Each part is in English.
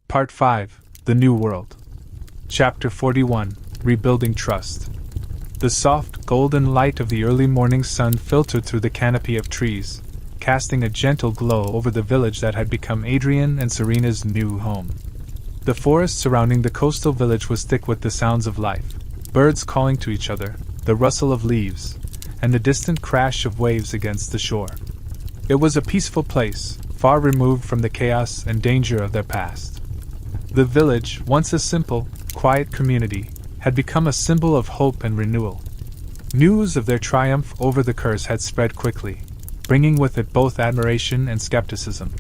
Part 5, The New World. Chapter 41, Rebuilding Trust. The soft, golden light of the early morning sun filtered through the canopy of trees, casting a gentle glow over the village that had become Adrian and Serena's new home. The forest surrounding the coastal village was thick with the sounds of life, birds calling to each other, the rustle of leaves, and the distant crash of waves against the shore. It was a peaceful place, far removed from the chaos and danger of their past. The village, once a simple, quiet community, had become a symbol of hope and renewal. News of their triumph over the curse had spread quickly, bringing with it both admiration and skepticism.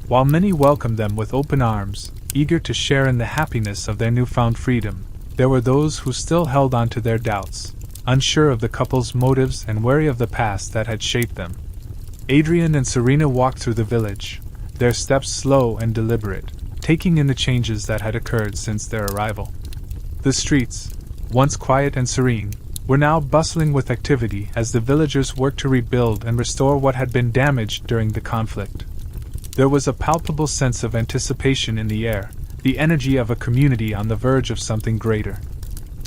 While many welcomed them with open arms, eager to share in the happiness of their newfound freedom, there were those who still held on to their doubts, unsure of the couple's motives and wary of the past that had shaped them. Adrian and Serena walked through the village, their steps slow and deliberate, taking in the changes that had occurred since their arrival. The streets, once quiet and serene, were now bustling with activity as the villagers worked to rebuild and restore what had been damaged during the conflict. There was a palpable sense of anticipation in the air, the energy of a community on the verge of something greater.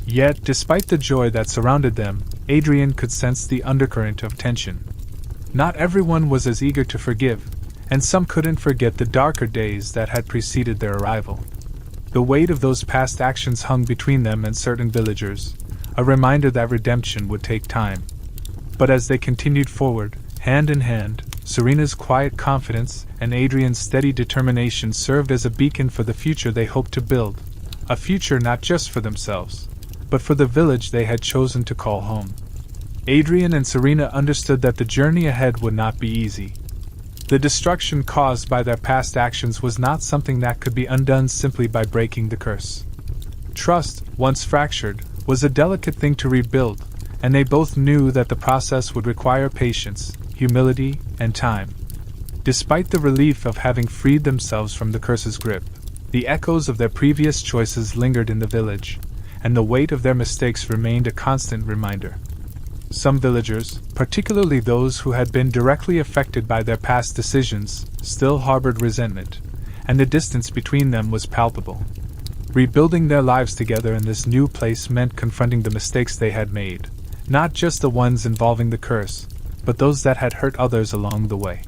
Yet, despite the joy that surrounded them, Adrian could sense the undercurrent of tension. Not everyone was as eager to forgive, and some couldn't forget the darker days that had preceded their arrival. The weight of those past actions hung between them and certain villagers, a reminder that redemption would take time. But as they continued forward, hand in hand, Serena's quiet confidence and Adrian's steady determination served as a beacon for the future they hoped to build, a future not just for themselves, but for the village they had chosen to call home. Adrian and Serena understood that the journey ahead would not be easy. The destruction caused by their past actions was not something that could be undone simply by breaking the curse. Trust, once fractured, was a delicate thing to rebuild, and they both knew that the process would require patience, humility, and time. Despite the relief of having freed themselves from the curse's grip, the echoes of their previous choices lingered in the village, and the weight of their mistakes remained a constant reminder. Some villagers, particularly those who had been directly affected by their past decisions, still harbored resentment, and the distance between them was palpable. Rebuilding their lives together in this new place meant confronting the mistakes they had made, not just the ones involving the curse, but those that had hurt others along the way.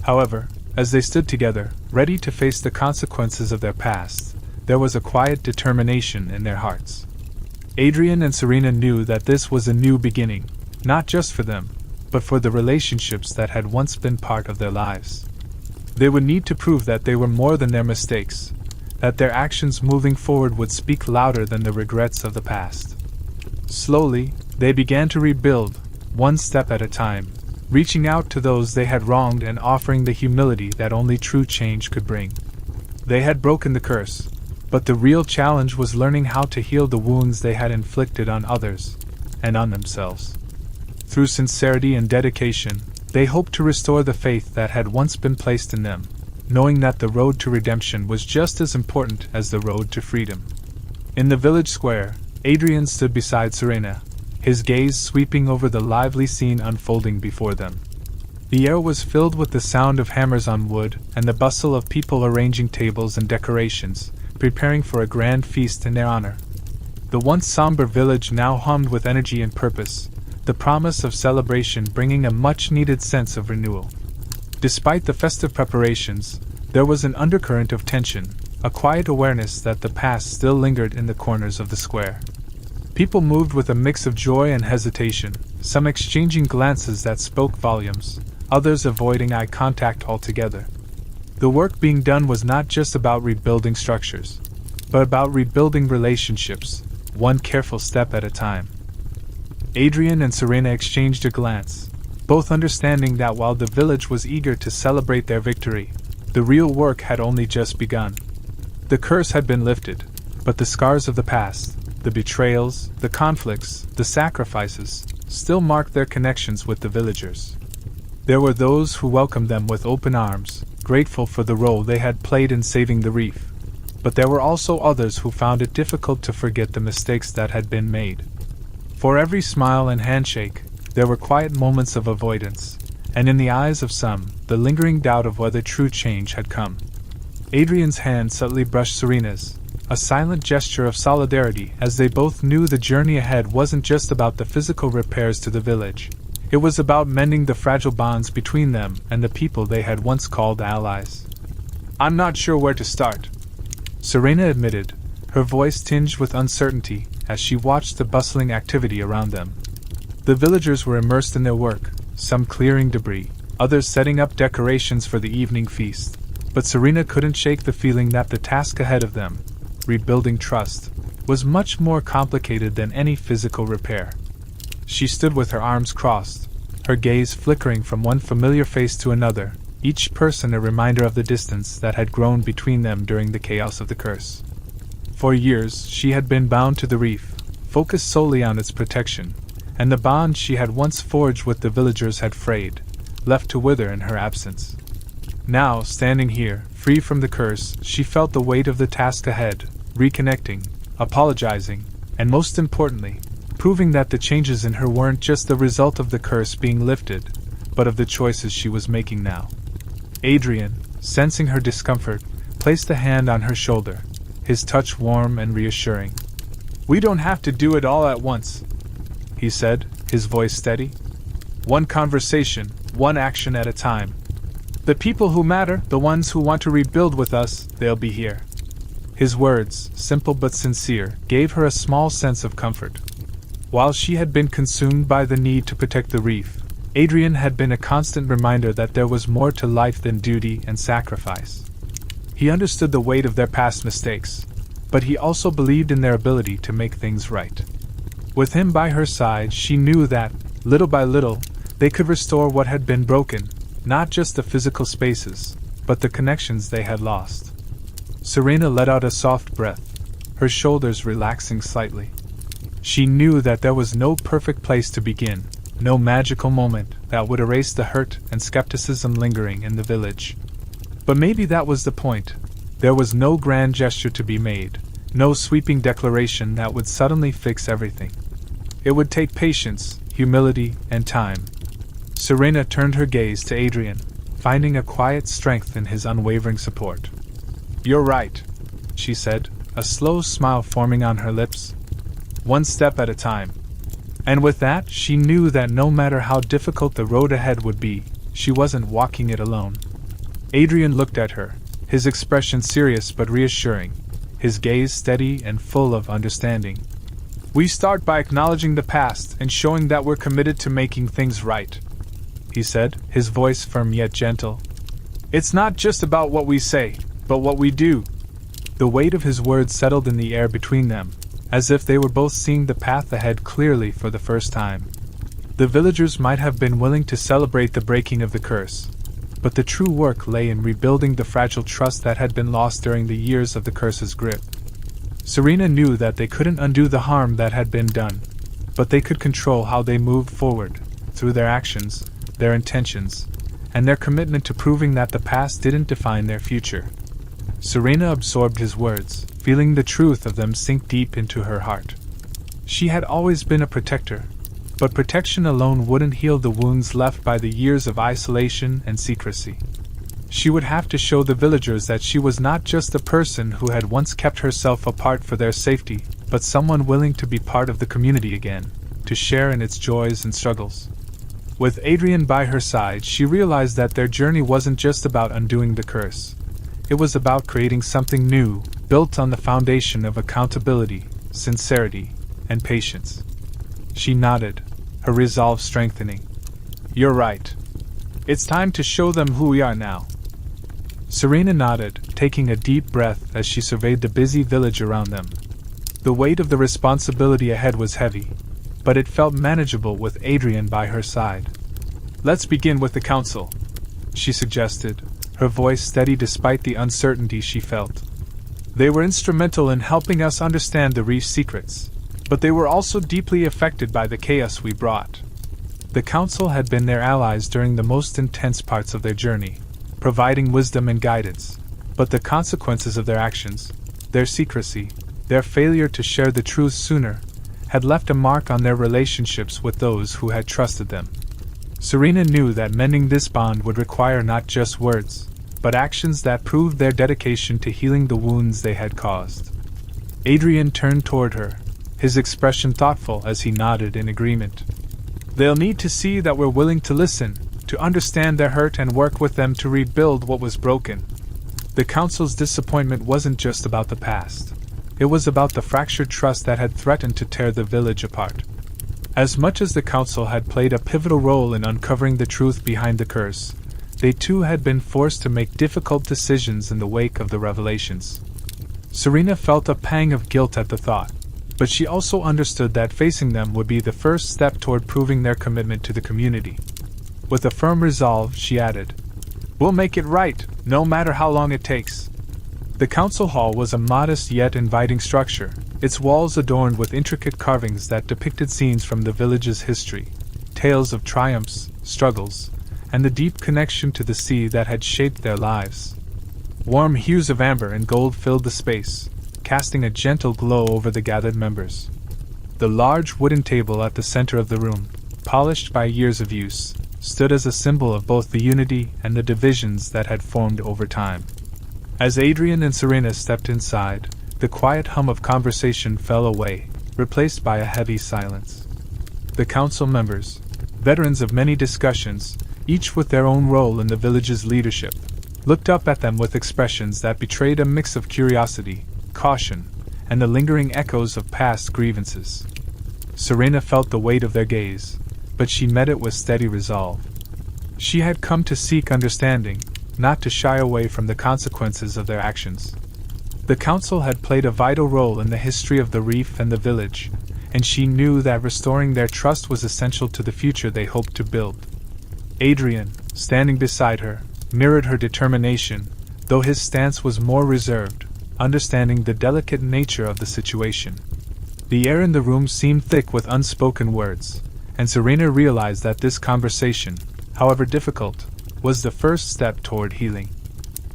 However, as they stood together, ready to face the consequences of their past, there was a quiet determination in their hearts. Adrian and Serena knew that this was a new beginning, not just for them, but for the relationships that had once been part of their lives. They would need to prove that they were more than their mistakes, that their actions moving forward would speak louder than the regrets of the past. Slowly, they began to rebuild, one step at a time, reaching out to those they had wronged and offering the humility that only true change could bring. They had broken the curse, but the real challenge was learning how to heal the wounds they had inflicted on others, and on themselves. Through sincerity and dedication, they hoped to restore the faith that had once been placed in them, knowing that the road to redemption was just as important as the road to freedom. In the village square, Adrian stood beside Serena, his gaze sweeping over the lively scene unfolding before them. The air was filled with the sound of hammers on wood and the bustle of people arranging tables and decorations, preparing for a grand feast in their honor. The once somber village now hummed with energy and purpose, the promise of celebration bringing a much-needed sense of renewal. Despite the festive preparations, there was an undercurrent of tension, a quiet awareness that the past still lingered in the corners of the square. People moved with a mix of joy and hesitation, some exchanging glances that spoke volumes, others avoiding eye contact altogether. The work being done was not just about rebuilding structures, but about rebuilding relationships, one careful step at a time. Adrian and Serena exchanged a glance, both understanding that while the village was eager to celebrate their victory, the real work had only just begun. The curse had been lifted, but the scars of the past, the betrayals, the conflicts, the sacrifices, still marked their connections with the villagers. There were those who welcomed them with open arms, grateful for the role they had played in saving the reef, but there were also others who found it difficult to forget the mistakes that had been made. For every smile and handshake, there were quiet moments of avoidance, and in the eyes of some, the lingering doubt of whether true change had come. Adrian's hand subtly brushed Serena's, a silent gesture of solidarity as they both knew the journey ahead wasn't just about the physical repairs to the village. It was about mending the fragile bonds between them and the people they had once called allies. "I'm not sure where to start," Serena admitted, her voice tinged with uncertainty as she watched the bustling activity around them. The villagers were immersed in their work, some clearing debris, others setting up decorations for the evening feast. But Serena couldn't shake the feeling that the task ahead of them, rebuilding trust, was much more complicated than any physical repair. She stood with her arms crossed, her gaze flickering from one familiar face to another, each person a reminder of the distance that had grown between them during the chaos of the curse. For years, she had been bound to the reef, focused solely on its protection, and the bond she had once forged with the villagers had frayed, left to wither in her absence. Now, standing here, free from the curse, she felt the weight of the task ahead, reconnecting, apologizing, and most importantly, proving that the changes in her weren't just the result of the curse being lifted, but of the choices she was making now. Adrian, sensing her discomfort, placed a hand on her shoulder, his touch warm and reassuring. "We don't have to do it all at once," he said, his voice steady. "One conversation, one action at a time. The people who matter, the ones who want to rebuild with us, they'll be here." His words, simple but sincere, gave her a small sense of comfort. While she had been consumed by the need to protect the reef, Adrian had been a constant reminder that there was more to life than duty and sacrifice. He understood the weight of their past mistakes, but he also believed in their ability to make things right. With him by her side, she knew that, little by little, they could restore what had been broken, not just the physical spaces, but the connections they had lost. Serena let out a soft breath, her shoulders relaxing slightly. She knew that there was no perfect place to begin, no magical moment that would erase the hurt and skepticism lingering in the village. But maybe that was the point. There was no grand gesture to be made, no sweeping declaration that would suddenly fix everything. It would take patience, humility, and time. Serena turned her gaze to Adrian, finding a quiet strength in his unwavering support. "You're right," she said, a slow smile forming on her lips. "One step at a time." And with that, she knew that no matter how difficult the road ahead would be, she wasn't walking it alone. Adrian looked at her, his expression serious but reassuring, his gaze steady and full of understanding. "We start by acknowledging the past and showing that we're committed to making things right," he said, his voice firm yet gentle. "It's not just about what we say, but what we do." The weight of his words settled in the air between them, as if they were both seeing the path ahead clearly for the first time. The villagers might have been willing to celebrate the breaking of the curse, but the true work lay in rebuilding the fragile trust that had been lost during the years of the curse's grip. Serena knew that they couldn't undo the harm that had been done, but they could control how they moved forward, through their actions, their intentions, and their commitment to proving that the past didn't define their future. Serena absorbed his words, feeling the truth of them sink deep into her heart. She had always been a protector, but protection alone wouldn't heal the wounds left by the years of isolation and secrecy. She would have to show the villagers that she was not just the person who had once kept herself apart for their safety, but someone willing to be part of the community again, to share in its joys and struggles. With Adrian by her side, she realized that their journey wasn't just about undoing the curse. It was about creating something new, built on the foundation of accountability, sincerity, and patience. She nodded, her resolve strengthening. "You're right. It's time to show them who we are now." Serena nodded, taking a deep breath as she surveyed the busy village around them. The weight of the responsibility ahead was heavy, but it felt manageable with Adrian by her side. "Let's begin with the council," she suggested, her voice steady despite the uncertainty she felt. "They were instrumental in helping us understand the reef's secrets, but they were also deeply affected by the chaos we brought." The council had been their allies during the most intense parts of their journey, providing wisdom and guidance, but the consequences of their actions, their secrecy, their failure to share the truth sooner, had left a mark on their relationships with those who had trusted them. Serena knew that mending this bond would require not just words, but actions that proved their dedication to healing the wounds they had caused. Adrian turned toward her, his expression thoughtful as he nodded in agreement. They'll need to see that we're willing to listen, to understand their hurt and work with them to rebuild what was broken. The council's disappointment wasn't just about the past. It was about the fractured trust that had threatened to tear the village apart. As much as the council had played a pivotal role in uncovering the truth behind the curse, they too had been forced to make difficult decisions in the wake of the revelations. Serena felt a pang of guilt at the thought, but she also understood that facing them would be the first step toward proving their commitment to the community. With a firm resolve, she added, "We'll make it right, no matter how long it takes." The council hall was a modest yet inviting structure, its walls adorned with intricate carvings that depicted scenes from the village's history, tales of triumphs, struggles, and the deep connection to the sea that had shaped their lives. Warm hues of amber and gold filled the space, casting a gentle glow over the gathered members. The large wooden table at the center of the room, polished by years of use, stood as a symbol of both the unity and the divisions that had formed over time. As Adrian and Serena stepped inside, the quiet hum of conversation fell away, replaced by a heavy silence. The council members, veterans of many discussions, each with their own role in the village's leadership, looked up at them with expressions that betrayed a mix of curiosity, caution, and the lingering echoes of past grievances. Serena felt the weight of their gaze, but she met it with steady resolve. She had come to seek understanding, not to shy away from the consequences of their actions. The council had played a vital role in the history of the reef and the village, and she knew that restoring their trust was essential to the future they hoped to build. Adrian, standing beside her, mirrored her determination, though his stance was more reserved, understanding the delicate nature of the situation. The air in the room seemed thick with unspoken words, and Serena realized that this conversation, however difficult, was the first step toward healing.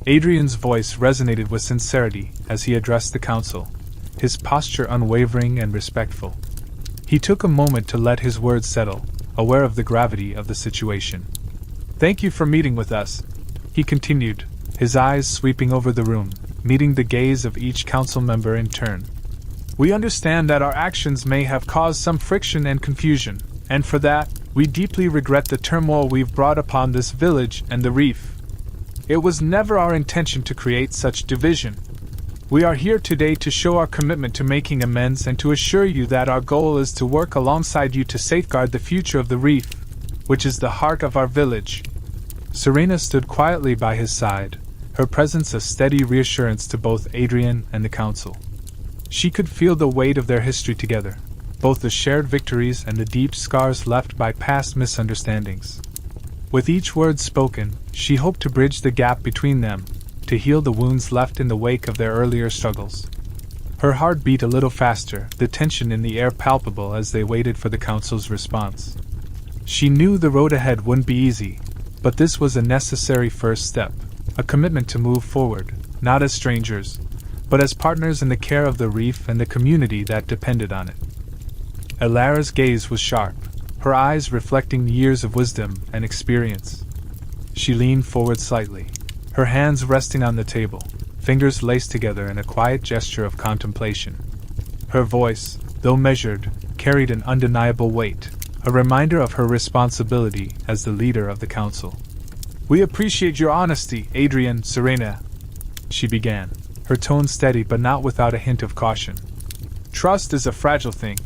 Adrian's voice resonated with sincerity as he addressed the council, his posture unwavering and respectful. He took a moment to let his words settle, aware of the gravity of the situation. "Thank you for meeting with us," he continued, his eyes sweeping over the room, meeting the gaze of each council member in turn. "We understand that our actions may have caused some friction and confusion, and for that, we deeply regret the turmoil we've brought upon this village and the reef. It was never our intention to create such division. We are here today to show our commitment to making amends and to assure you that our goal is to work alongside you to safeguard the future of the reef, which is the heart of our village." Serena stood quietly by his side, her presence a steady reassurance to both Adrian and the council. She could feel the weight of their history together, both the shared victories and the deep scars left by past misunderstandings. With each word spoken, she hoped to bridge the gap between them, to heal the wounds left in the wake of their earlier struggles. Her heart beat a little faster, the tension in the air palpable as they waited for the council's response. She knew the road ahead wouldn't be easy, but this was a necessary first step, a commitment to move forward, not as strangers, but as partners in the care of the reef and the community that depended on it. Elara's gaze was sharp, her eyes reflecting years of wisdom and experience. She leaned forward slightly, her hands resting on the table, fingers laced together in a quiet gesture of contemplation. Her voice, though measured, carried an undeniable weight, a reminder of her responsibility as the leader of the council. "We appreciate your honesty, Adrian, Serena," she began, her tone steady but not without a hint of caution. "Trust is a fragile thing.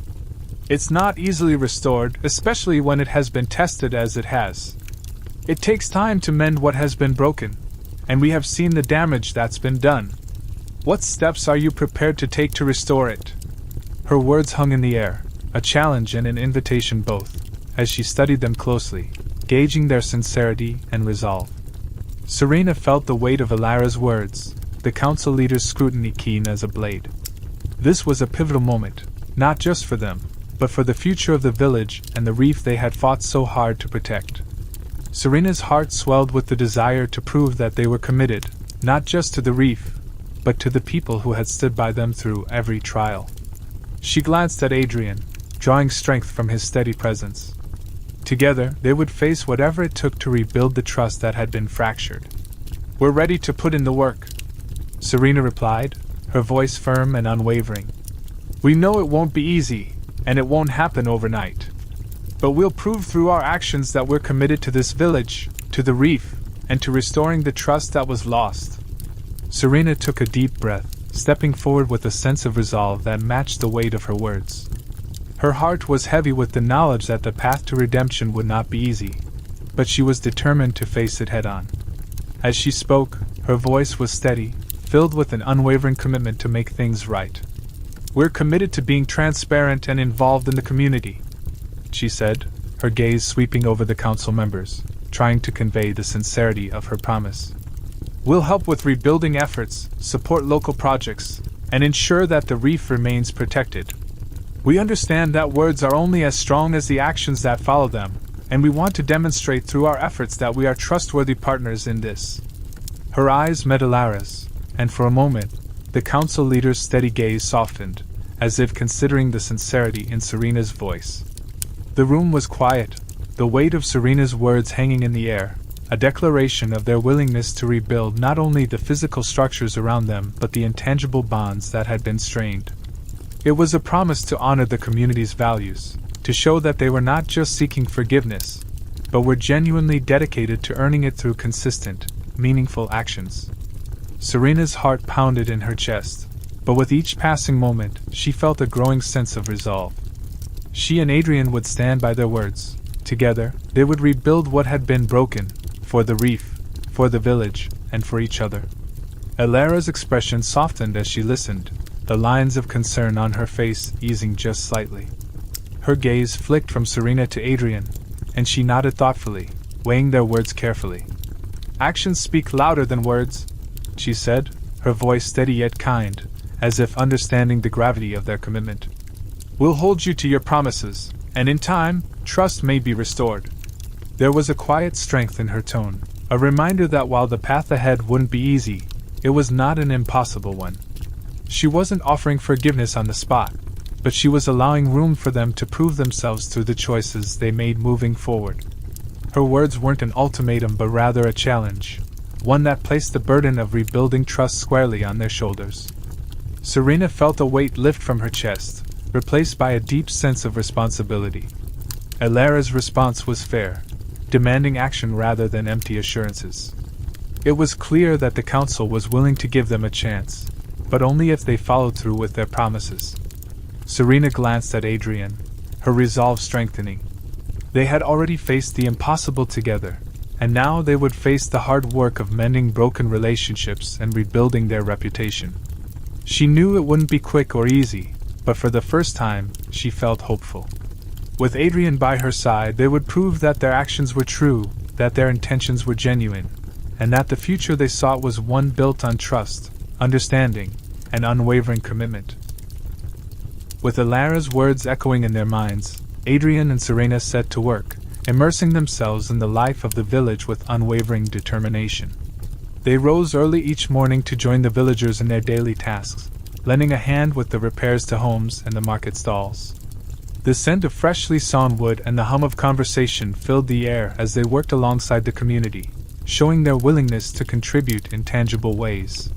It's not easily restored, especially when it has been tested as it has. It takes time to mend what has been broken, and we have seen the damage that's been done. What steps are you prepared to take to restore it?" Her words hung in the air, a challenge and an invitation both, as she studied them closely, gauging their sincerity and resolve. Serena felt the weight of Elara's words, the council leader's scrutiny keen as a blade. This was a pivotal moment, not just for them, but for the future of the village and the reef they had fought so hard to protect. Serena's heart swelled with the desire to prove that they were committed, not just to the reef, but to the people who had stood by them through every trial. She glanced at Adrian, drawing strength from his steady presence. Together, they would face whatever it took to rebuild the trust that had been fractured. We're ready to put in the work, Serena replied, her voice firm and unwavering. We know it won't be easy, and it won't happen overnight. But we'll prove through our actions that we're committed to this village, to the reef, and to restoring the trust that was lost. Serena took a deep breath, stepping forward with a sense of resolve that matched the weight of her words. Her heart was heavy with the knowledge that the path to redemption would not be easy, but she was determined to face it head-on. As she spoke, her voice was steady, filled with an unwavering commitment to make things right. We're committed to being transparent and involved in the community, she said, her gaze sweeping over the council members, trying to convey the sincerity of her promise. We'll help with rebuilding efforts, support local projects, and ensure that the reef remains protected. We understand that words are only as strong as the actions that follow them, and we want to demonstrate through our efforts that we are trustworthy partners in this. Her eyes met Alara's, and for a moment, the council leader's steady gaze softened, as if considering the sincerity in Serena's voice. The room was quiet, the weight of Serena's words hanging in the air, a declaration of their willingness to rebuild not only the physical structures around them but the intangible bonds that had been strained. It was a promise to honor the community's values, to show that they were not just seeking forgiveness, but were genuinely dedicated to earning it through consistent, meaningful actions. Serena's heart pounded in her chest, but with each passing moment, she felt a growing sense of resolve. She and Adrian would stand by their words. Together, they would rebuild what had been broken, for the reef, for the village, and for each other. Alara's expression softened as she listened, the lines of concern on her face easing just slightly. Her gaze flicked from Serena to Adrian, and she nodded thoughtfully, weighing their words carefully. Actions speak louder than words, she said, her voice steady yet kind, as if understanding the gravity of their commitment. We'll hold you to your promises, and in time, trust may be restored. There was a quiet strength in her tone, a reminder that while the path ahead wouldn't be easy, it was not an impossible one. She wasn't offering forgiveness on the spot, but she was allowing room for them to prove themselves through the choices they made moving forward. Her words weren't an ultimatum but rather a challenge, one that placed the burden of rebuilding trust squarely on their shoulders. Serena felt a weight lift from her chest, replaced by a deep sense of responsibility. Alara's response was fair, demanding action rather than empty assurances. It was clear that the council was willing to give them a chance, but only if they followed through with their promises. Serena glanced at Adrian, her resolve strengthening. They had already faced the impossible together, and now they would face the hard work of mending broken relationships and rebuilding their reputation. She knew it wouldn't be quick or easy, but for the first time, she felt hopeful. With Adrian by her side, they would prove that their actions were true, that their intentions were genuine, and that the future they sought was one built on trust, understanding, and unwavering commitment. With Alara's words echoing in their minds, Adrian and Serena set to work, immersing themselves in the life of the village with unwavering determination. They rose early each morning to join the villagers in their daily tasks, lending a hand with the repairs to homes and the market stalls. The scent of freshly sawn wood and the hum of conversation filled the air as they worked alongside the community, showing their willingness to contribute in tangible ways.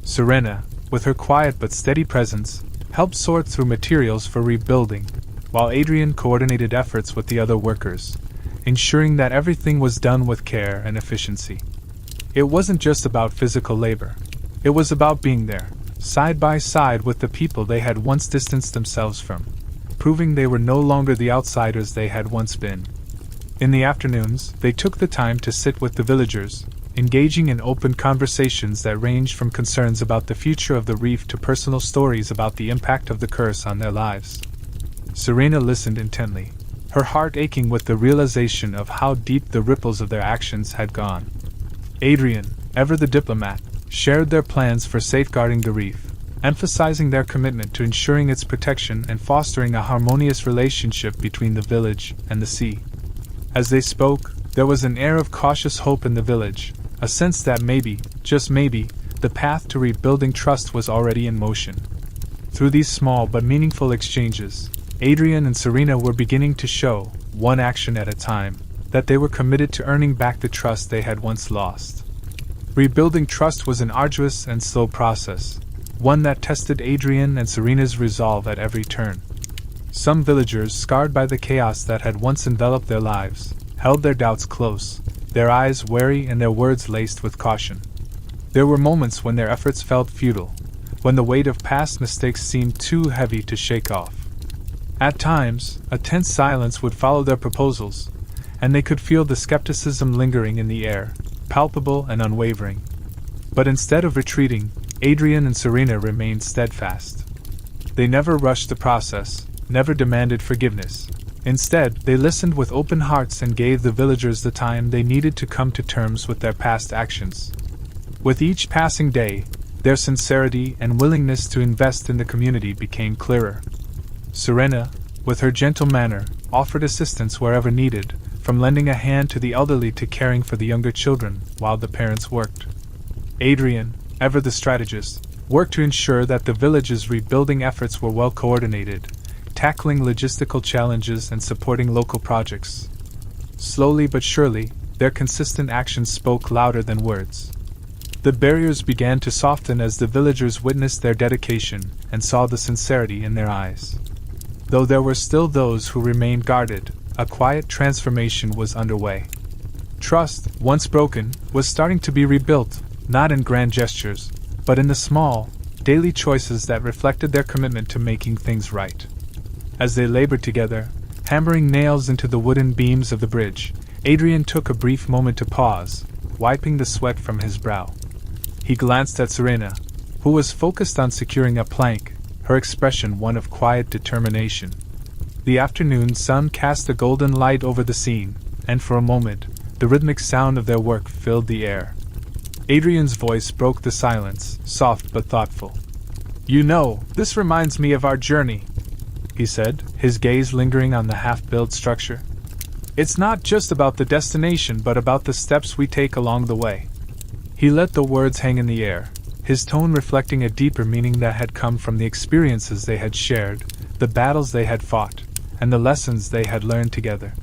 Serena, with her quiet but steady presence, helped sort through materials for rebuilding, while Adrian coordinated efforts with the other workers, ensuring that everything was done with care and efficiency. It wasn't just about physical labor. It was about being there, side by side with the people they had once distanced themselves from, proving they were no longer the outsiders they had once been. In the afternoons, they took the time to sit with the villagers, engaging in open conversations that ranged from concerns about the future of the reef to personal stories about the impact of the curse on their lives. Serena listened intently, her heart aching with the realization of how deep the ripples of their actions had gone. Adrian, ever the diplomat, shared their plans for safeguarding the reef, emphasizing their commitment to ensuring its protection and fostering a harmonious relationship between the village and the sea. As they spoke, there was an air of cautious hope in the village, a sense that maybe, just maybe, the path to rebuilding trust was already in motion. Through these small but meaningful exchanges, Adrian and Serena were beginning to show, one action at a time, that they were committed to earning back the trust they had once lost. Rebuilding trust was an arduous and slow process, one that tested Adrian and Serena's resolve at every turn. Some villagers, scarred by the chaos that had once enveloped their lives, held their doubts close, their eyes wary and their words laced with caution. There were moments when their efforts felt futile, when the weight of past mistakes seemed too heavy to shake off. At times, a tense silence would follow their proposals, and they could feel the skepticism lingering in the air, palpable and unwavering. But instead of retreating, Adrian and Serena remained steadfast. They never rushed the process, never demanded forgiveness. Instead, they listened with open hearts and gave the villagers the time they needed to come to terms with their past actions. With each passing day, their sincerity and willingness to invest in the community became clearer. Serena, with her gentle manner, offered assistance wherever needed, from lending a hand to the elderly to caring for the younger children while the parents worked. Adrian, ever the strategist, worked to ensure that the village's rebuilding efforts were well coordinated, tackling logistical challenges and supporting local projects. Slowly but surely, their consistent actions spoke louder than words. The barriers began to soften as the villagers witnessed their dedication and saw the sincerity in their eyes. Though there were still those who remained guarded, a quiet transformation was underway. Trust, once broken, was starting to be rebuilt, not in grand gestures, but in the small, daily choices that reflected their commitment to making things right. As they labored together, hammering nails into the wooden beams of the bridge, Adrian took a brief moment to pause, wiping the sweat from his brow. He glanced at Serena, who was focused on securing a plank, her expression one of quiet determination. The afternoon sun cast a golden light over the scene, and for a moment, the rhythmic sound of their work filled the air. Adrian's voice broke the silence, soft but thoughtful. "You know, this reminds me of our journey," he said, his gaze lingering on the half-built structure. "It's not just about the destination but about the steps we take along the way." He let the words hang in the air, his tone reflecting a deeper meaning that had come from the experiences they had shared, the battles they had fought, and the lessons they had learned together.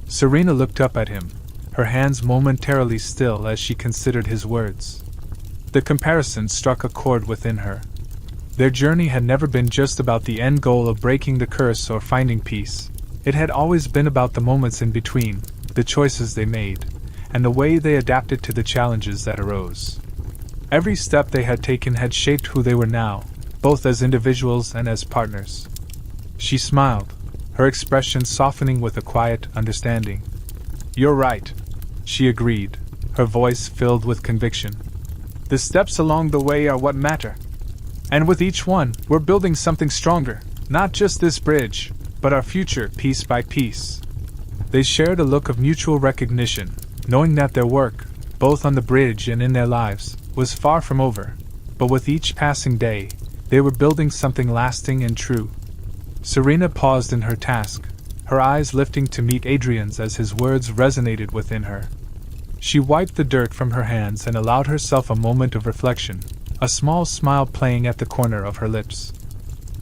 Serena looked up at him, her hands momentarily still as she considered his words. The comparison struck a chord within her. Their journey had never been just about the end goal of breaking the curse or finding peace. It had always been about the moments in between, the choices they made, and the way they adapted to the challenges that arose. Every step they had taken had shaped who they were now, both as individuals and as partners. She smiled, her expression softening with a quiet understanding. "You're right," she agreed, her voice filled with conviction. "The steps along the way are what matter. And with each one, we're building something stronger, not just this bridge, but our future, piece by piece." They shared a look of mutual recognition, knowing that their work, both on the bridge and in their lives, was far from over, but with each passing day, they were building something lasting and true. Serena paused in her task, her eyes lifting to meet Adrian's as his words resonated within her. She wiped the dirt from her hands and allowed herself a moment of reflection, a small smile playing at the corner of her lips.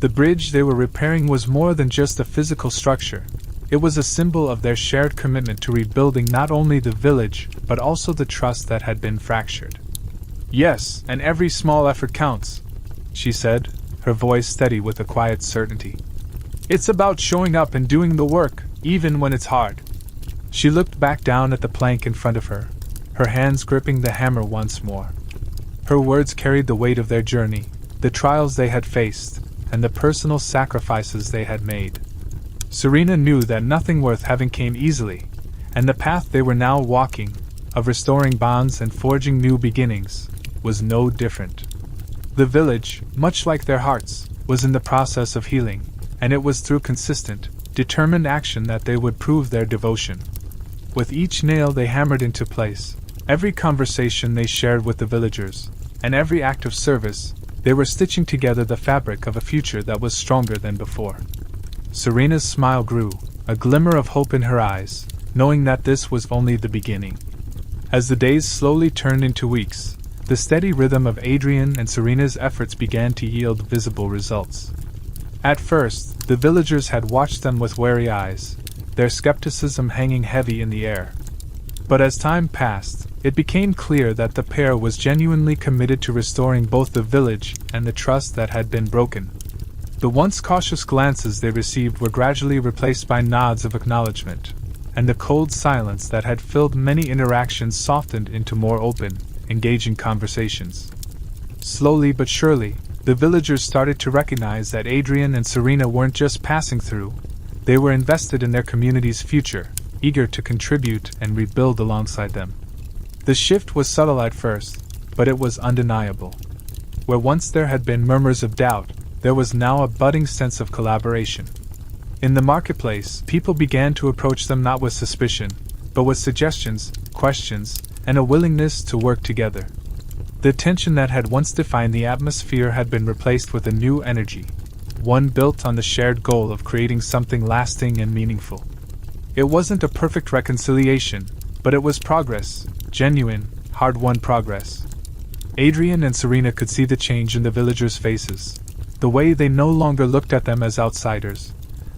The bridge they were repairing was more than just a physical structure. It was a symbol of their shared commitment to rebuilding not only the village, but also the trust that had been fractured. "Yes, and every small effort counts," she said, her voice steady with a quiet certainty. "It's about showing up and doing the work, even when it's hard." She looked back down at the plank in front of her, her hands gripping the hammer once more. Her words carried the weight of their journey, the trials they had faced, and the personal sacrifices they had made. Serena knew that nothing worth having came easily, and the path they were now walking, of restoring bonds and forging new beginnings, was no different. The village, much like their hearts, was in the process of healing, and it was through consistent, determined action that they would prove their devotion. With each nail they hammered into place, every conversation they shared with the villagers, and every act of service, they were stitching together the fabric of a future that was stronger than before. Serena's smile grew, a glimmer of hope in her eyes, knowing that this was only the beginning. As the days slowly turned into weeks, the steady rhythm of Adrian and Serena's efforts began to yield visible results. At first, the villagers had watched them with wary eyes, their skepticism hanging heavy in the air. But as time passed, it became clear that the pair was genuinely committed to restoring both the village and the trust that had been broken. The once cautious glances they received were gradually replaced by nods of acknowledgement, and the cold silence that had filled many interactions softened into more open, engaging conversations. Slowly but surely, the villagers started to recognize that Adrian and Serena weren't just passing through, they were invested in their community's future, eager to contribute and rebuild alongside them. The shift was subtle at first, but it was undeniable. Where once there had been murmurs of doubt, there was now a budding sense of collaboration. In the marketplace, people began to approach them not with suspicion, but with suggestions, questions, and a willingness to work together. The tension that had once defined the atmosphere had been replaced with a new energy, one built on the shared goal of creating something lasting and meaningful. It wasn't a perfect reconciliation, but it was progress, genuine, hard-won progress. Adrian and Serena could see the change in the villagers' faces, the way they no longer looked at them as outsiders,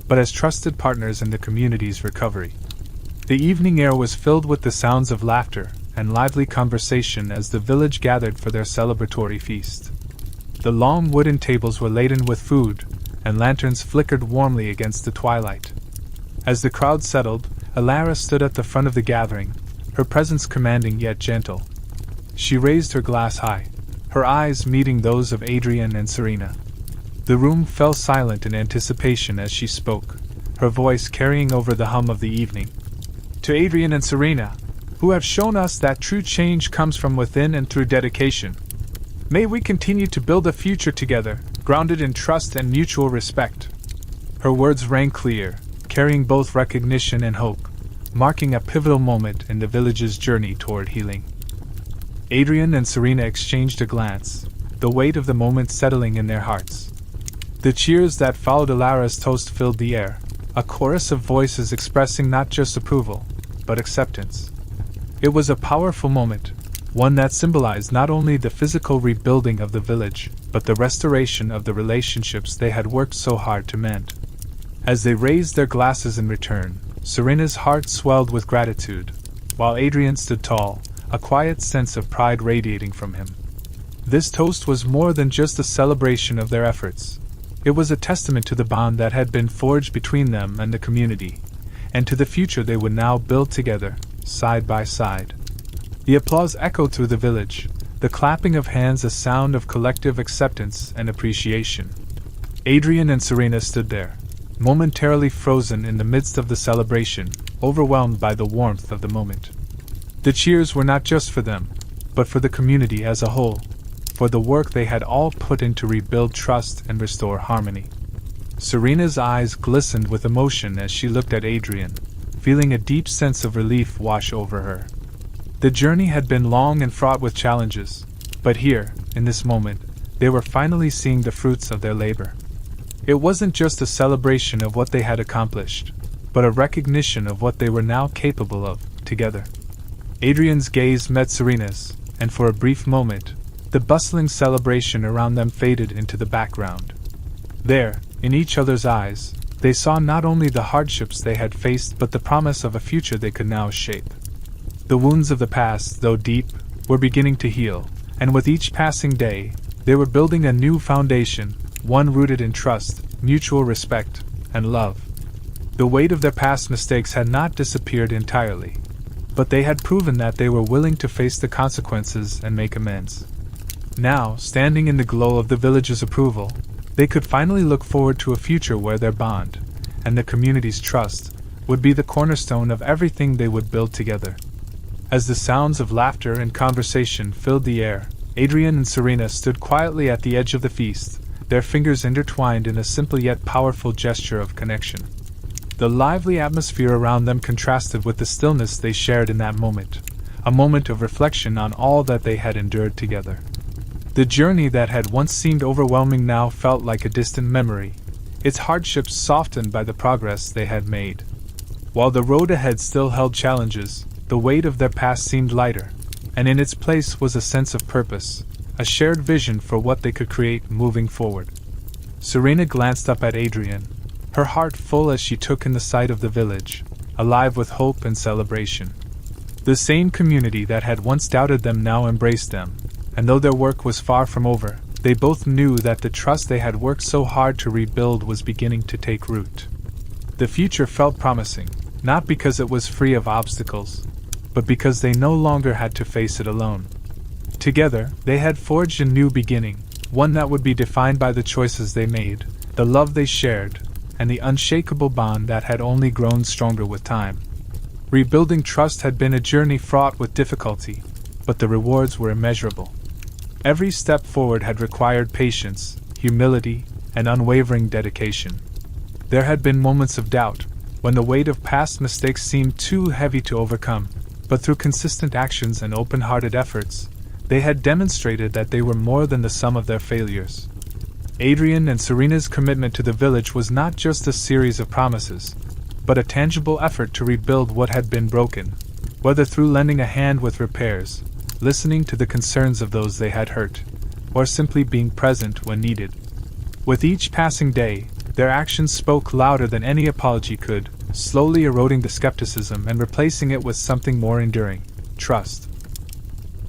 but as trusted partners in the community's recovery. The evening air was filled with the sounds of laughter and lively conversation as the village gathered for their celebratory feast. The long wooden tables were laden with food, and lanterns flickered warmly against the twilight. As the crowd settled, Alara stood at the front of the gathering, her presence commanding yet gentle. She raised her glass high, her eyes meeting those of Adrian and Serena. The room fell silent in anticipation as she spoke, her voice carrying over the hum of the evening. To Adrian and Serena, who have shown us that true change comes from within and through dedication, may we continue to build a future together, grounded in trust and mutual respect. Her words rang clear, carrying both recognition and hope, marking a pivotal moment in the village's journey toward healing. Adrian and Serena exchanged a glance, the weight of the moment settling in their hearts. The cheers that followed Alara's toast filled the air, a chorus of voices expressing not just approval, but acceptance. It was a powerful moment, one that symbolized not only the physical rebuilding of the village, but the restoration of the relationships they had worked so hard to mend. As they raised their glasses in return, Serena's heart swelled with gratitude, while Adrian stood tall, a quiet sense of pride radiating from him. This toast was more than just a celebration of their efforts. It was a testament to the bond that had been forged between them and the community, and to the future they would now build together, side by side. The applause echoed through the village, the clapping of hands a sound of collective acceptance and appreciation. Adrian and Serena stood there, momentarily frozen in the midst of the celebration, overwhelmed by the warmth of the moment. The cheers were not just for them, but for the community as a whole, for the work they had all put in to rebuild trust and restore harmony. Serena's eyes glistened with emotion as she looked at Adrian, feeling a deep sense of relief wash over her. The journey had been long and fraught with challenges, but here, in this moment, they were finally seeing the fruits of their labor. It wasn't just a celebration of what they had accomplished, but a recognition of what they were now capable of, together. Adrian's gaze met Serena's, and for a brief moment, the bustling celebration around them faded into the background. There, in each other's eyes, they saw not only the hardships they had faced but the promise of a future they could now shape. The wounds of the past, though deep, were beginning to heal, and with each passing day, they were building a new foundation, one rooted in trust, mutual respect, and love. The weight of their past mistakes had not disappeared entirely, but they had proven that they were willing to face the consequences and make amends. Now, standing in the glow of the village's approval, they could finally look forward to a future where their bond, and the community's trust, would be the cornerstone of everything they would build together. As the sounds of laughter and conversation filled the air, Adrian and Serena stood quietly at the edge of the feast, their fingers intertwined in a simple yet powerful gesture of connection. The lively atmosphere around them contrasted with the stillness they shared in that moment, a moment of reflection on all that they had endured together. The journey that had once seemed overwhelming now felt like a distant memory, its hardships softened by the progress they had made. While the road ahead still held challenges, the weight of their past seemed lighter, and in its place was a sense of purpose, a shared vision for what they could create moving forward. Serena glanced up at Adrian, her heart full as she took in the sight of the village, alive with hope and celebration. The same community that had once doubted them now embraced them, and though their work was far from over, they both knew that the trust they had worked so hard to rebuild was beginning to take root. The future felt promising, not because it was free of obstacles, but because they no longer had to face it alone. Together, they had forged a new beginning, one that would be defined by the choices they made, the love they shared, and the unshakable bond that had only grown stronger with time. Rebuilding trust had been a journey fraught with difficulty, but the rewards were immeasurable. Every step forward had required patience, humility, and unwavering dedication. There had been moments of doubt, when the weight of past mistakes seemed too heavy to overcome, but through consistent actions and open-hearted efforts, they had demonstrated that they were more than the sum of their failures. Adrian and Serena's commitment to the village was not just a series of promises, but a tangible effort to rebuild what had been broken, whether through lending a hand with repairs, listening to the concerns of those they had hurt, or simply being present when needed. With each passing day, their actions spoke louder than any apology could, slowly eroding the skepticism and replacing it with something more enduring: trust.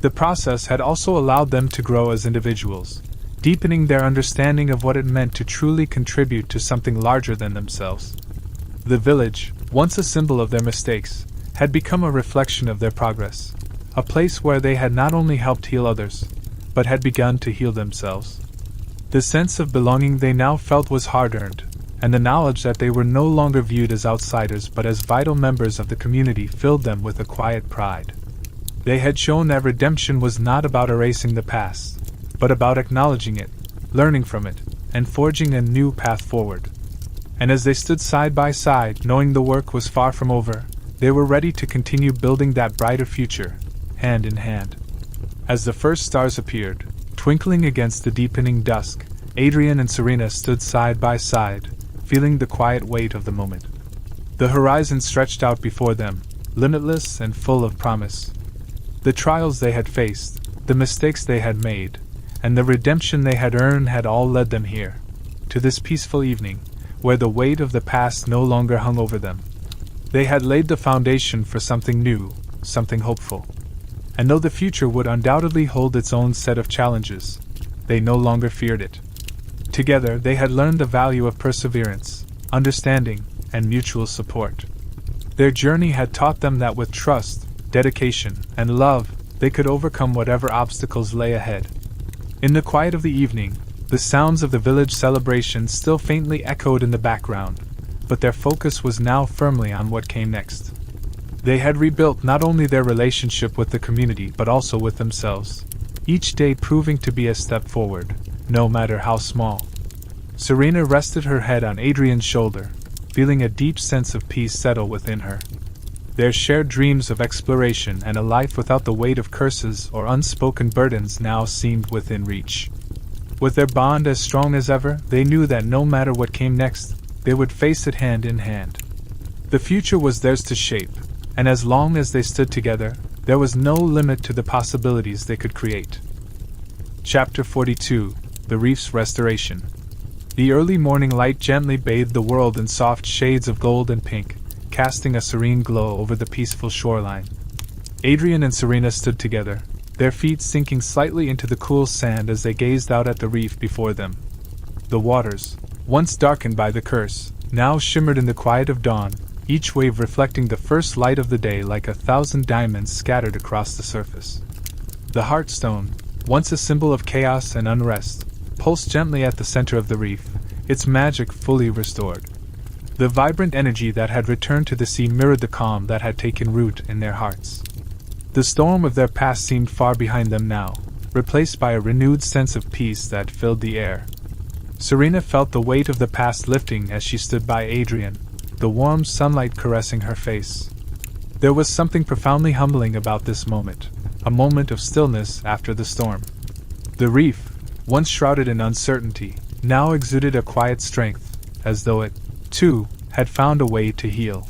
The process had also allowed them to grow as individuals, deepening their understanding of what it meant to truly contribute to something larger than themselves. The village, once a symbol of their mistakes, had become a reflection of their progress, a place where they had not only helped heal others, but had begun to heal themselves. The sense of belonging they now felt was hard-earned, and the knowledge that they were no longer viewed as outsiders but as vital members of the community filled them with a quiet pride. They had shown that redemption was not about erasing the past, but about acknowledging it, learning from it, and forging a new path forward. And as they stood side by side, knowing the work was far from over, they were ready to continue building that brighter future, hand in hand. As the first stars appeared, twinkling against the deepening dusk, Adrian and Serena stood side by side, feeling the quiet weight of the moment. The horizon stretched out before them, limitless and full of promise. The trials they had faced, the mistakes they had made, and the redemption they had earned had all led them here, to this peaceful evening, where the weight of the past no longer hung over them. They had laid the foundation for something new, something hopeful. And though the future would undoubtedly hold its own set of challenges, they no longer feared it. Together they had learned the value of perseverance, understanding, and mutual support. Their journey had taught them that with trust, dedication, and love, they could overcome whatever obstacles lay ahead. In the quiet of the evening, the sounds of the village celebration still faintly echoed in the background, but their focus was now firmly on what came next. They had rebuilt not only their relationship with the community but also with themselves, each day proving to be a step forward, no matter how small. Serena rested her head on Adrian's shoulder, feeling a deep sense of peace settle within her. Their shared dreams of exploration and a life without the weight of curses or unspoken burdens now seemed within reach. With their bond as strong as ever, they knew that no matter what came next, they would face it hand in hand. The future was theirs to shape, and as long as they stood together, there was no limit to the possibilities they could create. Chapter 42: The Reef's Restoration. The early morning light gently bathed the world in soft shades of gold and pink, casting a serene glow over the peaceful shoreline. Adrian and Serena stood together, their feet sinking slightly into the cool sand as they gazed out at the reef before them. The waters, once darkened by the curse, now shimmered in the quiet of dawn, each wave reflecting the first light of the day like 1,000 diamonds scattered across the surface. The Heartstone, once a symbol of chaos and unrest, pulsed gently at the center of the reef, its magic fully restored. The vibrant energy that had returned to the sea mirrored the calm that had taken root in their hearts. The storm of their past seemed far behind them now, replaced by a renewed sense of peace that filled the air. Serena felt the weight of the past lifting as she stood by Adrian, the warm sunlight caressing her face. There was something profoundly humbling about this moment, a moment of stillness after the storm. The reef, once shrouded in uncertainty, now exuded a quiet strength, as though it, too, had found a way to heal.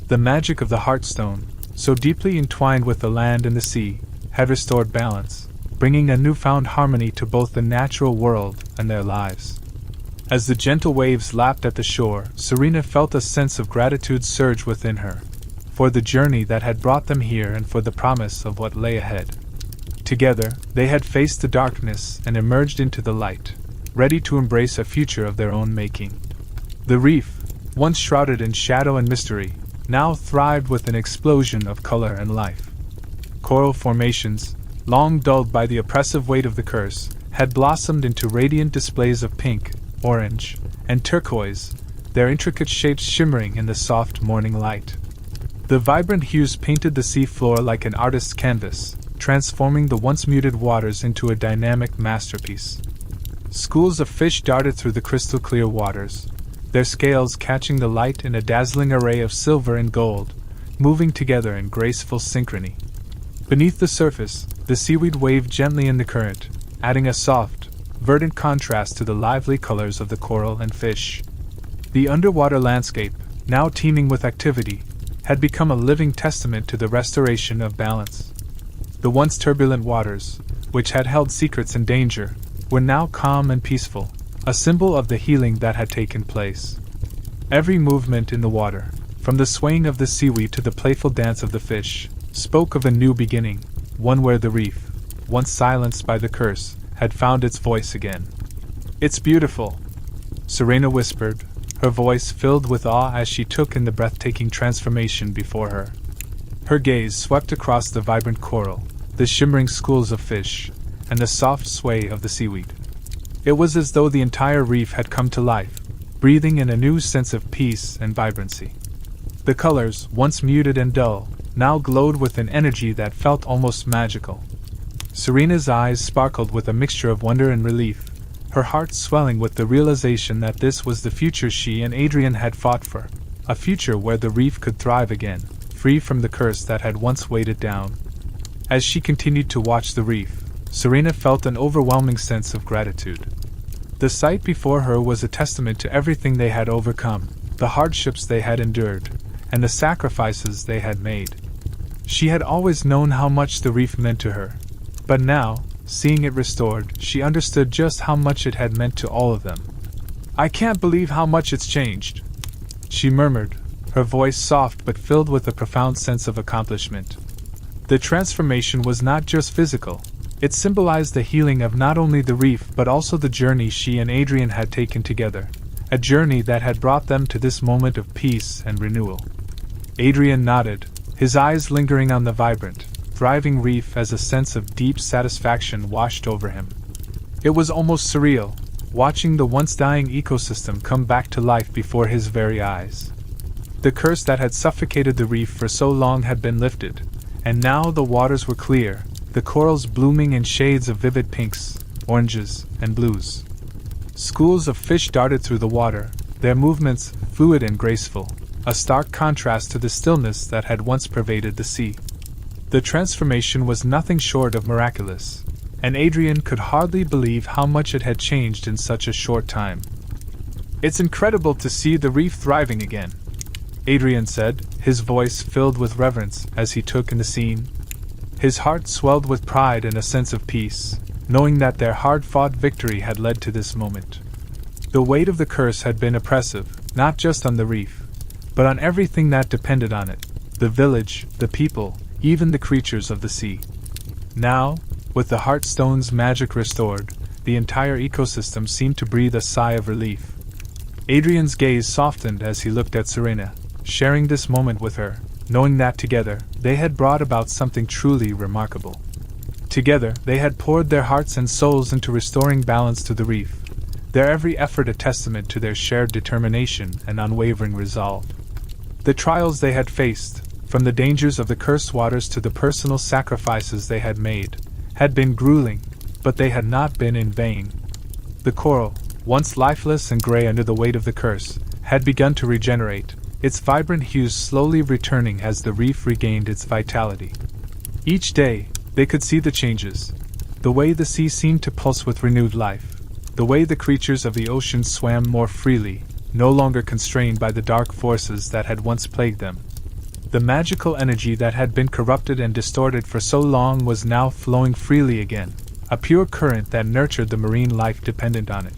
The magic of the Heartstone, so deeply entwined with the land and the sea, had restored balance, bringing a newfound harmony to both the natural world and their lives. As the gentle waves lapped at the shore, Serena felt a sense of gratitude surge within her. for the journey that had brought them here and for the promise of what lay ahead. Together, they had faced the darkness and emerged into the light, ready to embrace a future of their own making. The reef, once shrouded in shadow and mystery, now thrived with an explosion of color and life. Coral formations, long dulled by the oppressive weight of the curse, had blossomed into radiant displays of pink, orange, and turquoise, their intricate shapes shimmering in the soft morning light. The vibrant hues painted the sea floor like an artist's canvas, transforming the once muted waters into a dynamic masterpiece. Schools of fish darted through the crystal-clear waters, their scales catching the light in a dazzling array of silver and gold, moving together in graceful synchrony. Beneath the surface, the seaweed waved gently in the current, adding a soft, verdant contrast to the lively colors of the coral and fish. The underwater landscape, now teeming with activity, had become a living testament to the restoration of balance. The once turbulent waters, which had held secrets and danger, were now calm and peaceful, a symbol of the healing that had taken place. Every movement in the water, from the swaying of the seaweed to the playful dance of the fish, spoke of a new beginning, one where the reef, once silenced by the curse, had found its voice again. "It's beautiful," Serena whispered, her voice filled with awe as she took in the breathtaking transformation before her. Her gaze swept across the vibrant coral, the shimmering schools of fish, and the soft sway of the seaweed. It was as though the entire reef had come to life, breathing in a new sense of peace and vibrancy. The colors, once muted and dull, now glowed with an energy that felt almost magical. Serena's eyes sparkled with a mixture of wonder and relief, her heart swelling with the realization that this was the future she and Adrian had fought for, a future where the reef could thrive again, free from the curse that had once weighed it down. As she continued to watch the reef, Serena felt an overwhelming sense of gratitude. The sight before her was a testament to everything they had overcome, the hardships they had endured, and the sacrifices they had made. She had always known how much the reef meant to her, but now, seeing it restored, she understood just how much it had meant to all of them. "I can't believe how much it's changed," she murmured, her voice soft but filled with a profound sense of accomplishment. The transformation was not just physical. It symbolized the healing of not only the reef but also the journey she and Adrian had taken together, a journey that had brought them to this moment of peace and renewal. Adrian nodded, his eyes lingering on the vibrant, thriving reef as a sense of deep satisfaction washed over him. It was almost surreal, watching the once dying ecosystem come back to life before his very eyes. The curse that had suffocated the reef for so long had been lifted, and now the waters were clear, the corals blooming in shades of vivid pinks, oranges, and blues. Schools of fish darted through the water, their movements fluid and graceful, a stark contrast to the stillness that had once pervaded the sea. The transformation was nothing short of miraculous, and Adrian could hardly believe how much it had changed in such a short time. "It's incredible to see the reef thriving again," Adrian said, his voice filled with reverence as he took in the scene. His heart swelled with pride and a sense of peace, knowing that their hard-fought victory had led to this moment. The weight of the curse had been oppressive, not just on the reef, but on everything that depended on it, the village, the people, even the creatures of the sea. Now, with the Heartstone's magic restored, the entire ecosystem seemed to breathe a sigh of relief. Adrian's gaze softened as he looked at Serena, sharing this moment with her, knowing that together, they had brought about something truly remarkable. Together, they had poured their hearts and souls into restoring balance to the reef, their every effort a testament to their shared determination and unwavering resolve. The trials they had faced, from the dangers of the cursed waters to the personal sacrifices they had made, had been grueling, but they had not been in vain. The coral, once lifeless and gray under the weight of the curse, had begun to regenerate, its vibrant hues slowly returning as the reef regained its vitality. Each day, they could see the changes, the way the sea seemed to pulse with renewed life, the way the creatures of the ocean swam more freely, no longer constrained by the dark forces that had once plagued them. The magical energy that had been corrupted and distorted for so long was now flowing freely again, a pure current that nurtured the marine life dependent on it.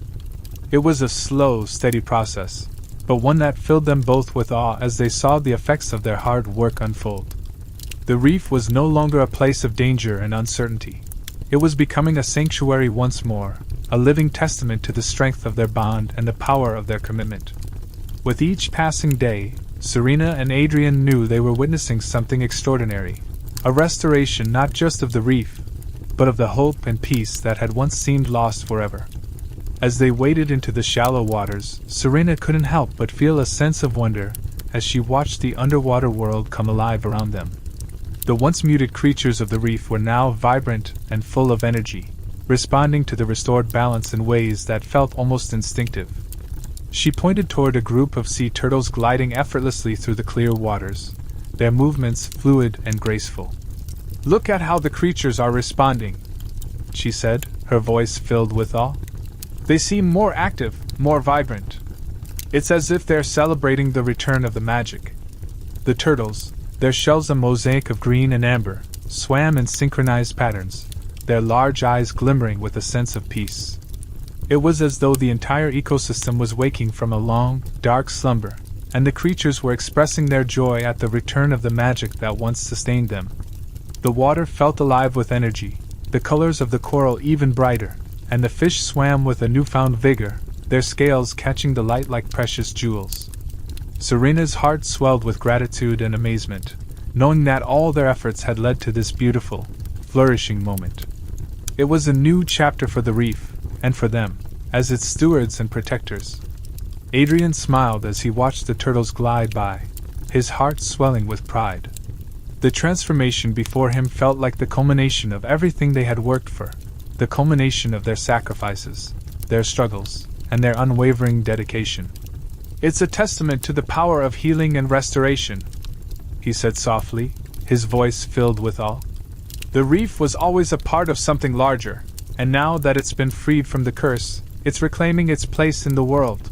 It was a slow, steady process, but one that filled them both with awe as they saw the effects of their hard work unfold. The reef was no longer a place of danger and uncertainty. It was becoming a sanctuary once more, a living testament to the strength of their bond and the power of their commitment. With each passing day, Serena and Adrian knew they were witnessing something extraordinary, a restoration not just of the reef, but of the hope and peace that had once seemed lost forever. As they waded into the shallow waters, Serena couldn't help but feel a sense of wonder as she watched the underwater world come alive around them. The once muted creatures of the reef were now vibrant and full of energy, responding to the restored balance in ways that felt almost instinctive. She pointed toward a group of sea turtles gliding effortlessly through the clear waters, their movements fluid and graceful. "Look at how the creatures are responding," she said, her voice filled with awe. "They seem more active, more vibrant. It's as if they're celebrating the return of the magic." The turtles, their shells a mosaic of green and amber, swam in synchronized patterns, their large eyes glimmering with a sense of peace. It was as though the entire ecosystem was waking from a long, dark slumber, and the creatures were expressing their joy at the return of the magic that once sustained them. The water felt alive with energy, the colors of the coral even brighter, and the fish swam with a newfound vigor, their scales catching the light like precious jewels. Serena's heart swelled with gratitude and amazement, knowing that all their efforts had led to this beautiful, flourishing moment. It was a new chapter for the reef, and for them, as its stewards and protectors. Adrian smiled as he watched the turtles glide by, his heart swelling with pride. The transformation before him felt like the culmination of everything they had worked for, the culmination of their sacrifices, their struggles, and their unwavering dedication. "It's a testament to the power of healing and restoration," he said softly, his voice filled with awe. "The reef was always a part of something larger, and now that it's been freed from the curse, it's reclaiming its place in the world."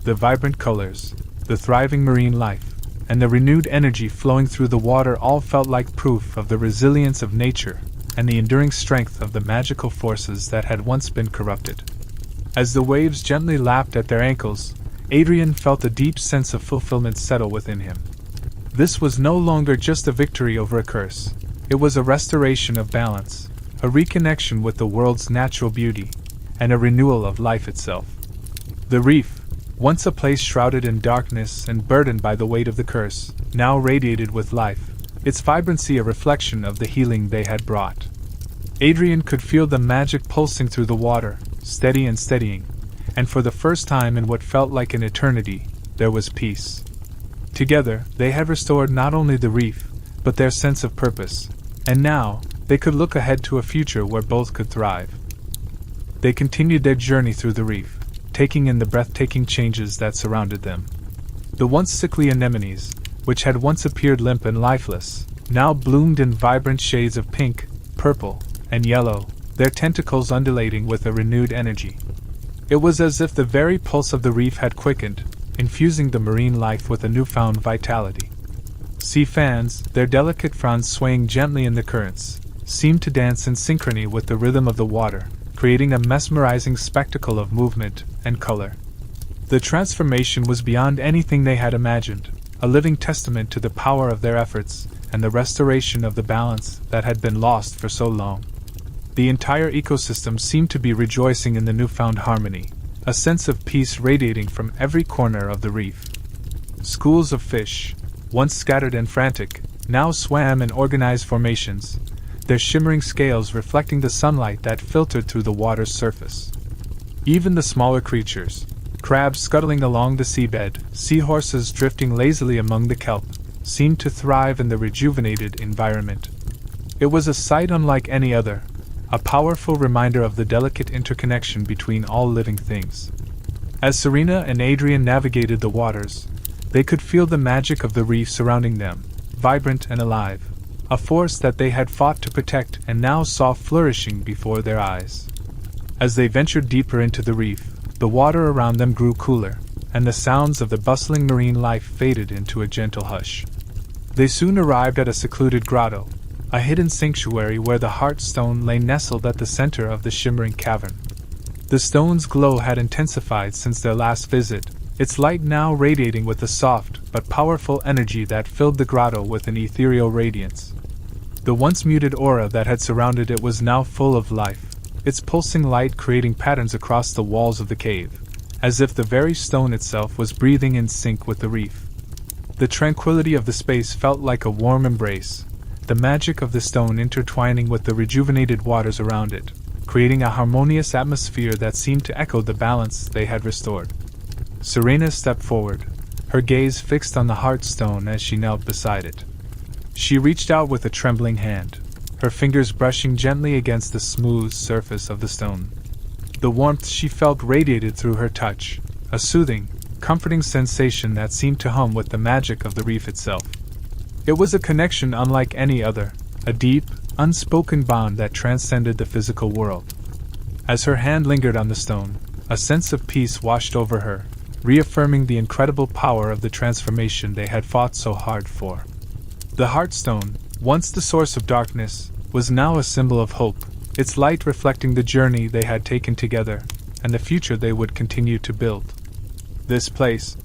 The vibrant colors, the thriving marine life, and the renewed energy flowing through the water all felt like proof of the resilience of nature and the enduring strength of the magical forces that had once been corrupted. As the waves gently lapped at their ankles, Adrian felt a deep sense of fulfillment settle within him. This was no longer just a victory over a curse, it was a restoration of balance, a reconnection with the world's natural beauty, and a renewal of life itself. The reef, once a place shrouded in darkness and burdened by the weight of the curse, now radiated with life, its vibrancy a reflection of the healing they had brought. Adrian could feel the magic pulsing through the water, steady and steadying, and for the first time in what felt like an eternity, there was peace. Together, they had restored not only the reef, but their sense of purpose, and now, they could look ahead to a future where both could thrive. They continued their journey through the reef, taking in the breathtaking changes that surrounded them. The once sickly anemones, which had once appeared limp and lifeless, now bloomed in vibrant shades of pink, purple, and yellow, their tentacles undulating with a renewed energy. It was as if the very pulse of the reef had quickened, infusing the marine life with a newfound vitality. Sea fans, their delicate fronds swaying gently in the currents, seemed to dance in synchrony with the rhythm of the water, creating a mesmerizing spectacle of movement and color. The transformation was beyond anything they had imagined, a living testament to the power of their efforts and the restoration of the balance that had been lost for so long. The entire ecosystem seemed to be rejoicing in the newfound harmony, a sense of peace radiating from every corner of the reef. Schools of fish, once scattered and frantic, now swam in organized formations, their shimmering scales reflecting the sunlight that filtered through the water's surface. Even the smaller creatures, crabs scuttling along the seabed, seahorses drifting lazily among the kelp, seemed to thrive in the rejuvenated environment. It was a sight unlike any other, a powerful reminder of the delicate interconnection between all living things. As Serena and Adrian navigated the waters, they could feel the magic of the reef surrounding them, vibrant and alive, a force that they had fought to protect and now saw flourishing before their eyes. As they ventured deeper into the reef, the water around them grew cooler, and the sounds of the bustling marine life faded into a gentle hush. They soon arrived at a secluded grotto, a hidden sanctuary where the heart stone lay nestled at the center of the shimmering cavern. The stone's glow had intensified since their last visit, its light now radiating with a soft but powerful energy that filled the grotto with an ethereal radiance. The once muted aura that had surrounded it was now full of life, its pulsing light creating patterns across the walls of the cave, as if the very stone itself was breathing in sync with the reef. The tranquility of the space felt like a warm embrace, the magic of the stone intertwining with the rejuvenated waters around it, creating a harmonious atmosphere that seemed to echo the balance they had restored. Serena stepped forward, her gaze fixed on the heart stone as she knelt beside it. She reached out with a trembling hand, her fingers brushing gently against the smooth surface of the stone. The warmth she felt radiated through her touch, a soothing, comforting sensation that seemed to hum with the magic of the reef itself. It was a connection unlike any other, a deep, unspoken bond that transcended the physical world. As her hand lingered on the stone, a sense of peace washed over her, reaffirming the incredible power of the transformation they had fought so hard for. The Heartstone, once the source of darkness, was now a symbol of hope, its light reflecting the journey they had taken together, and the future they would continue to build. "This place,"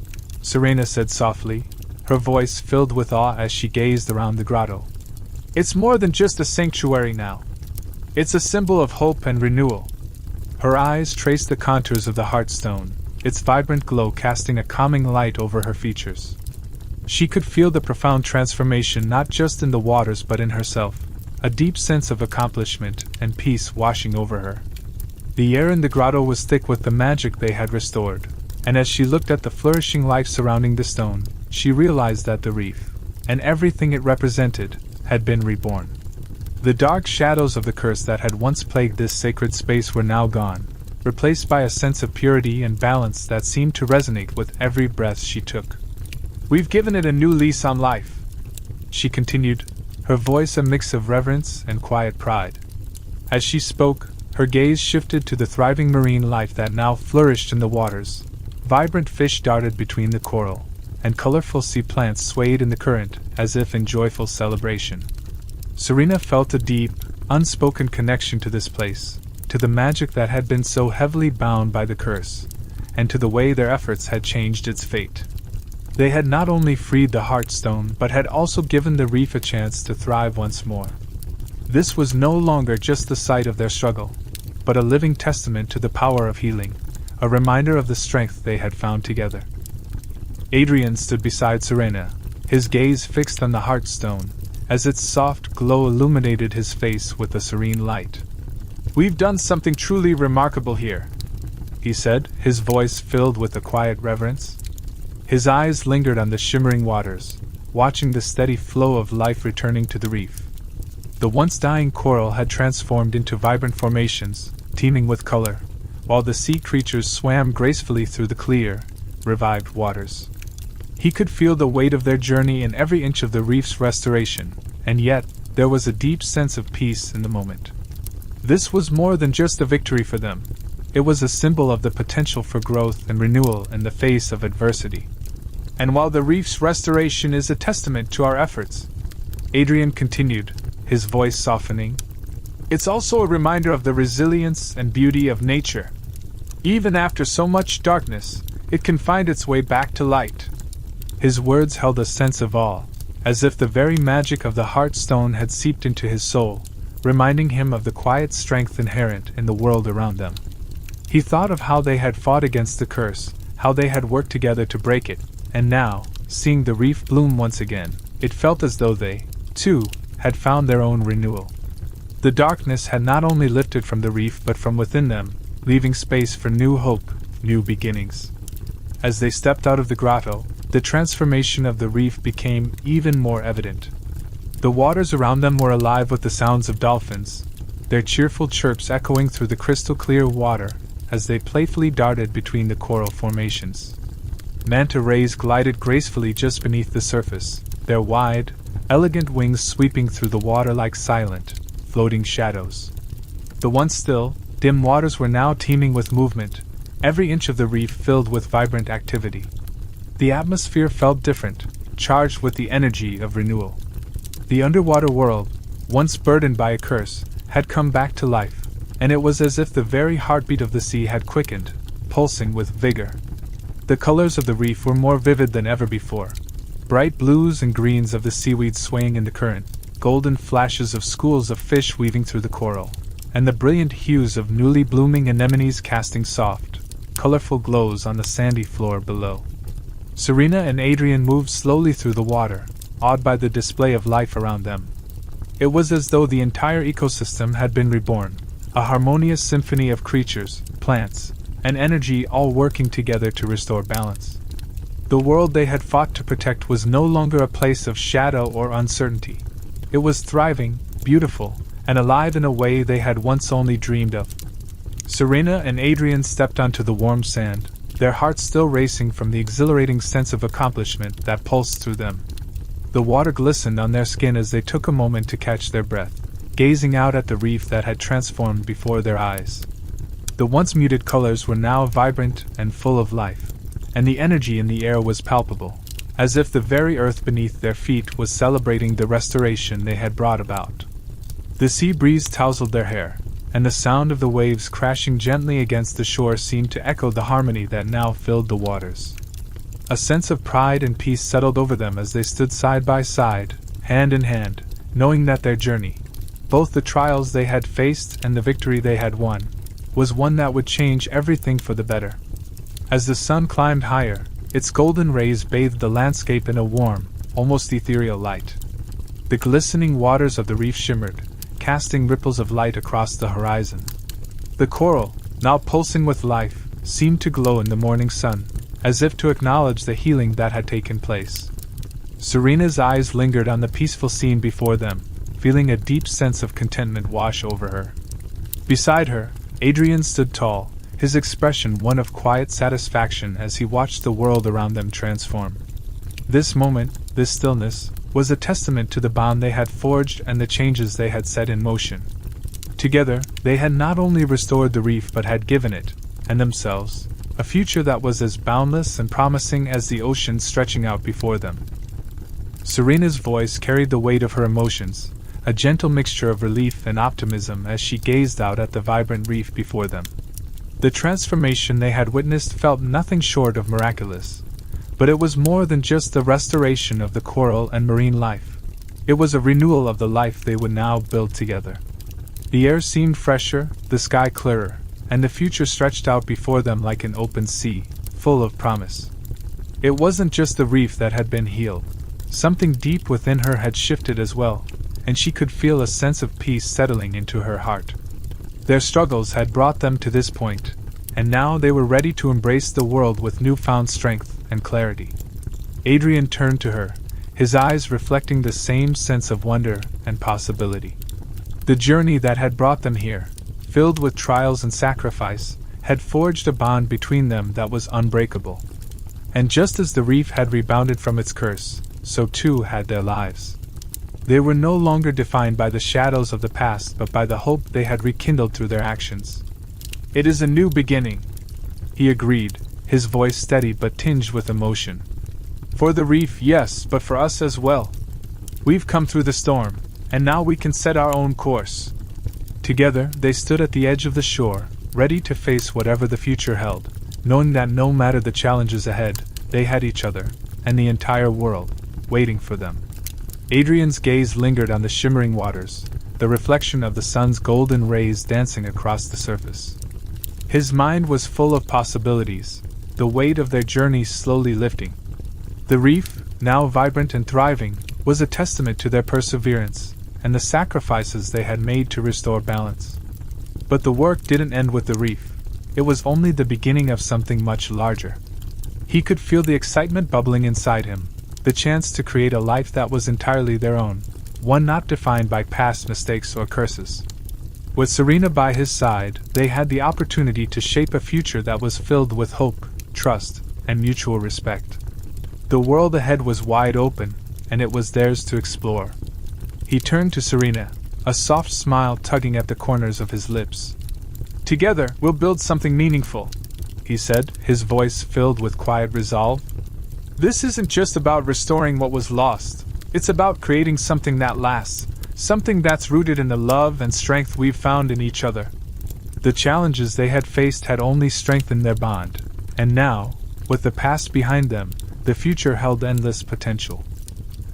Serena said softly, her voice filled with awe as she gazed around the grotto. "It's more than just a sanctuary now. It's a symbol of hope and renewal." Her eyes traced the contours of the Heartstone, its vibrant glow casting a calming light over her features. She could feel the profound transformation not just in the waters but in herself, a deep sense of accomplishment and peace washing over her. The air in the grotto was thick with the magic they had restored, and as she looked at the flourishing life surrounding the stone, she realized that the reef, and everything it represented, had been reborn. The dark shadows of the curse that had once plagued this sacred space were now gone, replaced by a sense of purity and balance that seemed to resonate with every breath she took. "We've given it a new lease on life," she continued, her voice a mix of reverence and quiet pride. As she spoke, her gaze shifted to the thriving marine life that now flourished in the waters. Vibrant fish darted between the coral, and colorful sea plants swayed in the current as if in joyful celebration. Serena felt a deep, unspoken connection to this place, to the magic that had been so heavily bound by the curse, and to the way their efforts had changed its fate. They had not only freed the Heartstone but had also given the reef a chance to thrive once more. This was no longer just the site of their struggle, but a living testament to the power of healing, a reminder of the strength they had found together. Adrian stood beside Serena, his gaze fixed on the Heartstone, as its soft glow illuminated his face with a serene light. "We've done something truly remarkable here," he said, his voice filled with a quiet reverence. His eyes lingered on the shimmering waters, watching the steady flow of life returning to the reef. The once dying coral had transformed into vibrant formations, teeming with color, while the sea creatures swam gracefully through the clear, revived waters. He could feel the weight of their journey in every inch of the reef's restoration, and yet there was a deep sense of peace in the moment. This was more than just a victory for them. It was a symbol of the potential for growth and renewal in the face of adversity. "And while the reef's restoration is a testament to our efforts," Adrian continued, his voice softening, "it's also a reminder of the resilience and beauty of nature. Even after so much darkness, it can find its way back to light." His words held a sense of awe, as if the very magic of the Heartstone had seeped into his soul, reminding him of the quiet strength inherent in the world around them. He thought of how they had fought against the curse, how they had worked together to break it, and now, seeing the reef bloom once again, it felt as though they, too, had found their own renewal. The darkness had not only lifted from the reef but from within them, leaving space for new hope, new beginnings. As they stepped out of the grotto, the transformation of the reef became even more evident. The waters around them were alive with the sounds of dolphins, their cheerful chirps echoing through the crystal-clear water as they playfully darted between the coral formations. Manta rays glided gracefully just beneath the surface, their wide, elegant wings sweeping through the water like silent, floating shadows. The once still, dim waters were now teeming with movement, every inch of the reef filled with vibrant activity. The atmosphere felt different, charged with the energy of renewal. The underwater world, once burdened by a curse, had come back to life, and it was as if the very heartbeat of the sea had quickened, pulsing with vigor. The colors of the reef were more vivid than ever before. Bright blues and greens of the seaweed swaying in the current, golden flashes of schools of fish weaving through the coral, and the brilliant hues of newly blooming anemones casting soft, colorful glows on the sandy floor below. Serena and Adrian moved slowly through the water, awed by the display of life around them. It was as though the entire ecosystem had been reborn, a harmonious symphony of creatures, plants, and energy all working together to restore balance. The world they had fought to protect was no longer a place of shadow or uncertainty. It was thriving, beautiful, and alive in a way they had once only dreamed of. Serena and Adrian stepped onto the warm sand, their hearts still racing from the exhilarating sense of accomplishment that pulsed through them. The water glistened on their skin as they took a moment to catch their breath, gazing out at the reef that had transformed before their eyes. The once muted colors were now vibrant and full of life, and the energy in the air was palpable, as if the very earth beneath their feet was celebrating the restoration they had brought about. The sea breeze tousled their hair, and the sound of the waves crashing gently against the shore seemed to echo the harmony that now filled the waters. A sense of pride and peace settled over them as they stood side by side, hand in hand, knowing that their journey, both the trials they had faced and the victory they had won, was one that would change everything for the better. As the sun climbed higher, its golden rays bathed the landscape in a warm, almost ethereal light. The glistening waters of the reef shimmered, casting ripples of light across the horizon. The coral, now pulsing with life, seemed to glow in the morning sun, as if to acknowledge the healing that had taken place. Serena's eyes lingered on the peaceful scene before them, feeling a deep sense of contentment wash over her. Beside her, Adrian stood tall, his expression one of quiet satisfaction as he watched the world around them transform. This moment, this stillness, was a testament to the bond they had forged and the changes they had set in motion. Together, they had not only restored the reef but had given it, and themselves, a future that was as boundless and promising as the ocean stretching out before them. Serena's voice carried the weight of her emotions, a gentle mixture of relief and optimism as she gazed out at the vibrant reef before them. The transformation they had witnessed felt nothing short of miraculous, but it was more than just the restoration of the coral and marine life. It was a renewal of the life they would now build together. The air seemed fresher, the sky clearer, and the future stretched out before them like an open sea, full of promise. It wasn't just the reef that had been healed. Something deep within her had shifted as well, and she could feel a sense of peace settling into her heart. Their struggles had brought them to this point, and now they were ready to embrace the world with newfound strength and clarity. Adrian turned to her, his eyes reflecting the same sense of wonder and possibility. The journey that had brought them here, filled with trials and sacrifice, had forged a bond between them that was unbreakable. And just as the reef had rebounded from its curse, so too had their lives. They were no longer defined by the shadows of the past but by the hope they had rekindled through their actions. "It is a new beginning," he agreed, his voice steady but tinged with emotion. "For the reef, yes, but for us as well. We've come through the storm, and now we can set our own course." Together, they stood at the edge of the shore, ready to face whatever the future held, knowing that no matter the challenges ahead, they had each other, and the entire world, waiting for them. Adrian's gaze lingered on the shimmering waters, the reflection of the sun's golden rays dancing across the surface. His mind was full of possibilities, the weight of their journey slowly lifting. The reef, now vibrant and thriving, was a testament to their perseverance and the sacrifices they had made to restore balance. But the work didn't end with the reef. It was only the beginning of something much larger. He could feel the excitement bubbling inside him, the chance to create a life that was entirely their own, one not defined by past mistakes or curses. With Serena by his side, they had the opportunity to shape a future that was filled with hope, trust, and mutual respect. The world ahead was wide open, and it was theirs to explore. He turned to Serena, a soft smile tugging at the corners of his lips. "Together, we'll build something meaningful," he said, his voice filled with quiet resolve. "This isn't just about restoring what was lost. It's about creating something that lasts, something that's rooted in the love and strength we've found in each other." The challenges they had faced had only strengthened their bond, and now, with the past behind them, the future held endless potential.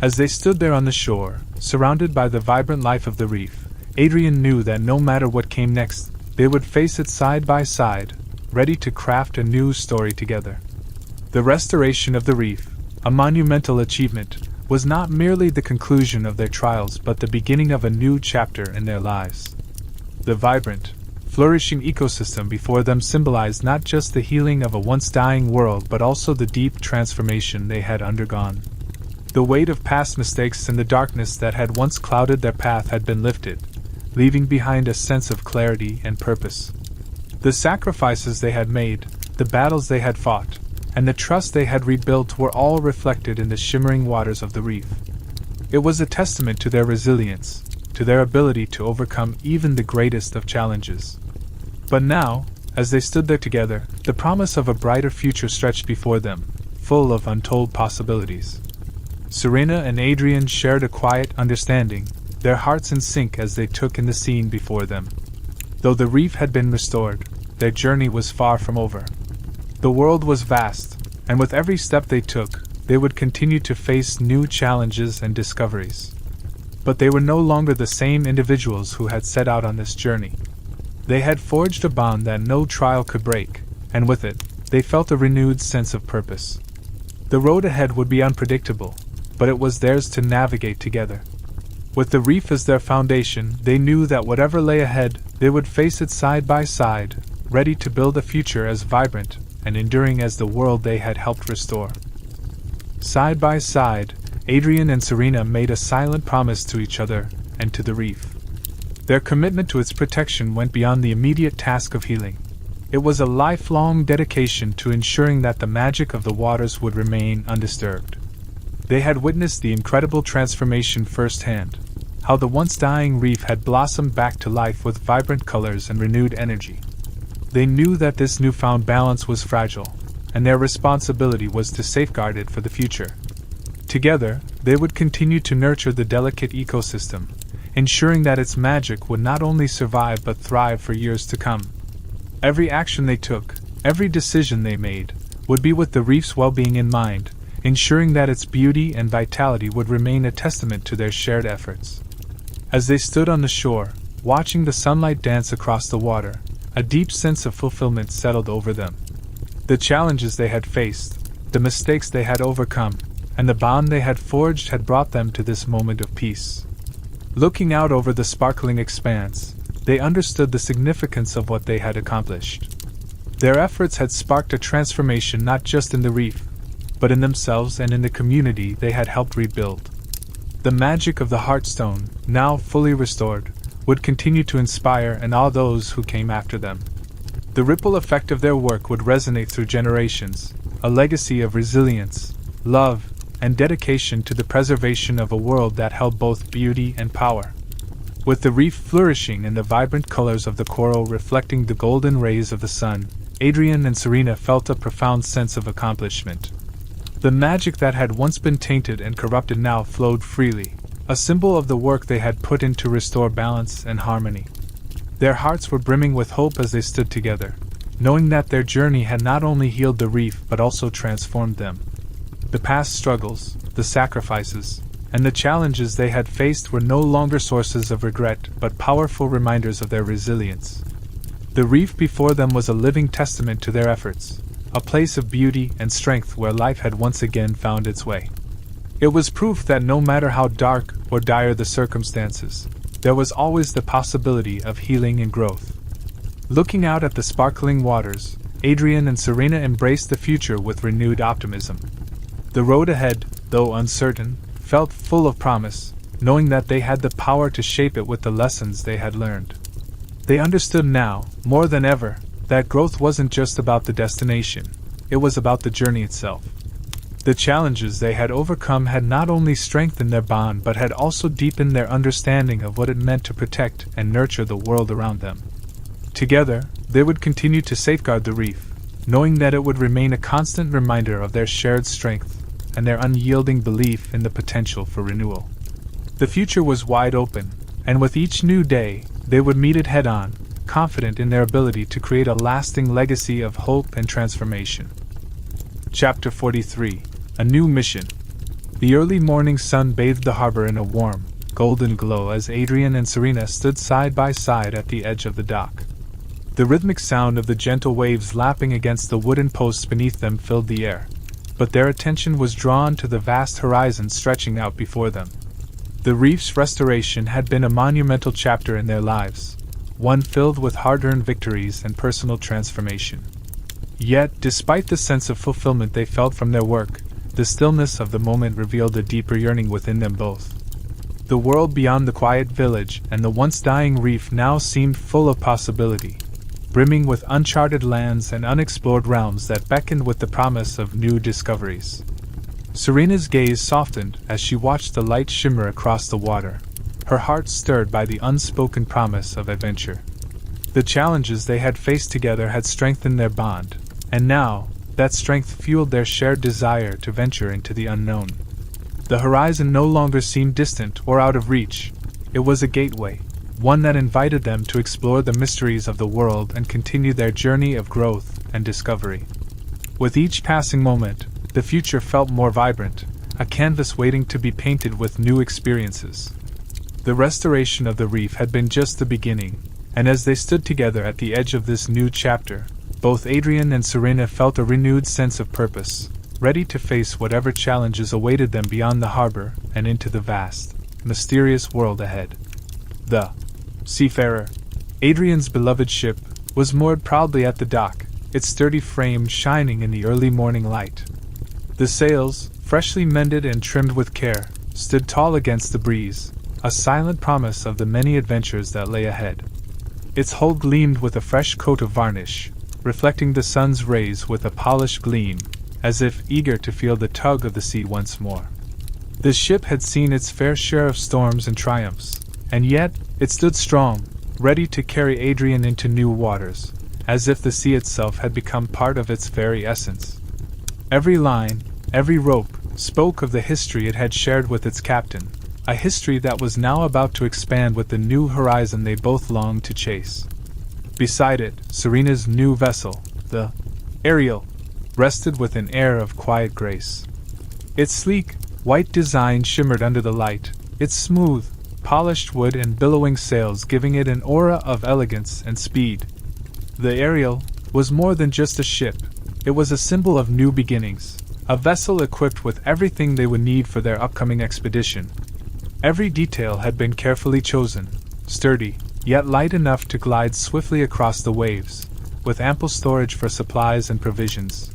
As they stood there on the shore, surrounded by the vibrant life of the reef, Adrian knew that no matter what came next, they would face it side by side, ready to craft a new story together. The restoration of the reef, a monumental achievement, was not merely the conclusion of their trials but the beginning of a new chapter in their lives. The vibrant, flourishing ecosystem before them symbolized not just the healing of a once dying world but also the deep transformation they had undergone. The weight of past mistakes and the darkness that had once clouded their path had been lifted, leaving behind a sense of clarity and purpose. The sacrifices they had made, the battles they had fought, and the trust they had rebuilt were all reflected in the shimmering waters of the reef. It was a testament to their resilience, to their ability to overcome even the greatest of challenges. But now, as they stood there together, the promise of a brighter future stretched before them, full of untold possibilities. Serena and Adrian shared a quiet understanding, their hearts in sync as they took in the scene before them. Though the reef had been restored, their journey was far from over. The world was vast, and with every step they took, they would continue to face new challenges and discoveries. But they were no longer the same individuals who had set out on this journey. They had forged a bond that no trial could break, and with it, they felt a renewed sense of purpose. The road ahead would be unpredictable, but it was theirs to navigate together. With the reef as their foundation, they knew that whatever lay ahead, they would face it side by side, ready to build a future as vibrant and enduring as the world they had helped restore. Side by side, Adrian and Serena made a silent promise to each other and to the reef. Their commitment to its protection went beyond the immediate task of healing. It was a lifelong dedication to ensuring that the magic of the waters would remain undisturbed. They had witnessed the incredible transformation firsthand, how the once dying reef had blossomed back to life with vibrant colors and renewed energy. They knew that this newfound balance was fragile, and their responsibility was to safeguard it for the future. Together, they would continue to nurture the delicate ecosystem, ensuring that its magic would not only survive but thrive for years to come. Every action they took, every decision they made, would be with the reef's well-being in mind, ensuring that its beauty and vitality would remain a testament to their shared efforts. As they stood on the shore, watching the sunlight dance across the water, a deep sense of fulfillment settled over them. The challenges they had faced, the mistakes they had overcome, and the bond they had forged had brought them to this moment of peace. Looking out over the sparkling expanse, they understood the significance of what they had accomplished. Their efforts had sparked a transformation not just in the reef, but in themselves and in the community they had helped rebuild. The magic of the Heartstone, now fully restored, would continue to inspire and awe those who came after them. The ripple effect of their work would resonate through generations, a legacy of resilience, love, and dedication to the preservation of a world that held both beauty and power. With the reef flourishing and the vibrant colors of the coral reflecting the golden rays of the sun, Adrian and Serena felt a profound sense of accomplishment. The magic that had once been tainted and corrupted now flowed freely, a symbol of the work they had put in to restore balance and harmony. Their hearts were brimming with hope as they stood together, knowing that their journey had not only healed the reef but also transformed them. The past struggles, the sacrifices, and the challenges they had faced were no longer sources of regret but powerful reminders of their resilience. The reef before them was a living testament to their efforts, a place of beauty and strength where life had once again found its way. It was proof that no matter how dark or dire the circumstances, there was always the possibility of healing and growth. Looking out at the sparkling waters, Adrian and Serena embraced the future with renewed optimism. The road ahead, though uncertain, felt full of promise, knowing that they had the power to shape it with the lessons they had learned. They understood now, more than ever, that growth wasn't just about the destination, it was about the journey itself. The challenges they had overcome had not only strengthened their bond but had also deepened their understanding of what it meant to protect and nurture the world around them. Together, they would continue to safeguard the reef, knowing that it would remain a constant reminder of their shared strength and their unyielding belief in the potential for renewal. The future was wide open, and with each new day, they would meet it head-on, confident in their ability to create a lasting legacy of hope and transformation. Chapter 43. A New Mission. The early morning sun bathed the harbor in a warm, golden glow as Adrian and Serena stood side by side at the edge of the dock. The rhythmic sound of the gentle waves lapping against the wooden posts beneath them filled the air, but their attention was drawn to the vast horizon stretching out before them. The reef's restoration had been a monumental chapter in their lives, one filled with hard-earned victories and personal transformation. Yet, despite the sense of fulfillment they felt from their work, the stillness of the moment revealed a deeper yearning within them both. The world beyond the quiet village and the once dying reef now seemed full of possibility, brimming with uncharted lands and unexplored realms that beckoned with the promise of new discoveries. Serena's gaze softened as she watched the light shimmer across the water, her heart stirred by the unspoken promise of adventure. The challenges they had faced together had strengthened their bond, and now, that strength fueled their shared desire to venture into the unknown. The horizon no longer seemed distant or out of reach. It was a gateway, one that invited them to explore the mysteries of the world and continue their journey of growth and discovery. With each passing moment, the future felt more vibrant, a canvas waiting to be painted with new experiences. The restoration of the reef had been just the beginning, and as they stood together at the edge of this new chapter, both Adrian and Serena felt a renewed sense of purpose, ready to face whatever challenges awaited them beyond the harbor and into the vast, mysterious world ahead. The Seafarer, Adrian's beloved ship, was moored proudly at the dock, its sturdy frame shining in the early morning light. The sails, freshly mended and trimmed with care, stood tall against the breeze, a silent promise of the many adventures that lay ahead. Its hull gleamed with a fresh coat of varnish, reflecting the sun's rays with a polished gleam, as if eager to feel the tug of the sea once more. The ship had seen its fair share of storms and triumphs, and yet it stood strong, ready to carry Adrian into new waters, as if the sea itself had become part of its very essence. Every line, every rope, spoke of the history it had shared with its captain, a history that was now about to expand with the new horizon they both longed to chase. Beside it, Serena's new vessel, the Ariel, rested with an air of quiet grace. Its sleek, white design shimmered under the light, its smooth, polished wood and billowing sails giving it an aura of elegance and speed. The Ariel was more than just a ship, it was a symbol of new beginnings, a vessel equipped with everything they would need for their upcoming expedition. Every detail had been carefully chosen, sturdy, yet light enough to glide swiftly across the waves, with ample storage for supplies and provisions.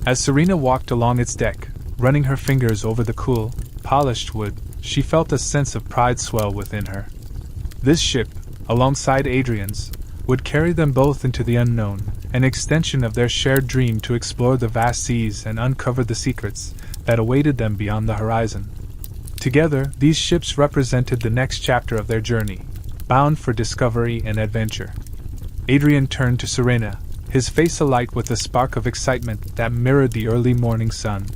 As Serena walked along its deck, running her fingers over the cool, polished wood, she felt a sense of pride swell within her. This ship, alongside Adrian's, would carry them both into the unknown, an extension of their shared dream to explore the vast seas and uncover the secrets that awaited them beyond the horizon. Together, these ships represented the next chapter of their journey, bound for discovery and adventure. Adrian turned to Serena, his face alight with a spark of excitement that mirrored the early morning sun.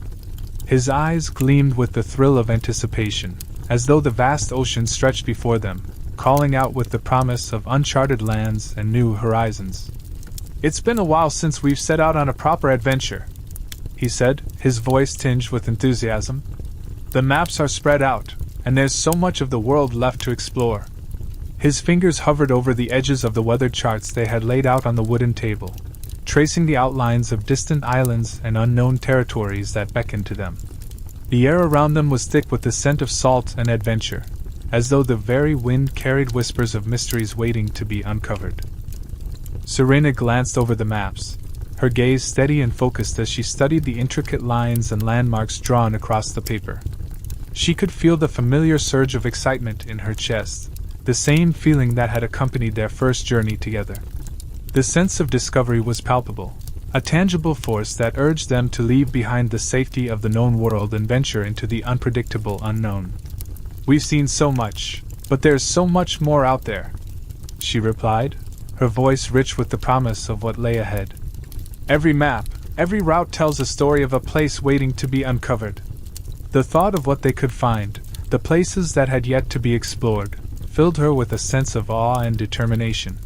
His eyes gleamed with the thrill of anticipation, as though the vast ocean stretched before them, calling out with the promise of uncharted lands and new horizons. "It's been a while since we've set out on a proper adventure," he said, his voice tinged with enthusiasm. "The maps are spread out, and there's so much of the world left to explore." His fingers hovered over the edges of the weathered charts they had laid out on the wooden table, tracing the outlines of distant islands and unknown territories that beckoned to them. The air around them was thick with the scent of salt and adventure, as though the very wind carried whispers of mysteries waiting to be uncovered. Serena glanced over the maps, her gaze steady and focused as she studied the intricate lines and landmarks drawn across the paper. She could feel the familiar surge of excitement in her chest, the same feeling that had accompanied their first journey together. The sense of discovery was palpable, a tangible force that urged them to leave behind the safety of the known world and venture into the unpredictable unknown. "We've seen so much, but there's so much more out there," she replied, her voice rich with the promise of what lay ahead. "Every map, every route tells a story of a place waiting to be uncovered." The thought of what they could find, the places that had yet to be explored, filled her with a sense of awe and determination.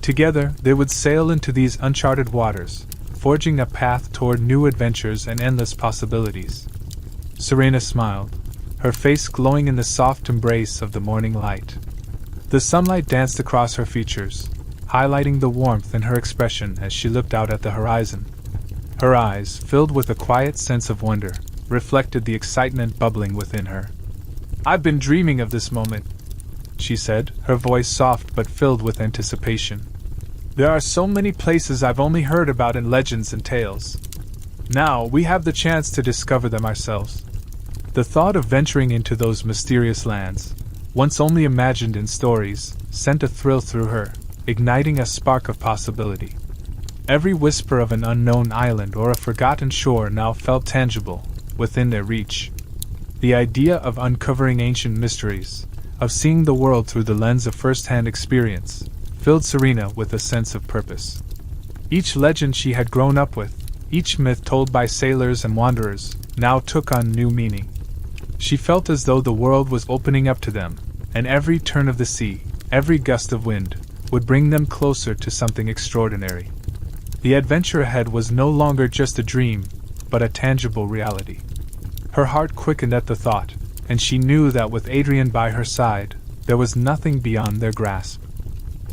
Together, they would sail into these uncharted waters, forging a path toward new adventures and endless possibilities. Serena smiled, her face glowing in the soft embrace of the morning light. The sunlight danced across her features, highlighting the warmth in her expression as she looked out at the horizon. Her eyes, filled with a quiet sense of wonder, reflected the excitement bubbling within her. "I've been dreaming of this moment," she said, her voice soft but filled with anticipation. "There are so many places I've only heard about in legends and tales. Now we have the chance to discover them ourselves." The thought of venturing into those mysterious lands, once only imagined in stories, sent a thrill through her, igniting a spark of possibility. Every whisper of an unknown island or a forgotten shore now felt tangible, within their reach. The idea of uncovering ancient mysteries, of seeing the world through the lens of first-hand experience, filled Serena with a sense of purpose. Each legend she had grown up with, each myth told by sailors and wanderers, now took on new meaning. She felt as though the world was opening up to them, and every turn of the sea, every gust of wind, would bring them closer to something extraordinary. The adventure ahead was no longer just a dream, but a tangible reality. Her heart quickened at the thought, and she knew that with Adrian by her side, there was nothing beyond their grasp.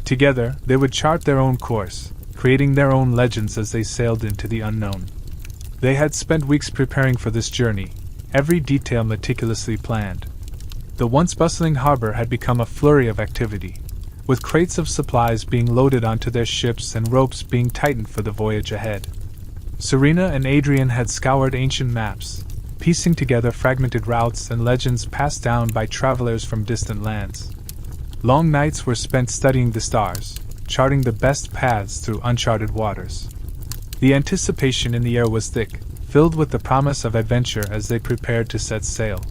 Together, they would chart their own course, creating their own legends as they sailed into the unknown. They had spent weeks preparing for this journey, every detail meticulously planned. The once bustling harbor had become a flurry of activity, with crates of supplies being loaded onto their ships and ropes being tightened for the voyage ahead. Serena and Adrian had scoured ancient maps, piecing together fragmented routes and legends passed down by travelers from distant lands. Long nights were spent studying the stars, charting the best paths through uncharted waters. The anticipation in the air was thick, filled with the promise of adventure as they prepared to set sail.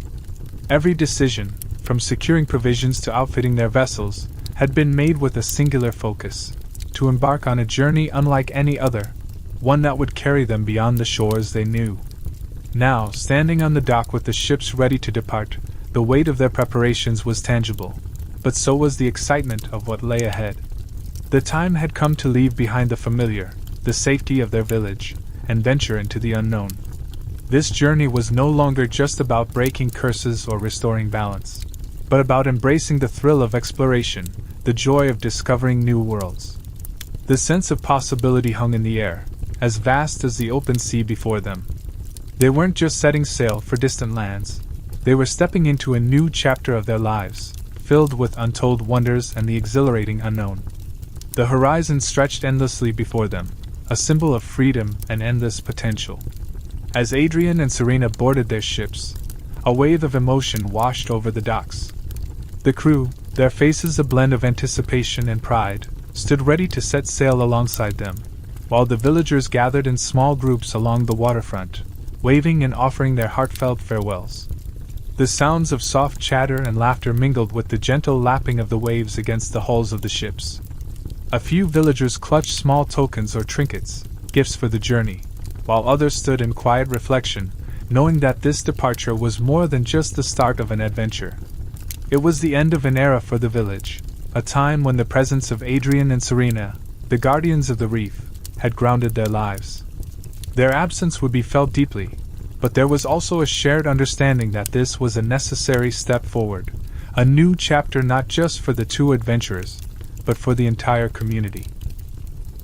Every decision, from securing provisions to outfitting their vessels, had been made with a singular focus: to embark on a journey unlike any other, one that would carry them beyond the shores they knew. Now, standing on the dock with the ships ready to depart, the weight of their preparations was tangible, but so was the excitement of what lay ahead. The time had come to leave behind the familiar, the safety of their village, and venture into the unknown. This journey was no longer just about breaking curses or restoring balance, but about embracing the thrill of exploration, the joy of discovering new worlds. The sense of possibility hung in the air, as vast as the open sea before them. They weren't just setting sail for distant lands, they were stepping into a new chapter of their lives, filled with untold wonders and the exhilarating unknown. The horizon stretched endlessly before them, a symbol of freedom and endless potential. As Adrian and Serena boarded their ships, a wave of emotion washed over the docks. The crew, their faces a blend of anticipation and pride, stood ready to set sail alongside them, while the villagers gathered in small groups along the waterfront, waving and offering their heartfelt farewells. The sounds of soft chatter and laughter mingled with the gentle lapping of the waves against the hulls of the ships. A few villagers clutched small tokens or trinkets, gifts for the journey, while others stood in quiet reflection, knowing that this departure was more than just the start of an adventure. It was the end of an era for the village, a time when the presence of Adrian and Serena, the guardians of the reef, had grounded their lives. Their absence would be felt deeply, but there was also a shared understanding that this was a necessary step forward, a new chapter not just for the two adventurers, but for the entire community.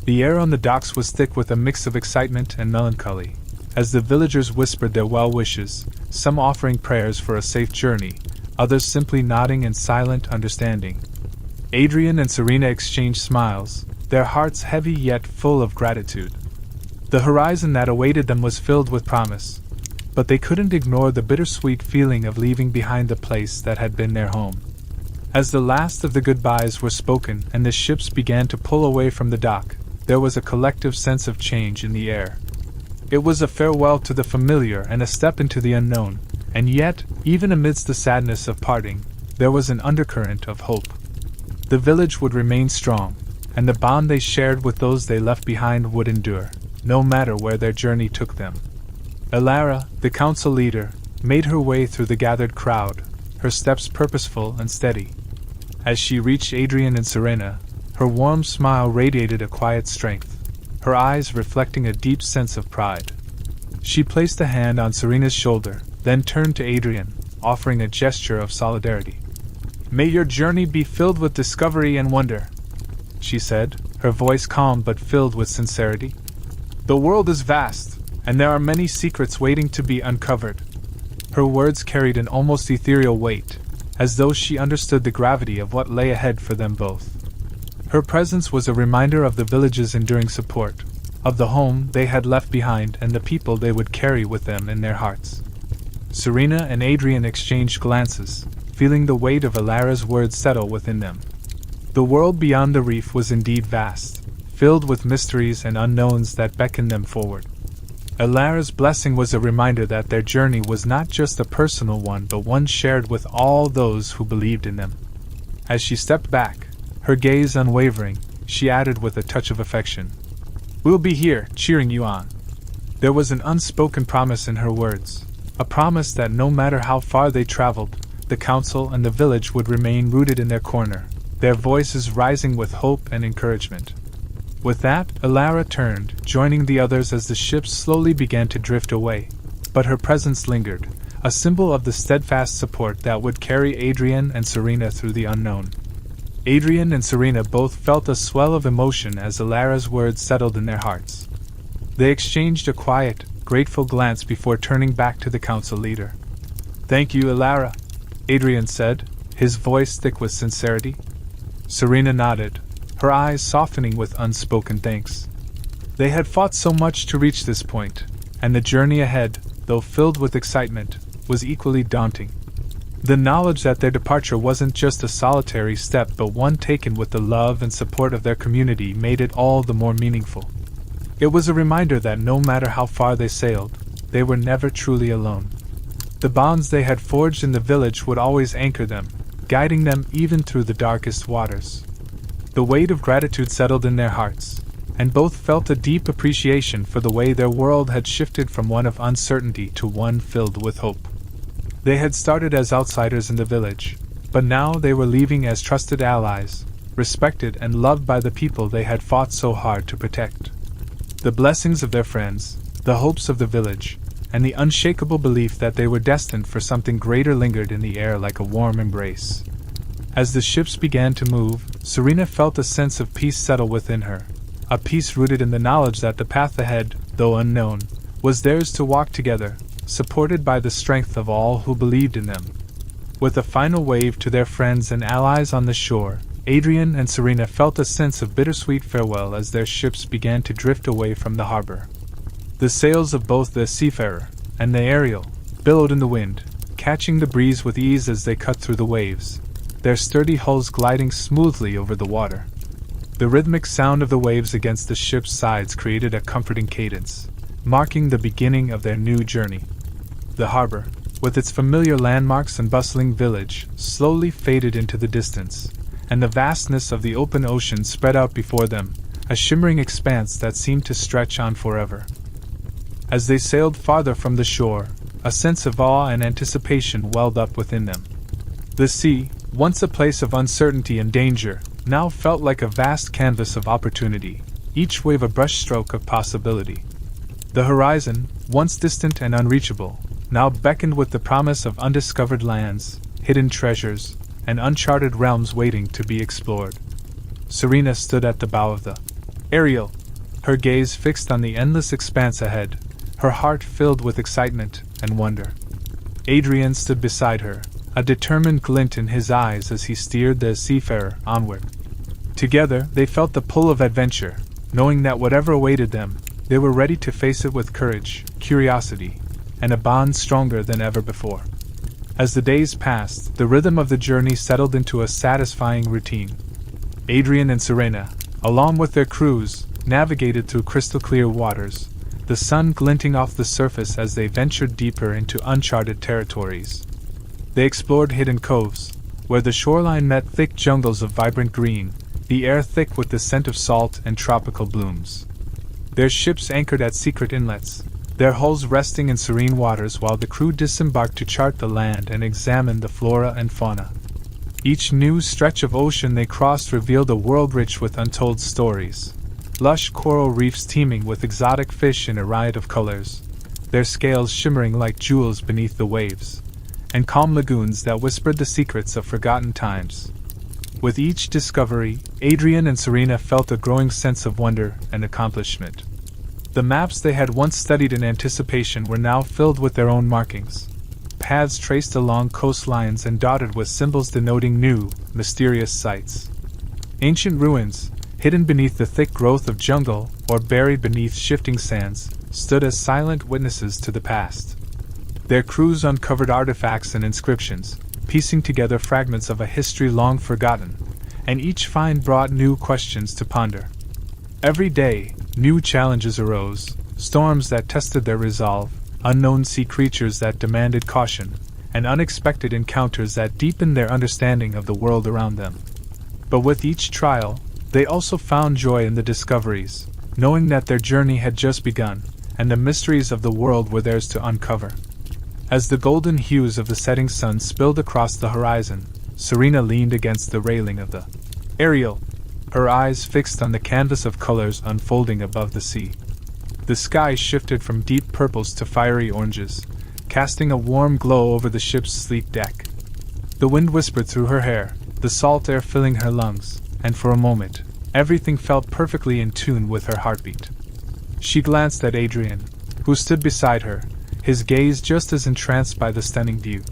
The air on the docks was thick with a mix of excitement and melancholy, as the villagers whispered their well wishes, some offering prayers for a safe journey, others simply nodding in silent understanding. Adrian and Serena exchanged smiles, their hearts heavy yet full of gratitude. The horizon that awaited them was filled with promise, but they couldn't ignore the bittersweet feeling of leaving behind the place that had been their home. As the last of the goodbyes were spoken and the ships began to pull away from the dock, there was a collective sense of change in the air. It was a farewell to the familiar and a step into the unknown, and yet, even amidst the sadness of parting, there was an undercurrent of hope. The village would remain strong, and the bond they shared with those they left behind would endure, no matter where their journey took them. Elara, the council leader, made her way through the gathered crowd, her steps purposeful and steady. As she reached Adrian and Serena, her warm smile radiated a quiet strength. her eyes reflecting a deep sense of pride. She placed a hand on Serena's shoulder, then turned to Adrian, offering a gesture of solidarity. "May your journey be filled with discovery and wonder," she said, her voice calm but filled with sincerity. "The world is vast, and there are many secrets waiting to be uncovered." Her words carried an almost ethereal weight, as though she understood the gravity of what lay ahead for them both. Her presence was a reminder of the village's enduring support, of the home they had left behind and the people they would carry with them in their hearts. Serena and Adrian exchanged glances, feeling the weight of Alara's words settle within them. The world beyond the reef was indeed vast, filled with mysteries and unknowns that beckoned them forward. Alara's blessing was a reminder that their journey was not just a personal one but one shared with all those who believed in them. As she stepped back, her gaze unwavering, she added with a touch of affection, "We'll be here, cheering you on." There was an unspoken promise in her words, a promise that no matter how far they traveled, the council and the village would remain rooted in their corner, their voices rising with hope and encouragement. With that, Alara turned, joining the others as the ship slowly began to drift away, but her presence lingered, a symbol of the steadfast support that would carry Adrian and Serena through the unknown. Adrian and Serena both felt a swell of emotion as Alara's words settled in their hearts. They exchanged a quiet, grateful glance before turning back to the council leader. "Thank you, Alara," Adrian said, his voice thick with sincerity. Serena nodded, her eyes softening with unspoken thanks. They had fought so much to reach this point, and the journey ahead, though filled with excitement, was equally daunting. The knowledge that their departure wasn't just a solitary step but one taken with the love and support of their community made it all the more meaningful. It was a reminder that no matter how far they sailed, they were never truly alone. The bonds they had forged in the village would always anchor them, guiding them even through the darkest waters. The weight of gratitude settled in their hearts, and both felt a deep appreciation for the way their world had shifted from one of uncertainty to one filled with hope. They had started as outsiders in the village, but now they were leaving as trusted allies, respected and loved by the people they had fought so hard to protect. The blessings of their friends, the hopes of the village, and the unshakable belief that they were destined for something greater lingered in the air like a warm embrace. As the ships began to move, Serena felt a sense of peace settle within her, a peace rooted in the knowledge that the path ahead, though unknown, was theirs to walk together, supported by the strength of all who believed in them. With a final wave to their friends and allies on the shore, Adrian and Serena felt a sense of bittersweet farewell as their ships began to drift away from the harbor. The sails of both the Seafarer and the Ariel billowed in the wind, catching the breeze with ease as they cut through the waves, their sturdy hulls gliding smoothly over the water. The rhythmic sound of the waves against the ship's sides created a comforting cadence, marking the beginning of their new journey. The harbor, with its familiar landmarks and bustling village, slowly faded into the distance, and the vastness of the open ocean spread out before them, a shimmering expanse that seemed to stretch on forever. As they sailed farther from the shore, a sense of awe and anticipation welled up within them. The sea, once a place of uncertainty and danger, now felt like a vast canvas of opportunity, each wave a brushstroke of possibility. The horizon, once distant and unreachable, now beckoned with the promise of undiscovered lands, hidden treasures, and uncharted realms waiting to be explored. Serena stood at the bow of the Ariel, her gaze fixed on the endless expanse ahead, her heart filled with excitement and wonder. Adrian stood beside her, a determined glint in his eyes as he steered the Seafarer onward. Together they felt the pull of adventure, knowing that whatever awaited them, they were ready to face it with courage, curiosity, and a bond stronger than ever before. As the days passed, the rhythm of the journey settled into a satisfying routine. Adrian and Serena, along with their crews, navigated through crystal-clear waters, the sun glinting off the surface as they ventured deeper into uncharted territories. They explored hidden coves, where the shoreline met thick jungles of vibrant green, the air thick with the scent of salt and tropical blooms. Their ships anchored at secret inlets, their hulls resting in serene waters while the crew disembarked to chart the land and examine the flora and fauna. Each new stretch of ocean they crossed revealed a world rich with untold stories, lush coral reefs teeming with exotic fish in a riot of colors, their scales shimmering like jewels beneath the waves, and calm lagoons that whispered the secrets of forgotten times. With each discovery, Adrian and Serena felt a growing sense of wonder and accomplishment. The maps they had once studied in anticipation were now filled with their own markings, paths traced along coastlines and dotted with symbols denoting new, mysterious sites. Ancient ruins, hidden beneath the thick growth of jungle or buried beneath shifting sands, stood as silent witnesses to the past. Their crews uncovered artifacts and inscriptions, piecing together fragments of a history long forgotten, and each find brought new questions to ponder. Every day, new challenges arose, storms that tested their resolve, unknown sea creatures that demanded caution, and unexpected encounters that deepened their understanding of the world around them. But with each trial, they also found joy in the discoveries, knowing that their journey had just begun, and the mysteries of the world were theirs to uncover. As the golden hues of the setting sun spilled across the horizon, Serena leaned against the railing of the Ariel, her eyes fixed on the canvas of colors unfolding above the sea. The sky shifted from deep purples to fiery oranges, casting a warm glow over the ship's sleek deck. The wind whispered through her hair, the salt air filling her lungs, and for a moment, everything felt perfectly in tune with her heartbeat. She glanced at Adrian, who stood beside her, his gaze just as entranced by the stunning view.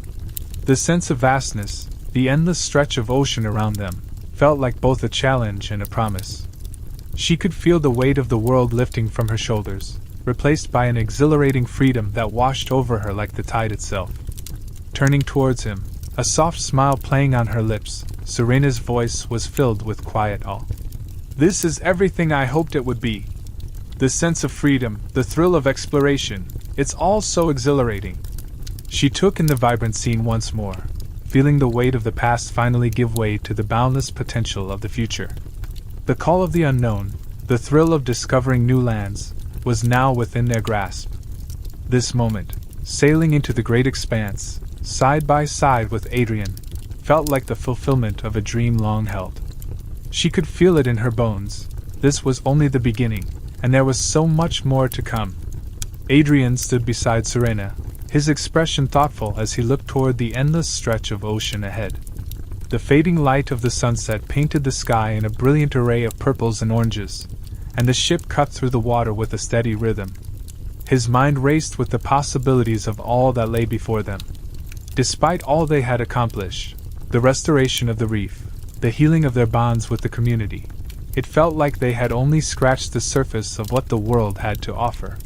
The sense of vastness, the endless stretch of ocean around them, felt like both a challenge and a promise. She could feel the weight of the world lifting from her shoulders, replaced by an exhilarating freedom that washed over her like the tide itself. Turning towards him, a soft smile playing on her lips, Serena's voice was filled with quiet awe. "This is everything I hoped it would be. The sense of freedom, the thrill of exploration, it's all so exhilarating." She took in the vibrant scene once more, feeling the weight of the past finally give way to the boundless potential of the future. The call of the unknown, the thrill of discovering new lands, was now within their grasp. This moment, sailing into the great expanse, side by side with Adrian, felt like the fulfillment of a dream long held. She could feel it in her bones. This was only the beginning, and there was so much more to come. Adrian stood beside Serena, his expression thoughtful as he looked toward the endless stretch of ocean ahead. The fading light of the sunset painted the sky in a brilliant array of purples and oranges, and the ship cut through the water with a steady rhythm. His mind raced with the possibilities of all that lay before them. Despite all they had accomplished, the restoration of the reef, the healing of their bonds with the community, it felt like they had only scratched the surface of what the world had to offer.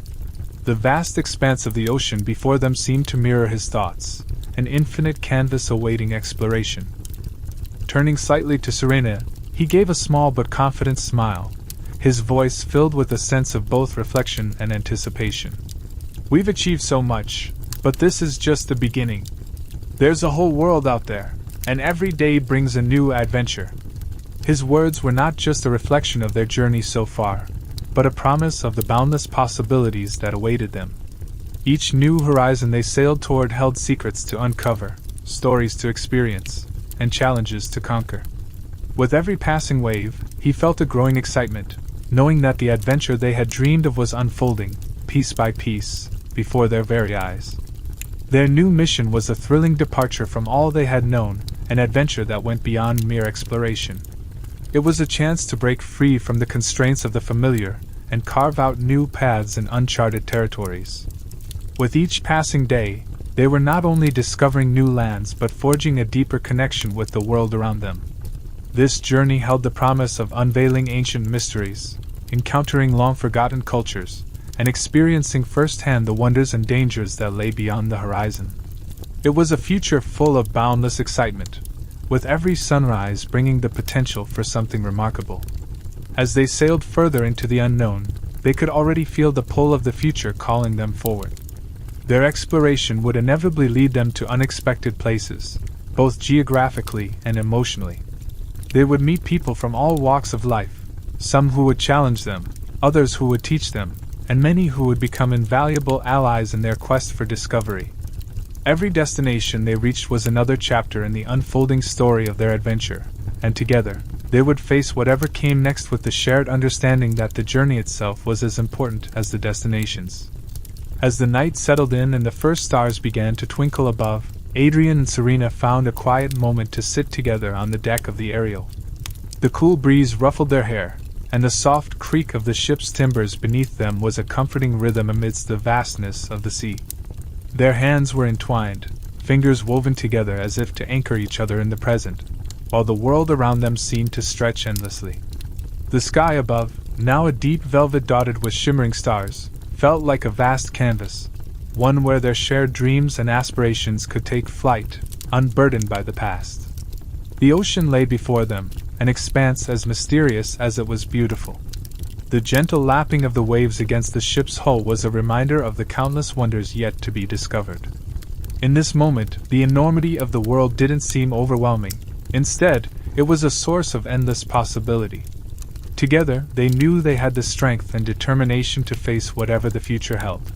The vast expanse of the ocean before them seemed to mirror his thoughts, an infinite canvas awaiting exploration. Turning slightly to Serena, he gave a small but confident smile, his voice filled with a sense of both reflection and anticipation. "We've achieved so much, but this is just the beginning. There's a whole world out there, and every day brings a new adventure." His words were not just a reflection of their journey so far, but a promise of the boundless possibilities that awaited them. Each new horizon they sailed toward held secrets to uncover, stories to experience, and challenges to conquer. With every passing wave, he felt a growing excitement, knowing that the adventure they had dreamed of was unfolding, piece by piece, before their very eyes. Their new mission was a thrilling departure from all they had known, an adventure that went beyond mere exploration. It was a chance to break free from the constraints of the familiar and carve out new paths in uncharted territories. With each passing day, they were not only discovering new lands but forging a deeper connection with the world around them. This journey held the promise of unveiling ancient mysteries, encountering long-forgotten cultures, and experiencing firsthand the wonders and dangers that lay beyond the horizon. It was a future full of boundless excitement, with every sunrise bringing the potential for something remarkable. As they sailed further into the unknown, they could already feel the pull of the future calling them forward. Their exploration would inevitably lead them to unexpected places, both geographically and emotionally. They would meet people from all walks of life, some who would challenge them, others who would teach them, and many who would become invaluable allies in their quest for discovery. Every destination they reached was another chapter in the unfolding story of their adventure, and together, They would face whatever came next with the shared understanding that the journey itself was as important as the destinations. As the night settled in and the first stars began to twinkle above, Adrian and Serena found a quiet moment to sit together on the deck of the Ariel. The cool breeze ruffled their hair, and the soft creak of the ship's timbers beneath them was a comforting rhythm amidst the vastness of the sea. Their hands were entwined, fingers woven together as if to anchor each other in the present, while the world around them seemed to stretch endlessly. The sky above, now a deep velvet dotted with shimmering stars, felt like a vast canvas, one where their shared dreams and aspirations could take flight, unburdened by the past. The ocean lay before them, an expanse as mysterious as it was beautiful. The gentle lapping of the waves against the ship's hull was a reminder of the countless wonders yet to be discovered. In this moment, the enormity of the world didn't seem overwhelming. Instead, it was a source of endless possibility. Together, they knew they had the strength and determination to face whatever the future held.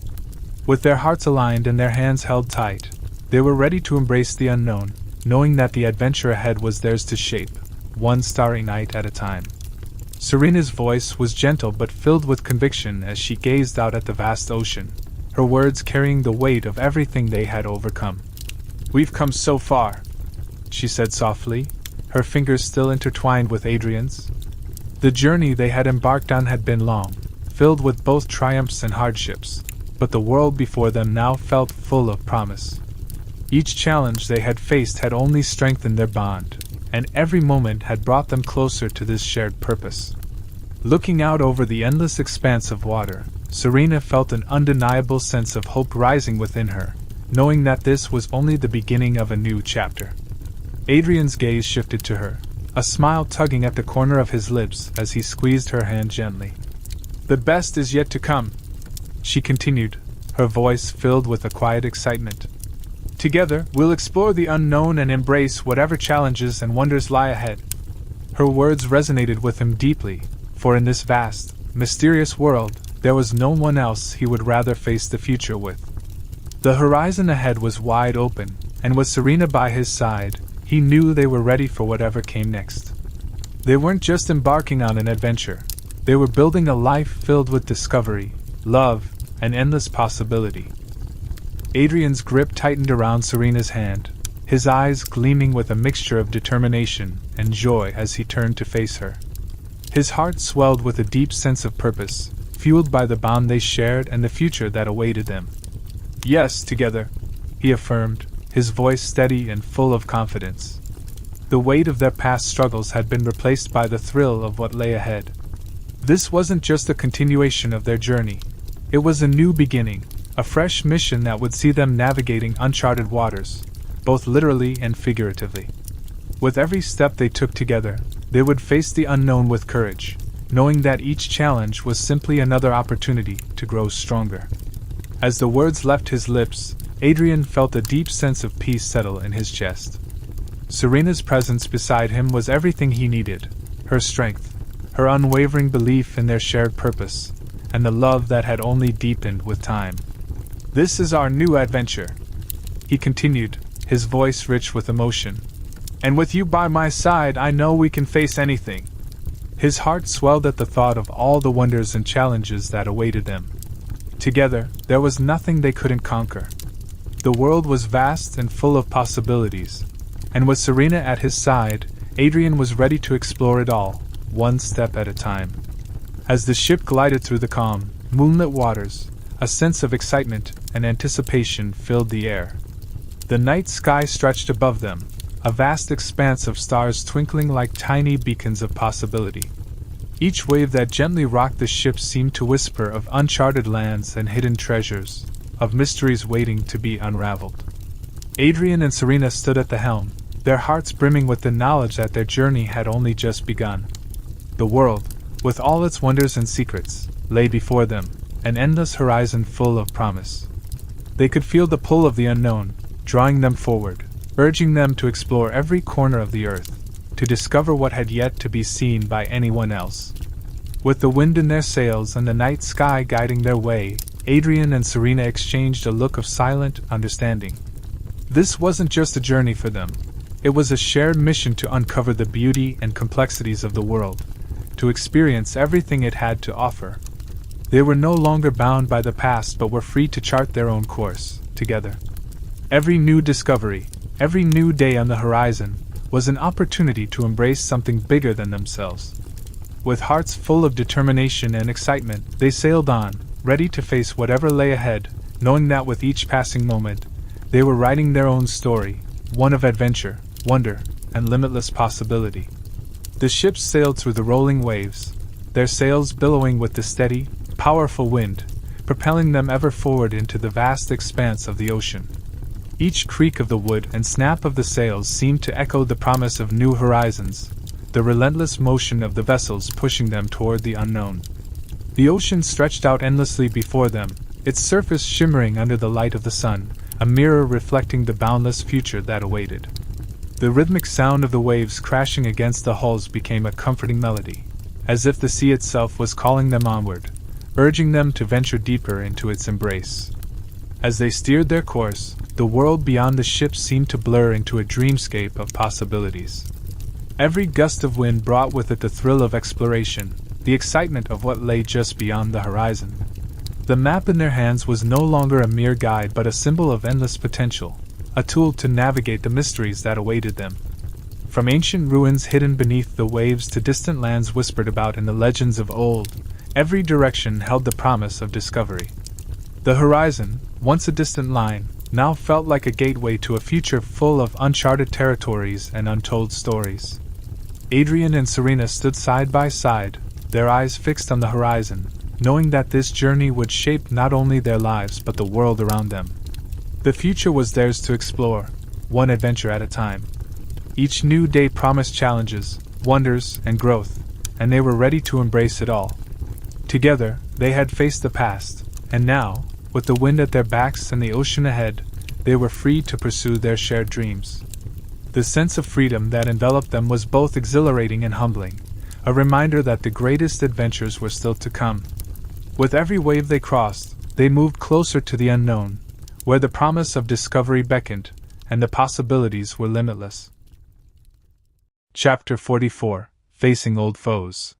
With their hearts aligned and their hands held tight, they were ready to embrace the unknown, knowing that the adventure ahead was theirs to shape, one starry night at a time. Serena's voice was gentle but filled with conviction as she gazed out at the vast ocean, her words carrying the weight of everything they had overcome. "We've come so far," she said softly, her fingers still intertwined with Adrian's. The journey they had embarked on had been long, filled with both triumphs and hardships, but the world before them now felt full of promise. Each challenge they had faced had only strengthened their bond, and every moment had brought them closer to this shared purpose. Looking out over the endless expanse of water, Serena felt an undeniable sense of hope rising within her, knowing that this was only the beginning of a new chapter. Adrian's gaze shifted to her, a smile tugging at the corner of his lips as he squeezed her hand gently. "The best is yet to come," she continued, her voice filled with a quiet excitement. "Together, we'll explore the unknown and embrace whatever challenges and wonders lie ahead." Her words resonated with him deeply, for in this vast, mysterious world, there was no one else he would rather face the future with. The horizon ahead was wide open, and with Serena by his side, he knew they were ready for whatever came next. They weren't just embarking on an adventure, they were building a life filled with discovery, love, and endless possibility. Adrian's grip tightened around Serena's hand, his eyes gleaming with a mixture of determination and joy as he turned to face her. His heart swelled with a deep sense of purpose, fueled by the bond they shared and the future that awaited them. "Yes, together," he affirmed, his voice steady and full of confidence. The weight of their past struggles had been replaced by the thrill of what lay ahead. This wasn't just a continuation of their journey. It was a new beginning, a fresh mission that would see them navigating uncharted waters, both literally and figuratively. With every step they took together, they would face the unknown with courage, knowing that each challenge was simply another opportunity to grow stronger. As the words left his lips, Adrian felt a deep sense of peace settle in his chest. Serena's presence beside him was everything he needed, her strength, her unwavering belief in their shared purpose, and the love that had only deepened with time. "This is our new adventure," he continued, his voice rich with emotion. "And with you by my side, I know we can face anything." His heart swelled at the thought of all the wonders and challenges that awaited them. Together, there was nothing they couldn't conquer. The world was vast and full of possibilities, and with Serena at his side, Adrian was ready to explore it all, one step at a time. As the ship glided through the calm, moonlit waters, a sense of excitement and anticipation filled the air. The night sky stretched above them, a vast expanse of stars twinkling like tiny beacons of possibility. Each wave that gently rocked the ship seemed to whisper of uncharted lands and hidden treasures, of mysteries waiting to be unraveled. Adrian and Serena stood at the helm, their hearts brimming with the knowledge that their journey had only just begun. The world, with all its wonders and secrets, lay before them, an endless horizon full of promise. They could feel the pull of the unknown, drawing them forward, urging them to explore every corner of the earth, to discover what had yet to be seen by anyone else. With the wind in their sails and the night sky guiding their way, Adrian and Serena exchanged a look of silent understanding. This wasn't just a journey for them. It was a shared mission to uncover the beauty and complexities of the world, to experience everything it had to offer. They were no longer bound by the past but were free to chart their own course, together. Every new discovery, every new day on the horizon, was an opportunity to embrace something bigger than themselves. With hearts full of determination and excitement, they sailed on, ready to face whatever lay ahead, knowing that with each passing moment, they were writing their own story, one of adventure, wonder, and limitless possibility. The ships sailed through the rolling waves, their sails billowing with the steady, powerful wind, propelling them ever forward into the vast expanse of the ocean. Each creak of the wood and snap of the sails seemed to echo the promise of new horizons, the relentless motion of the vessels pushing them toward the unknown. The ocean stretched out endlessly before them, its surface shimmering under the light of the sun, a mirror reflecting the boundless future that awaited. The rhythmic sound of the waves crashing against the hulls became a comforting melody, as if the sea itself was calling them onward, urging them to venture deeper into its embrace. As they steered their course, the world beyond the ship seemed to blur into a dreamscape of possibilities. Every gust of wind brought with it the thrill of exploration, the excitement of what lay just beyond the horizon. The map in their hands was no longer a mere guide but a symbol of endless potential, a tool to navigate the mysteries that awaited them. From ancient ruins hidden beneath the waves to distant lands whispered about in the legends of old, every direction held the promise of discovery. The horizon, once a distant line, now felt like a gateway to a future full of uncharted territories and untold stories. Adrian and Serena stood side by side, their eyes fixed on the horizon, knowing that this journey would shape not only their lives but the world around them. The future was theirs to explore, one adventure at a time. Each new day promised challenges, wonders, and growth, and they were ready to embrace it all. Together, they had faced the past, and now, with the wind at their backs and the ocean ahead, they were free to pursue their shared dreams. The sense of freedom that enveloped them was both exhilarating and humbling, a reminder that the greatest adventures were still to come. With every wave they crossed, they moved closer to the unknown, where the promise of discovery beckoned, and the possibilities were limitless. Chapter 44: Facing Old Foes.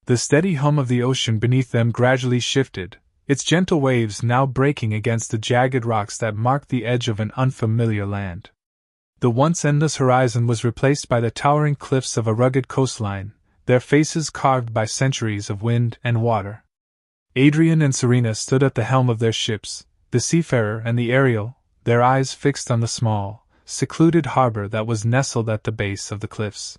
The steady hum of the ocean beneath them gradually shifted, its gentle waves now breaking against the jagged rocks that marked the edge of an unfamiliar land. The once endless horizon was replaced by the towering cliffs of a rugged coastline, their faces carved by centuries of wind and water. Adrian and Serena stood at the helm of their ships, the Seafarer and the Ariel, their eyes fixed on the small, secluded harbor that was nestled at the base of the cliffs.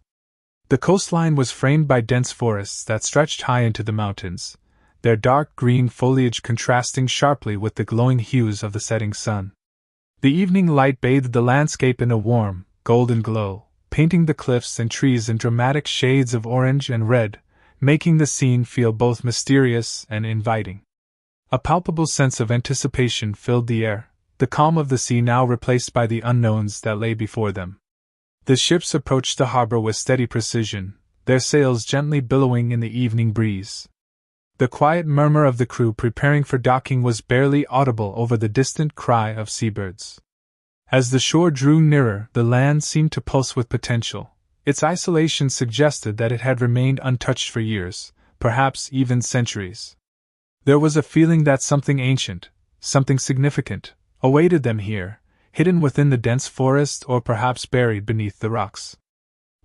The coastline was framed by dense forests that stretched high into the mountains, their dark green foliage contrasting sharply with the glowing hues of the setting sun. The evening light bathed the landscape in a warm, golden glow, painting the cliffs and trees in dramatic shades of orange and red, making the scene feel both mysterious and inviting. A palpable sense of anticipation filled the air, the calm of the sea now replaced by the unknowns that lay before them. The ships approached the harbor with steady precision, their sails gently billowing in the evening breeze. The quiet murmur of the crew preparing for docking was barely audible over the distant cry of seabirds. As the shore drew nearer, the land seemed to pulse with potential. Its isolation suggested that it had remained untouched for years, perhaps even centuries. There was a feeling that something ancient, something significant, awaited them here, hidden within the dense forest or perhaps buried beneath the rocks.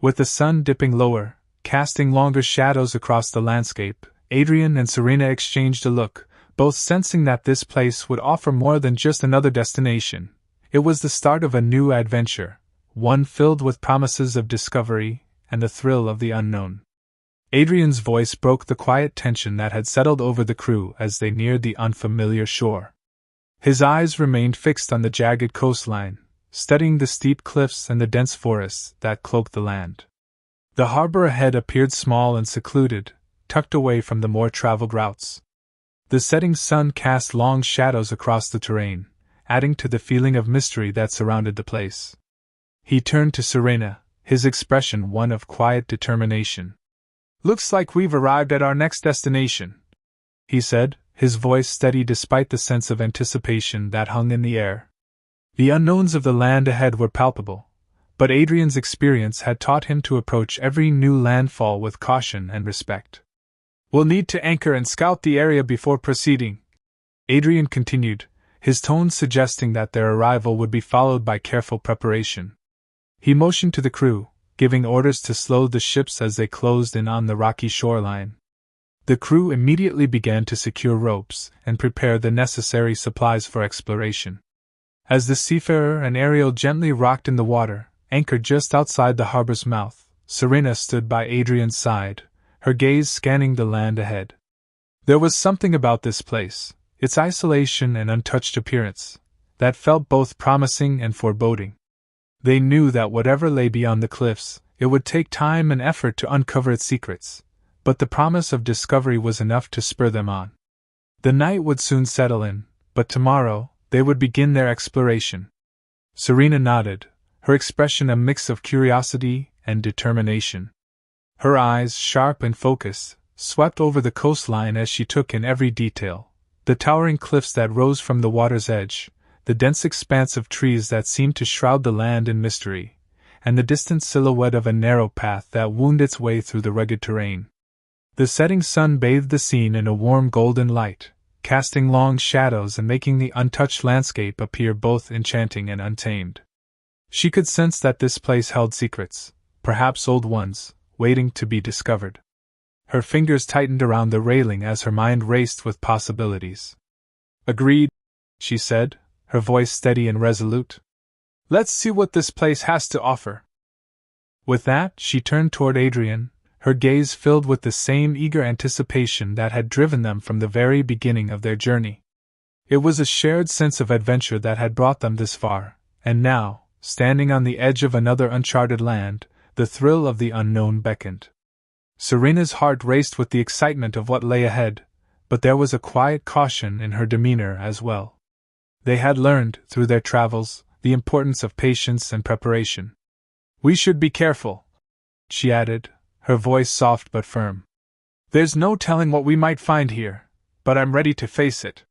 With the sun dipping lower, casting longer shadows across the landscape, Adrian and Serena exchanged a look, both sensing that this place would offer more than just another destination. It was the start of a new adventure, one filled with promises of discovery and the thrill of the unknown. Adrian's voice broke the quiet tension that had settled over the crew as they neared the unfamiliar shore. His eyes remained fixed on the jagged coastline, studying the steep cliffs and the dense forests that cloaked the land. The harbor ahead appeared small and secluded, tucked away from the more traveled routes. The setting sun cast long shadows across the terrain, adding to the feeling of mystery that surrounded the place. He turned to Serena, his expression one of quiet determination. "Looks like we've arrived at our next destination," he said, his voice steady despite the sense of anticipation that hung in the air. The unknowns of the land ahead were palpable, but Adrian's experience had taught him to approach every new landfall with caution and respect. "We'll need to anchor and scout the area before proceeding," Adrian continued, his tone suggesting that their arrival would be followed by careful preparation. He motioned to the crew, giving orders to slow the ships as they closed in on the rocky shoreline. The crew immediately began to secure ropes and prepare the necessary supplies for exploration. As the seafarer and Ariel gently rocked in the water, anchored just outside the harbor's mouth, Serena stood by Adrian's side, her gaze scanning the land ahead. There was something about this place, its isolation and untouched appearance, that felt both promising and foreboding. They knew that whatever lay beyond the cliffs, it would take time and effort to uncover its secrets, but the promise of discovery was enough to spur them on. The night would soon settle in, but tomorrow, they would begin their exploration. Serena nodded, her expression a mix of curiosity and determination. Her eyes, sharp and focused, swept over the coastline as she took in every detail: the towering cliffs that rose from the water's edge, the dense expanse of trees that seemed to shroud the land in mystery, and the distant silhouette of a narrow path that wound its way through the rugged terrain. The setting sun bathed the scene in a warm golden light, casting long shadows and making the untouched landscape appear both enchanting and untamed. She could sense that this place held secrets, perhaps old ones, waiting to be discovered. Her fingers tightened around the railing as her mind raced with possibilities. "Agreed," she said, her voice steady and resolute. "Let's see what this place has to offer." With that, she turned toward Adrian, her gaze filled with the same eager anticipation that had driven them from the very beginning of their journey. It was a shared sense of adventure that had brought them this far, and now, standing on the edge of another uncharted land, the thrill of the unknown beckoned. Serena's heart raced with the excitement of what lay ahead, but there was a quiet caution in her demeanor as well. They had learned, through their travels, the importance of patience and preparation. "We should be careful," she added, her voice soft but firm. "There's no telling what we might find here, but I'm ready to face it."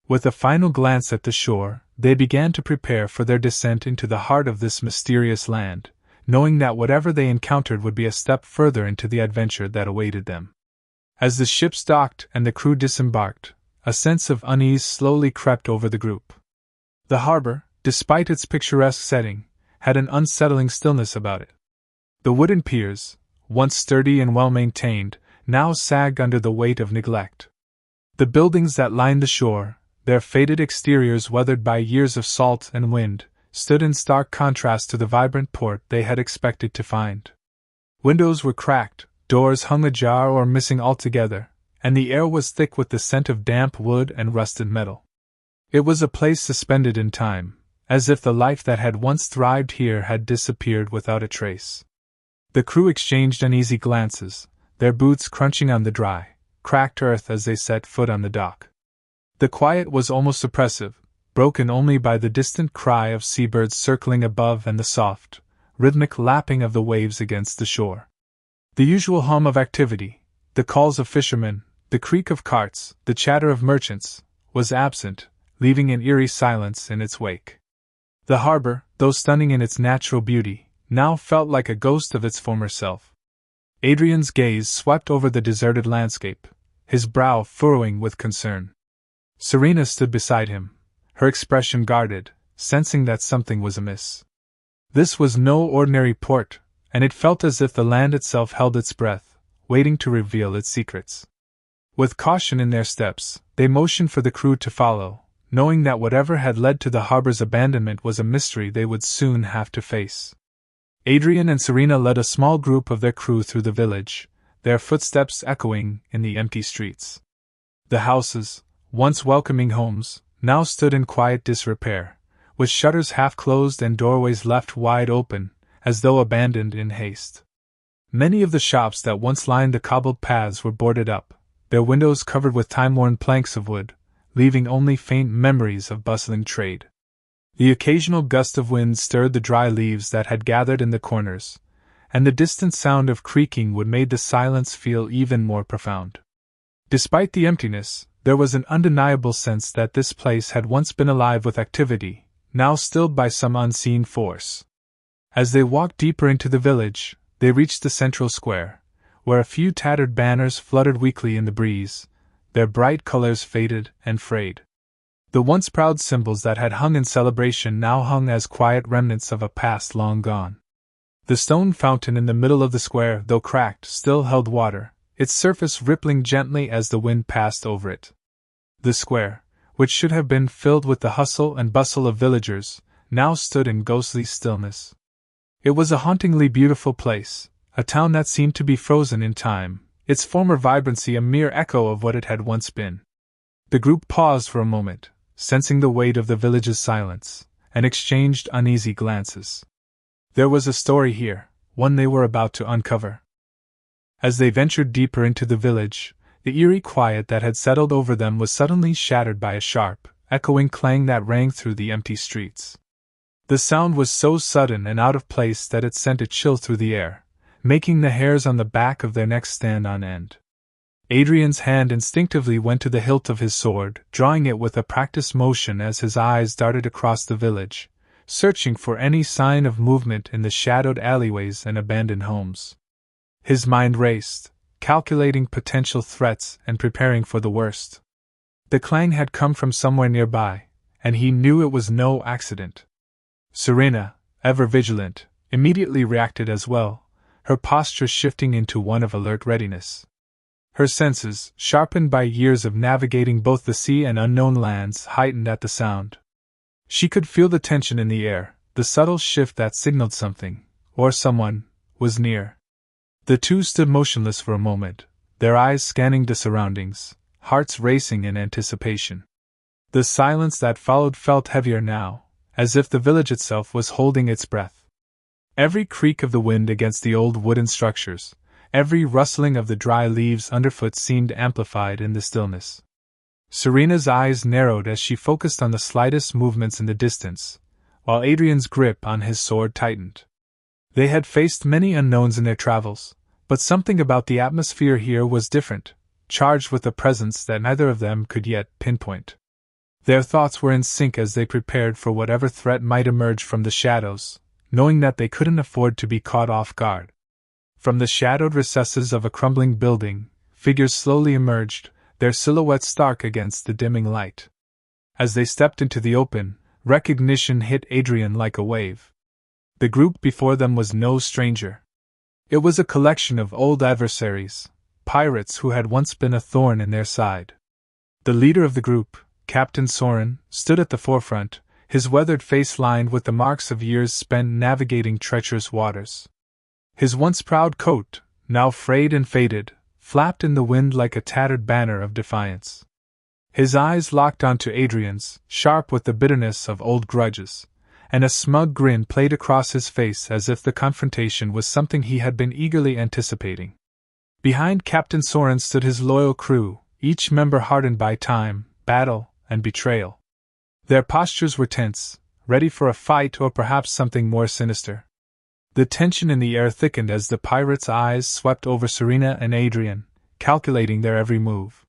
With a final glance at the shore, they began to prepare for their descent into the heart of this mysterious land, knowing that whatever they encountered would be a step further into the adventure that awaited them. As the ships docked and the crew disembarked, a sense of unease slowly crept over the group. The harbor, despite its picturesque setting, had an unsettling stillness about it. The wooden piers, once sturdy and well-maintained, now sagged under the weight of neglect. The buildings that lined the shore, their faded exteriors weathered by years of salt and wind, stood in stark contrast to the vibrant port they had expected to find. Windows were cracked, doors hung ajar or missing altogether, and the air was thick with the scent of damp wood and rusted metal. It was a place suspended in time, as if the life that had once thrived here had disappeared without a trace. The crew exchanged uneasy glances, their boots crunching on the dry, cracked earth as they set foot on the dock. The quiet was almost oppressive, broken only by the distant cry of seabirds circling above and the soft, rhythmic lapping of the waves against the shore. The usual hum of activity, the calls of fishermen, the creak of carts, the chatter of merchants, was absent, leaving an eerie silence in its wake. The harbor, though stunning in its natural beauty, now felt like a ghost of its former self. Adrian's gaze swept over the deserted landscape, his brow furrowing with concern. Serena stood beside him, her expression guarded, sensing that something was amiss. This was no ordinary port, and it felt as if the land itself held its breath, waiting to reveal its secrets. With caution in their steps, they motioned for the crew to follow, knowing that whatever had led to the harbor's abandonment was a mystery they would soon have to face. Adrian and Serena led a small group of their crew through the village, their footsteps echoing in the empty streets. The houses, once welcoming homes, now stood in quiet disrepair, with shutters half closed and doorways left wide open, as though abandoned in haste. Many of the shops that once lined the cobbled paths were boarded up, their windows covered with time-worn planks of wood, leaving only faint memories of bustling trade. The occasional gust of wind stirred the dry leaves that had gathered in the corners, and the distant sound of creaking wood made the silence feel even more profound. Despite the emptiness, there was an undeniable sense that this place had once been alive with activity, now stilled by some unseen force. As they walked deeper into the village, they reached the central square, where a few tattered banners fluttered weakly in the breeze, their bright colors faded and frayed. The once proud symbols that had hung in celebration now hung as quiet remnants of a past long gone. The stone fountain in the middle of the square, though cracked, still held water, its surface rippling gently as the wind passed over it. The square, which should have been filled with the hustle and bustle of villagers, now stood in ghostly stillness. It was a hauntingly beautiful place, a town that seemed to be frozen in time, its former vibrancy a mere echo of what it had once been. The group paused for a moment, sensing the weight of the village's silence, and exchanged uneasy glances. There was a story here, one they were about to uncover. As they ventured deeper into the village, the eerie quiet that had settled over them was suddenly shattered by a sharp, echoing clang that rang through the empty streets. The sound was so sudden and out of place that it sent a chill through the air, making the hairs on the back of their necks stand on end. Adrian's hand instinctively went to the hilt of his sword, drawing it with a practiced motion as his eyes darted across the village, searching for any sign of movement in the shadowed alleyways and abandoned homes. His mind raced, calculating potential threats and preparing for the worst. The clang had come from somewhere nearby, and he knew it was no accident. Serena, ever vigilant, immediately reacted as well, her posture shifting into one of alert readiness. Her senses, sharpened by years of navigating both the sea and unknown lands, heightened at the sound. She could feel the tension in the air, the subtle shift that signaled something, or someone, was near. The two stood motionless for a moment, their eyes scanning the surroundings, hearts racing in anticipation. The silence that followed felt heavier now, as if the village itself was holding its breath. Every creak of the wind against the old wooden structures, every rustling of the dry leaves underfoot seemed amplified in the stillness. Serena's eyes narrowed as she focused on the slightest movements in the distance, while Adrian's grip on his sword tightened. They had faced many unknowns in their travels, but something about the atmosphere here was different, charged with a presence that neither of them could yet pinpoint. Their thoughts were in sync as they prepared for whatever threat might emerge from the shadows, knowing that they couldn't afford to be caught off guard. From the shadowed recesses of a crumbling building, figures slowly emerged, their silhouettes stark against the dimming light. As they stepped into the open, recognition hit Adrian like a wave. The group before them was no stranger. It was a collection of old adversaries, pirates who had once been a thorn in their side. The leader of the group, Captain Soren, stood at the forefront, his weathered face lined with the marks of years spent navigating treacherous waters. His once proud coat, now frayed and faded, flapped in the wind like a tattered banner of defiance. His eyes locked onto Adrian's, sharp with the bitterness of old grudges, and a smug grin played across his face as if the confrontation was something he had been eagerly anticipating. Behind Captain Soren stood his loyal crew, each member hardened by time, battle, and betrayal. Their postures were tense, ready for a fight or perhaps something more sinister. The tension in the air thickened as the pirates' eyes swept over Serena and Adrian, calculating their every move.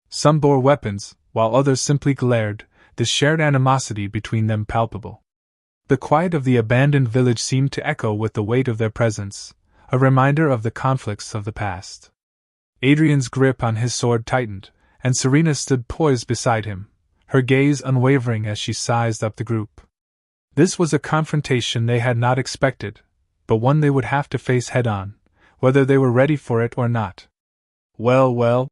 Some bore weapons, while others simply glared, the shared animosity between them palpable. The quiet of the abandoned village seemed to echo with the weight of their presence, a reminder of the conflicts of the past. Adrian's grip on his sword tightened, and Serena stood poised beside him, her gaze unwavering as she sized up the group. This was a confrontation they had not expected, but one they would have to face head-on, whether they were ready for it or not. "Well, well,"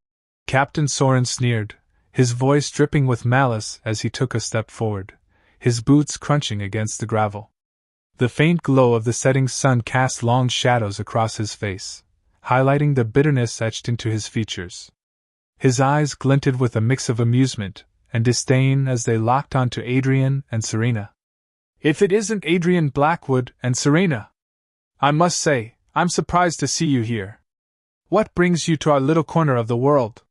Captain Soren sneered, his voice dripping with malice as he took a step forward, his boots crunching against the gravel. The faint glow of the setting sun cast long shadows across his face, highlighting the bitterness etched into his features. His eyes glinted with a mix of amusement and disdain as they locked onto Adrian and Serena. "If it isn't Adrian Blackwood and Serena! I must say, I'm surprised to see you here. What brings you to our little corner of the world?"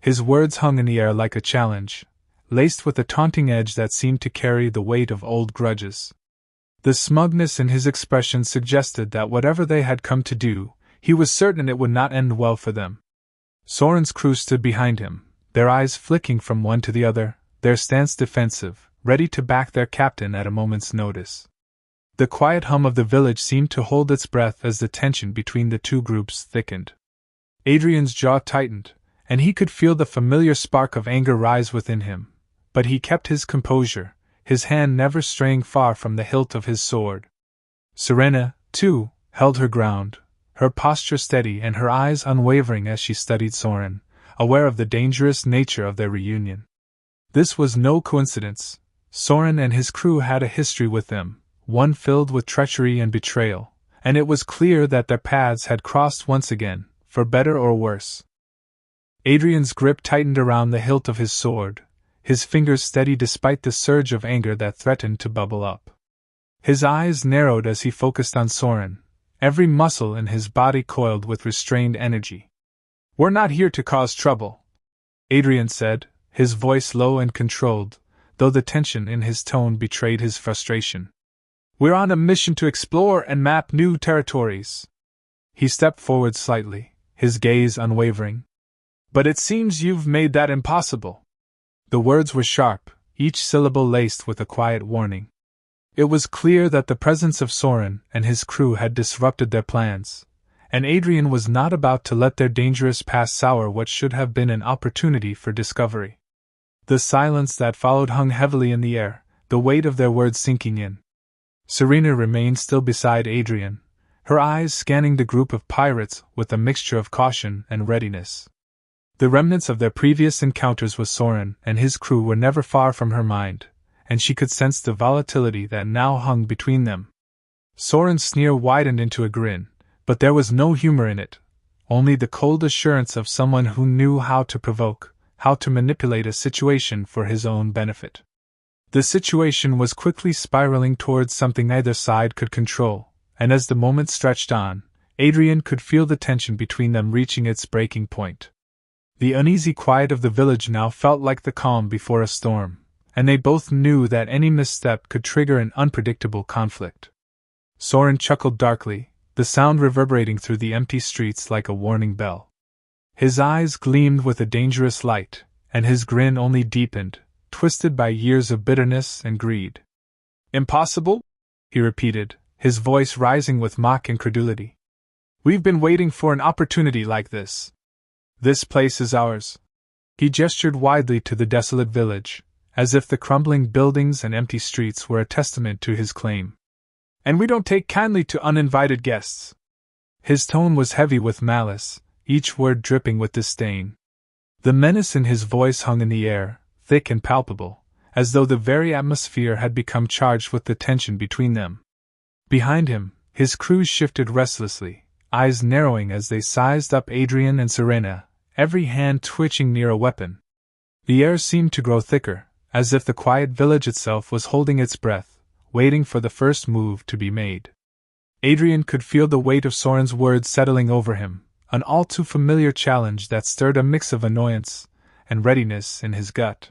His words hung in the air like a challenge, laced with a taunting edge that seemed to carry the weight of old grudges. The smugness in his expression suggested that whatever they had come to do, he was certain it would not end well for them. Soren's crew stood behind him, their eyes flicking from one to the other, their stance defensive, ready to back their captain at a moment's notice. The quiet hum of the village seemed to hold its breath as the tension between the two groups thickened. Adrian's jaw tightened, and he could feel the familiar spark of anger rise within him, but he kept his composure, his hand never straying far from the hilt of his sword. Serena, too, held her ground, her posture steady and her eyes unwavering as she studied Soren, aware of the dangerous nature of their reunion. This was no coincidence. Soren and his crew had a history with them, one filled with treachery and betrayal, and it was clear that their paths had crossed once again, for better or worse. Adrian's grip tightened around the hilt of his sword, his fingers steady despite the surge of anger that threatened to bubble up. His eyes narrowed as he focused on Soren, every muscle in his body coiled with restrained energy. "We're not here to cause trouble," Adrian said, his voice low and controlled, though the tension in his tone betrayed his frustration. "We're on a mission to explore and map new territories." He stepped forward slightly, his gaze unwavering. "But it seems you've made that impossible." The words were sharp, each syllable laced with a quiet warning. It was clear that the presence of Soren and his crew had disrupted their plans, and Adrian was not about to let their dangerous past sour what should have been an opportunity for discovery. The silence that followed hung heavily in the air, the weight of their words sinking in. Serena remained still beside Adrian, her eyes scanning the group of pirates with a mixture of caution and readiness. The remnants of their previous encounters with Soren and his crew were never far from her mind, and she could sense the volatility that now hung between them. Soren's sneer widened into a grin, but there was no humor in it, only the cold assurance of someone who knew how to provoke, how to manipulate a situation for his own benefit. The situation was quickly spiraling towards something neither side could control, and as the moment stretched on, Adrian could feel the tension between them reaching its breaking point. The uneasy quiet of the village now felt like the calm before a storm, and they both knew that any misstep could trigger an unpredictable conflict. Soren chuckled darkly, the sound reverberating through the empty streets like a warning bell. His eyes gleamed with a dangerous light, and his grin only deepened, twisted by years of bitterness and greed. "Impossible?" he repeated, his voice rising with mock incredulity. "We've been waiting for an opportunity like this. This place is ours." He gestured widely to the desolate village, as if the crumbling buildings and empty streets were a testament to his claim. "And we don't take kindly to uninvited guests." His tone was heavy with malice, each word dripping with disdain. The menace in his voice hung in the air, thick and palpable, as though the very atmosphere had become charged with the tension between them. Behind him, his crew shifted restlessly, eyes narrowing as they sized up Adrian and Serena, every hand twitching near a weapon. The air seemed to grow thicker, as if the quiet village itself was holding its breath, waiting for the first move to be made. Adrian could feel the weight of Soren's words settling over him, an all too familiar challenge that stirred a mix of annoyance and readiness in his gut.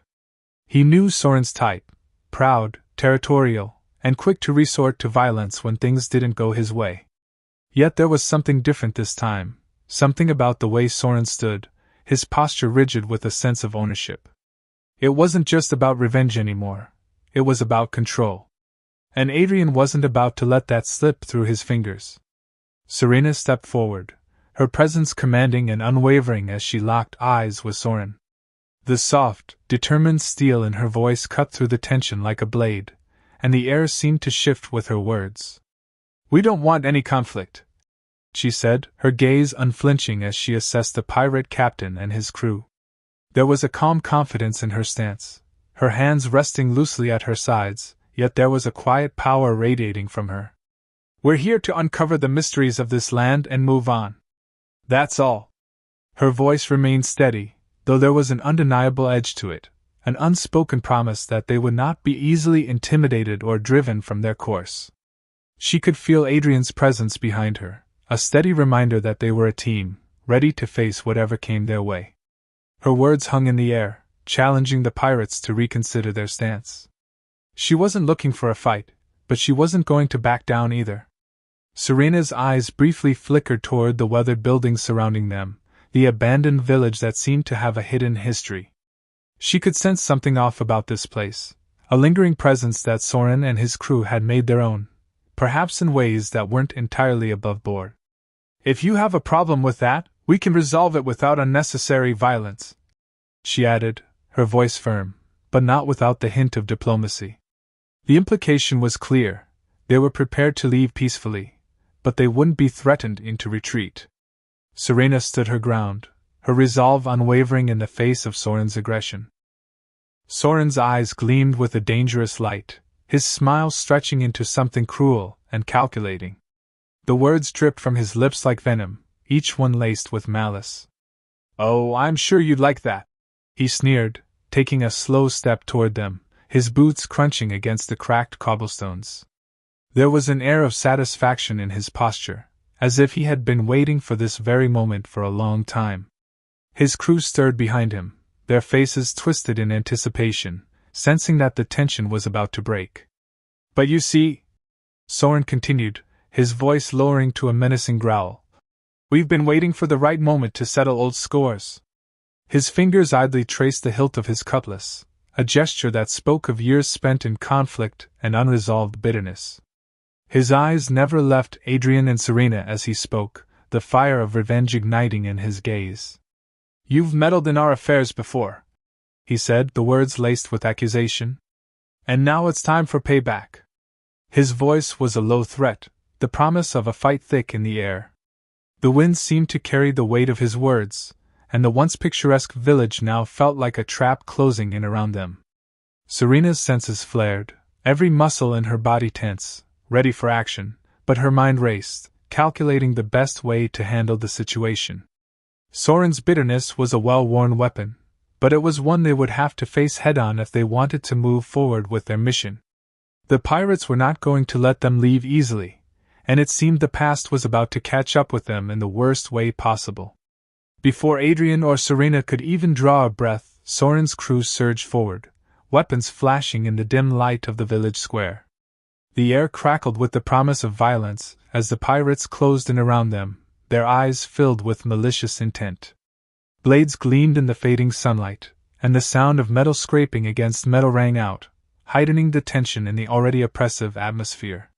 He knew Soren's type, proud, territorial, and quick to resort to violence when things didn't go his way. Yet there was something different this time, something about the way Soren stood, his posture rigid with a sense of ownership. It wasn't just about revenge anymore, it was about control. And Adrian wasn't about to let that slip through his fingers. Serena stepped forward, her presence commanding and unwavering as she locked eyes with Soren. The soft, determined steel in her voice cut through the tension like a blade, and the air seemed to shift with her words. "We don't want any conflict," she said, her gaze unflinching as she assessed the pirate captain and his crew. There was a calm confidence in her stance, her hands resting loosely at her sides, yet there was a quiet power radiating from her. "We're here to uncover the mysteries of this land and move on. That's all." Her voice remained steady, though there was an undeniable edge to it, an unspoken promise that they would not be easily intimidated or driven from their course. She could feel Adrian's presence behind her, a steady reminder that they were a team, ready to face whatever came their way. Her words hung in the air, challenging the pirates to reconsider their stance. She wasn't looking for a fight, but she wasn't going to back down either. Serena's eyes briefly flickered toward the weathered buildings surrounding them, the abandoned village that seemed to have a hidden history. She could sense something off about this place, a lingering presence that Soren and his crew had made their own, perhaps in ways that weren't entirely above board. "If you have a problem with that, we can resolve it without unnecessary violence," she added, her voice firm, but not without the hint of diplomacy. The implication was clear: they were prepared to leave peacefully, but they wouldn't be threatened into retreat. Serena stood her ground, her resolve unwavering in the face of Soren's aggression. Soren's eyes gleamed with a dangerous light, his smile stretching into something cruel and calculating. The words dripped from his lips like venom, each one laced with malice. "Oh, I'm sure you'd like that," he sneered, taking a slow step toward them, his boots crunching against the cracked cobblestones. There was an air of satisfaction in his posture, as if he had been waiting for this very moment for a long time. His crew stirred behind him, their faces twisted in anticipation, sensing that the tension was about to break. "But you see," Soren continued, his voice lowering to a menacing growl, "we've been waiting for the right moment to settle old scores." His fingers idly traced the hilt of his cutlass, a gesture that spoke of years spent in conflict and unresolved bitterness. His eyes never left Adrian and Serena as he spoke, the fire of revenge igniting in his gaze. "You've meddled in our affairs before," he said, the words laced with accusation. "And now it's time for payback." His voice was a low threat, the promise of a fight thick in the air. The wind seemed to carry the weight of his words, and the once picturesque village now felt like a trap closing in around them. Serena's senses flared, every muscle in her body tense, ready for action, but her mind raced, calculating the best way to handle the situation. Soren's bitterness was a well-worn weapon, but it was one they would have to face head-on if they wanted to move forward with their mission. The pirates were not going to let them leave easily, and it seemed the past was about to catch up with them in the worst way possible. Before Adrian or Serena could even draw a breath, Soren's crew surged forward, weapons flashing in the dim light of the village square. The air crackled with the promise of violence as the pirates closed in around them, their eyes filled with malicious intent. Blades gleamed in the fading sunlight, and the sound of metal scraping against metal rang out, heightening the tension in the already oppressive atmosphere.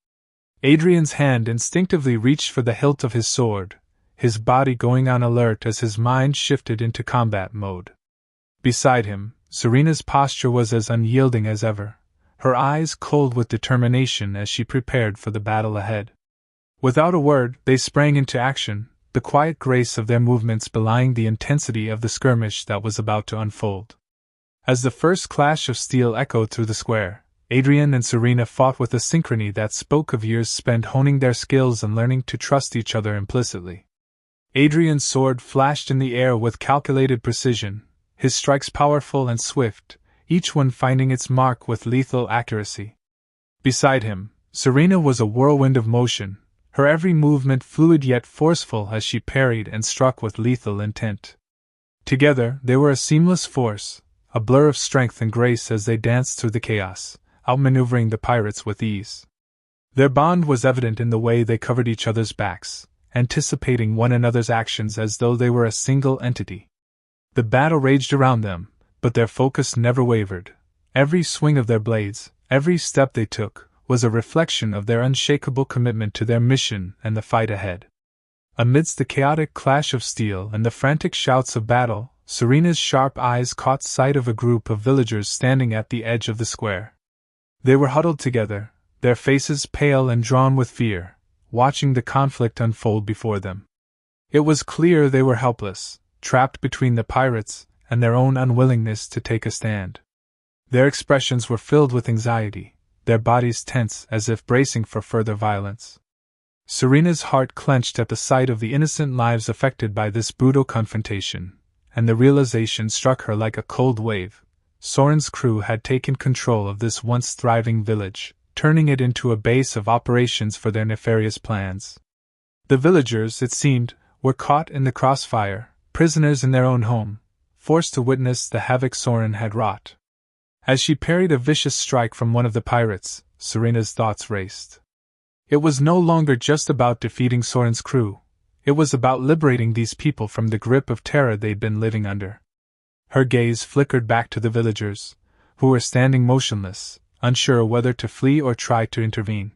Adrian's hand instinctively reached for the hilt of his sword, his body going on alert as his mind shifted into combat mode. Beside him, Serena's posture was as unyielding as ever, her eyes cold with determination as she prepared for the battle ahead. Without a word, they sprang into action, the quiet grace of their movements belying the intensity of the skirmish that was about to unfold. As the first clash of steel echoed through the square, Adrian and Serena fought with a synchrony that spoke of years spent honing their skills and learning to trust each other implicitly. Adrian's sword flashed in the air with calculated precision, his strikes powerful and swift, each one finding its mark with lethal accuracy. Beside him, Serena was a whirlwind of motion, her every movement fluid yet forceful as she parried and struck with lethal intent. Together, they were a seamless force, a blur of strength and grace as they danced through the chaos, outmaneuvering the pirates with ease. Their bond was evident in the way they covered each other's backs, anticipating one another's actions as though they were a single entity. The battle raged around them, but their focus never wavered. Every swing of their blades, every step they took, was a reflection of their unshakable commitment to their mission and the fight ahead. Amidst the chaotic clash of steel and the frantic shouts of battle, Serena's sharp eyes caught sight of a group of villagers standing at the edge of the square. They were huddled together, their faces pale and drawn with fear, watching the conflict unfold before them. It was clear they were helpless, trapped between the pirates and their own unwillingness to take a stand. Their expressions were filled with anxiety, their bodies tense as if bracing for further violence. Serena's heart clenched at the sight of the innocent lives affected by this brutal confrontation, and the realization struck her like a cold wave. Soren's crew had taken control of this once thriving village, turning it into a base of operations for their nefarious plans. The villagers, it seemed, were caught in the crossfire, prisoners in their own home, forced to witness the havoc Soren had wrought. As she parried a vicious strike from one of the pirates, Serena's thoughts raced. It was no longer just about defeating Soren's crew, it was about liberating these people from the grip of terror they'd been living under. Her gaze flickered back to the villagers, who were standing motionless, unsure whether to flee or try to intervene.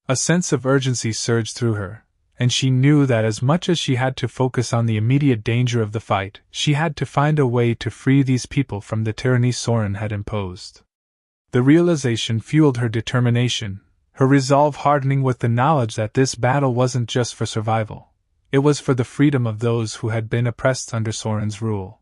A sense of urgency surged through her, and she knew that as much as she had to focus on the immediate danger of the fight, she had to find a way to free these people from the tyranny Soren had imposed. The realization fueled her determination, her resolve hardening with the knowledge that this battle wasn't just for survival. It was for the freedom of those who had been oppressed under Soren's rule.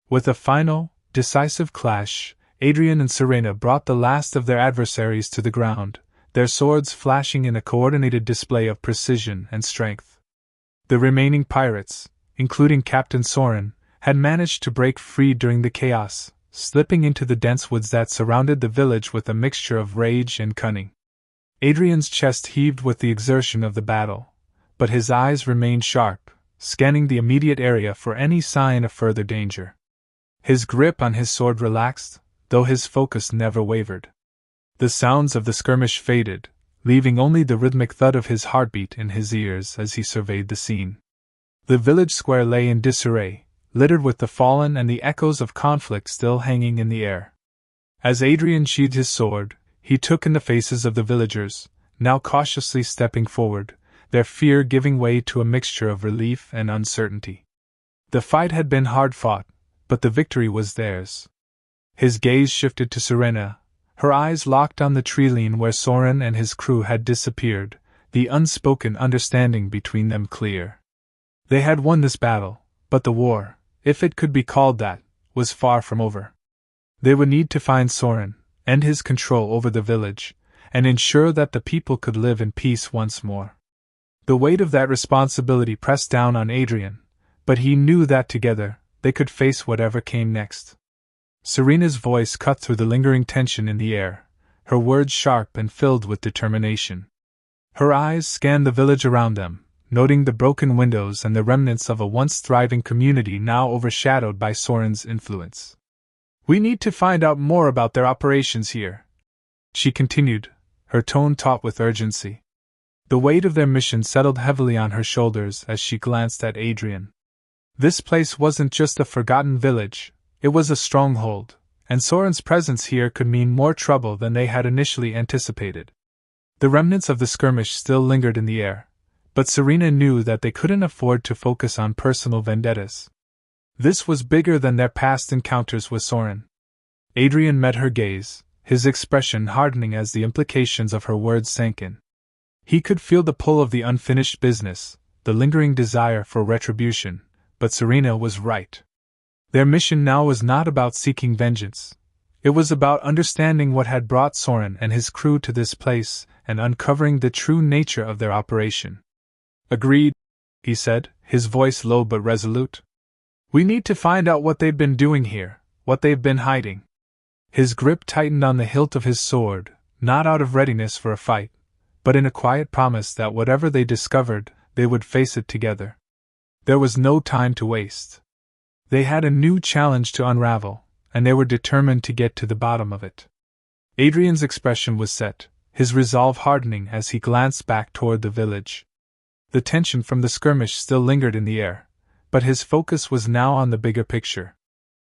With a final, decisive clash, Adrian and Serena brought the last of their adversaries to the ground, their swords flashing in a coordinated display of precision and strength. The remaining pirates, including Captain Soren, had managed to break free during the chaos, slipping into the dense woods that surrounded the village with a mixture of rage and cunning. Adrian's chest heaved with the exertion of the battle, but his eyes remained sharp, scanning the immediate area for any sign of further danger. His grip on his sword relaxed, though his focus never wavered. The sounds of the skirmish faded, leaving only the rhythmic thud of his heartbeat in his ears as he surveyed the scene. The village square lay in disarray, littered with the fallen and the echoes of conflict still hanging in the air. As Adrian sheathed his sword, he took in the faces of the villagers, now cautiously stepping forward, their fear giving way to a mixture of relief and uncertainty. The fight had been hard fought, but the victory was theirs. His gaze shifted to Serena, her eyes locked on the tree-line where Soren and his crew had disappeared, the unspoken understanding between them clear. They had won this battle, but the war, if it could be called that, was far from over. They would need to find Soren, end his control over the village, and ensure that the people could live in peace once more. The weight of that responsibility pressed down on Adrian, but he knew that together, they could face whatever came next. Serena's voice cut through the lingering tension in the air, her words sharp and filled with determination. Her eyes scanned the village around them, noting the broken windows and the remnants of a once thriving community now overshadowed by Soren's influence. "We need to find out more about their operations here," she continued, her tone taut with urgency. The weight of their mission settled heavily on her shoulders as she glanced at Adrian. This place wasn't just a forgotten village, it was a stronghold, and Soren's presence here could mean more trouble than they had initially anticipated. The remnants of the skirmish still lingered in the air, but Serena knew that they couldn't afford to focus on personal vendettas. This was bigger than their past encounters with Soren. Adrian met her gaze, his expression hardening as the implications of her words sank in. He could feel the pull of the unfinished business, the lingering desire for retribution, but Serena was right. Their mission now was not about seeking vengeance. It was about understanding what had brought Soren and his crew to this place and uncovering the true nature of their operation. "Agreed," he said, his voice low but resolute. "We need to find out what they've been doing here, what they've been hiding." His grip tightened on the hilt of his sword, not out of readiness for a fight, but in a quiet promise that whatever they discovered, they would face it together. There was no time to waste. They had a new challenge to unravel, and they were determined to get to the bottom of it. Adrian's expression was set, his resolve hardening as he glanced back toward the village. The tension from the skirmish still lingered in the air, but his focus was now on the bigger picture.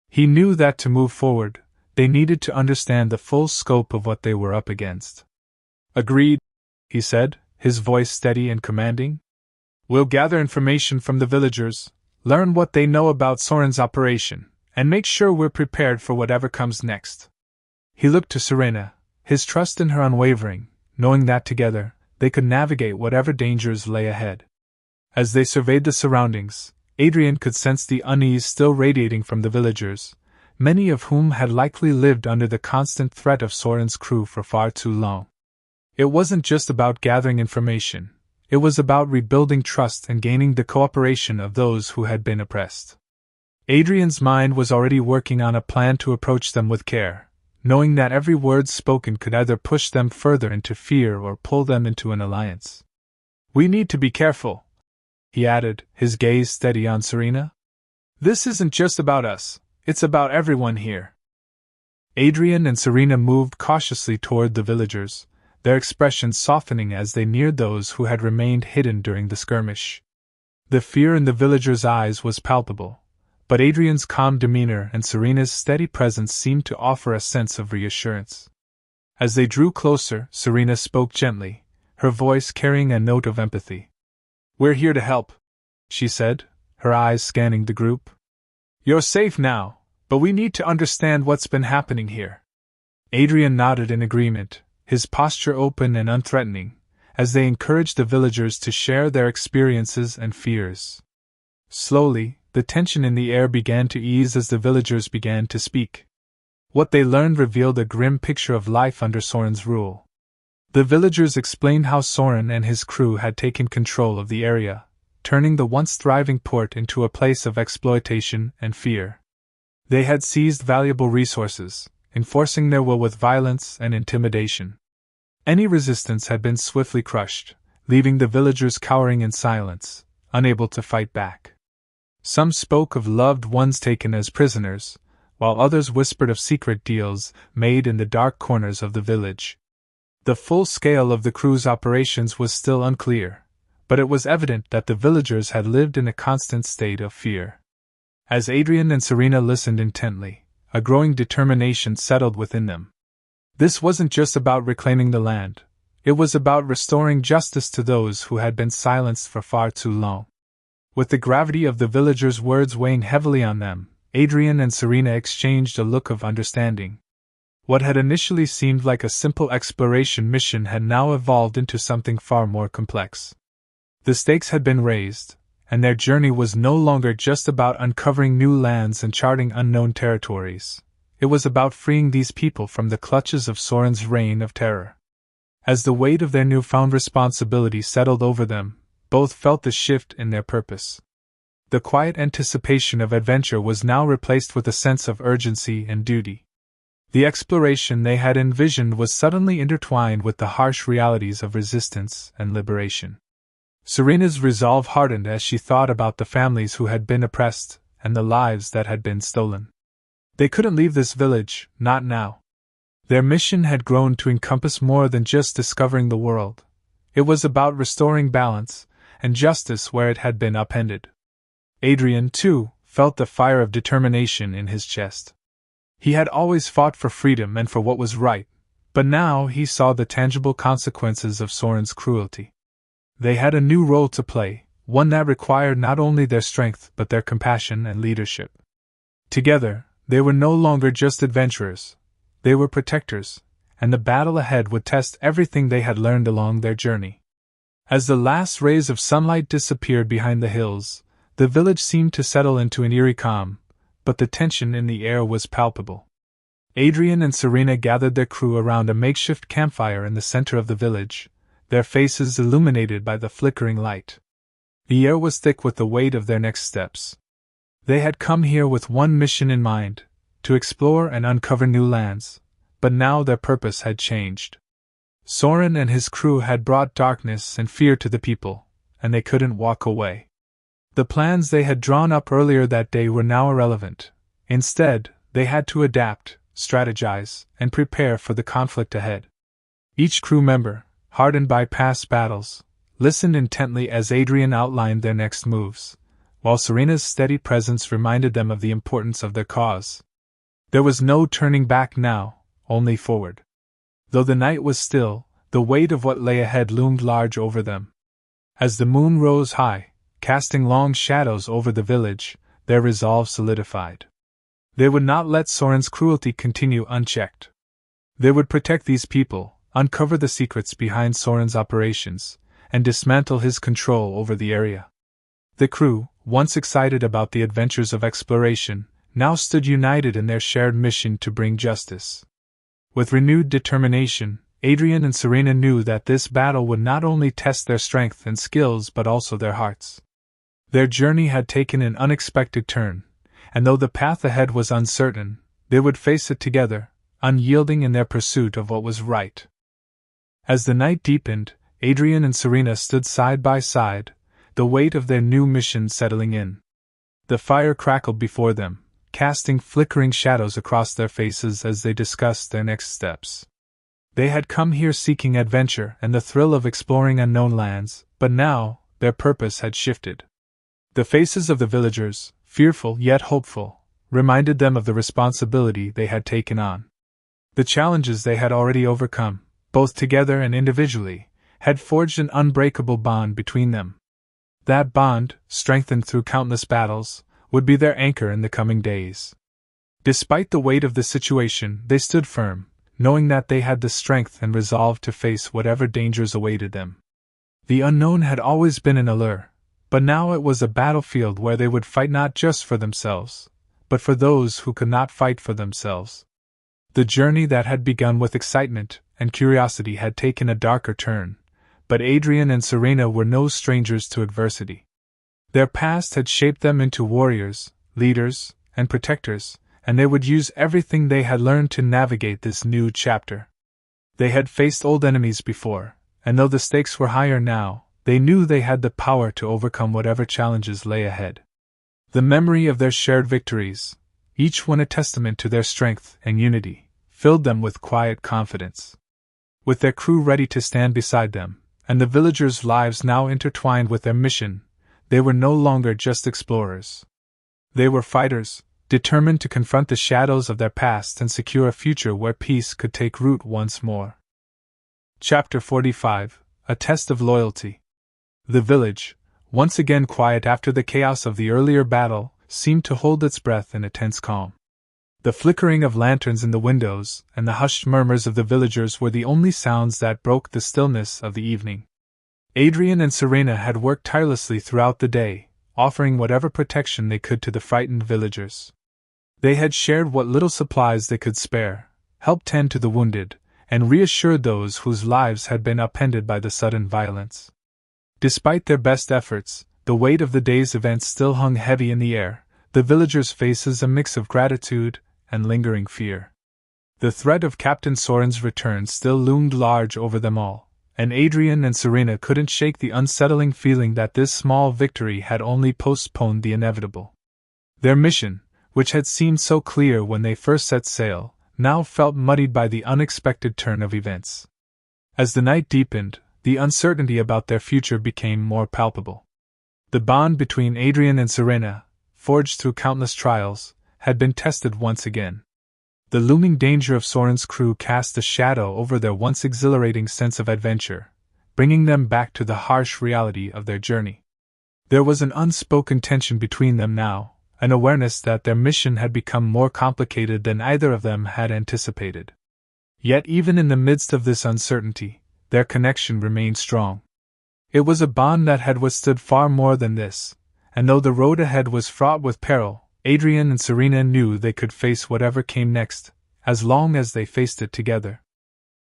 He knew that to move forward, they needed to understand the full scope of what they were up against. "Agreed," he said, his voice steady and commanding. "We'll gather information from the villagers, learn what they know about Soren's operation, and make sure we're prepared for whatever comes next." He looked to Serena, his trust in her unwavering, knowing that together, they could navigate whatever dangers lay ahead. As they surveyed the surroundings, Adrian could sense the unease still radiating from the villagers, many of whom had likely lived under the constant threat of Soren's crew for far too long. It wasn't just about gathering information. It was about rebuilding trust and gaining the cooperation of those who had been oppressed. Adrian's mind was already working on a plan to approach them with care, knowing that every word spoken could either push them further into fear or pull them into an alliance. "We need to be careful," he added, his gaze steady on Serena. "This isn't just about us, it's about everyone here." Adrian and Serena moved cautiously toward the villagers, their expressions softening as they neared those who had remained hidden during the skirmish. The fear in the villagers' eyes was palpable, but Adrian's calm demeanor and Serena's steady presence seemed to offer a sense of reassurance. As they drew closer, Serena spoke gently, her voice carrying a note of empathy. "We're here to help," she said, her eyes scanning the group. "You're safe now, but we need to understand what's been happening here." Adrian nodded in agreement, his posture open and unthreatening, as they encouraged the villagers to share their experiences and fears. Slowly, the tension in the air began to ease as the villagers began to speak. What they learned revealed a grim picture of life under Soren's rule. The villagers explained how Soren and his crew had taken control of the area, turning the once thriving port into a place of exploitation and fear. They had seized valuable resources, enforcing their will with violence and intimidation. Any resistance had been swiftly crushed, leaving the villagers cowering in silence, unable to fight back. Some spoke of loved ones taken as prisoners, while others whispered of secret deals made in the dark corners of the village. The full scale of the crew's operations was still unclear, but it was evident that the villagers had lived in a constant state of fear. As Adrian and Serena listened intently, a growing determination settled within them. This wasn't just about reclaiming the land, it was about restoring justice to those who had been silenced for far too long. With the gravity of the villagers' words weighing heavily on them, Adrian and Serena exchanged a look of understanding. What had initially seemed like a simple exploration mission had now evolved into something far more complex. The stakes had been raised, and their journey was no longer just about uncovering new lands and charting unknown territories. It was about freeing these people from the clutches of Soren's reign of terror. As the weight of their newfound responsibility settled over them, both felt the shift in their purpose. The quiet anticipation of adventure was now replaced with a sense of urgency and duty. The exploration they had envisioned was suddenly intertwined with the harsh realities of resistance and liberation. Serena's resolve hardened as she thought about the families who had been oppressed and the lives that had been stolen. They couldn't leave this village, not now. Their mission had grown to encompass more than just discovering the world. It was about restoring balance and justice where it had been upended. Adrian, too, felt the fire of determination in his chest. He had always fought for freedom and for what was right, but now he saw the tangible consequences of Soren's cruelty. They had a new role to play, one that required not only their strength but their compassion and leadership. Together, they were no longer just adventurers, they were protectors, and the battle ahead would test everything they had learned along their journey. As the last rays of sunlight disappeared behind the hills, the village seemed to settle into an eerie calm, but the tension in the air was palpable. Adrian and Serena gathered their crew around a makeshift campfire in the center of the village, their faces illuminated by the flickering light. The air was thick with the weight of their next steps. They had come here with one mission in mind, to explore and uncover new lands, but now their purpose had changed. Soren and his crew had brought darkness and fear to the people, and they couldn't walk away. The plans they had drawn up earlier that day were now irrelevant. Instead, they had to adapt, strategize, and prepare for the conflict ahead. Each crew member, hardened by past battles, listened intently as Adrian outlined their next moves, while Serena's steady presence reminded them of the importance of their cause. There was no turning back now, only forward. Though the night was still, the weight of what lay ahead loomed large over them. As the moon rose high, casting long shadows over the village, their resolve solidified. They would not let Soren's cruelty continue unchecked. They would protect these people, uncover the secrets behind Soren's operations, and dismantle his control over the area. The crew, once excited about the adventures of exploration, now stood united in their shared mission to bring justice. With renewed determination, Adrian and Serena knew that this battle would not only test their strength and skills but also their hearts. Their journey had taken an unexpected turn, and though the path ahead was uncertain, they would face it together, unyielding in their pursuit of what was right. As the night deepened, Adrian and Serena stood side by side, the weight of their new mission settling in. The fire crackled before them, casting flickering shadows across their faces as they discussed their next steps. They had come here seeking adventure and the thrill of exploring unknown lands, but now, their purpose had shifted. The faces of the villagers, fearful yet hopeful, reminded them of the responsibility they had taken on. The challenges they had already overcome, both together and individually, had forged an unbreakable bond between them. That bond, strengthened through countless battles, would be their anchor in the coming days. Despite the weight of the situation, they stood firm, knowing that they had the strength and resolve to face whatever dangers awaited them. The unknown had always been an allure, but now it was a battlefield where they would fight not just for themselves, but for those who could not fight for themselves. The journey that had begun with excitement and curiosity had taken a darker turn, but Adrian and Serena were no strangers to adversity. Their past had shaped them into warriors, leaders, and protectors, and they would use everything they had learned to navigate this new chapter. They had faced old enemies before, and though the stakes were higher now, they knew they had the power to overcome whatever challenges lay ahead. The memory of their shared victories, each one a testament to their strength and unity, filled them with quiet confidence. With their crew ready to stand beside them, and the villagers' lives now intertwined with their mission, they were no longer just explorers. They were fighters, determined to confront the shadows of their past and secure a future where peace could take root once more. Chapter 45: A Test of Loyalty. The village, once again quiet after the chaos of the earlier battle, seemed to hold its breath in a tense calm. The flickering of lanterns in the windows and the hushed murmurs of the villagers were the only sounds that broke the stillness of the evening. Adrian and Serena had worked tirelessly throughout the day, offering whatever protection they could to the frightened villagers. They had shared what little supplies they could spare, helped tend to the wounded, and reassured those whose lives had been upended by the sudden violence. Despite their best efforts, the weight of the day's events still hung heavy in the air, the villagers' faces a mix of gratitude and lingering fear. The threat of Captain Soren's return still loomed large over them all, and Adrian and Serena couldn't shake the unsettling feeling that this small victory had only postponed the inevitable. Their mission, which had seemed so clear when they first set sail, now felt muddied by the unexpected turn of events. As the night deepened, the uncertainty about their future became more palpable. The bond between Adrian and Serena, forged through countless trials, had been tested once again. The looming danger of Soren's crew cast a shadow over their once exhilarating sense of adventure, bringing them back to the harsh reality of their journey. There was an unspoken tension between them now, an awareness that their mission had become more complicated than either of them had anticipated. Yet even in the midst of this uncertainty, their connection remained strong. It was a bond that had withstood far more than this, and though the road ahead was fraught with peril, Adrian and Serena knew they could face whatever came next, as long as they faced it together.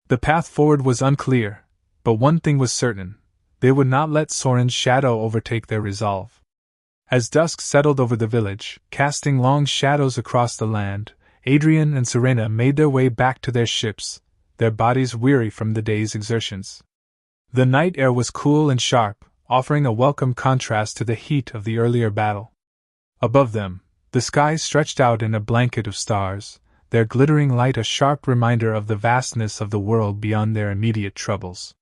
The path forward was unclear, but one thing was certain: they would not let Soren's shadow overtake their resolve. As dusk settled over the village, casting long shadows across the land, Adrian and Serena made their way back to their ships, their bodies weary from the day's exertions. The night air was cool and sharp, offering a welcome contrast to the heat of the earlier battle. Above them, the sky stretched out in a blanket of stars, their glittering light a sharp reminder of the vastness of the world beyond their immediate troubles.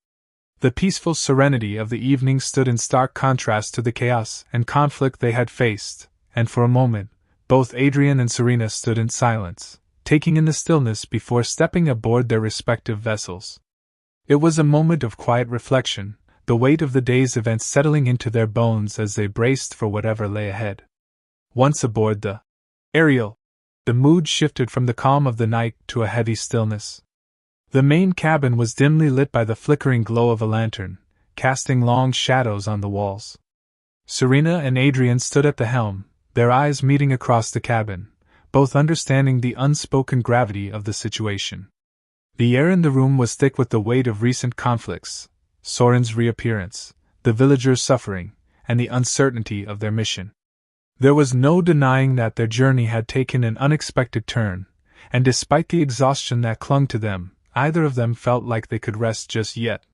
The peaceful serenity of the evening stood in stark contrast to the chaos and conflict they had faced, and for a moment, both Adrian and Serena stood in silence, taking in the stillness before stepping aboard their respective vessels. It was a moment of quiet reflection, the weight of the day's events settling into their bones as they braced for whatever lay ahead. Once aboard the Ariel, the mood shifted from the calm of the night to a heavy stillness. The main cabin was dimly lit by the flickering glow of a lantern, casting long shadows on the walls. Serena and Adrian stood at the helm, their eyes meeting across the cabin, both understanding the unspoken gravity of the situation. The air in the room was thick with the weight of recent conflicts, Soren's reappearance, the villagers' suffering, and the uncertainty of their mission. There was no denying that their journey had taken an unexpected turn, and despite the exhaustion that clung to them, either of them felt like they could rest just yet.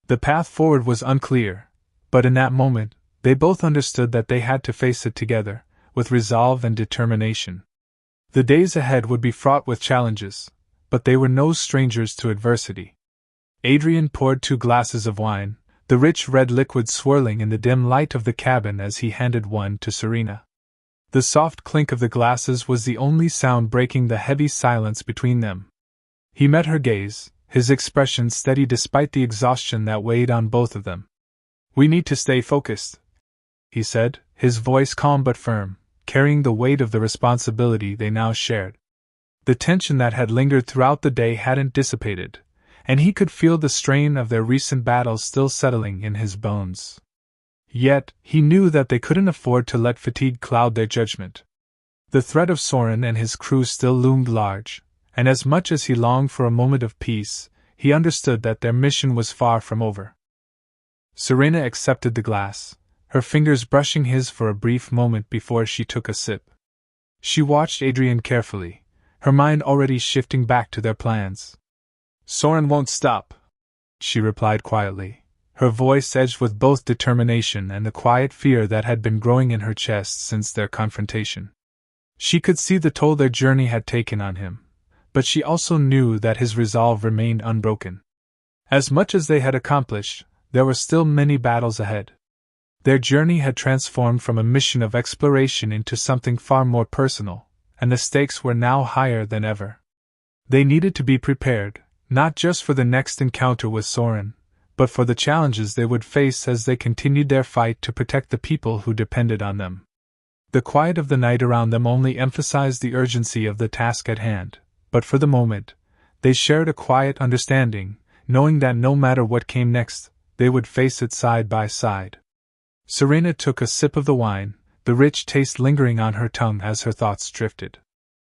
The path forward was unclear, but in that moment, they both understood that they had to face it together, with resolve and determination. The days ahead would be fraught with challenges, but they were no strangers to adversity. Adrian poured 2 glasses of wine, the rich red liquid swirling in the dim light of the cabin as he handed one to Serena. The soft clink of the glasses was the only sound breaking the heavy silence between them. He met her gaze, his expression steady despite the exhaustion that weighed on both of them. "We need to stay focused," he said, his voice calm but firm, carrying the weight of the responsibility they now shared. The tension that had lingered throughout the day hadn't dissipated, and he could feel the strain of their recent battles still settling in his bones. Yet, he knew that they couldn't afford to let fatigue cloud their judgment. The threat of Soren and his crew still loomed large, and as much as he longed for a moment of peace, he understood that their mission was far from over. Serena accepted the glass, her fingers brushing his for a brief moment before she took a sip. She watched Adrian carefully, her mind already shifting back to their plans. "Soren won't stop," she replied quietly, her voice edged with both determination and the quiet fear that had been growing in her chest since their confrontation. She could see the toll their journey had taken on him, but she also knew that his resolve remained unbroken. As much as they had accomplished, there were still many battles ahead. Their journey had transformed from a mission of exploration into something far more personal, and the stakes were now higher than ever. They needed to be prepared, not just for the next encounter with Soren, but for the challenges they would face as they continued their fight to protect the people who depended on them. The quiet of the night around them only emphasized the urgency of the task at hand, but for the moment, they shared a quiet understanding, knowing that no matter what came next, they would face it side by side. Serena took a sip of the wine, the rich taste lingering on her tongue as her thoughts drifted.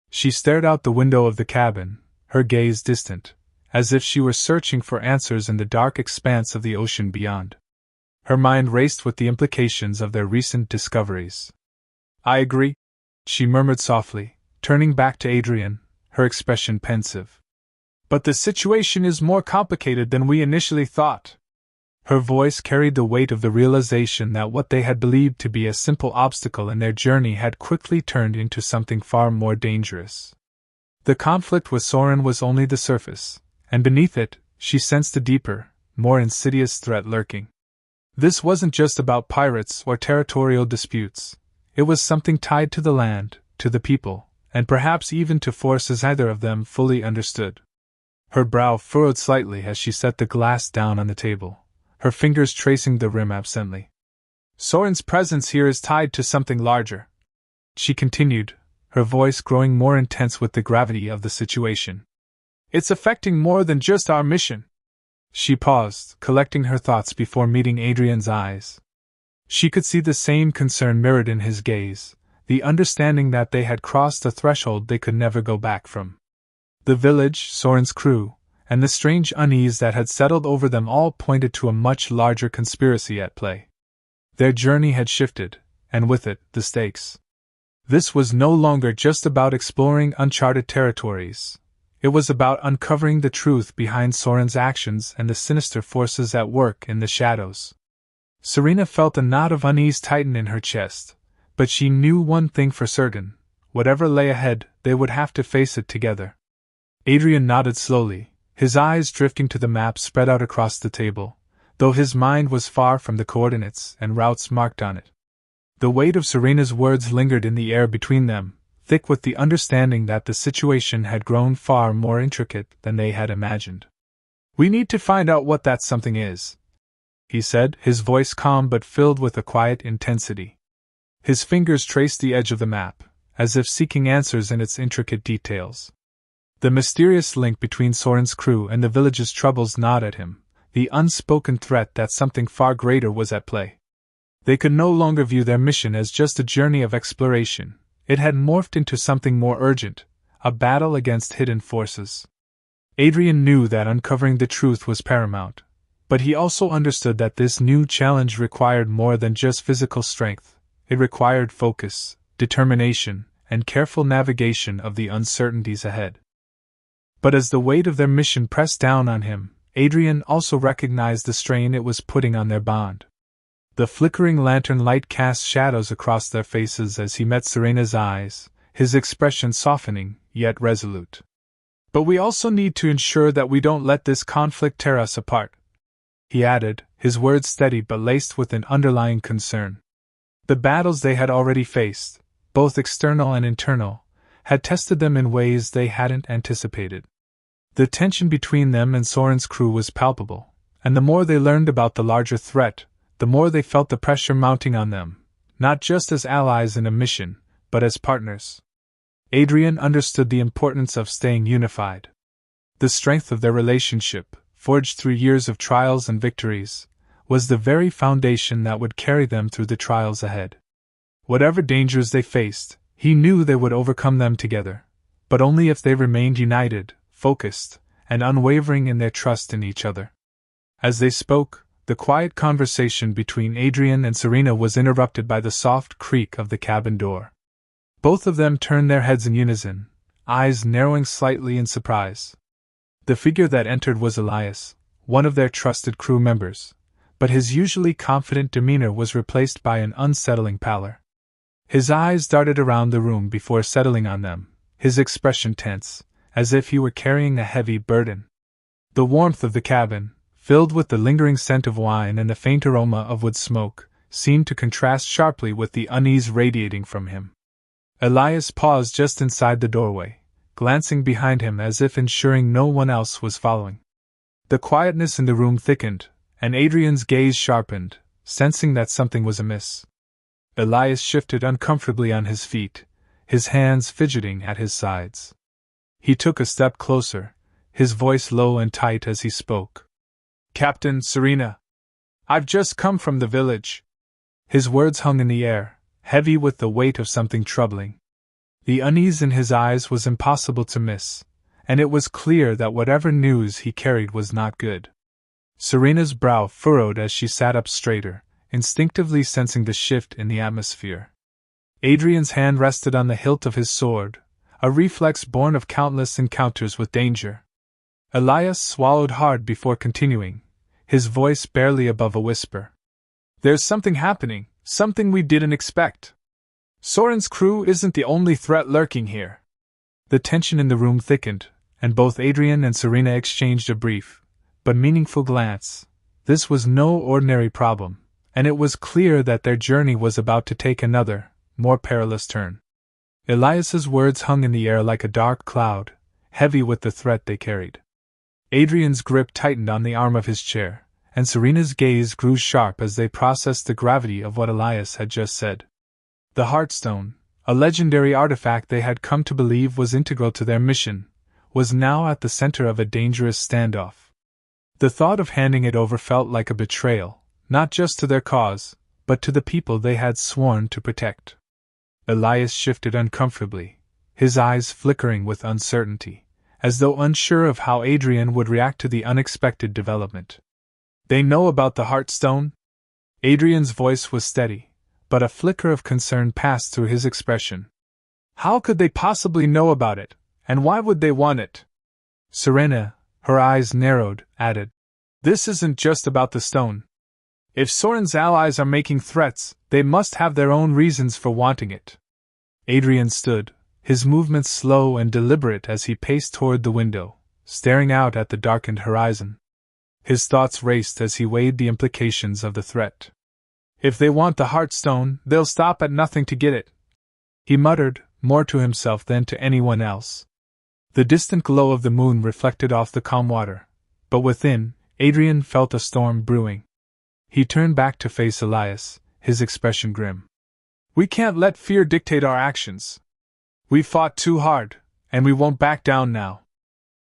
She stared out the window of the cabin, her gaze distant, as if she were searching for answers in the dark expanse of the ocean beyond. Her mind raced with the implications of their recent discoveries. "I agree," she murmured softly, turning back to Adrian, her expression pensive. "But the situation is more complicated than we initially thought." Her voice carried the weight of the realization that what they had believed to be a simple obstacle in their journey had quickly turned into something far more dangerous. The conflict with Soren was only the surface, and beneath it, she sensed a deeper, more insidious threat lurking. This wasn't just about pirates or territorial disputes. It was something tied to the land, to the people, and perhaps even to forces neither of them fully understood. Her brow furrowed slightly as she set the glass down on the table, her fingers tracing the rim absently. "Soren's presence here is tied to something larger," she continued, her voice growing more intense with the gravity of the situation. "It's affecting more than just our mission." She paused, collecting her thoughts before meeting Adrian's eyes. She could see the same concern mirrored in his gaze, the understanding that they had crossed a threshold they could never go back from. The village, Soren's crew, and the strange unease that had settled over them all pointed to a much larger conspiracy at play. Their journey had shifted, and with it, the stakes. This was no longer just about exploring uncharted territories. It was about uncovering the truth behind Soren's actions and the sinister forces at work in the shadows. Serena felt a knot of unease tighten in her chest, but she knew one thing for certain: whatever lay ahead, they would have to face it together. Adrian nodded slowly, his eyes drifting to the map spread out across the table, though his mind was far from the coordinates and routes marked on it. The weight of Serena's words lingered in the air between them, thick with the understanding that the situation had grown far more intricate than they had imagined. "We need to find out what that something is," he said, his voice calm but filled with a quiet intensity. His fingers traced the edge of the map, as if seeking answers in its intricate details. The mysterious link between Soren's crew and the village's troubles gnawed at him, the unspoken threat that something far greater was at play. They could no longer view their mission as just a journey of exploration. It had morphed into something more urgent, a battle against hidden forces. Adrian knew that uncovering the truth was paramount, but he also understood that this new challenge required more than just physical strength. It required focus, determination, and careful navigation of the uncertainties ahead. But as the weight of their mission pressed down on him, Adrian also recognized the strain it was putting on their bond. The flickering lantern light cast shadows across their faces as he met Serena's eyes, his expression softening, yet resolute. "But we also need to ensure that we don't let this conflict tear us apart," he added, his words steady but laced with an underlying concern. The battles they had already faced, both external and internal, had tested them in ways they hadn't anticipated. The tension between them and Soren's crew was palpable, and the more they learned about the larger threat, the more they felt the pressure mounting on them, not just as allies in a mission, but as partners. Adrian understood the importance of staying unified. The strength of their relationship, forged through years of trials and victories, was the very foundation that would carry them through the trials ahead. Whatever dangers they faced, he knew they would overcome them together, but only if they remained united, focused, and unwavering in their trust in each other. As they spoke, the quiet conversation between Adrian and Serena was interrupted by the soft creak of the cabin door. Both of them turned their heads in unison, eyes narrowing slightly in surprise. The figure that entered was Elias, one of their trusted crew members, but his usually confident demeanor was replaced by an unsettling pallor. His eyes darted around the room before settling on them, his expression tense, as if he were carrying a heavy burden. The warmth of the cabin, filled with the lingering scent of wine and the faint aroma of wood smoke, seemed to contrast sharply with the unease radiating from him. Elias paused just inside the doorway, glancing behind him as if ensuring no one else was following. The quietness in the room thickened, and Adrian's gaze sharpened, sensing that something was amiss. Elias shifted uncomfortably on his feet, his hands fidgeting at his sides. He took a step closer, his voice low and tight as he spoke. "Captain Serena, I've just come from the village." His words hung in the air, heavy with the weight of something troubling. The unease in his eyes was impossible to miss, and it was clear that whatever news he carried was not good. Serena's brow furrowed as she sat up straighter, instinctively sensing the shift in the atmosphere. Adrian's hand rested on the hilt of his sword, a reflex born of countless encounters with danger. Elias swallowed hard before continuing, his voice barely above a whisper. "There's something happening, something we didn't expect. Soren's crew isn't the only threat lurking here." The tension in the room thickened, and both Adrian and Serena exchanged a brief, but meaningful glance. This was no ordinary problem, and it was clear that their journey was about to take another, more perilous turn. Elias's words hung in the air like a dark cloud, heavy with the threat they carried. Adrian's grip tightened on the arm of his chair, and Serena's gaze grew sharp as they processed the gravity of what Elias had just said. The Heartstone, a legendary artifact they had come to believe was integral to their mission, was now at the center of a dangerous standoff. The thought of handing it over felt like a betrayal, not just to their cause, but to the people they had sworn to protect. Elias shifted uncomfortably, his eyes flickering with uncertainty, as though unsure of how Adrian would react to the unexpected development. "They know about the Heartstone?" Adrian's voice was steady, but a flicker of concern passed through his expression. "How could they possibly know about it, and why would they want it?" Serena, her eyes narrowed, added, "This isn't just about the stone. If Soren's allies are making threats, they must have their own reasons for wanting it." Adrian stood, his movements slow and deliberate as he paced toward the window, staring out at the darkened horizon. His thoughts raced as he weighed the implications of the threat. "If they want the Heartstone, they'll stop at nothing to get it," he muttered, more to himself than to anyone else. The distant glow of the moon reflected off the calm water, but within, Adrian felt a storm brewing. He turned back to face Elias, his expression grim. "We can't let fear dictate our actions. We fought too hard, and we won't back down now."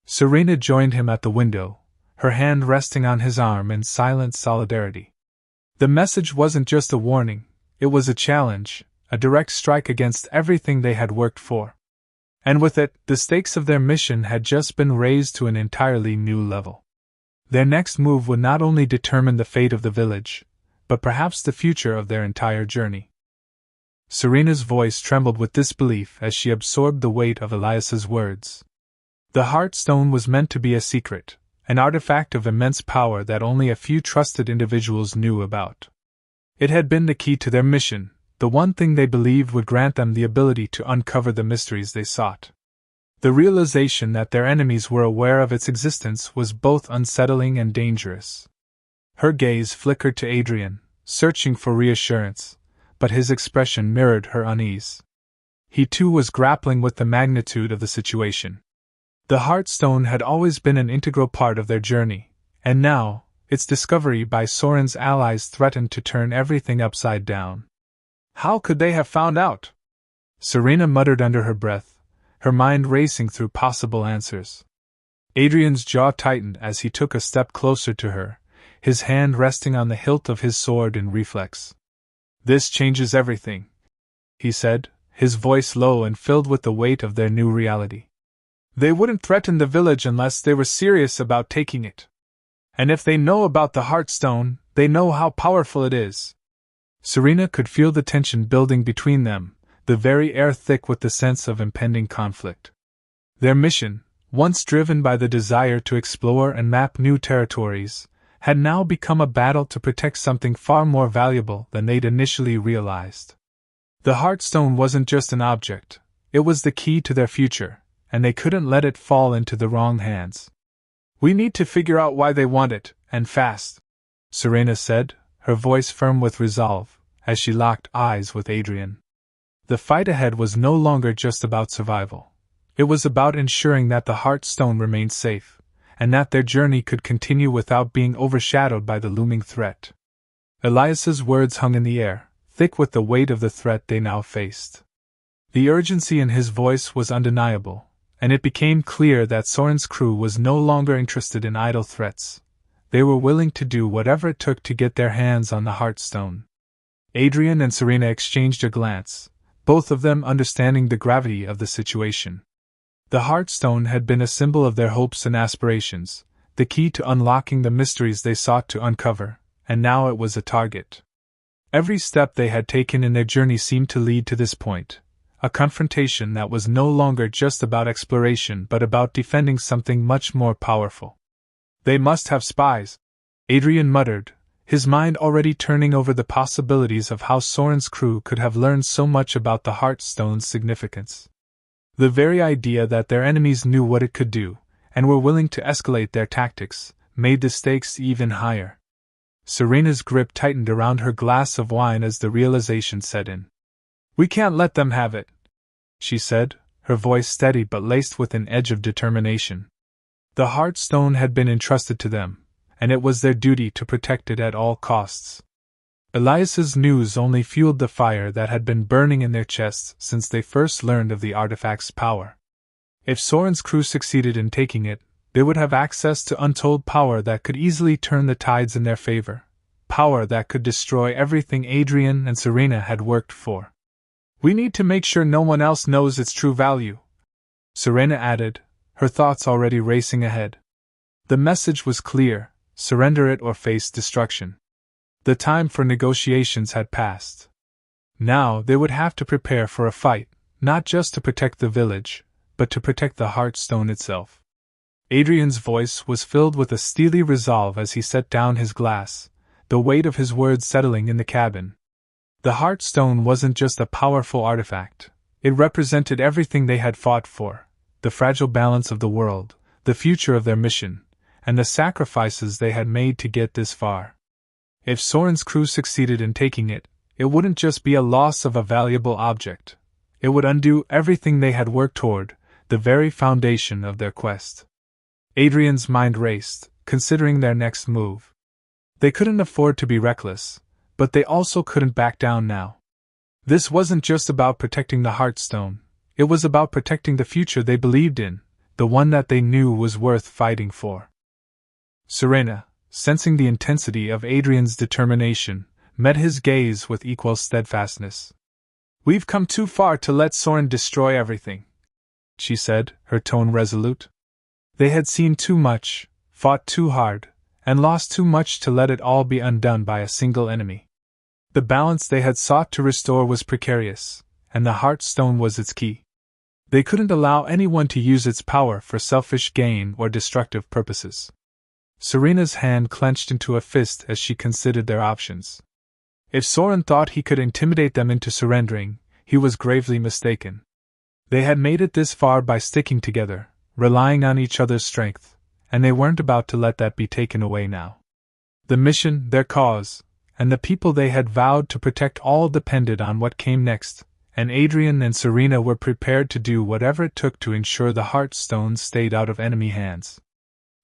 Serena joined him at the window, her hand resting on his arm in silent solidarity. The message wasn't just a warning, it was a challenge, a direct strike against everything they had worked for. And with it, the stakes of their mission had just been raised to an entirely new level. Their next move would not only determine the fate of the village, but perhaps the future of their entire journey. Serena's voice trembled with disbelief as she absorbed the weight of Elias's words. The Heartstone was meant to be a secret, an artifact of immense power that only a few trusted individuals knew about. It had been the key to their mission, the one thing they believed would grant them the ability to uncover the mysteries they sought. The realization that their enemies were aware of its existence was both unsettling and dangerous. Her gaze flickered to Adrian, searching for reassurance, but his expression mirrored her unease. He too was grappling with the magnitude of the situation. The Heartstone had always been an integral part of their journey, and now, its discovery by Soren's allies threatened to turn everything upside down. How could they have found out? Serena muttered under her breath, her mind racing through possible answers. Adrian's jaw tightened as he took a step closer to her, his hand resting on the hilt of his sword in reflex. "This changes everything," he said, his voice low and filled with the weight of their new reality. "They wouldn't threaten the village unless they were serious about taking it. And if they know about the Heartstone, they know how powerful it is." Serena could feel the tension building between them, the very air thick with the sense of impending conflict. Their mission, once driven by the desire to explore and map new territories, had now become a battle to protect something far more valuable than they'd initially realized. The Heartstone wasn't just an object, it was the key to their future, and they couldn't let it fall into the wrong hands. "We need to figure out why they want it, and fast," Serena said, her voice firm with resolve, as she locked eyes with Adrian. The fight ahead was no longer just about survival. It was about ensuring that the Heartstone remained safe, and that their journey could continue without being overshadowed by the looming threat. Elias's words hung in the air, thick with the weight of the threat they now faced. The urgency in his voice was undeniable, and it became clear that Soren's crew was no longer interested in idle threats. They were willing to do whatever it took to get their hands on the Heartstone. Adrian and Serena exchanged a glance, both of them understanding the gravity of the situation. The Heartstone had been a symbol of their hopes and aspirations, the key to unlocking the mysteries they sought to uncover, and now it was a target. Every step they had taken in their journey seemed to lead to this point, a confrontation that was no longer just about exploration but about defending something much more powerful. "They must have spies," Adrian muttered, his mind already turning over the possibilities of how Soren's crew could have learned so much about the Heartstone's significance. The very idea that their enemies knew what it could do, and were willing to escalate their tactics, made the stakes even higher. Serena's grip tightened around her glass of wine as the realization set in. "We can't let them have it," she said, her voice steady but laced with an edge of determination. The Heartstone had been entrusted to them, and it was their duty to protect it at all costs. Elias's news only fueled the fire that had been burning in their chests since they first learned of the artifact's power. If Soren's crew succeeded in taking it, they would have access to untold power that could easily turn the tides in their favor, power that could destroy everything Adrian and Serena had worked for. "We need to make sure no one else knows its true value," Serena added, her thoughts already racing ahead. The message was clear: surrender it or face destruction. The time for negotiations had passed. Now they would have to prepare for a fight, not just to protect the village, but to protect the Heartstone itself. Adrian's voice was filled with a steely resolve as he set down his glass, the weight of his words settling in the cabin. The Heartstone wasn't just a powerful artifact, it represented everything they had fought for: the fragile balance of the world, the future of their mission, and the sacrifices they had made to get this far. If Soren's crew succeeded in taking it, it wouldn't just be a loss of a valuable object. It would undo everything they had worked toward, the very foundation of their quest. Adrian's mind raced, considering their next move. They couldn't afford to be reckless, but they also couldn't back down now. This wasn't just about protecting the Heartstone, it was about protecting the future they believed in, the one that they knew was worth fighting for. Serena, sensing the intensity of Adrian's determination, met his gaze with equal steadfastness. "We've come too far to let Soren destroy everything," she said, her tone resolute. They had seen too much, fought too hard, and lost too much to let it all be undone by a single enemy. The balance they had sought to restore was precarious, and the Heartstone was its key. They couldn't allow anyone to use its power for selfish gain or destructive purposes. Serena's hand clenched into a fist as she considered their options. If Soren thought he could intimidate them into surrendering, he was gravely mistaken. They had made it this far by sticking together, relying on each other's strength, and they weren't about to let that be taken away now. The mission, their cause, and the people they had vowed to protect all depended on what came next, and Adrian and Serena were prepared to do whatever it took to ensure the Heartstone stayed out of enemy hands.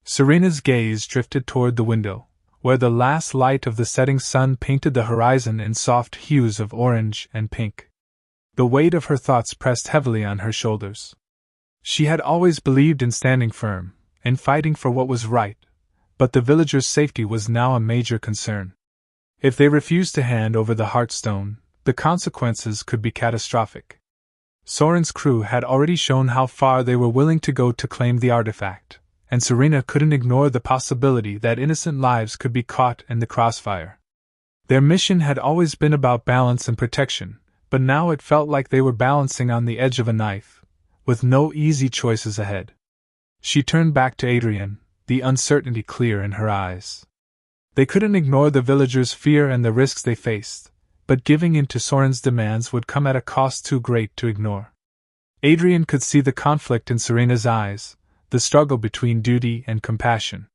Serena's gaze drifted toward the window, where the last light of the setting sun painted the horizon in soft hues of orange and pink. The weight of her thoughts pressed heavily on her shoulders. She had always believed in standing firm, in fighting for what was right, but the villagers' safety was now a major concern. If they refused to hand over the Heartstone, the consequences could be catastrophic. Soren's crew had already shown how far they were willing to go to claim the artifact, and Serena couldn't ignore the possibility that innocent lives could be caught in the crossfire. Their mission had always been about balance and protection, but now it felt like they were balancing on the edge of a knife, with no easy choices ahead. She turned back to Adrian, the uncertainty clear in her eyes. They couldn't ignore the villagers' fear and the risks they faced, but giving in to Soren's demands would come at a cost too great to ignore. Adrian could see the conflict in Serena's eyes, the struggle between duty and compassion.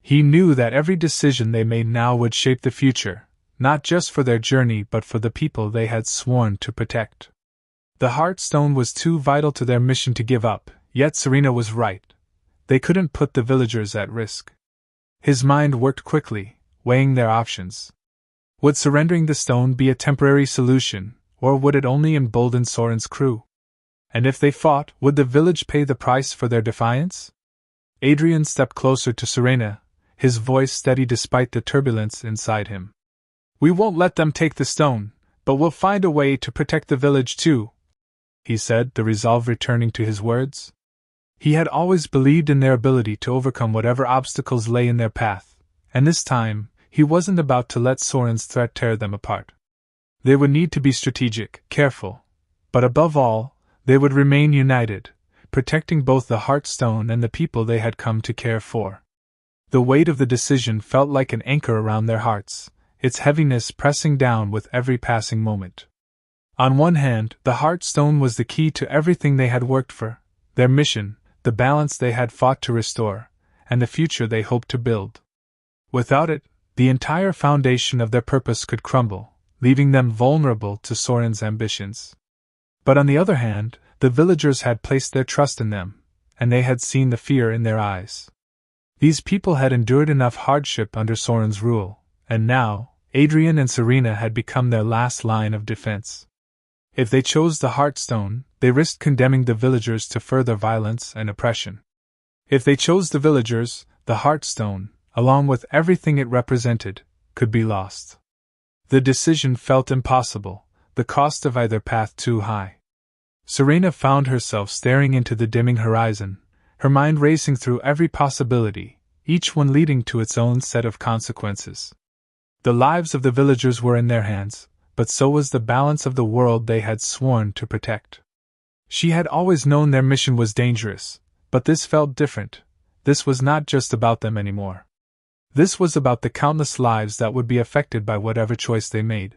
He knew that every decision they made now would shape the future, not just for their journey but for the people they had sworn to protect. The Heartstone was too vital to their mission to give up, yet Serena was right. They couldn't put the villagers at risk. His mind worked quickly, weighing their options. Would surrendering the stone be a temporary solution, or would it only embolden Soren's crew? And if they fought, would the village pay the price for their defiance? Adrian stepped closer to Serena, his voice steady despite the turbulence inside him. "We won't let them take the stone, but we'll find a way to protect the village too," he said, the resolve returning to his words. He had always believed in their ability to overcome whatever obstacles lay in their path, and this time, he wasn't about to let Soren's threat tear them apart. They would need to be strategic, careful, but above all, they would remain united, protecting both the Heartstone and the people they had come to care for. The weight of the decision felt like an anchor around their hearts, its heaviness pressing down with every passing moment. On one hand, the Heartstone was the key to everything they had worked for, their mission, the balance they had fought to restore, and the future they hoped to build. Without it, the entire foundation of their purpose could crumble, leaving them vulnerable to Soren's ambitions. But on the other hand, the villagers had placed their trust in them, and they had seen the fear in their eyes. These people had endured enough hardship under Soren's rule, and now, Adrian and Serena had become their last line of defense. If they chose the Heartstone, they risked condemning the villagers to further violence and oppression. If they chose the villagers, the Heartstone, along with everything it represented, could be lost. The decision felt impossible, the cost of either path too high. Serena found herself staring into the dimming horizon, her mind racing through every possibility, each one leading to its own set of consequences. The lives of the villagers were in their hands, but so was the balance of the world they had sworn to protect. She had always known their mission was dangerous, but this felt different. This was not just about them anymore. This was about the countless lives that would be affected by whatever choice they made.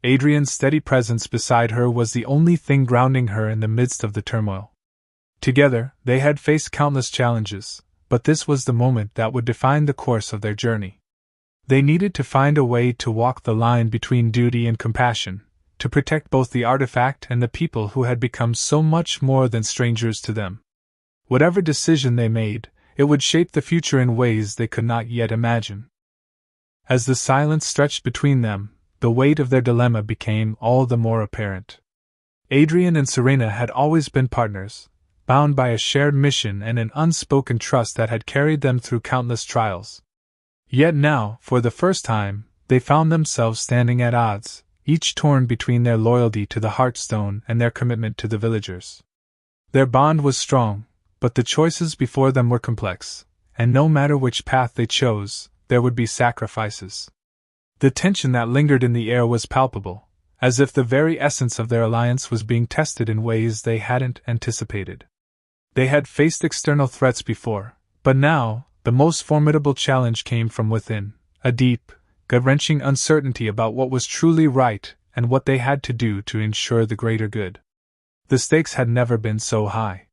Adrian's steady presence beside her was the only thing grounding her in the midst of the turmoil. Together, they had faced countless challenges, but this was the moment that would define the course of their journey. They needed to find a way to walk the line between duty and compassion, to protect both the artifact and the people who had become so much more than strangers to them. Whatever decision they made, it would shape the future in ways they could not yet imagine. As the silence stretched between them, the weight of their dilemma became all the more apparent. Adrian and Serena had always been partners, bound by a shared mission and an unspoken trust that had carried them through countless trials. Yet now, for the first time, they found themselves standing at odds, each torn between their loyalty to the Heartstone and their commitment to the villagers. Their bond was strong, but the choices before them were complex, and no matter which path they chose, there would be sacrifices. The tension that lingered in the air was palpable, as if the very essence of their alliance was being tested in ways they hadn't anticipated. They had faced external threats before, but now, the most formidable challenge came from within, a deep, gut-wrenching uncertainty about what was truly right and what they had to do to ensure the greater good. The stakes had never been so high.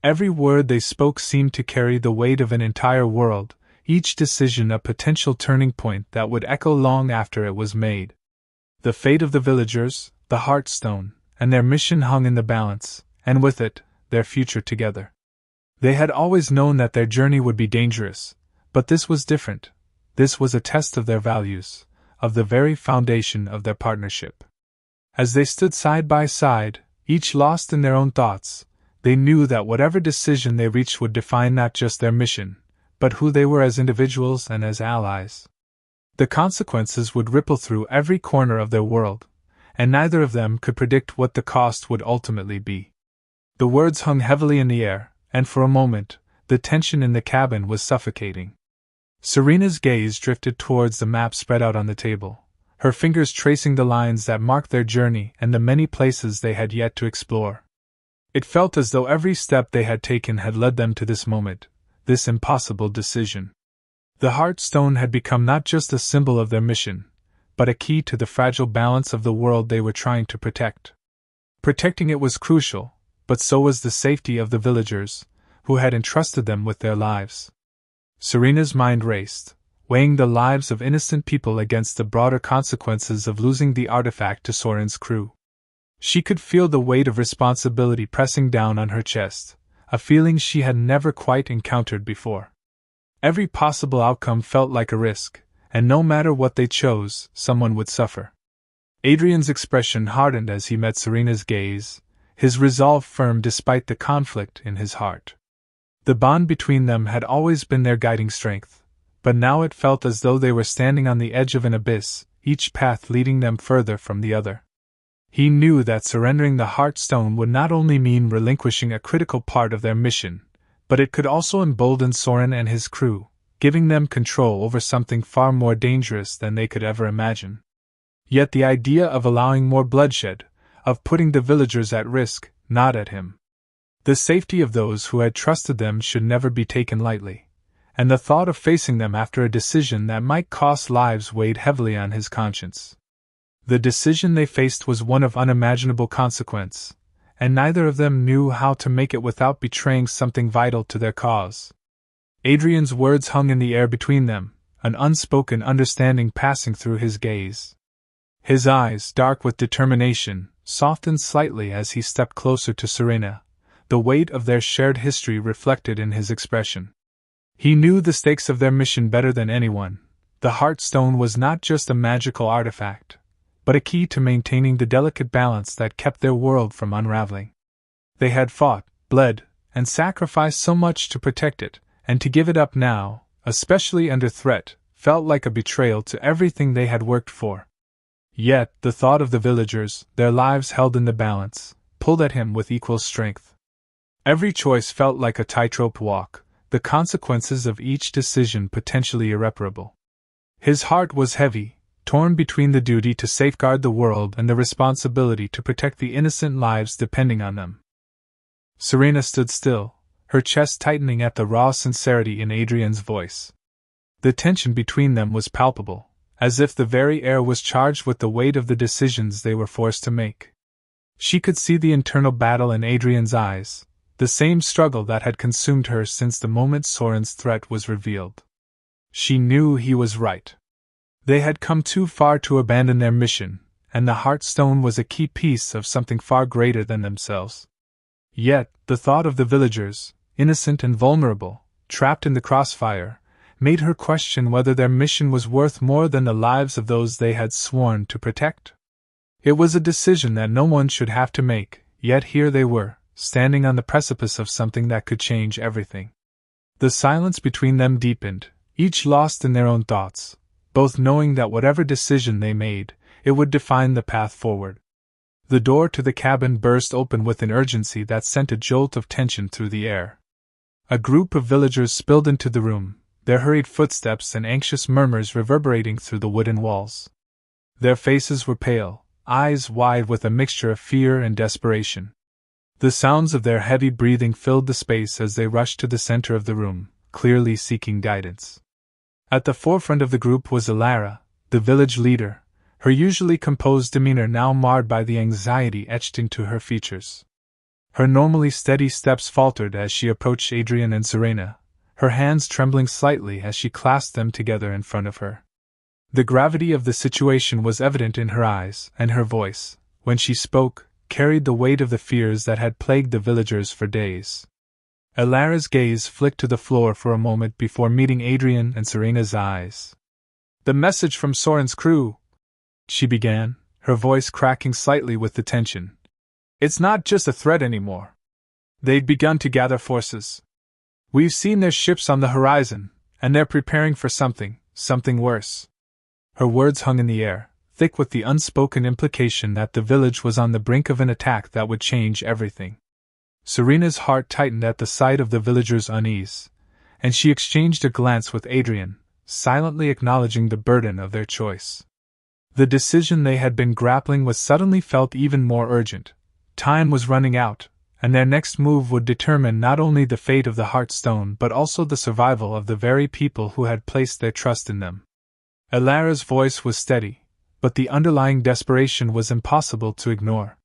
Every word they spoke seemed to carry the weight of an entire world, each decision a potential turning point that would echo long after it was made. The fate of the villagers, the Heartstone, and their mission hung in the balance, and with it, their future together. They had always known that their journey would be dangerous, but this was different. This was a test of their values, of the very foundation of their partnership. As they stood side by side, each lost in their own thoughts, they knew that whatever decision they reached would define not just their mission, but who they were as individuals and as allies. The consequences would ripple through every corner of their world, and neither of them could predict what the cost would ultimately be. The words hung heavily in the air, and for a moment, the tension in the cabin was suffocating. Serena's gaze drifted towards the map spread out on the table, her fingers tracing the lines that marked their journey and the many places they had yet to explore. It felt as though every step they had taken had led them to this moment, this impossible decision. The Heartstone had become not just a symbol of their mission, but a key to the fragile balance of the world they were trying to protect. Protecting it was crucial, but so was the safety of the villagers, who had entrusted them with their lives. Serena's mind raced, weighing the lives of innocent people against the broader consequences of losing the artifact to Soren's crew. She could feel the weight of responsibility pressing down on her chest, a feeling she had never quite encountered before. Every possible outcome felt like a risk, and no matter what they chose, someone would suffer. Adrian's expression hardened as he met Serena's gaze, his resolve firm despite the conflict in his heart. The bond between them had always been their guiding strength, but now it felt as though they were standing on the edge of an abyss, each path leading them further from the other. He knew that surrendering the Heartstone would not only mean relinquishing a critical part of their mission, but it could also embolden Soren and his crew, giving them control over something far more dangerous than they could ever imagine. Yet the idea of allowing more bloodshed, of putting the villagers at risk, gnawed at him. The safety of those who had trusted them should never be taken lightly, and the thought of facing them after a decision that might cost lives weighed heavily on his conscience. The decision they faced was one of unimaginable consequence, and neither of them knew how to make it without betraying something vital to their cause. Adrian's words hung in the air between them, an unspoken understanding passing through his gaze. His eyes, dark with determination, softened slightly as he stepped closer to Serena, the weight of their shared history reflected in his expression. He knew the stakes of their mission better than anyone. The Heartstone was not just a magical artifact, but a key to maintaining the delicate balance that kept their world from unraveling. They had fought, bled, and sacrificed so much to protect it, and to give it up now, especially under threat, felt like a betrayal to everything they had worked for. Yet, the thought of the villagers, their lives held in the balance, pulled at him with equal strength. Every choice felt like a tightrope walk, the consequences of each decision potentially irreparable. His heart was heavy, torn between the duty to safeguard the world and the responsibility to protect the innocent lives depending on them. Serena stood still, her chest tightening at the raw sincerity in Adrian's voice. The tension between them was palpable, as if the very air was charged with the weight of the decisions they were forced to make. She could see the internal battle in Adrian's eyes, the same struggle that had consumed her since the moment Soren's threat was revealed. She knew he was right. They had come too far to abandon their mission, and the Heartstone was a key piece of something far greater than themselves. Yet, the thought of the villagers, innocent and vulnerable, trapped in the crossfire, made her question whether their mission was worth more than the lives of those they had sworn to protect. It was a decision that no one should have to make, yet here they were, standing on the precipice of something that could change everything. The silence between them deepened, each lost in their own thoughts, both knowing that whatever decision they made, it would define the path forward. The door to the cabin burst open with an urgency that sent a jolt of tension through the air. A group of villagers spilled into the room, their hurried footsteps and anxious murmurs reverberating through the wooden walls. Their faces were pale, eyes wide with a mixture of fear and desperation. The sounds of their heavy breathing filled the space as they rushed to the center of the room, clearly seeking guidance. At the forefront of the group was Ilara, the village leader, her usually composed demeanor now marred by the anxiety etched into her features. Her normally steady steps faltered as she approached Adrian and Serena, her hands trembling slightly as she clasped them together in front of her. The gravity of the situation was evident in her eyes, and her voice, when she spoke, carried the weight of the fears that had plagued the villagers for days. Elara's gaze flicked to the floor for a moment before meeting Adrian and Serena's eyes. "The message from Soren's crew," she began, her voice cracking slightly with the tension. "It's not just a threat anymore. They've begun to gather forces. We've seen their ships on the horizon, and they're preparing for something worse." Her words hung in the air, thick with the unspoken implication that the village was on the brink of an attack that would change everything. Serena's heart tightened at the sight of the villagers' unease, and she exchanged a glance with Adrian, silently acknowledging the burden of their choice. The decision they had been grappling with suddenly felt even more urgent. Time was running out, and their next move would determine not only the fate of the Heartstone but also the survival of the very people who had placed their trust in them. Elara's voice was steady, but the underlying desperation was impossible to ignore.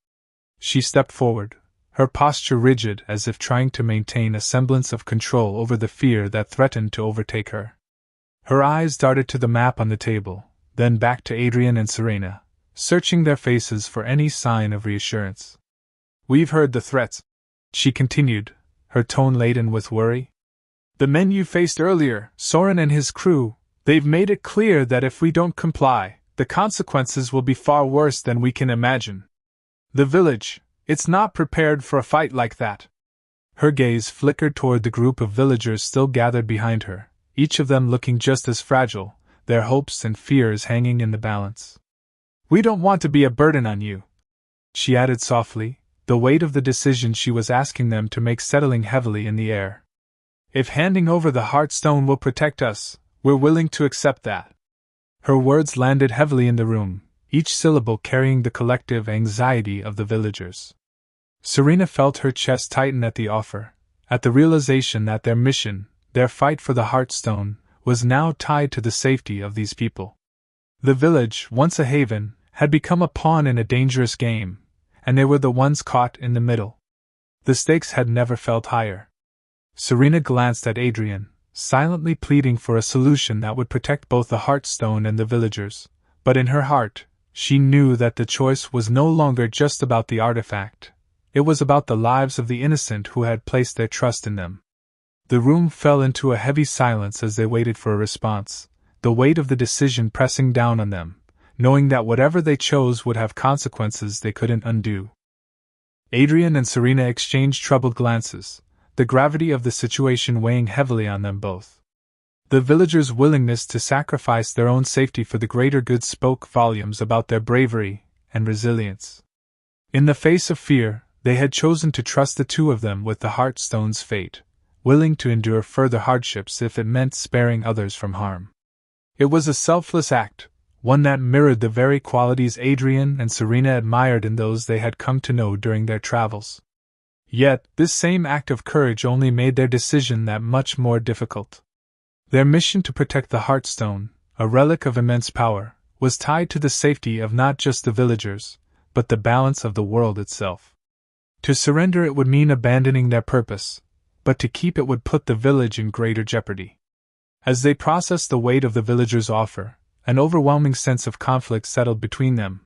She stepped forward, her posture rigid as if trying to maintain a semblance of control over the fear that threatened to overtake her. Her eyes darted to the map on the table, then back to Adrian and Serena, searching their faces for any sign of reassurance. "We've heard the threats," she continued, her tone laden with worry. "The men you faced earlier, Soren and his crew, they've made it clear that if we don't comply, the consequences will be far worse than we can imagine. The village, it's not prepared for a fight like that." Her gaze flickered toward the group of villagers still gathered behind her, each of them looking just as fragile, their hopes and fears hanging in the balance. "We don't want to be a burden on you," she added softly, the weight of the decision she was asking them to make settling heavily in the air. "If handing over the Heartstone will protect us, we're willing to accept that." Her words landed heavily in the room, each syllable carrying the collective anxiety of the villagers. Serena felt her chest tighten at the offer, at the realization that their mission, their fight for the Heartstone, was now tied to the safety of these people. The village, once a haven, had become a pawn in a dangerous game, and they were the ones caught in the middle. The stakes had never felt higher. Serena glanced at Adrian, silently pleading for a solution that would protect both the Heartstone and the villagers, but in her heart, she knew that the choice was no longer just about the artifact. It was about the lives of the innocent who had placed their trust in them. The room fell into a heavy silence as they waited for a response, the weight of the decision pressing down on them, knowing that whatever they chose would have consequences they couldn't undo. Adrian and Serena exchanged troubled glances, the gravity of the situation weighing heavily on them both. The villagers' willingness to sacrifice their own safety for the greater good spoke volumes about their bravery and resilience. In the face of fear, they had chosen to trust the two of them with the Heartstone's fate, willing to endure further hardships if it meant sparing others from harm. It was a selfless act, one that mirrored the very qualities Adrian and Serena admired in those they had come to know during their travels. Yet, this same act of courage only made their decision that much more difficult. Their mission to protect the Heartstone, a relic of immense power, was tied to the safety of not just the villagers, but the balance of the world itself. To surrender it would mean abandoning their purpose, but to keep it would put the village in greater jeopardy. As they processed the weight of the villagers' offer, an overwhelming sense of conflict settled between them.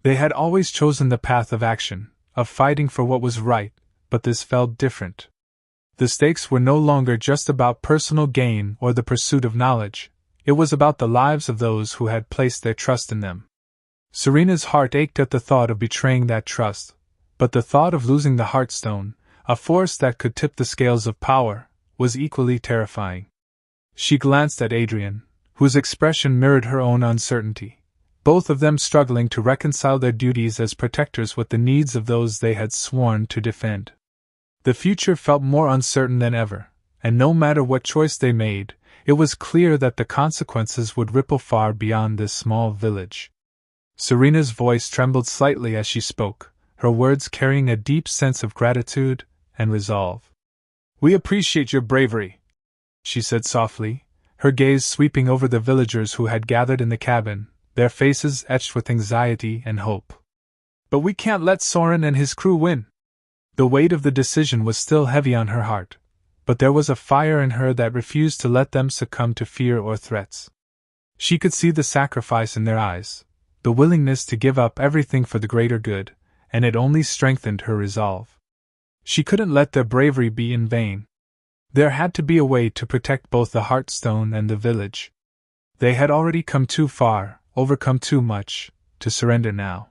They had always chosen the path of action, of fighting for what was right, but this felt different. The stakes were no longer just about personal gain or the pursuit of knowledge, it was about the lives of those who had placed their trust in them. Serena's heart ached at the thought of betraying that trust, but the thought of losing the Heartstone, a force that could tip the scales of power, was equally terrifying. She glanced at Adrian, whose expression mirrored her own uncertainty, both of them struggling to reconcile their duties as protectors with the needs of those they had sworn to defend. The future felt more uncertain than ever, and no matter what choice they made, it was clear that the consequences would ripple far beyond this small village. Serena's voice trembled slightly as she spoke, her words carrying a deep sense of gratitude and resolve. "We appreciate your bravery," she said softly, her gaze sweeping over the villagers who had gathered in the cabin, their faces etched with anxiety and hope. "But we can't let Soren and his crew win." The weight of the decision was still heavy on her heart, but there was a fire in her that refused to let them succumb to fear or threats. She could see the sacrifice in their eyes, the willingness to give up everything for the greater good, and it only strengthened her resolve. She couldn't let their bravery be in vain. There had to be a way to protect both the Heartstone and the village. They had already come too far, overcome too much, to surrender now.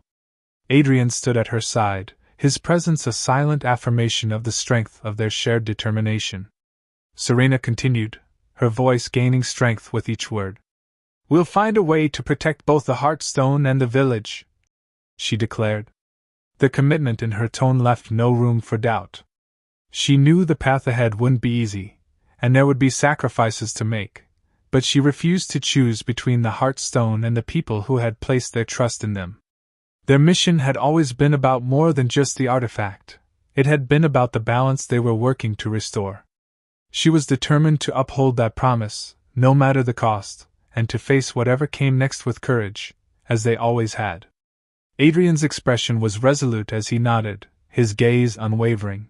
Adrian stood at her side, his presence a silent affirmation of the strength of their shared determination. Serena continued, her voice gaining strength with each word. "We'll find a way to protect both the Heartstone and the village," she declared. The commitment in her tone left no room for doubt. She knew the path ahead wouldn't be easy, and there would be sacrifices to make, but she refused to choose between the Heartstone and the people who had placed their trust in them. Their mission had always been about more than just the artifact. It had been about the balance they were working to restore. She was determined to uphold that promise, no matter the cost, and to face whatever came next with courage, as they always had. Adrian's expression was resolute as he nodded, his gaze unwavering.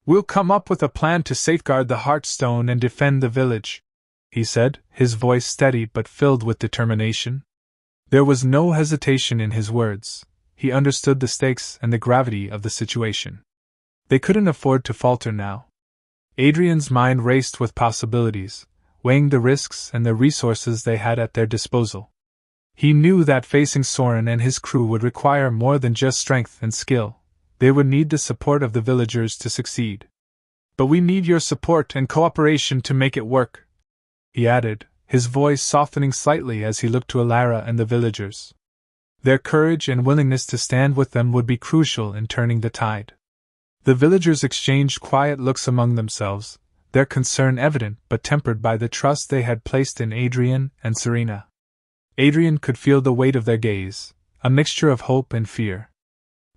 "We'll come up with a plan to safeguard the Heartstone and defend the village," he said, his voice steady but filled with determination. There was no hesitation in his words. He understood the stakes and the gravity of the situation. They couldn't afford to falter now. Adrian's mind raced with possibilities, weighing the risks and the resources they had at their disposal. He knew that facing Soren and his crew would require more than just strength and skill. They would need the support of the villagers to succeed. "But we need your support and cooperation to make it work," he added, his voice softening slightly as he looked to Alara and the villagers. Their courage and willingness to stand with them would be crucial in turning the tide. The villagers exchanged quiet looks among themselves, their concern evident but tempered by the trust they had placed in Adrian and Serena. Adrian could feel the weight of their gaze, a mixture of hope and fear.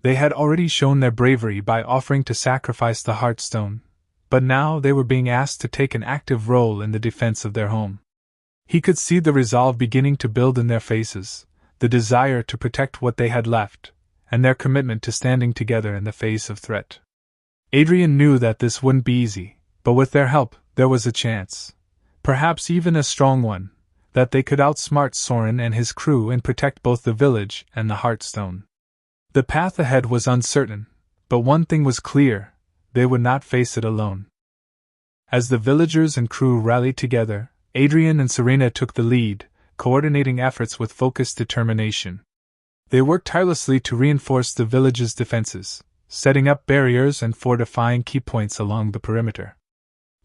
They had already shown their bravery by offering to sacrifice the Heartstone, but now they were being asked to take an active role in the defense of their home. He could see the resolve beginning to build in their faces, the desire to protect what they had left, and their commitment to standing together in the face of threat. Adrian knew that this wouldn't be easy, but with their help, there was a chance, perhaps even a strong one, that they could outsmart Soren and his crew and protect both the village and the Heartstone. The path ahead was uncertain, but one thing was clear: they would not face it alone. As the villagers and crew rallied together, Adrian and Serena took the lead, coordinating efforts with focused determination. They worked tirelessly to reinforce the village's defenses, setting up barriers and fortifying key points along the perimeter.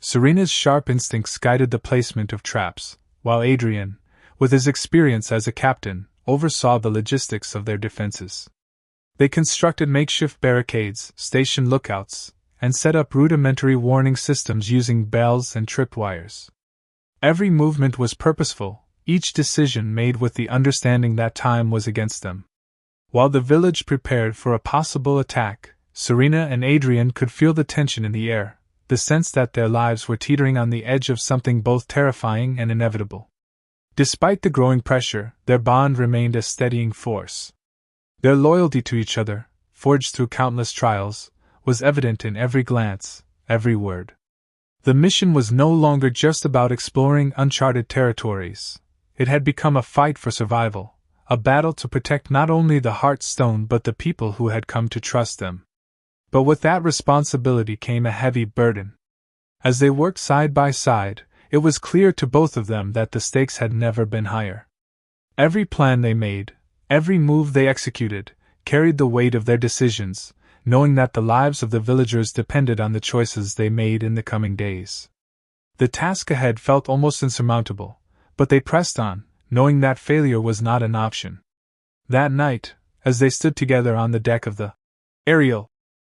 Serena's sharp instincts guided the placement of traps, while Adrian, with his experience as a captain, oversaw the logistics of their defenses. They constructed makeshift barricades, stationed lookouts, and set up rudimentary warning systems using bells and tripwires. Every movement was purposeful, each decision made with the understanding that time was against them. While the village prepared for a possible attack, Serena and Adrian could feel the tension in the air, the sense that their lives were teetering on the edge of something both terrifying and inevitable. Despite the growing pressure, their bond remained a steadying force. Their loyalty to each other, forged through countless trials, was evident in every glance, every word. The mission was no longer just about exploring uncharted territories. It had become a fight for survival, a battle to protect not only the Heartstone but the people who had come to trust them. But with that responsibility came a heavy burden. As they worked side by side, it was clear to both of them that the stakes had never been higher. Every plan they made, every move they executed, carried the weight of their decisions, knowing that the lives of the villagers depended on the choices they made in the coming days. The task ahead felt almost insurmountable, but they pressed on, knowing that failure was not an option. That night, as they stood together on the deck of the Ariel,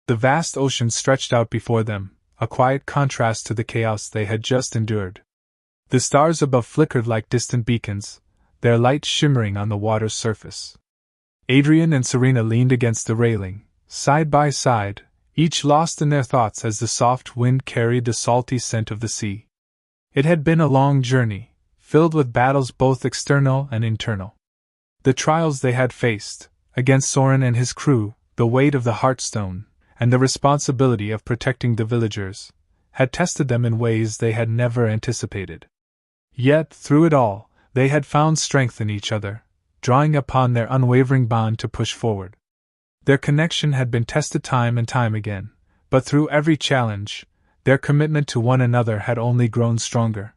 the vast ocean stretched out before them, a quiet contrast to the chaos they had just endured. The stars above flickered like distant beacons, their light shimmering on the water's surface. Adrian and Serena leaned against the railing, side by side, each lost in their thoughts as the soft wind carried the salty scent of the sea. It had been a long journey, filled with battles both external and internal. The trials they had faced, against Soren and his crew, the weight of the Heartstone, and the responsibility of protecting the villagers, had tested them in ways they had never anticipated. Yet, through it all, they had found strength in each other, drawing upon their unwavering bond to push forward. Their connection had been tested time and time again, but through every challenge, their commitment to one another had only grown stronger.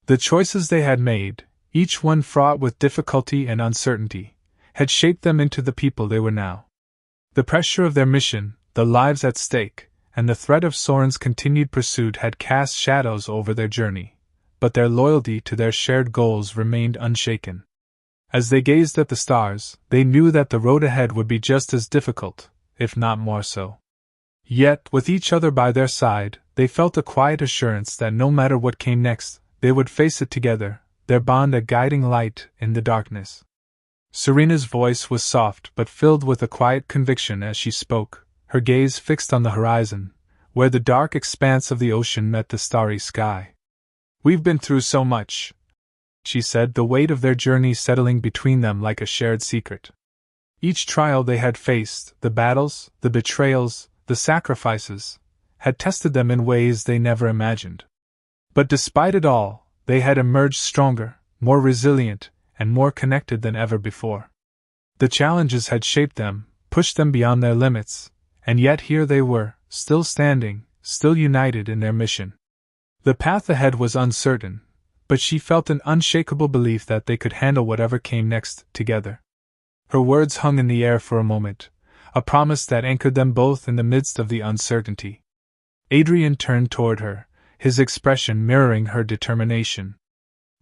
The choices they had made, each one fraught with difficulty and uncertainty, had shaped them into the people they were now. The pressure of their mission, the lives at stake, and the threat of Soren's continued pursuit had cast shadows over their journey, but their loyalty to their shared goals remained unshaken. As they gazed at the stars, they knew that the road ahead would be just as difficult, if not more so. Yet, with each other by their side, they felt a quiet assurance that no matter what came next, they would face it together, their bond a guiding light in the darkness. Serena's voice was soft but filled with a quiet conviction as she spoke, her gaze fixed on the horizon, where the dark expanse of the ocean met the starry sky. "We've been through so much," she said, the weight of their journey settling between them like a shared secret. Each trial they had faced, the battles, the betrayals, the sacrifices, had tested them in ways they never imagined. But despite it all, they had emerged stronger, more resilient, and more connected than ever before. The challenges had shaped them, pushed them beyond their limits, and yet here they were, still standing, still united in their mission. The path ahead was uncertain, but she felt an unshakable belief that they could handle whatever came next, together. Her words hung in the air for a moment, a promise that anchored them both in the midst of the uncertainty. Adrian turned toward her, his expression mirroring her determination.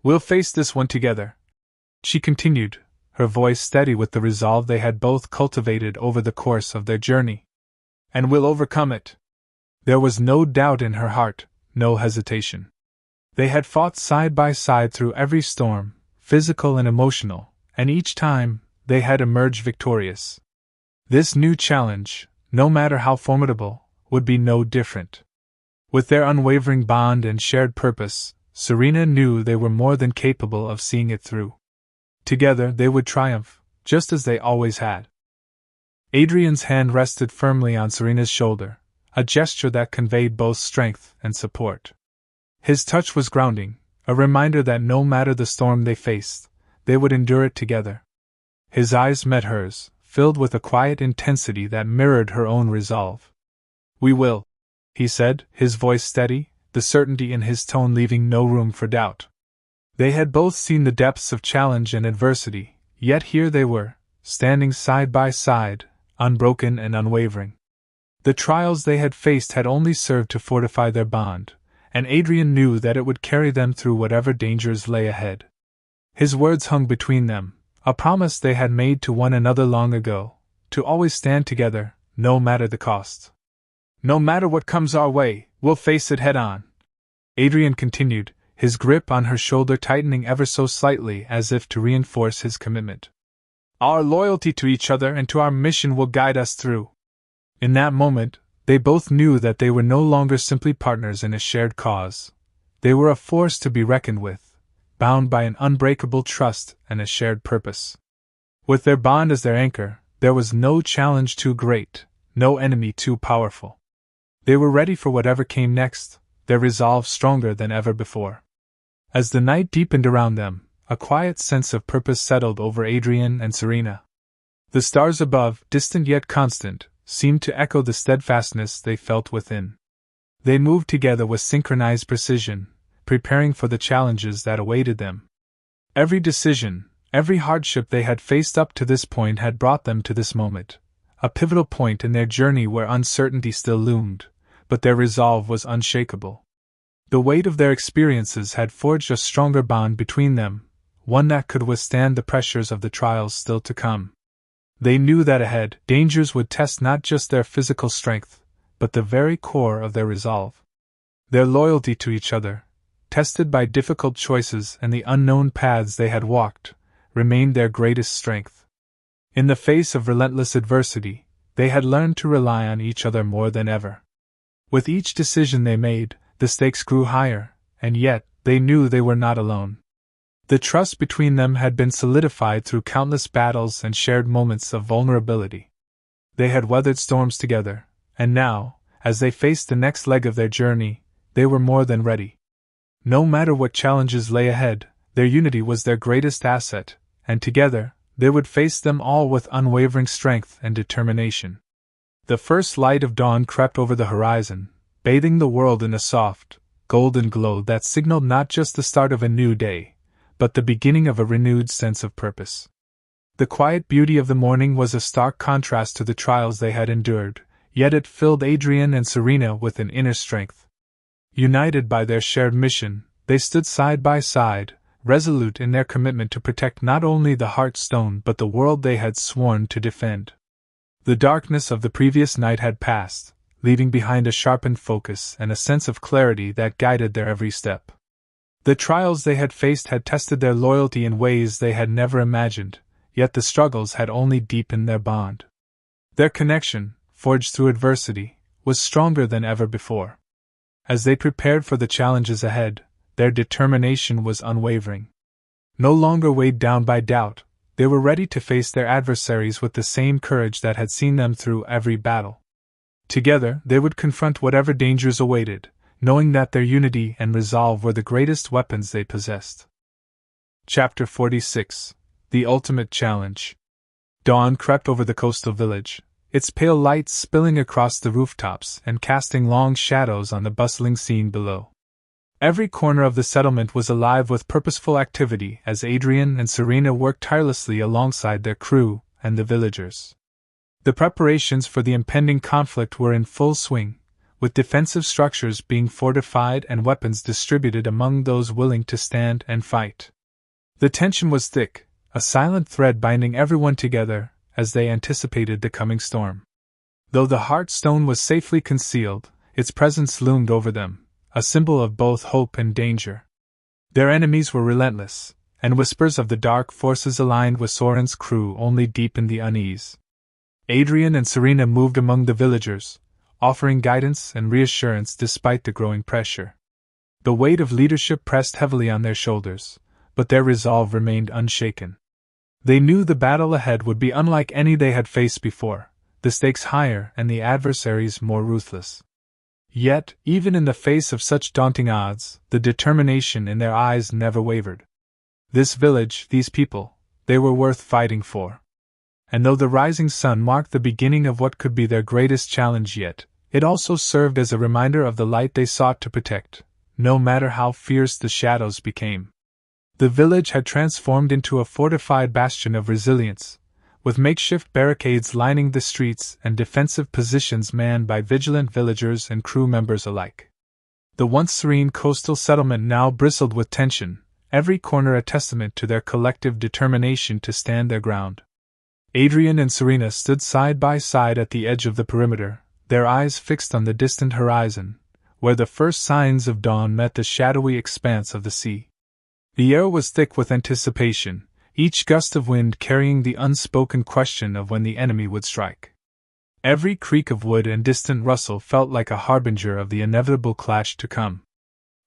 "We'll face this one together," she continued, her voice steady with the resolve they had both cultivated over the course of their journey. "And we'll overcome it." There was no doubt in her heart, no hesitation. They had fought side by side through every storm, physical and emotional, and each time, they had emerged victorious. This new challenge, no matter how formidable, would be no different. With their unwavering bond and shared purpose, Serena knew they were more than capable of seeing it through. Together they would triumph, just as they always had. Adrian's hand rested firmly on Serena's shoulder, a gesture that conveyed both strength and support. His touch was grounding, a reminder that no matter the storm they faced, they would endure it together. His eyes met hers, filled with a quiet intensity that mirrored her own resolve. "We will," he said, his voice steady, the certainty in his tone leaving no room for doubt. They had both seen the depths of challenge and adversity, yet here they were, standing side by side, unbroken and unwavering. The trials they had faced had only served to fortify their bond, and Adrian knew that it would carry them through whatever dangers lay ahead. His words hung between them, a promise they had made to one another long ago, to always stand together, no matter the cost. "No matter what comes our way, we'll face it head on," Adrian continued, his grip on her shoulder tightening ever so slightly as if to reinforce his commitment. "Our loyalty to each other and to our mission will guide us through." In that moment, they both knew that they were no longer simply partners in a shared cause. They were a force to be reckoned with, bound by an unbreakable trust and a shared purpose. With their bond as their anchor, there was no challenge too great, no enemy too powerful. They were ready for whatever came next, their resolve stronger than ever before. As the night deepened around them, a quiet sense of purpose settled over Adrian and Serena. The stars above, distant yet constant, seemed to echo the steadfastness they felt within. They moved together with synchronized precision, preparing for the challenges that awaited them. Every decision, every hardship they had faced up to this point had brought them to this moment, a pivotal point in their journey where uncertainty still loomed, but their resolve was unshakable. The weight of their experiences had forged a stronger bond between them, one that could withstand the pressures of the trials still to come. They knew that ahead, dangers would test not just their physical strength, but the very core of their resolve. Their loyalty to each other, tested by difficult choices and the unknown paths they had walked, remained their greatest strength. In the face of relentless adversity, they had learned to rely on each other more than ever. With each decision they made, the stakes grew higher, and yet, they knew they were not alone. The trust between them had been solidified through countless battles and shared moments of vulnerability. They had weathered storms together, and now, as they faced the next leg of their journey, they were more than ready. No matter what challenges lay ahead, their unity was their greatest asset, and together, they would face them all with unwavering strength and determination. The first light of dawn crept over the horizon, bathing the world in a soft, golden glow that signaled not just the start of a new day, but the beginning of a renewed sense of purpose. The quiet beauty of the morning was a stark contrast to the trials they had endured, yet it filled Adrian and Serena with an inner strength. United by their shared mission, they stood side by side, resolute in their commitment to protect not only the Heartstone but the world they had sworn to defend. The darkness of the previous night had passed, leaving behind a sharpened focus and a sense of clarity that guided their every step. The trials they had faced had tested their loyalty in ways they had never imagined, yet the struggles had only deepened their bond. Their connection, forged through adversity, was stronger than ever before. As they prepared for the challenges ahead, their determination was unwavering. No longer weighed down by doubt, they were ready to face their adversaries with the same courage that had seen them through every battle. Together, they would confront whatever dangers awaited, knowing that their unity and resolve were the greatest weapons they possessed. Chapter 46: The Ultimate Challenge. Dawn crept over the coastal village, its pale light spilling across the rooftops and casting long shadows on the bustling scene below. Every corner of the settlement was alive with purposeful activity as Adrian and Serena worked tirelessly alongside their crew and the villagers. The preparations for the impending conflict were in full swing, with defensive structures being fortified and weapons distributed among those willing to stand and fight. The tension was thick, a silent thread binding everyone together as they anticipated the coming storm. Though the Heartstone was safely concealed, its presence loomed over them, a symbol of both hope and danger. Their enemies were relentless, and whispers of the dark forces aligned with Soren's crew only deepened the unease. Adrian and Serena moved among the villagers, offering guidance and reassurance despite the growing pressure. The weight of leadership pressed heavily on their shoulders, but their resolve remained unshaken. They knew the battle ahead would be unlike any they had faced before, the stakes higher and the adversaries more ruthless. Yet, even in the face of such daunting odds, the determination in their eyes never wavered. This village, these people, they were worth fighting for. And though the rising sun marked the beginning of what could be their greatest challenge yet, it also served as a reminder of the light they sought to protect, no matter how fierce the shadows became. The village had transformed into a fortified bastion of resilience, with makeshift barricades lining the streets and defensive positions manned by vigilant villagers and crew members alike. The once serene coastal settlement now bristled with tension, every corner a testament to their collective determination to stand their ground. Adrian and Serena stood side by side at the edge of the perimeter, their eyes fixed on the distant horizon, where the first signs of dawn met the shadowy expanse of the sea. The air was thick with anticipation, each gust of wind carrying the unspoken question of when the enemy would strike. Every creak of wood and distant rustle felt like a harbinger of the inevitable clash to come.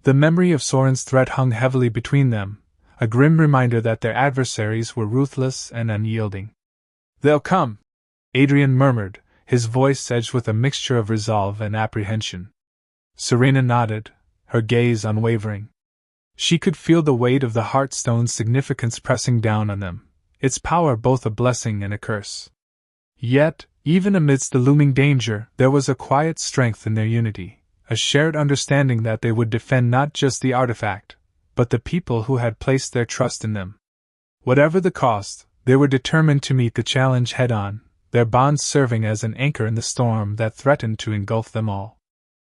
The memory of Soren's threat hung heavily between them, a grim reminder that their adversaries were ruthless and unyielding. "They'll come," Adrian murmured, his voice edged with a mixture of resolve and apprehension. Serena nodded, her gaze unwavering. She could feel the weight of the Heartstone's significance pressing down on them, its power both a blessing and a curse. Yet, even amidst the looming danger, there was a quiet strength in their unity, a shared understanding that they would defend not just the artifact, but the people who had placed their trust in them. Whatever the cost, they were determined to meet the challenge head-on, their bond serving as an anchor in the storm that threatened to engulf them all.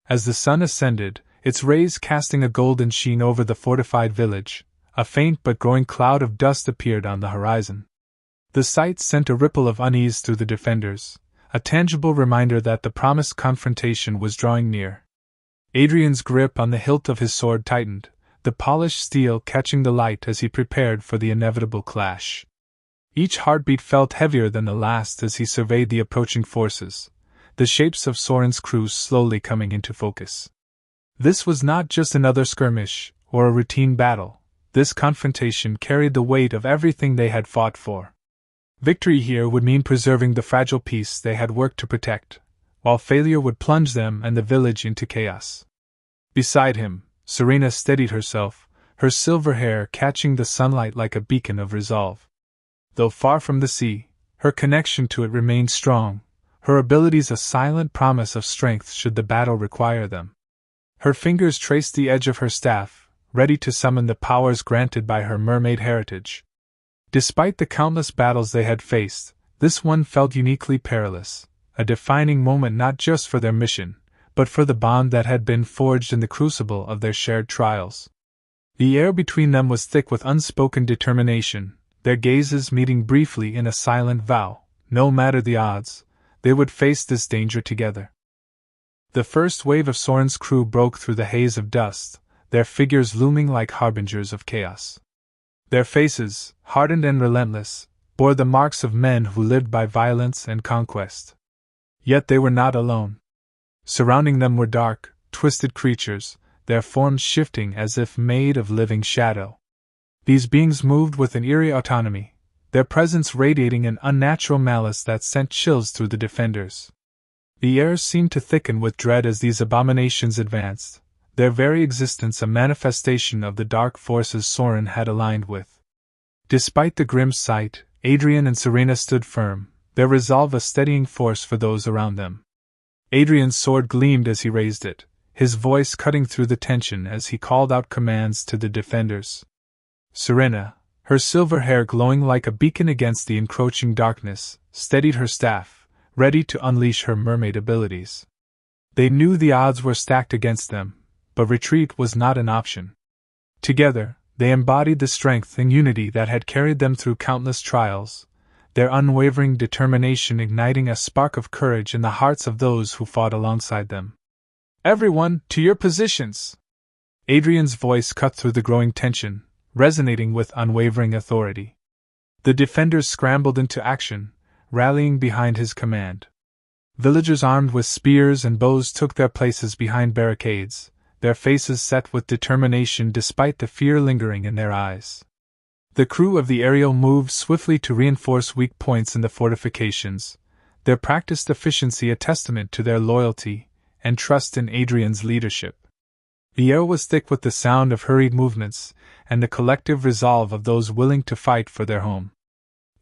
As the sun ascended, its rays casting a golden sheen over the fortified village, a faint but growing cloud of dust appeared on the horizon. The sight sent a ripple of unease through the defenders, a tangible reminder that the promised confrontation was drawing near. Adrian's grip on the hilt of his sword tightened, the polished steel catching the light as he prepared for the inevitable clash. Each heartbeat felt heavier than the last as he surveyed the approaching forces, the shapes of Soren's crew slowly coming into focus. This was not just another skirmish, or a routine battle. This confrontation carried the weight of everything they had fought for. Victory here would mean preserving the fragile peace they had worked to protect, while failure would plunge them and the village into chaos. Beside him, Serena steadied herself, her silver hair catching the sunlight like a beacon of resolve. Though far from the sea, her connection to it remained strong, her abilities a silent promise of strength should the battle require them. Her fingers traced the edge of her staff, ready to summon the powers granted by her mermaid heritage. Despite the countless battles they had faced, this one felt uniquely perilous, a defining moment not just for their mission, but for the bond that had been forged in the crucible of their shared trials. The air between them was thick with unspoken determination, their gazes meeting briefly in a silent vow, no matter the odds, they would face this danger together. The first wave of Soren's crew broke through the haze of dust, their figures looming like harbingers of chaos. Their faces, hardened and relentless, bore the marks of men who lived by violence and conquest. Yet they were not alone. Surrounding them were dark, twisted creatures, their forms shifting as if made of living shadow. These beings moved with an eerie autonomy, their presence radiating an unnatural malice that sent chills through the defenders. The air seemed to thicken with dread as these abominations advanced, their very existence a manifestation of the dark forces Soren had aligned with. Despite the grim sight, Adrian and Serena stood firm, their resolve a steadying force for those around them. Adrian's sword gleamed as he raised it, his voice cutting through the tension as he called out commands to the defenders. Serena, her silver hair glowing like a beacon against the encroaching darkness, steadied her staff, ready to unleash her mermaid abilities. They knew the odds were stacked against them, but retreat was not an option. Together, they embodied the strength and unity that had carried them through countless trials, their unwavering determination igniting a spark of courage in the hearts of those who fought alongside them. "Everyone, to your positions!" Adrian's voice cut through the growing tension, resonating with unwavering authority. The defenders scrambled into action, rallying behind his command. Villagers armed with spears and bows took their places behind barricades, their faces set with determination despite the fear lingering in their eyes. The crew of the Ariel moved swiftly to reinforce weak points in the fortifications, their practiced efficiency a testament to their loyalty and trust in Adrian's leadership. The air was thick with the sound of hurried movements and the collective resolve of those willing to fight for their home.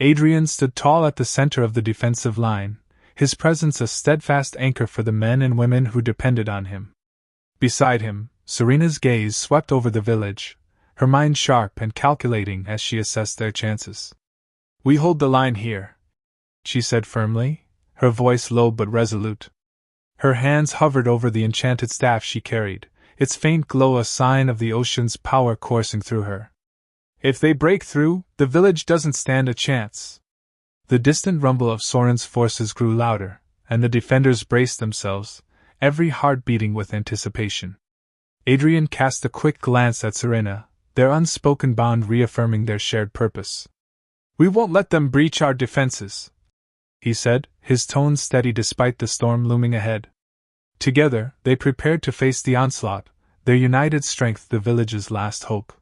Adrian stood tall at the center of the defensive line, his presence a steadfast anchor for the men and women who depended on him. Beside him, Serena's gaze swept over the village, her mind sharp and calculating as she assessed their chances. "We hold the line here," she said firmly, her voice low but resolute. Her hands hovered over the enchanted staff she carried, its faint glow a sign of the ocean's power coursing through her. "If they break through, the village doesn't stand a chance." The distant rumble of Soren's forces grew louder, and the defenders braced themselves, every heart beating with anticipation. Adrian cast a quick glance at Serena, their unspoken bond reaffirming their shared purpose. "We won't let them breach our defenses," he said, his tone steady despite the storm looming ahead. Together, they prepared to face the onslaught, their united strength the village's last hope.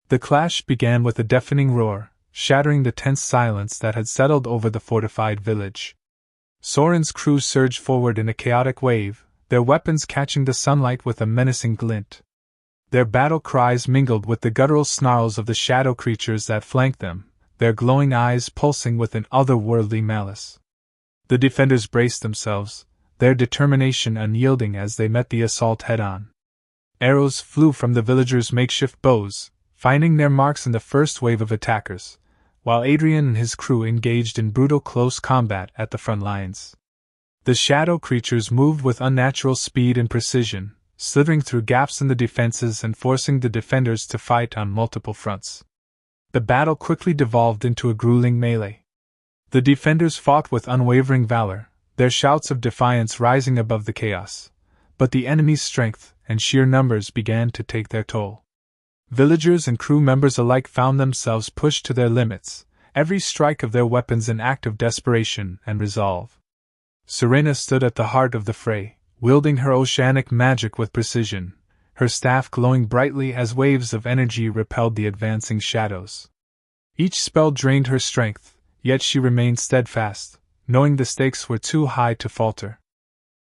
The clash began with a deafening roar, shattering the tense silence that had settled over the fortified village. Soren's crew surged forward in a chaotic wave, their weapons catching the sunlight with a menacing glint. Their battle cries mingled with the guttural snarls of the shadow creatures that flanked them, their glowing eyes pulsing with an otherworldly malice. The defenders braced themselves, their determination unyielding as they met the assault head-on. Arrows flew from the villagers' makeshift bows, finding their marks in the first wave of attackers, while Adrian and his crew engaged in brutal close combat at the front lines. The shadow creatures moved with unnatural speed and precision, slithering through gaps in the defenses and forcing the defenders to fight on multiple fronts. The battle quickly devolved into a grueling melee. The defenders fought with unwavering valor, their shouts of defiance rising above the chaos, but the enemy's strength and sheer numbers began to take their toll. Villagers and crew members alike found themselves pushed to their limits, every strike of their weapons an act of desperation and resolve. Serena stood at the heart of the fray, wielding her oceanic magic with precision, her staff glowing brightly as waves of energy repelled the advancing shadows. Each spell drained her strength, yet she remained steadfast, knowing the stakes were too high to falter.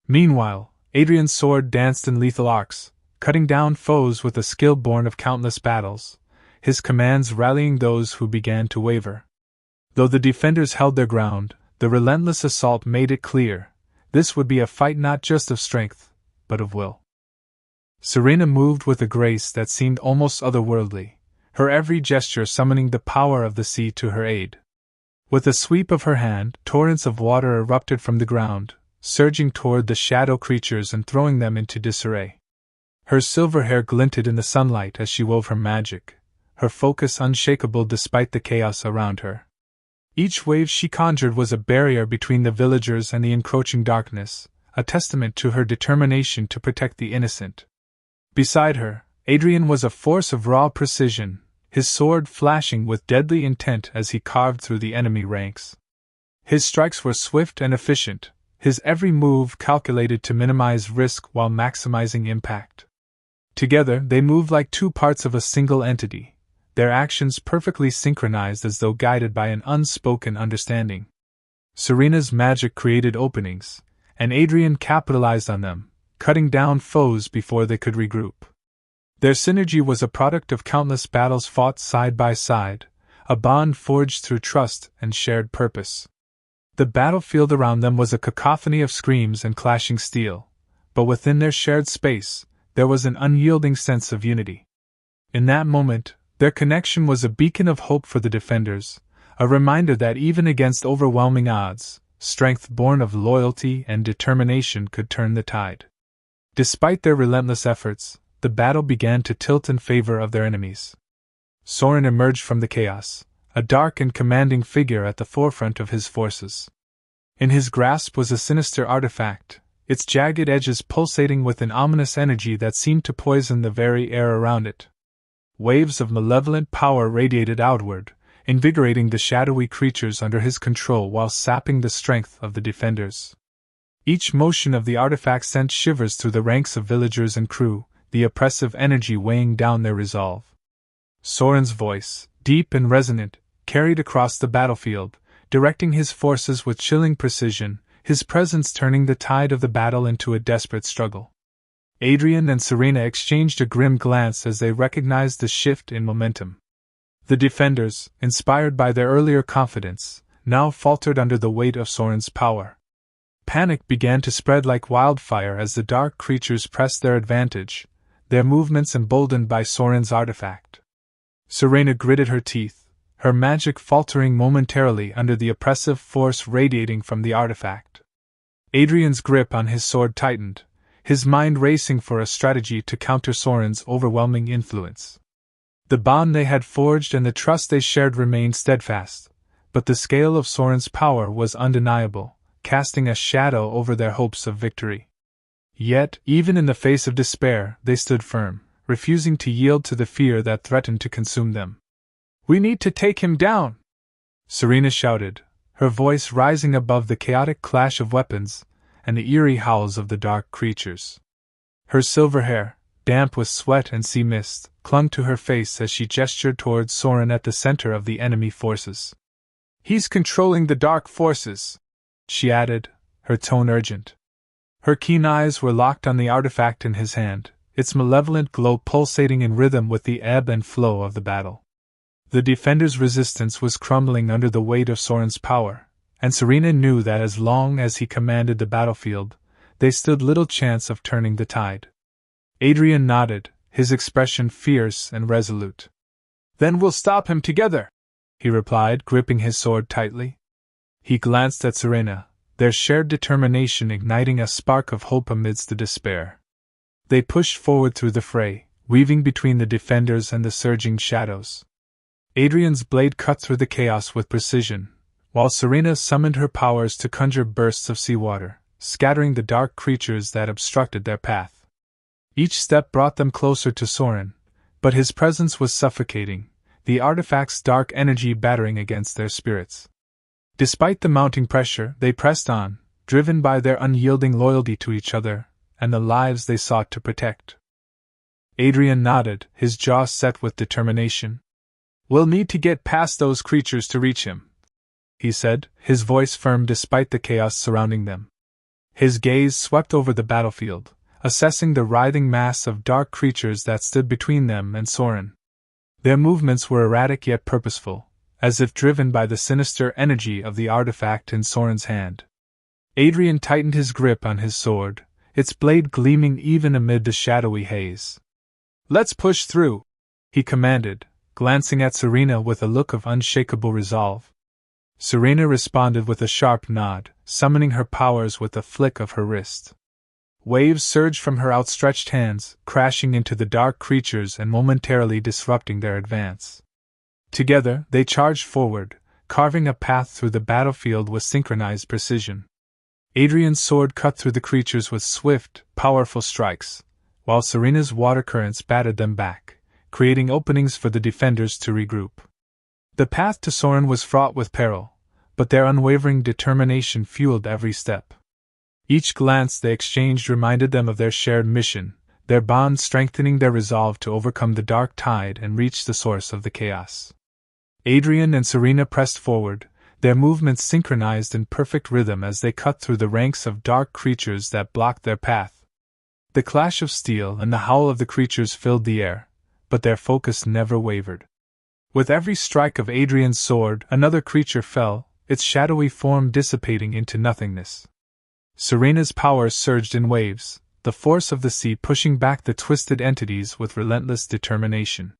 Meanwhile, Adrian's sword danced in lethal arcs, cutting down foes with a skill born of countless battles, his commands rallying those who began to waver. Though the defenders held their ground, the relentless assault made it clear this would be a fight not just of strength, but of will. Serena moved with a grace that seemed almost otherworldly, her every gesture summoning the power of the sea to her aid. With a sweep of her hand, torrents of water erupted from the ground, surging toward the shadow creatures and throwing them into disarray. Her silver hair glinted in the sunlight as she wove her magic, her focus unshakable despite the chaos around her. Each wave she conjured was a barrier between the villagers and the encroaching darkness, a testament to her determination to protect the innocent. Beside her, Adrian was a force of raw precision, his sword flashing with deadly intent as he carved through the enemy ranks. His strikes were swift and efficient, his every move calculated to minimize risk while maximizing impact. Together, they moved like two parts of a single entity, their actions perfectly synchronized as though guided by an unspoken understanding. Serena's magic created openings, and Adrian capitalized on them, cutting down foes before they could regroup. Their synergy was a product of countless battles fought side by side, a bond forged through trust and shared purpose. The battlefield around them was a cacophony of screams and clashing steel, but within their shared space, there was an unyielding sense of unity. In that moment, their connection was a beacon of hope for the defenders, a reminder that even against overwhelming odds, strength born of loyalty and determination could turn the tide. Despite their relentless efforts, the battle began to tilt in favor of their enemies. Soren emerged from the chaos, a dark and commanding figure at the forefront of his forces. In his grasp was a sinister artifact, its jagged edges pulsating with an ominous energy that seemed to poison the very air around it. Waves of malevolent power radiated outward, invigorating the shadowy creatures under his control while sapping the strength of the defenders. Each motion of the artifact sent shivers through the ranks of villagers and crew, the oppressive energy weighing down their resolve. Soren's voice, deep and resonant, carried across the battlefield, directing his forces with chilling precision, his presence turning the tide of the battle into a desperate struggle. Adrian and Serena exchanged a grim glance as they recognized the shift in momentum. The defenders, inspired by their earlier confidence, now faltered under the weight of Soren's power. Panic began to spread like wildfire as the dark creatures pressed their advantage, their movements emboldened by Soren's artifact. Serena gritted her teeth, her magic faltering momentarily under the oppressive force radiating from the artifact. Adrian's grip on his sword tightened, his mind racing for a strategy to counter Soren's overwhelming influence. The bond they had forged and the trust they shared remained steadfast, but the scale of Soren's power was undeniable, casting a shadow over their hopes of victory. Yet, even in the face of despair, they stood firm, refusing to yield to the fear that threatened to consume them. "We need to take him down!" Serena shouted, her voice rising above the chaotic clash of weapons and the eerie howls of the dark creatures. Her silver hair, damp with sweat and sea mist, clung to her face as she gestured towards Soren at the center of the enemy forces. "He's controlling the dark forces," she added, her tone urgent. Her keen eyes were locked on the artifact in his hand, its malevolent glow pulsating in rhythm with the ebb and flow of the battle. The defenders' resistance was crumbling under the weight of Soren's power, and Serena knew that as long as he commanded the battlefield, they stood little chance of turning the tide. Adrian nodded, his expression fierce and resolute. "Then we'll stop him together," he replied, gripping his sword tightly. He glanced at Serena, their shared determination igniting a spark of hope amidst the despair. They pushed forward through the fray, weaving between the defenders and the surging shadows. Adrian's blade cut through the chaos with precision, while Serena summoned her powers to conjure bursts of seawater, scattering the dark creatures that obstructed their path. Each step brought them closer to Soren, but his presence was suffocating, the artifact's dark energy battering against their spirits. Despite the mounting pressure, they pressed on, driven by their unyielding loyalty to each other and the lives they sought to protect. Adrian nodded, his jaw set with determination. "We'll need to get past those creatures to reach him," he said, his voice firm despite the chaos surrounding them. His gaze swept over the battlefield, assessing the writhing mass of dark creatures that stood between them and Soren. Their movements were erratic yet purposeful, as if driven by the sinister energy of the artifact in Soren's hand. Adrian tightened his grip on his sword, its blade gleaming even amid the shadowy haze. "Let's push through," he commanded, glancing at Serena with a look of unshakable resolve. Serena responded with a sharp nod, summoning her powers with a flick of her wrist. Waves surged from her outstretched hands, crashing into the dark creatures and momentarily disrupting their advance. Together, they charged forward, carving a path through the battlefield with synchronized precision. Adrian's sword cut through the creatures with swift, powerful strikes, while Serena's water currents battered them back, creating openings for the defenders to regroup. The path to Soren was fraught with peril, but their unwavering determination fueled every step. Each glance they exchanged reminded them of their shared mission, their bond strengthening their resolve to overcome the dark tide and reach the source of the chaos. Adrian and Serena pressed forward, their movements synchronized in perfect rhythm as they cut through the ranks of dark creatures that blocked their path. The clash of steel and the howl of the creatures filled the air, but their focus never wavered. With every strike of Adrian's sword, another creature fell, its shadowy form dissipating into nothingness. Serena's power surged in waves, the force of the sea pushing back the twisted entities with relentless determination.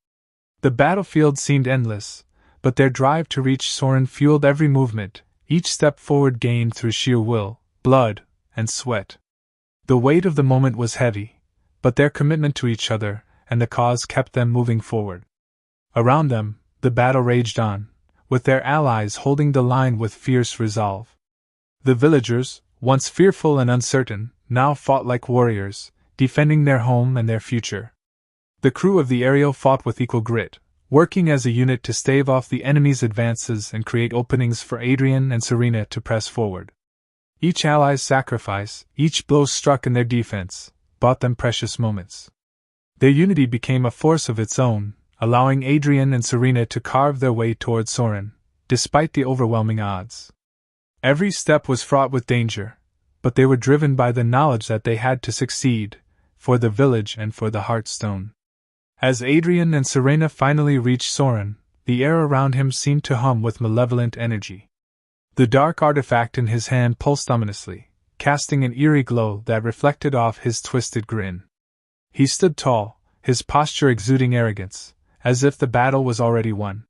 The battlefield seemed endless, but their drive to reach Soren fueled every movement, each step forward gained through sheer will, blood, and sweat. The weight of the moment was heavy, but their commitment to each other and the cause kept them moving forward. Around them, the battle raged on, with their allies holding the line with fierce resolve. The villagers, once fearful and uncertain, now fought like warriors, defending their home and their future. The crew of the Ariel fought with equal grit, working as a unit to stave off the enemy's advances and create openings for Adrian and Serena to press forward. Each ally's sacrifice, each blow struck in their defense, bought them precious moments. Their unity became a force of its own, allowing Adrian and Serena to carve their way toward Soren, despite the overwhelming odds. Every step was fraught with danger, but they were driven by the knowledge that they had to succeed, for the village and for the Heartstone. As Adrian and Serena finally reached Soren, the air around him seemed to hum with malevolent energy. The dark artifact in his hand pulsed ominously, casting an eerie glow that reflected off his twisted grin. He stood tall, his posture exuding arrogance, as if the battle was already won.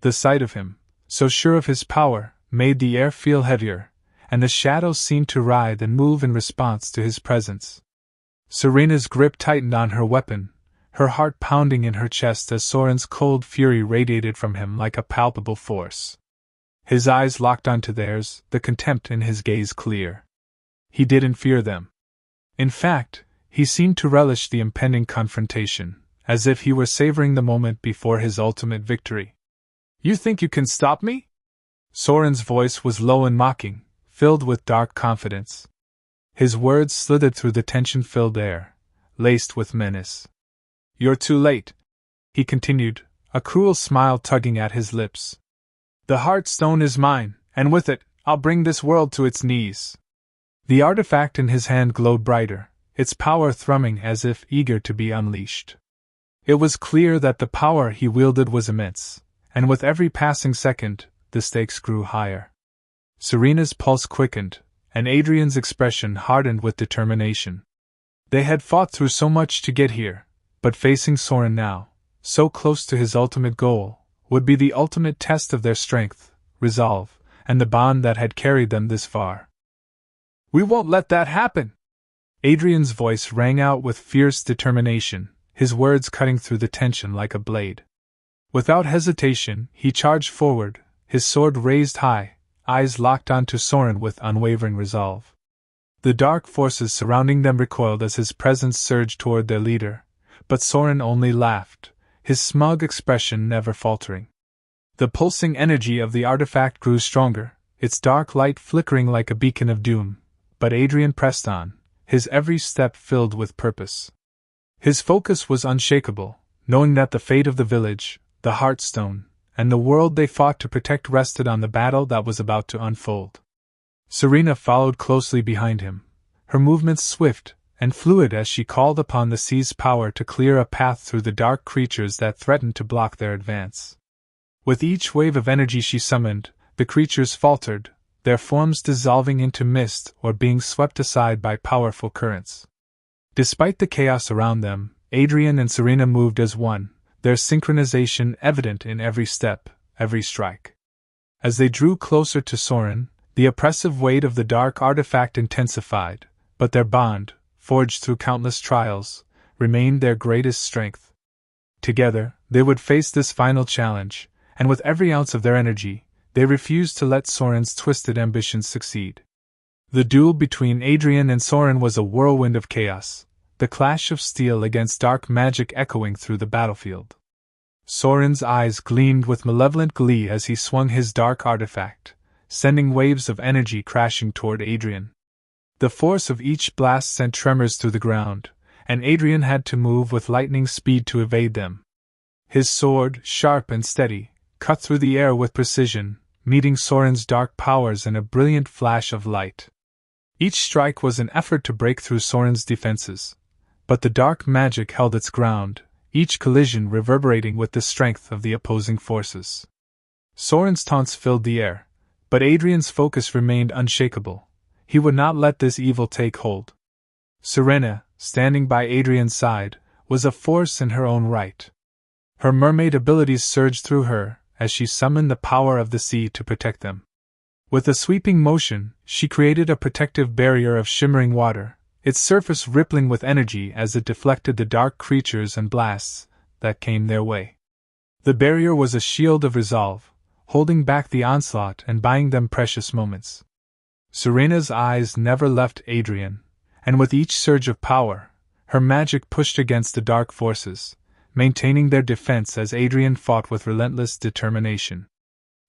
The sight of him, so sure of his power, made the air feel heavier, and the shadows seemed to writhe and move in response to his presence. Serena's grip tightened on her weapon, her heart pounding in her chest as Soren's cold fury radiated from him like a palpable force. His eyes locked onto theirs, the contempt in his gaze clear. He didn't fear them. In fact, he seemed to relish the impending confrontation, as if he were savoring the moment before his ultimate victory. "You think you can stop me?" Soren's voice was low and mocking, filled with dark confidence. His words slithered through the tension-filled air, laced with menace. "You're too late," he continued, a cruel smile tugging at his lips. "The Heartstone is mine, and with it, I'll bring this world to its knees." The artifact in his hand glowed brighter, its power thrumming as if eager to be unleashed. It was clear that the power he wielded was immense, and with every passing second, the stakes grew higher. Serena's pulse quickened, and Adrian's expression hardened with determination. They had fought through so much to get here, but facing Soren now, so close to his ultimate goal, would be the ultimate test of their strength, resolve, and the bond that had carried them this far. "We won't let that happen!" Adrian's voice rang out with fierce determination, his words cutting through the tension like a blade. Without hesitation, he charged forward, his sword raised high, eyes locked onto Soren with unwavering resolve. The dark forces surrounding them recoiled as his presence surged toward their leader, but Soren only laughed, his smug expression never faltering. The pulsing energy of the artifact grew stronger, its dark light flickering like a beacon of doom, but Adrian pressed on, his every step filled with purpose. His focus was unshakable, knowing that the fate of the village, the Heartstone, and the world they fought to protect rested on the battle that was about to unfold. Serena followed closely behind him, her movements swift and fluid as she called upon the sea's power to clear a path through the dark creatures that threatened to block their advance. With each wave of energy she summoned, the creatures faltered, their forms dissolving into mist or being swept aside by powerful currents. Despite the chaos around them, Adrian and Serena moved as one, their synchronization evident in every step, every strike. As they drew closer to Soren, the oppressive weight of the dark artifact intensified, but their bond, forged through countless trials, remained their greatest strength. Together, they would face this final challenge, and with every ounce of their energy, they refused to let Soren's twisted ambitions succeed. The duel between Adrian and Soren was a whirlwind of chaos, the clash of steel against dark magic echoing through the battlefield. Soren's eyes gleamed with malevolent glee as he swung his dark artifact, sending waves of energy crashing toward Adrian. The force of each blast sent tremors through the ground, and Adrian had to move with lightning speed to evade them. His sword, sharp and steady, cut through the air with precision, meeting Soren's dark powers in a brilliant flash of light. Each strike was an effort to break through Soren's defenses, but the dark magic held its ground, each collision reverberating with the strength of the opposing forces. Soren's taunts filled the air, but Adrian's focus remained unshakable. He would not let this evil take hold. Serena, standing by Adrian's side, was a force in her own right. Her mermaid abilities surged through her as she summoned the power of the sea to protect them. With a sweeping motion, she created a protective barrier of shimmering water, its surface rippling with energy as it deflected the dark creatures and blasts that came their way. The barrier was a shield of resolve, holding back the onslaught and buying them precious moments. Serena's eyes never left Adrian, and with each surge of power, her magic pushed against the dark forces, maintaining their defense as Adrian fought with relentless determination.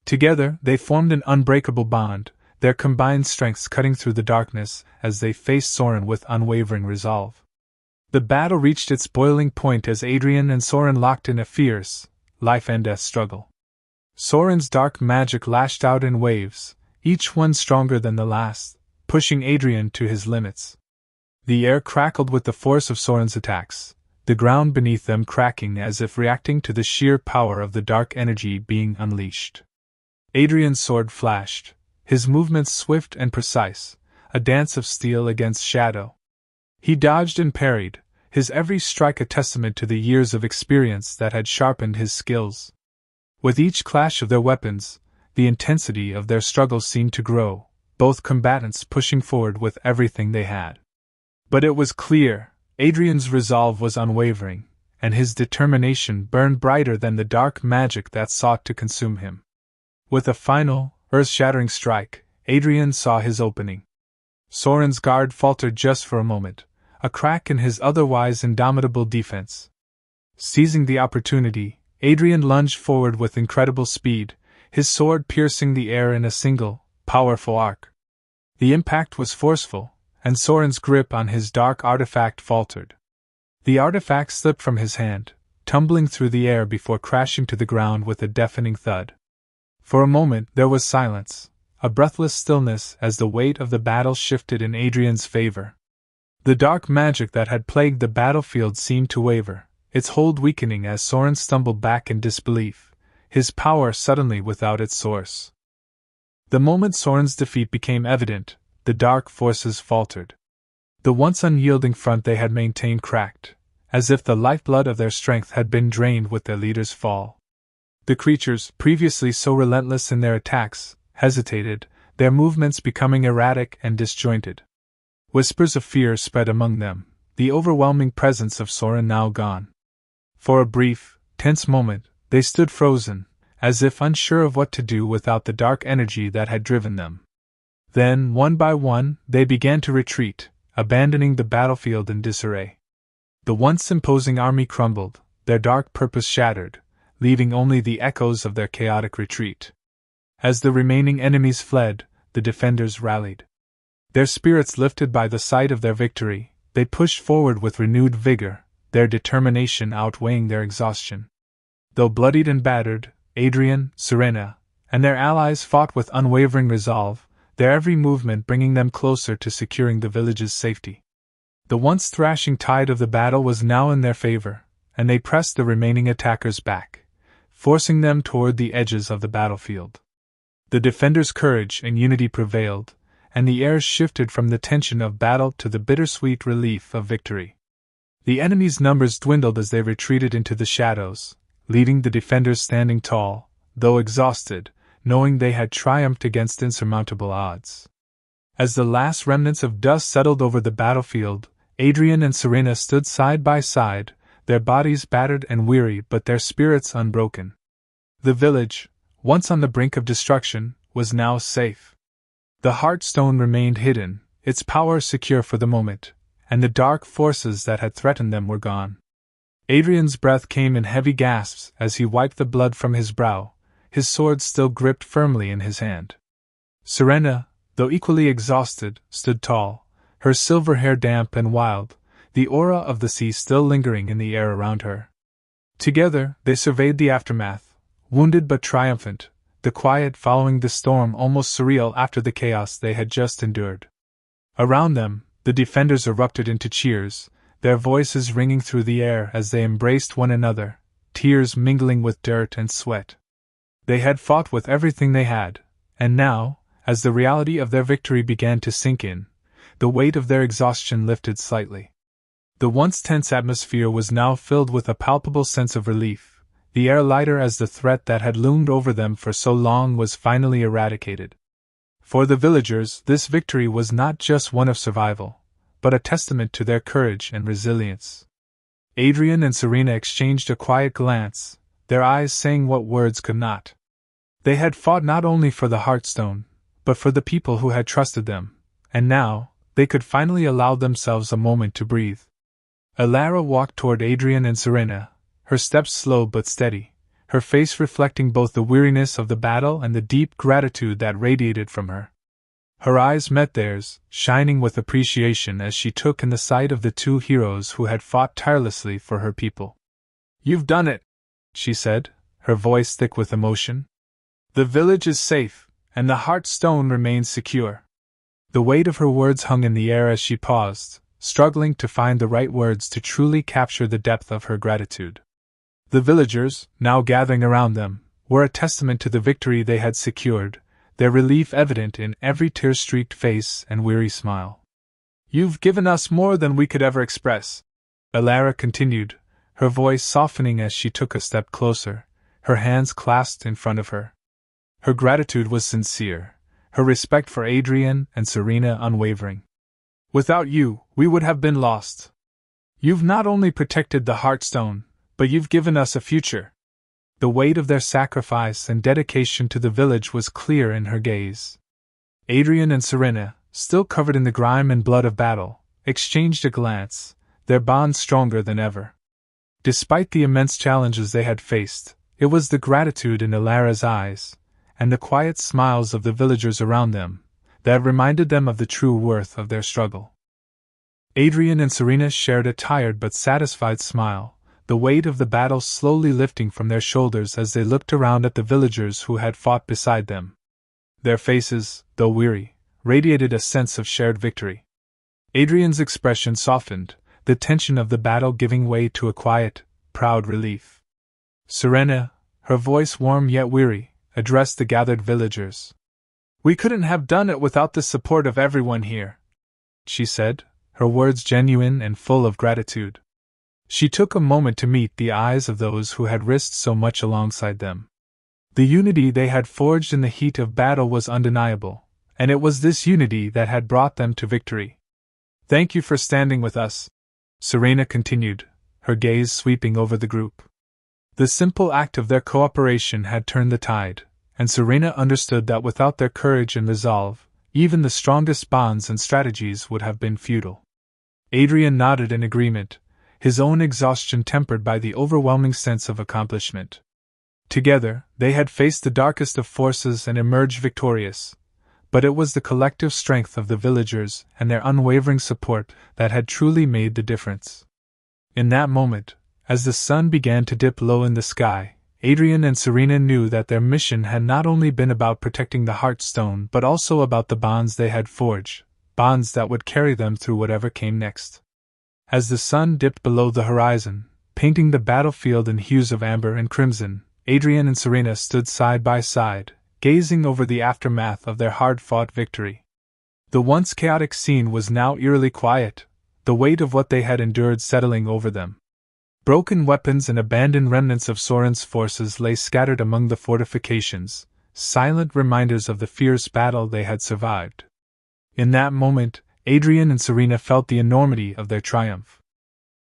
Together, they formed an unbreakable bond, their combined strengths cutting through the darkness as they faced Soren with unwavering resolve. The battle reached its boiling point as Adrian and Soren locked in a fierce, life-and-death struggle. Soren's dark magic lashed out in waves, each one stronger than the last, pushing Adrian to his limits. The air crackled with the force of Soren's attacks, the ground beneath them cracking as if reacting to the sheer power of the dark energy being unleashed. Adrian's sword flashed, his movements swift and precise, a dance of steel against shadow. He dodged and parried, his every strike a testament to the years of experience that had sharpened his skills. With each clash of their weapons, the intensity of their struggles seemed to grow, both combatants pushing forward with everything they had. But it was clear, Adrian's resolve was unwavering, and his determination burned brighter than the dark magic that sought to consume him. With a final, earth-shattering strike, Adrian saw his opening. Soren's guard faltered just for a moment, a crack in his otherwise indomitable defense. Seizing the opportunity, Adrian lunged forward with incredible speed, his sword piercing the air in a single, powerful arc. The impact was forceful, and Soren's grip on his dark artifact faltered. The artifact slipped from his hand, tumbling through the air before crashing to the ground with a deafening thud. For a moment there was silence, a breathless stillness as the weight of the battle shifted in Adrian's favor. The dark magic that had plagued the battlefield seemed to waver, its hold weakening as Soren stumbled back in disbelief, his power suddenly without its source. The moment Soren's defeat became evident, the dark forces faltered. The once unyielding front they had maintained cracked, as if the lifeblood of their strength had been drained with their leader's fall. The creatures, previously so relentless in their attacks, hesitated, their movements becoming erratic and disjointed. Whispers of fear spread among them, the overwhelming presence of Soren now gone. For a brief, tense moment, they stood frozen, as if unsure of what to do without the dark energy that had driven them. Then, one by one, they began to retreat, abandoning the battlefield in disarray. The once imposing army crumbled, their dark purpose shattered, leaving only the echoes of their chaotic retreat. As the remaining enemies fled, the defenders rallied. Their spirits lifted by the sight of their victory, they pushed forward with renewed vigor, their determination outweighing their exhaustion. Though bloodied and battered, Adrian, Serena, and their allies fought with unwavering resolve, their every movement bringing them closer to securing the village's safety. The once thrashing tide of the battle was now in their favor, and they pressed the remaining attackers back, forcing them toward the edges of the battlefield. The defenders' courage and unity prevailed, and the air shifted from the tension of battle to the bittersweet relief of victory. The enemy's numbers dwindled as they retreated into the shadows, leaving the defenders standing tall, though exhausted, knowing they had triumphed against insurmountable odds. As the last remnants of dust settled over the battlefield, Adrian and Serena stood side by side, their bodies battered and weary but their spirits unbroken. The village, once on the brink of destruction, was now safe. The Heartstone remained hidden, its power secure for the moment, and the dark forces that had threatened them were gone. Adrian's breath came in heavy gasps as he wiped the blood from his brow, his sword still gripped firmly in his hand. Serena, though equally exhausted, stood tall, her silver hair damp and wild, the aura of the sea still lingering in the air around her. Together, they surveyed the aftermath, wounded but triumphant, the quiet following the storm almost surreal after the chaos they had just endured. Around them, the defenders erupted into cheers, their voices ringing through the air as they embraced one another, tears mingling with dirt and sweat. They had fought with everything they had, and now, as the reality of their victory began to sink in, the weight of their exhaustion lifted slightly. The once tense atmosphere was now filled with a palpable sense of relief, the air lighter as the threat that had loomed over them for so long was finally eradicated. For the villagers, this victory was not just one of survival, but a testament to their courage and resilience. Adrian and Serena exchanged a quiet glance, their eyes saying what words could not. They had fought not only for the Heartstone, but for the people who had trusted them, and now, they could finally allow themselves a moment to breathe. Alara walked toward Adrian and Serena, her steps slow but steady, her face reflecting both the weariness of the battle and the deep gratitude that radiated from her. Her eyes met theirs, shining with appreciation as she took in the sight of the two heroes who had fought tirelessly for her people. "You've done it," she said, her voice thick with emotion. "The village is safe, and the Heartstone remains secure." The weight of her words hung in the air as she paused, struggling to find the right words to truly capture the depth of her gratitude. The villagers, now gathering around them, were a testament to the victory they had secured, their relief evident in every tear-streaked face and weary smile. "You've given us more than we could ever express," Alara continued, her voice softening as she took a step closer, her hands clasped in front of her. Her gratitude was sincere, her respect for Adrian and Serena unwavering. "Without you, we would have been lost. You've not only protected the Heartstone, but you've given us a future." The weight of their sacrifice and dedication to the village was clear in her gaze. Adrian and Serena, still covered in the grime and blood of battle, exchanged a glance, their bond stronger than ever. Despite the immense challenges they had faced, it was the gratitude in Alara's eyes, and the quiet smiles of the villagers around them, that reminded them of the true worth of their struggle. Adrian and Serena shared a tired but satisfied smile, the weight of the battle slowly lifting from their shoulders as they looked around at the villagers who had fought beside them. Their faces, though weary, radiated a sense of shared victory. Adrian's expression softened, the tension of the battle giving way to a quiet, proud relief. Serena, her voice warm yet weary, addressed the gathered villagers. "We couldn't have done it without the support of everyone here," she said, her words genuine and full of gratitude. She took a moment to meet the eyes of those who had risked so much alongside them. The unity they had forged in the heat of battle was undeniable, and it was this unity that had brought them to victory. "Thank you for standing with us," Serena continued, her gaze sweeping over the group. The simple act of their cooperation had turned the tide, and Serena understood that without their courage and resolve, even the strongest bonds and strategies would have been futile. Adrian nodded in agreement, his own exhaustion tempered by the overwhelming sense of accomplishment. Together, they had faced the darkest of forces and emerged victorious, but it was the collective strength of the villagers and their unwavering support that had truly made the difference. In that moment, as the sun began to dip low in the sky, Adrian and Serena knew that their mission had not only been about protecting the Heartstone but also about the bonds they had forged, bonds that would carry them through whatever came next. As the sun dipped below the horizon, painting the battlefield in hues of amber and crimson, Adrian and Serena stood side by side, gazing over the aftermath of their hard-fought victory. The once chaotic scene was now eerily quiet, the weight of what they had endured settling over them. Broken weapons and abandoned remnants of Soren's forces lay scattered among the fortifications, silent reminders of the fierce battle they had survived. In that moment, Adrian and Serena felt the enormity of their triumph.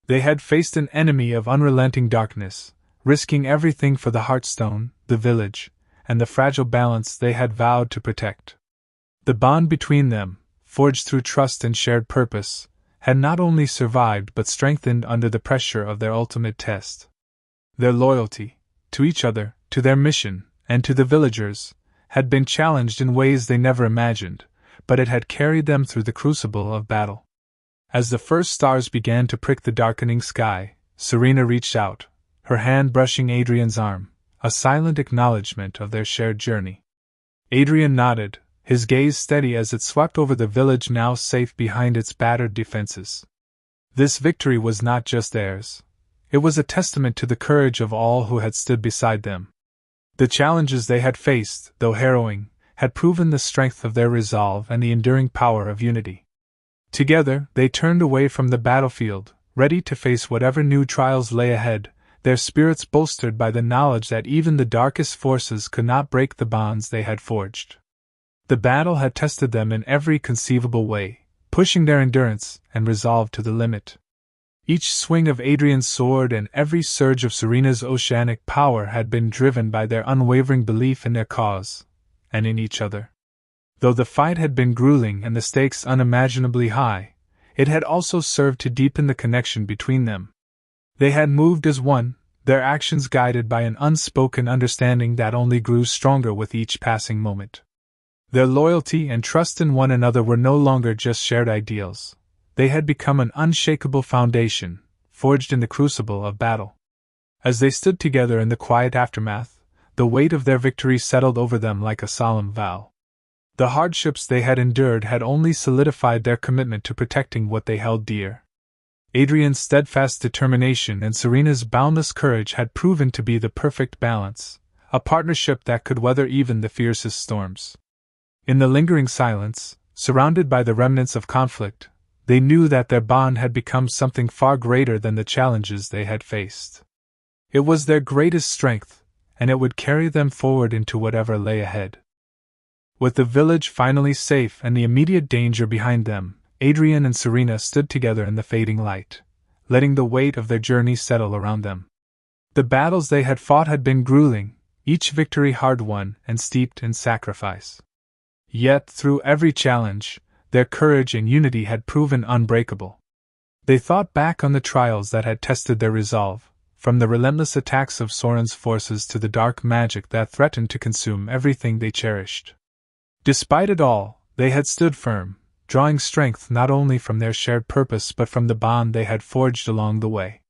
They had faced an enemy of unrelenting darkness, risking everything for the Heartstone, the village, and the fragile balance they had vowed to protect. The bond between them, forged through trust and shared purpose, had not only survived but strengthened under the pressure of their ultimate test. Their loyalty, to each other, to their mission, and to the villagers, had been challenged in ways they never imagined, but it had carried them through the crucible of battle. As the first stars began to prick the darkening sky, Serena reached out, her hand brushing Adrian's arm, a silent acknowledgement of their shared journey. Adrian nodded, his gaze steady as it swept over the village now safe behind its battered defenses. This victory was not just theirs. It was a testament to the courage of all who had stood beside them. The challenges they had faced, though harrowing, had proven the strength of their resolve and the enduring power of unity. Together, they turned away from the battlefield, ready to face whatever new trials lay ahead, their spirits bolstered by the knowledge that even the darkest forces could not break the bonds they had forged. The battle had tested them in every conceivable way, pushing their endurance and resolve to the limit. Each swing of Adrian's sword and every surge of Serena's oceanic power had been driven by their unwavering belief in their cause, and in each other. Though the fight had been grueling and the stakes unimaginably high, it had also served to deepen the connection between them. They had moved as one, their actions guided by an unspoken understanding that only grew stronger with each passing moment. Their loyalty and trust in one another were no longer just shared ideals. They had become an unshakable foundation, forged in the crucible of battle. As they stood together in the quiet aftermath, the weight of their victory settled over them like a solemn vow. The hardships they had endured had only solidified their commitment to protecting what they held dear. Adrian's steadfast determination and Serena's boundless courage had proven to be the perfect balance, a partnership that could weather even the fiercest storms. In the lingering silence, surrounded by the remnants of conflict, they knew that their bond had become something far greater than the challenges they had faced. It was their greatest strength, and it would carry them forward into whatever lay ahead. With the village finally safe and the immediate danger behind them, Adrian and Serena stood together in the fading light, letting the weight of their journey settle around them. The battles they had fought had been grueling, each victory hard-won and steeped in sacrifice. Yet, through every challenge, their courage and unity had proven unbreakable. They thought back on the trials that had tested their resolve, from the relentless attacks of Soren's forces to the dark magic that threatened to consume everything they cherished. Despite it all, they had stood firm, drawing strength not only from their shared purpose but from the bond they had forged along the way.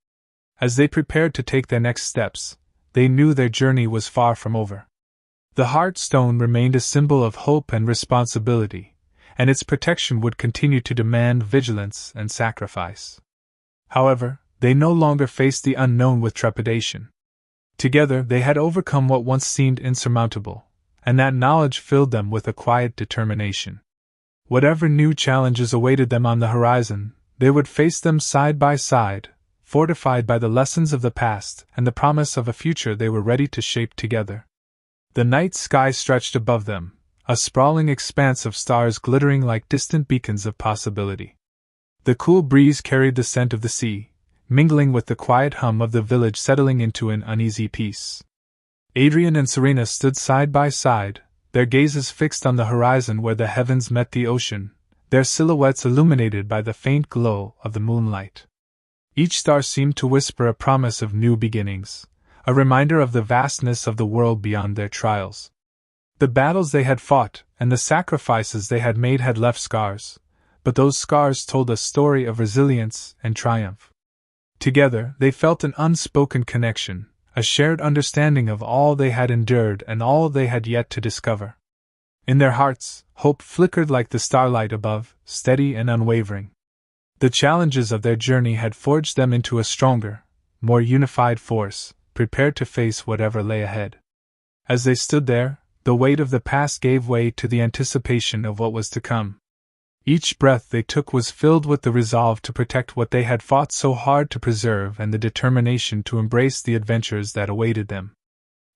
As they prepared to take their next steps, they knew their journey was far from over. The Heartstone remained a symbol of hope and responsibility, and its protection would continue to demand vigilance and sacrifice. However, they no longer faced the unknown with trepidation. Together they had overcome what once seemed insurmountable, and that knowledge filled them with a quiet determination. Whatever new challenges awaited them on the horizon, they would face them side by side, fortified by the lessons of the past and the promise of a future they were ready to shape together. The night sky stretched above them, a sprawling expanse of stars glittering like distant beacons of possibility. The cool breeze carried the scent of the sea, mingling with the quiet hum of the village settling into an uneasy peace. Adrian and Serena stood side by side, their gazes fixed on the horizon where the heavens met the ocean, their silhouettes illuminated by the faint glow of the moonlight. Each star seemed to whisper a promise of new beginnings, a reminder of the vastness of the world beyond their trials. The battles they had fought and the sacrifices they had made had left scars, but those scars told a story of resilience and triumph. Together, they felt an unspoken connection, a shared understanding of all they had endured and all they had yet to discover. In their hearts, hope flickered like the starlight above, steady and unwavering. The challenges of their journey had forged them into a stronger, more unified force, prepared to face whatever lay ahead. As they stood there, the weight of the past gave way to the anticipation of what was to come. Each breath they took was filled with the resolve to protect what they had fought so hard to preserve and the determination to embrace the adventures that awaited them.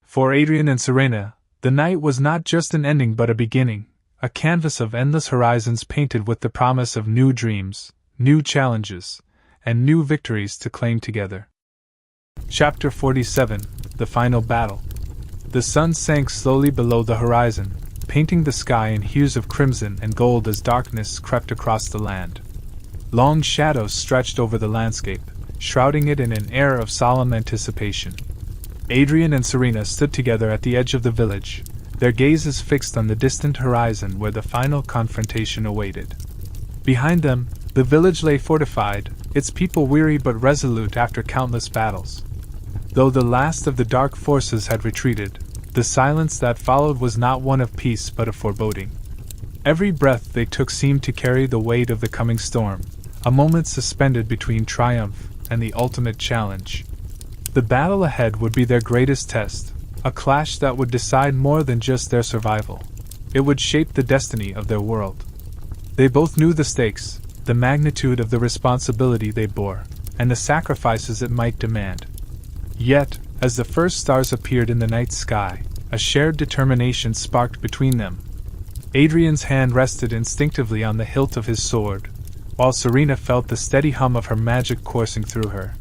For Adrian and Serena, the night was not just an ending but a beginning, a canvas of endless horizons painted with the promise of new dreams, new challenges, and new victories to claim together. Chapter 47: The Final Battle. The sun sank slowly below the horizon, painting the sky in hues of crimson and gold as darkness crept across the land. Long shadows stretched over the landscape, shrouding it in an air of solemn anticipation. Adrian and Serena stood together at the edge of the village, their gazes fixed on the distant horizon where the final confrontation awaited. Behind them, the village lay fortified, its people weary but resolute after countless battles. Though the last of the dark forces had retreated, the silence that followed was not one of peace but of foreboding. Every breath they took seemed to carry the weight of the coming storm, a moment suspended between triumph and the ultimate challenge. The battle ahead would be their greatest test, a clash that would decide more than just their survival. It would shape the destiny of their world. They both knew the stakes, the magnitude of the responsibility they bore, and the sacrifices it might demand. Yet, as the first stars appeared in the night sky, a shared determination sparked between them. Adrian's hand rested instinctively on the hilt of his sword, while Serena felt the steady hum of her magic coursing through her.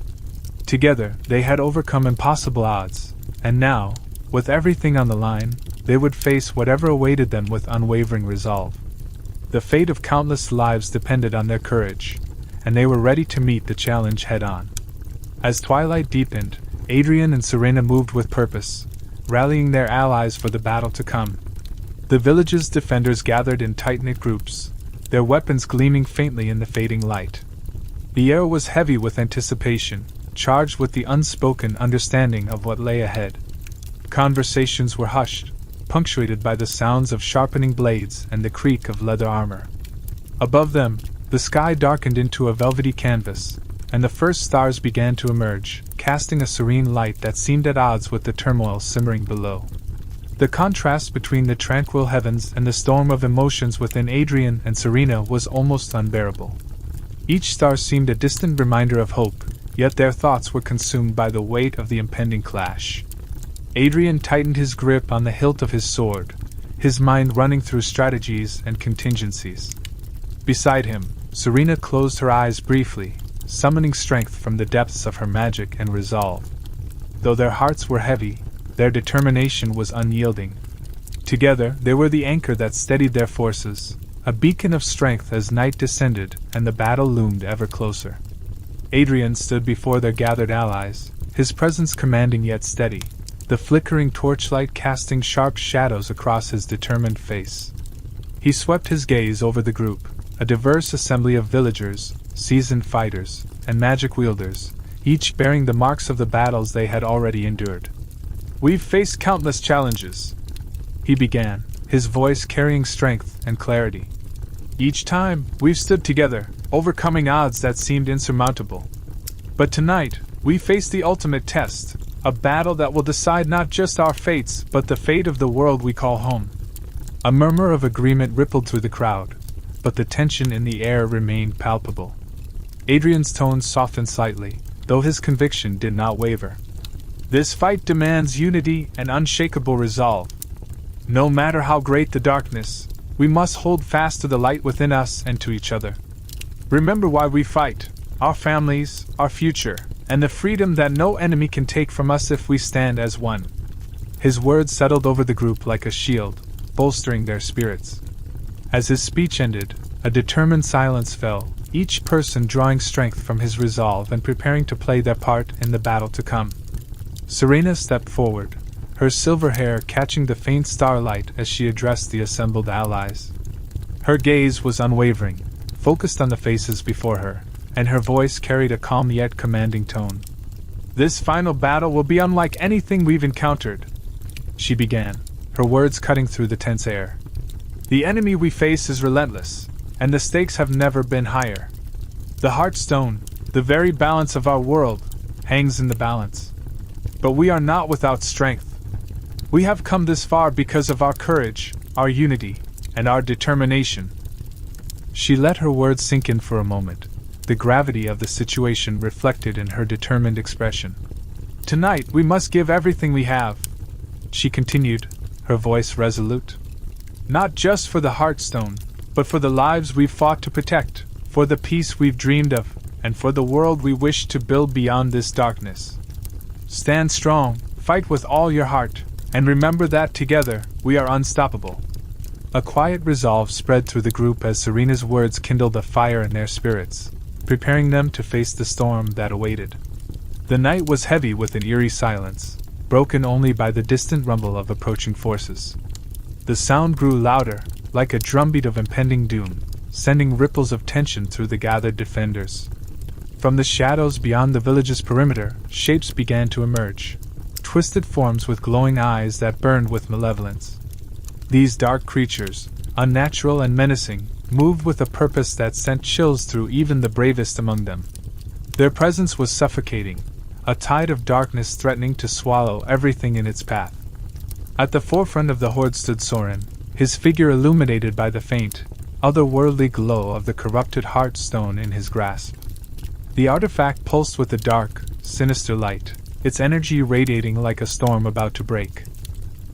Together, they had overcome impossible odds, and now, with everything on the line, they would face whatever awaited them with unwavering resolve. The fate of countless lives depended on their courage, and they were ready to meet the challenge head-on. As twilight deepened, Adrian and Serena moved with purpose, rallying their allies for the battle to come. The village's defenders gathered in tight-knit groups, their weapons gleaming faintly in the fading light. The air was heavy with anticipation, charged with the unspoken understanding of what lay ahead. Conversations were hushed, punctuated by the sounds of sharpening blades and the creak of leather armor. Above them, the sky darkened into a velvety canvas, and the first stars began to emerge, casting a serene light that seemed at odds with the turmoil simmering below. The contrast between the tranquil heavens and the storm of emotions within Adrian and Serena was almost unbearable. Each star seemed a distant reminder of hope, yet their thoughts were consumed by the weight of the impending clash. Adrian tightened his grip on the hilt of his sword, his mind running through strategies and contingencies. Beside him, Serena closed her eyes briefly, summoning strength from the depths of her magic and resolve. Though their hearts were heavy, their determination was unyielding. Together, they were the anchor that steadied their forces, a beacon of strength as night descended and the battle loomed ever closer. Adrian stood before their gathered allies, his presence commanding yet steady, the flickering torchlight casting sharp shadows across his determined face. He swept his gaze over the group, a diverse assembly of villagers, seasoned fighters, and magic wielders, each bearing the marks of the battles they had already endured. "We've faced countless challenges," he began, his voice carrying strength and clarity. "Each time, we've stood together, overcoming odds that seemed insurmountable. But tonight, we face the ultimate test, a battle that will decide not just our fates but the fate of the world we call home." A murmur of agreement rippled through the crowd, but the tension in the air remained palpable. Adrian's tone softened slightly, though his conviction did not waver. "This fight demands unity and unshakable resolve. No matter how great the darkness, we must hold fast to the light within us and to each other. Remember why we fight: our families, our future, and the freedom that no enemy can take from us if we stand as one." His words settled over the group like a shield, bolstering their spirits. As his speech ended, a determined silence fell, each person drawing strength from his resolve and preparing to play their part in the battle to come. Serena stepped forward, her silver hair catching the faint starlight as she addressed the assembled allies. Her gaze was unwavering, focused on the faces before her, and her voice carried a calm yet commanding tone. "This final battle will be unlike anything we've encountered," she began, her words cutting through the tense air. "The enemy we face is relentless, and the stakes have never been higher. The Heartstone, the very balance of our world, hangs in the balance. But we are not without strength. We have come this far because of our courage, our unity, and our determination. She let her words sink in for a moment, the gravity of the situation reflected in her determined expression. Tonight we must give everything we have, she continued, her voice resolute. Not just for the Heartstone, but for the lives we've fought to protect, for the peace we've dreamed of, and for the world we wish to build beyond this darkness. Stand strong, fight with all your heart, and remember that together, we are unstoppable. A quiet resolve spread through the group as Serena's words kindled a fire in their spirits, preparing them to face the storm that awaited. The night was heavy with an eerie silence, broken only by the distant rumble of approaching forces. The sound grew louder, like a drumbeat of impending doom, sending ripples of tension through the gathered defenders. From the shadows beyond the village's perimeter, shapes began to emerge, twisted forms with glowing eyes that burned with malevolence. These dark creatures, unnatural and menacing, moved with a purpose that sent chills through even the bravest among them. Their presence was suffocating, a tide of darkness threatening to swallow everything in its path. At the forefront of the horde stood Soren, his figure illuminated by the faint, otherworldly glow of the corrupted Heartstone in his grasp. The artifact pulsed with a dark, sinister light, its energy radiating like a storm about to break.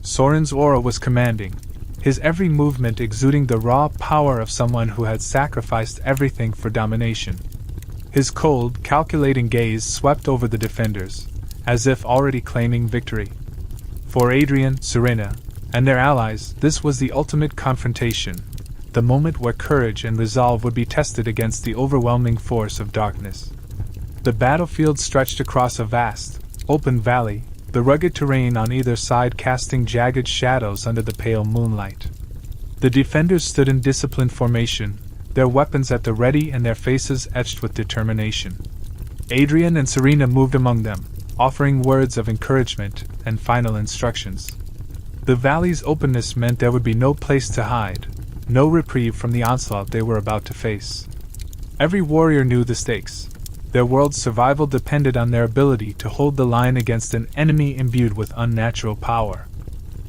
Soren's aura was commanding, his every movement exuding the raw power of someone who had sacrificed everything for domination. His cold, calculating gaze swept over the defenders, as if already claiming victory. For Adrian, Serena, and their allies, this was the ultimate confrontation, the moment where courage and resolve would be tested against the overwhelming force of darkness. The battlefield stretched across a vast, open valley, the rugged terrain on either side casting jagged shadows under the pale moonlight. The defenders stood in disciplined formation, their weapons at the ready and their faces etched with determination. Adrian and Serena moved among them, offering words of encouragement and final instructions. The valley's openness meant there would be no place to hide, no reprieve from the onslaught they were about to face. Every warrior knew the stakes. Their world's survival depended on their ability to hold the line against an enemy imbued with unnatural power.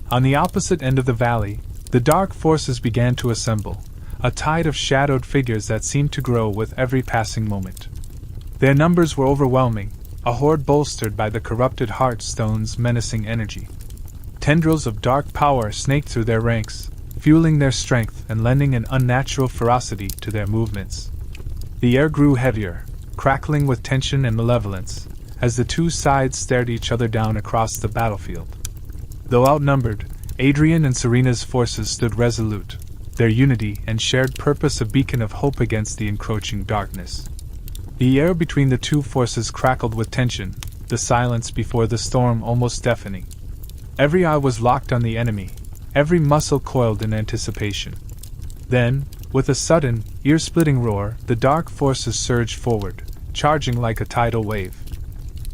On the opposite end of the valley, the dark forces began to assemble, a tide of shadowed figures that seemed to grow with every passing moment. Their numbers were overwhelming, a horde bolstered by the corrupted Heartstone's menacing energy. Tendrils of dark power snaked through their ranks, fueling their strength and lending an unnatural ferocity to their movements. The air grew heavier, crackling with tension and malevolence, as the two sides stared each other down across the battlefield. Though outnumbered, Adrian and Serena's forces stood resolute, their unity and shared purpose a beacon of hope against the encroaching darkness. The air between the two forces crackled with tension, the silence before the storm almost deafening. Every eye was locked on the enemy, every muscle coiled in anticipation. Then, with a sudden, ear-splitting roar, the dark forces surged forward, charging like a tidal wave.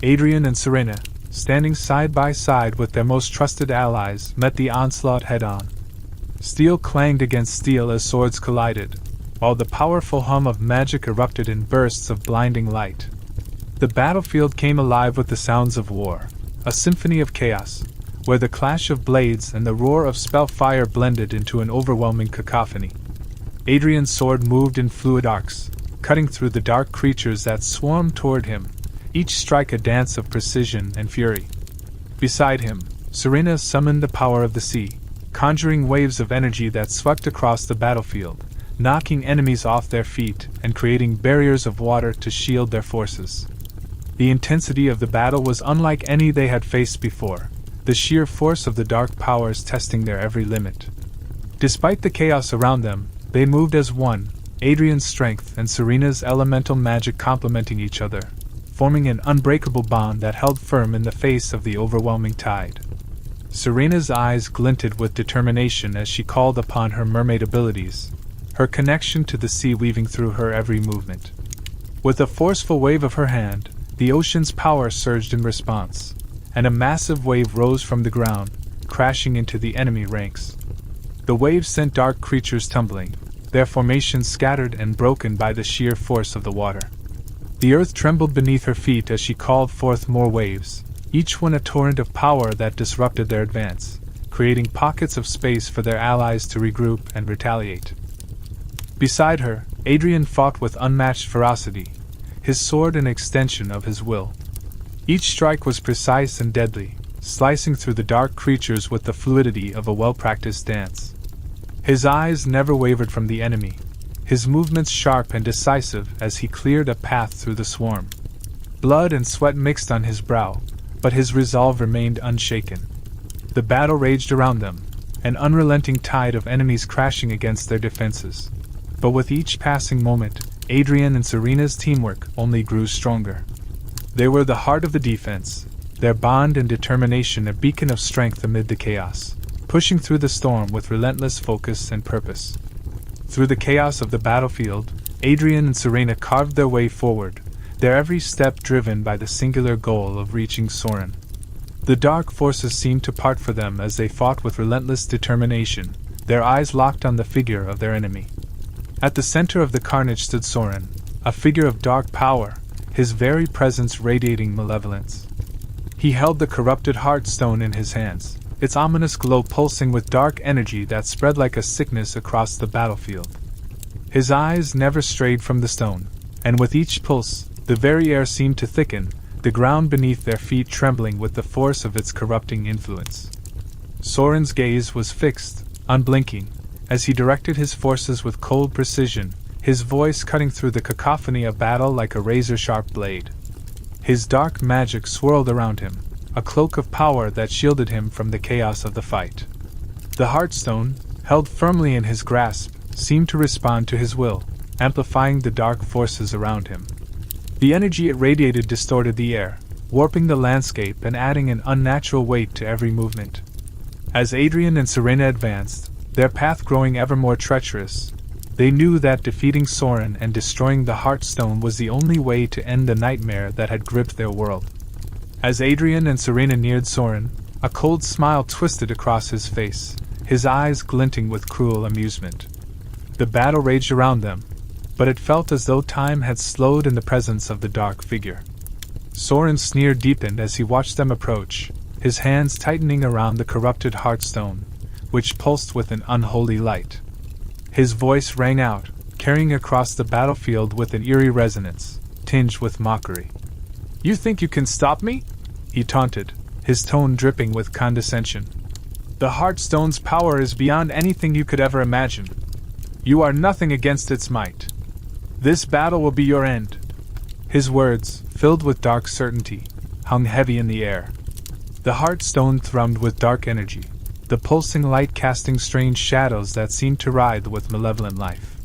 Adrian and Serena, standing side by side with their most trusted allies, met the onslaught head-on. Steel clanged against steel as swords collided, while the powerful hum of magic erupted in bursts of blinding light. The battlefield came alive with the sounds of war, a symphony of chaos, where the clash of blades and the roar of spellfire blended into an overwhelming cacophony. Adrian's sword moved in fluid arcs, cutting through the dark creatures that swarmed toward him, each strike a dance of precision and fury. Beside him, Serena summoned the power of the sea, conjuring waves of energy that swept across the battlefield, knocking enemies off their feet and creating barriers of water to shield their forces. The intensity of the battle was unlike any they had faced before, the sheer force of the dark powers testing their every limit. Despite the chaos around them, they moved as one, Adrian's strength and Serena's elemental magic complementing each other, forming an unbreakable bond that held firm in the face of the overwhelming tide. Serena's eyes glinted with determination as she called upon her mermaid abilities, her connection to the sea weaving through her every movement. With a forceful wave of her hand, the ocean's power surged in response, and a massive wave rose from the ground, crashing into the enemy ranks. The wave sent dark creatures tumbling, their formations scattered and broken by the sheer force of the water. The earth trembled beneath her feet as she called forth more waves, each one a torrent of power that disrupted their advance, creating pockets of space for their allies to regroup and retaliate. Beside her, Adrian fought with unmatched ferocity, his sword an extension of his will. Each strike was precise and deadly, slicing through the dark creatures with the fluidity of a well-practiced dance. His eyes never wavered from the enemy, his movements sharp and decisive as he cleared a path through the swarm. Blood and sweat mixed on his brow, but his resolve remained unshaken. The battle raged around them, an unrelenting tide of enemies crashing against their defenses. But with each passing moment, Adrian and Serena's teamwork only grew stronger. They were the heart of the defense, their bond and determination a beacon of strength amid the chaos, pushing through the storm with relentless focus and purpose. Through the chaos of the battlefield, Adrian and Serena carved their way forward, their every step driven by the singular goal of reaching Soren. The dark forces seemed to part for them as they fought with relentless determination, their eyes locked on the figure of their enemy. At the center of the carnage stood Soren, a figure of dark power, his very presence radiating malevolence. He held the corrupted Heartstone in his hands, its ominous glow pulsing with dark energy that spread like a sickness across the battlefield. His eyes never strayed from the stone, and with each pulse, the very air seemed to thicken, the ground beneath their feet trembling with the force of its corrupting influence. Soren's gaze was fixed, unblinking, as he directed his forces with cold precision, his voice cutting through the cacophony of battle like a razor-sharp blade. His dark magic swirled around him, a cloak of power that shielded him from the chaos of the fight. The Heartstone, held firmly in his grasp, seemed to respond to his will, amplifying the dark forces around him. The energy it radiated distorted the air, warping the landscape and adding an unnatural weight to every movement. As Adrian and Serena advanced, their path growing ever more treacherous, they knew that defeating Soren and destroying the Heartstone was the only way to end the nightmare that had gripped their world. As Adrian and Serena neared Soren, a cold smile twisted across his face, his eyes glinting with cruel amusement. The battle raged around them, but it felt as though time had slowed in the presence of the dark figure. Soren's sneer deepened as he watched them approach, his hands tightening around the corrupted Heartstone, which pulsed with an unholy light. His voice rang out, carrying across the battlefield with an eerie resonance, tinged with mockery. "You think you can stop me?" he taunted, his tone dripping with condescension. "The Heartstone's power is beyond anything you could ever imagine. You are nothing against its might. This battle will be your end." His words, filled with dark certainty, hung heavy in the air. The Heartstone thrummed with dark energy, the pulsing light casting strange shadows that seemed to writhe with malevolent life.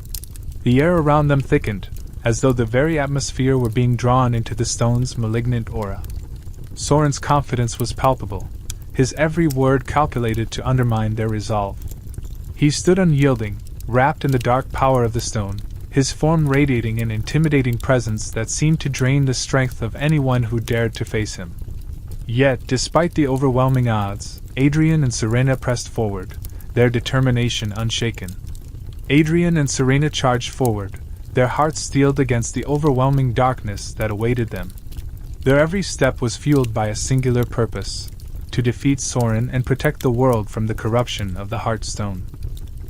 The air around them thickened, as though the very atmosphere were being drawn into the stone's malignant aura. Soren's confidence was palpable, his every word calculated to undermine their resolve. He stood unyielding, wrapped in the dark power of the stone, his form radiating an intimidating presence that seemed to drain the strength of anyone who dared to face him. Yet, despite the overwhelming odds, Adrian and Serena pressed forward, their determination unshaken. Adrian and Serena charged forward, their hearts steeled against the overwhelming darkness that awaited them. Their every step was fueled by a singular purpose: to defeat Soren and protect the world from the corruption of the Heartstone.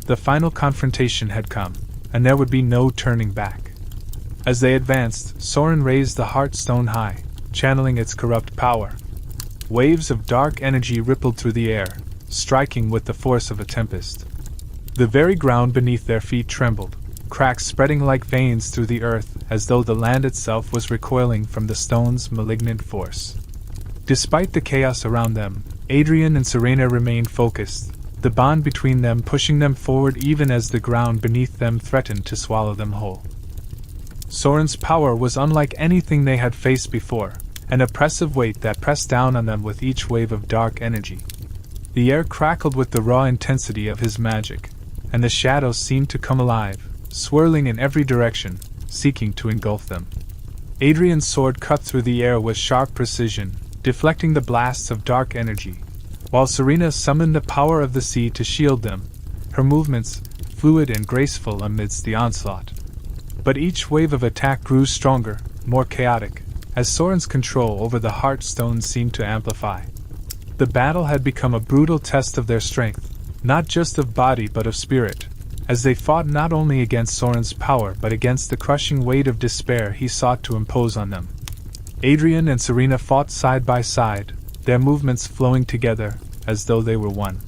The final confrontation had come, and there would be no turning back. As they advanced, Soren raised the Heartstone high, channeling its corrupt power. Waves of dark energy rippled through the air, striking with the force of a tempest. The very ground beneath their feet trembled, cracks spreading like veins through the earth as though the land itself was recoiling from the stone's malignant force. Despite the chaos around them, Adrian and Serena remained focused, the bond between them pushing them forward even as the ground beneath them threatened to swallow them whole. Soren's power was unlike anything they had faced before, an oppressive weight that pressed down on them with each wave of dark energy. The air crackled with the raw intensity of his magic, and the shadows seemed to come alive, swirling in every direction, seeking to engulf them. Adrian's sword cut through the air with sharp precision, deflecting the blasts of dark energy, while Serena summoned the power of the sea to shield them, her movements fluid and graceful amidst the onslaught. But each wave of attack grew stronger, more chaotic, as Soren's control over the Heartstone seemed to amplify. The battle had become a brutal test of their strength, not just of body but of spirit, as they fought not only against Soren's power but against the crushing weight of despair he sought to impose on them. Adrian and Serena fought side by side, their movements flowing together, as though they were one.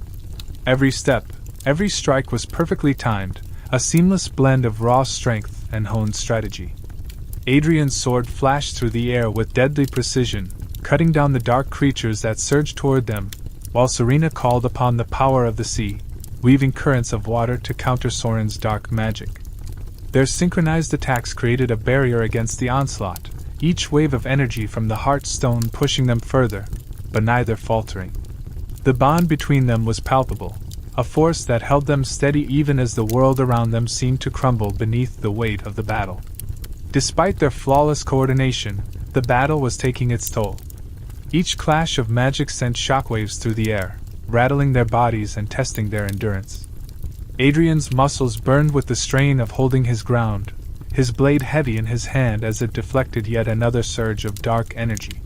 Every step, every strike was perfectly timed, a seamless blend of raw strength and honed strategy. Adrian's sword flashed through the air with deadly precision, cutting down the dark creatures that surged toward them, while Serena called upon the power of the sea, weaving currents of water to counter Soren's dark magic. Their synchronized attacks created a barrier against the onslaught, each wave of energy from the Heartstone pushing them further, but neither faltering. The bond between them was palpable, a force that held them steady even as the world around them seemed to crumble beneath the weight of the battle. Despite their flawless coordination, the battle was taking its toll. Each clash of magic sent shockwaves through the air, rattling their bodies and testing their endurance. Adrian's muscles burned with the strain of holding his ground, his blade heavy in his hand as it deflected yet another surge of dark energy.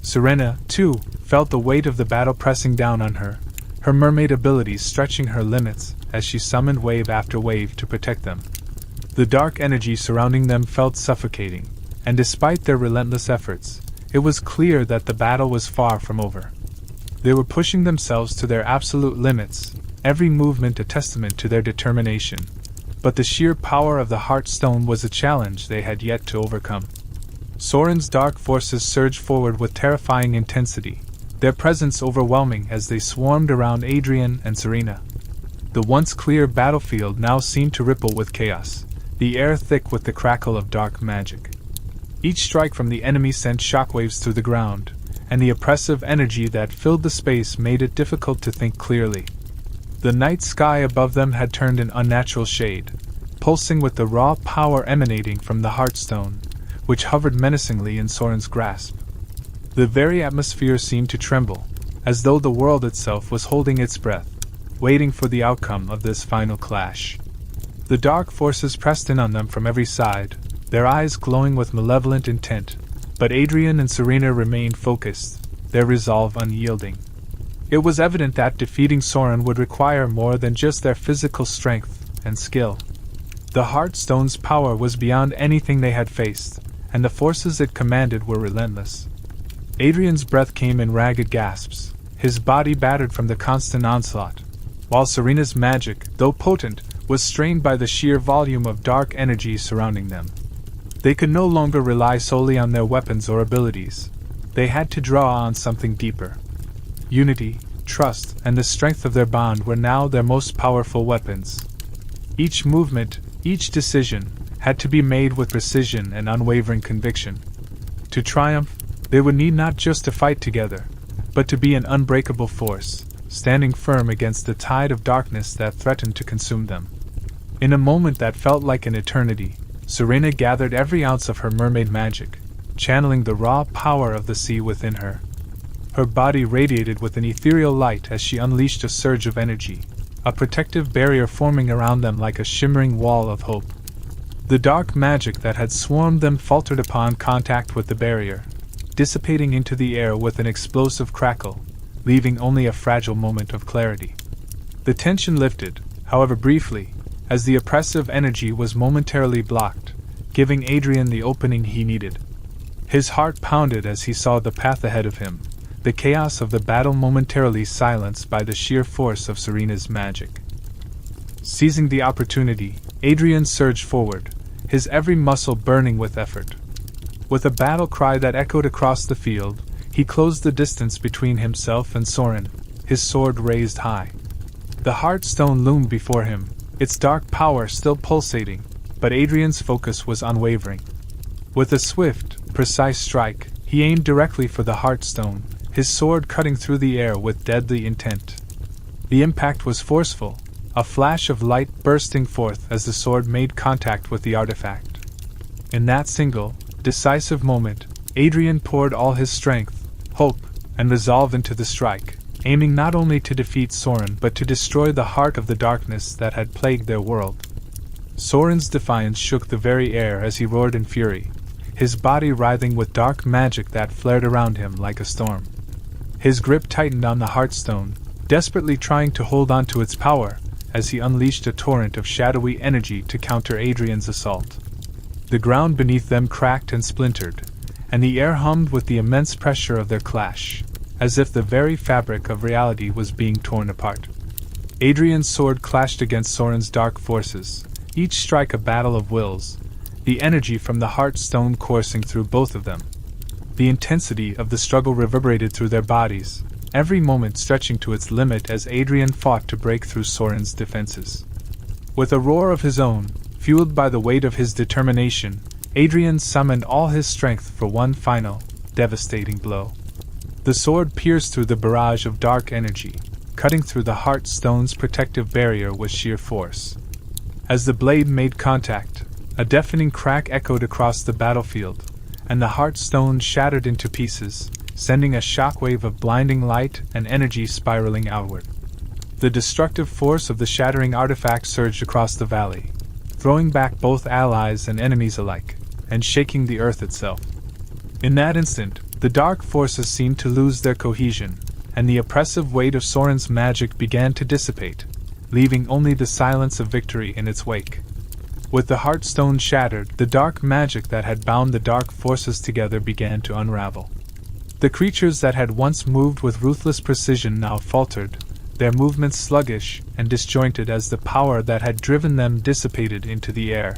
Serena, too, felt the weight of the battle pressing down on her, her mermaid abilities stretching her limits as she summoned wave after wave to protect them. The dark energy surrounding them felt suffocating, and despite their relentless efforts, it was clear that the battle was far from over. They were pushing themselves to their absolute limits, every movement a testament to their determination, but the sheer power of the Heartstone was a challenge they had yet to overcome. Soren's dark forces surged forward with terrifying intensity, their presence overwhelming as they swarmed around Adrian and Serena. The once clear battlefield now seemed to ripple with chaos, the air thick with the crackle of dark magic. Each strike from the enemy sent shockwaves through the ground, and the oppressive energy that filled the space made it difficult to think clearly. The night sky above them had turned an unnatural shade, pulsing with the raw power emanating from the Heartstone, which hovered menacingly in Soren's grasp. The very atmosphere seemed to tremble, as though the world itself was holding its breath, waiting for the outcome of this final clash. The dark forces pressed in on them from every side, their eyes glowing with malevolent intent, but Adrian and Serena remained focused, their resolve unyielding. It was evident that defeating Soren would require more than just their physical strength and skill. The Heartstone's power was beyond anything they had faced, and the forces it commanded were relentless. Adrian's breath came in ragged gasps, his body battered from the constant onslaught, while Serena's magic, though potent, was strained by the sheer volume of dark energy surrounding them. They could no longer rely solely on their weapons or abilities. They had to draw on something deeper. Unity, trust, and the strength of their bond were now their most powerful weapons. Each movement, each decision, had to be made with precision and unwavering conviction. To triumph, they would need not just to fight together, but to be an unbreakable force, standing firm against the tide of darkness that threatened to consume them. In a moment that felt like an eternity, Serena gathered every ounce of her mermaid magic, channeling the raw power of the sea within her. Her body radiated with an ethereal light as she unleashed a surge of energy, a protective barrier forming around them like a shimmering wall of hope. The dark magic that had swarmed them faltered upon contact with the barrier, dissipating into the air with an explosive crackle, leaving only a fragile moment of clarity. The tension lifted, however briefly, as the oppressive energy was momentarily blocked, giving Adrian the opening he needed. His heart pounded as he saw the path ahead of him, the chaos of the battle momentarily silenced by the sheer force of Serena's magic. Seizing the opportunity, Adrian surged forward, his every muscle burning with effort. With a battle cry that echoed across the field, he closed the distance between himself and Soren, his sword raised high. The Heartstone loomed before him, its dark power still pulsating, but Adrian's focus was unwavering. With a swift, precise strike, he aimed directly for the Heartstone, his sword cutting through the air with deadly intent. The impact was forceful, a flash of light bursting forth as the sword made contact with the artifact. In that single, decisive moment, Adrian poured all his strength, hope, and resolve into the strike, aiming not only to defeat Soren but to destroy the heart of the darkness that had plagued their world. Soren's defiance shook the very air as he roared in fury, his body writhing with dark magic that flared around him like a storm. His grip tightened on the Heartstone, desperately trying to hold on to its power, as he unleashed a torrent of shadowy energy to counter Adrian's assault. The ground beneath them cracked and splintered, and the air hummed with the immense pressure of their clash, as if the very fabric of reality was being torn apart. Adrian's sword clashed against Soren's dark forces, each strike a battle of wills, the energy from the Heartstone coursing through both of them. The intensity of the struggle reverberated through their bodies, every moment stretching to its limit as Adrian fought to break through Soren's defenses. With a roar of his own, fueled by the weight of his determination, Adrian summoned all his strength for one final, devastating blow. The sword pierced through the barrage of dark energy, cutting through the Heartstone's protective barrier with sheer force. As the blade made contact, a deafening crack echoed across the battlefield, and the Heartstone shattered into pieces, sending a shockwave of blinding light and energy spiraling outward. The destructive force of the shattering artifact surged across the valley, throwing back both allies and enemies alike, and shaking the earth itself. In that instant, the dark forces seemed to lose their cohesion, and the oppressive weight of Soren's magic began to dissipate, leaving only the silence of victory in its wake. With the Heartstone shattered, the dark magic that had bound the dark forces together began to unravel. The creatures that had once moved with ruthless precision now faltered, their movements sluggish and disjointed as the power that had driven them dissipated into the air.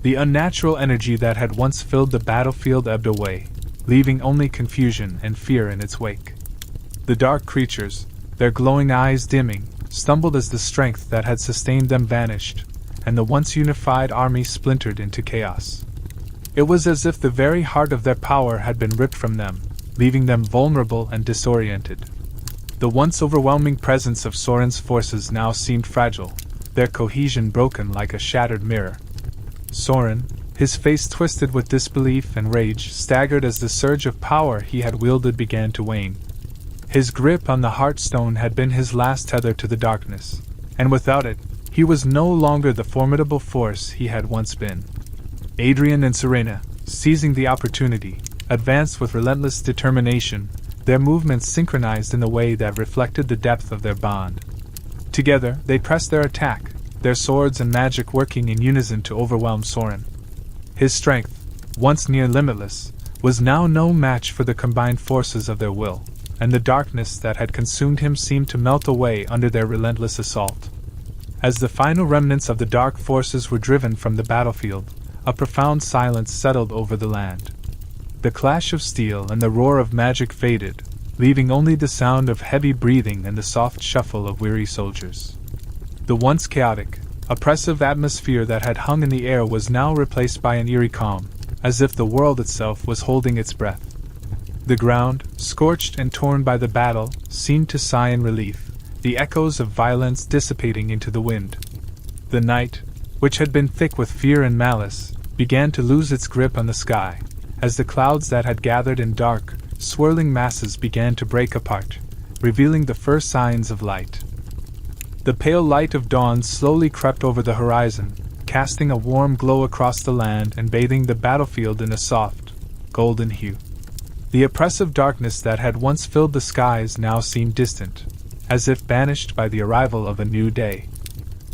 The unnatural energy that had once filled the battlefield ebbed away, leaving only confusion and fear in its wake. The dark creatures, their glowing eyes dimming, stumbled as the strength that had sustained them vanished, and the once unified army splintered into chaos. It was as if the very heart of their power had been ripped from them, leaving them vulnerable and disoriented. The once overwhelming presence of Soren's forces now seemed fragile, their cohesion broken like a shattered mirror. Soren, his face twisted with disbelief and rage, staggered as the surge of power he had wielded began to wane. His grip on the Heartstone had been his last tether to the darkness, and without it, he was no longer the formidable force he had once been. Adrian and Serena, seizing the opportunity, advanced with relentless determination, their movements synchronized in a way that reflected the depth of their bond. Together, they pressed their attack, their swords and magic working in unison to overwhelm Soren. His strength, once near limitless, was now no match for the combined forces of their will, and the darkness that had consumed him seemed to melt away under their relentless assault. As the final remnants of the dark forces were driven from the battlefield, a profound silence settled over the land. The clash of steel and the roar of magic faded, leaving only the sound of heavy breathing and the soft shuffle of weary soldiers. The once chaotic, oppressive atmosphere that had hung in the air was now replaced by an eerie calm, as if the world itself was holding its breath. The ground, scorched and torn by the battle, seemed to sigh in relief, the echoes of violence dissipating into the wind. The night, which had been thick with fear and malice, began to lose its grip on the sky, as the clouds that had gathered in dark, swirling masses began to break apart, revealing the first signs of light. The pale light of dawn slowly crept over the horizon, casting a warm glow across the land and bathing the battlefield in a soft, golden hue. The oppressive darkness that had once filled the skies now seemed distant, as if banished by the arrival of a new day.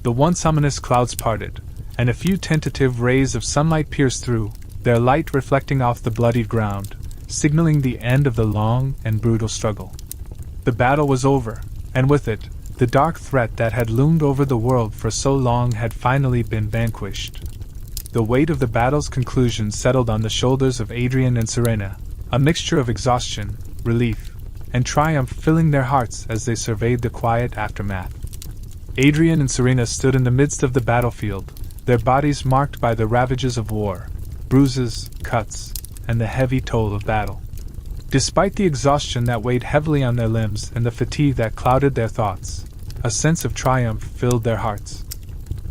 The once ominous clouds parted, and a few tentative rays of sunlight pierced through, their light reflecting off the bloodied ground, signaling the end of the long and brutal struggle. The battle was over, and with it, the dark threat that had loomed over the world for so long had finally been vanquished. The weight of the battle's conclusion settled on the shoulders of Adrian and Serena, a mixture of exhaustion, relief, and triumph filling their hearts as they surveyed the quiet aftermath. Adrian and Serena stood in the midst of the battlefield, their bodies marked by the ravages of war, bruises, cuts, and the heavy toll of battle. Despite the exhaustion that weighed heavily on their limbs and the fatigue that clouded their thoughts, a sense of triumph filled their hearts.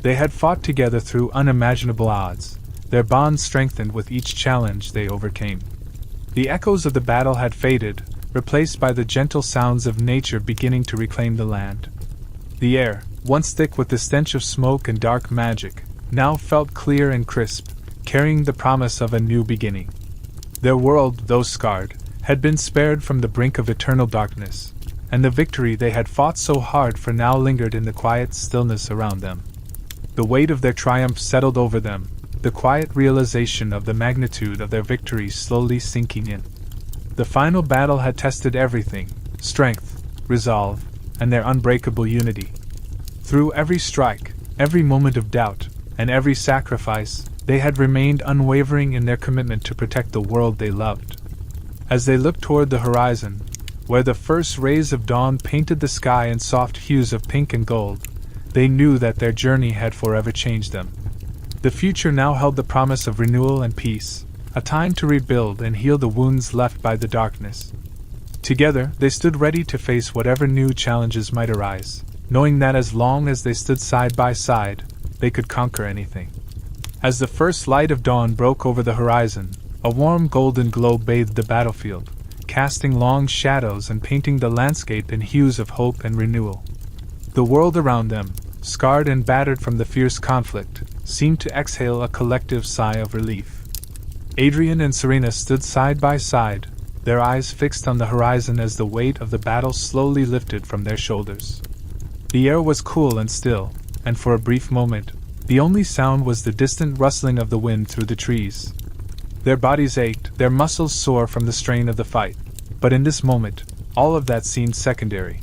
They had fought together through unimaginable odds, their bond strengthened with each challenge they overcame. The echoes of the battle had faded, replaced by the gentle sounds of nature beginning to reclaim the land. The air, once thick with the stench of smoke and dark magic, now felt clear and crisp, carrying the promise of a new beginning. Their world, though scarred, had been spared from the brink of eternal darkness, and the victory they had fought so hard for now lingered in the quiet stillness around them. The weight of their triumph settled over them, the quiet realization of the magnitude of their victory slowly sinking in. The final battle had tested everything: strength, resolve, and their unbreakable unity. Through every strike, every moment of doubt, and every sacrifice, they had remained unwavering in their commitment to protect the world they loved. As they looked toward the horizon, where the first rays of dawn painted the sky in soft hues of pink and gold, they knew that their journey had forever changed them. The future now held the promise of renewal and peace, a time to rebuild and heal the wounds left by the darkness. Together, they stood ready to face whatever new challenges might arise, knowing that as long as they stood side by side, they could conquer anything. As the first light of dawn broke over the horizon, a warm golden glow bathed the battlefield, casting long shadows and painting the landscape in hues of hope and renewal. The world around them, scarred and battered from the fierce conflict, seemed to exhale a collective sigh of relief. Adrian and Serena stood side by side, their eyes fixed on the horizon as the weight of the battle slowly lifted from their shoulders. The air was cool and still, and for a brief moment, the only sound was the distant rustling of the wind through the trees. Their bodies ached, their muscles sore from the strain of the fight, but in this moment, all of that seemed secondary.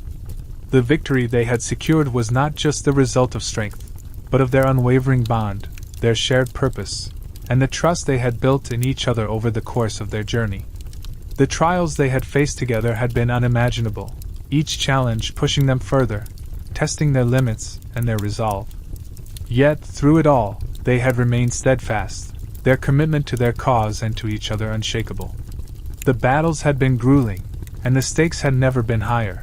The victory they had secured was not just the result of strength, but of their unwavering bond, their shared purpose, and the trust they had built in each other over the course of their journey. The trials they had faced together had been unimaginable, each challenge pushing them further, testing their limits and their resolve. Yet, through it all, they had remained steadfast, their commitment to their cause and to each other unshakable. The battles had been grueling, and the stakes had never been higher,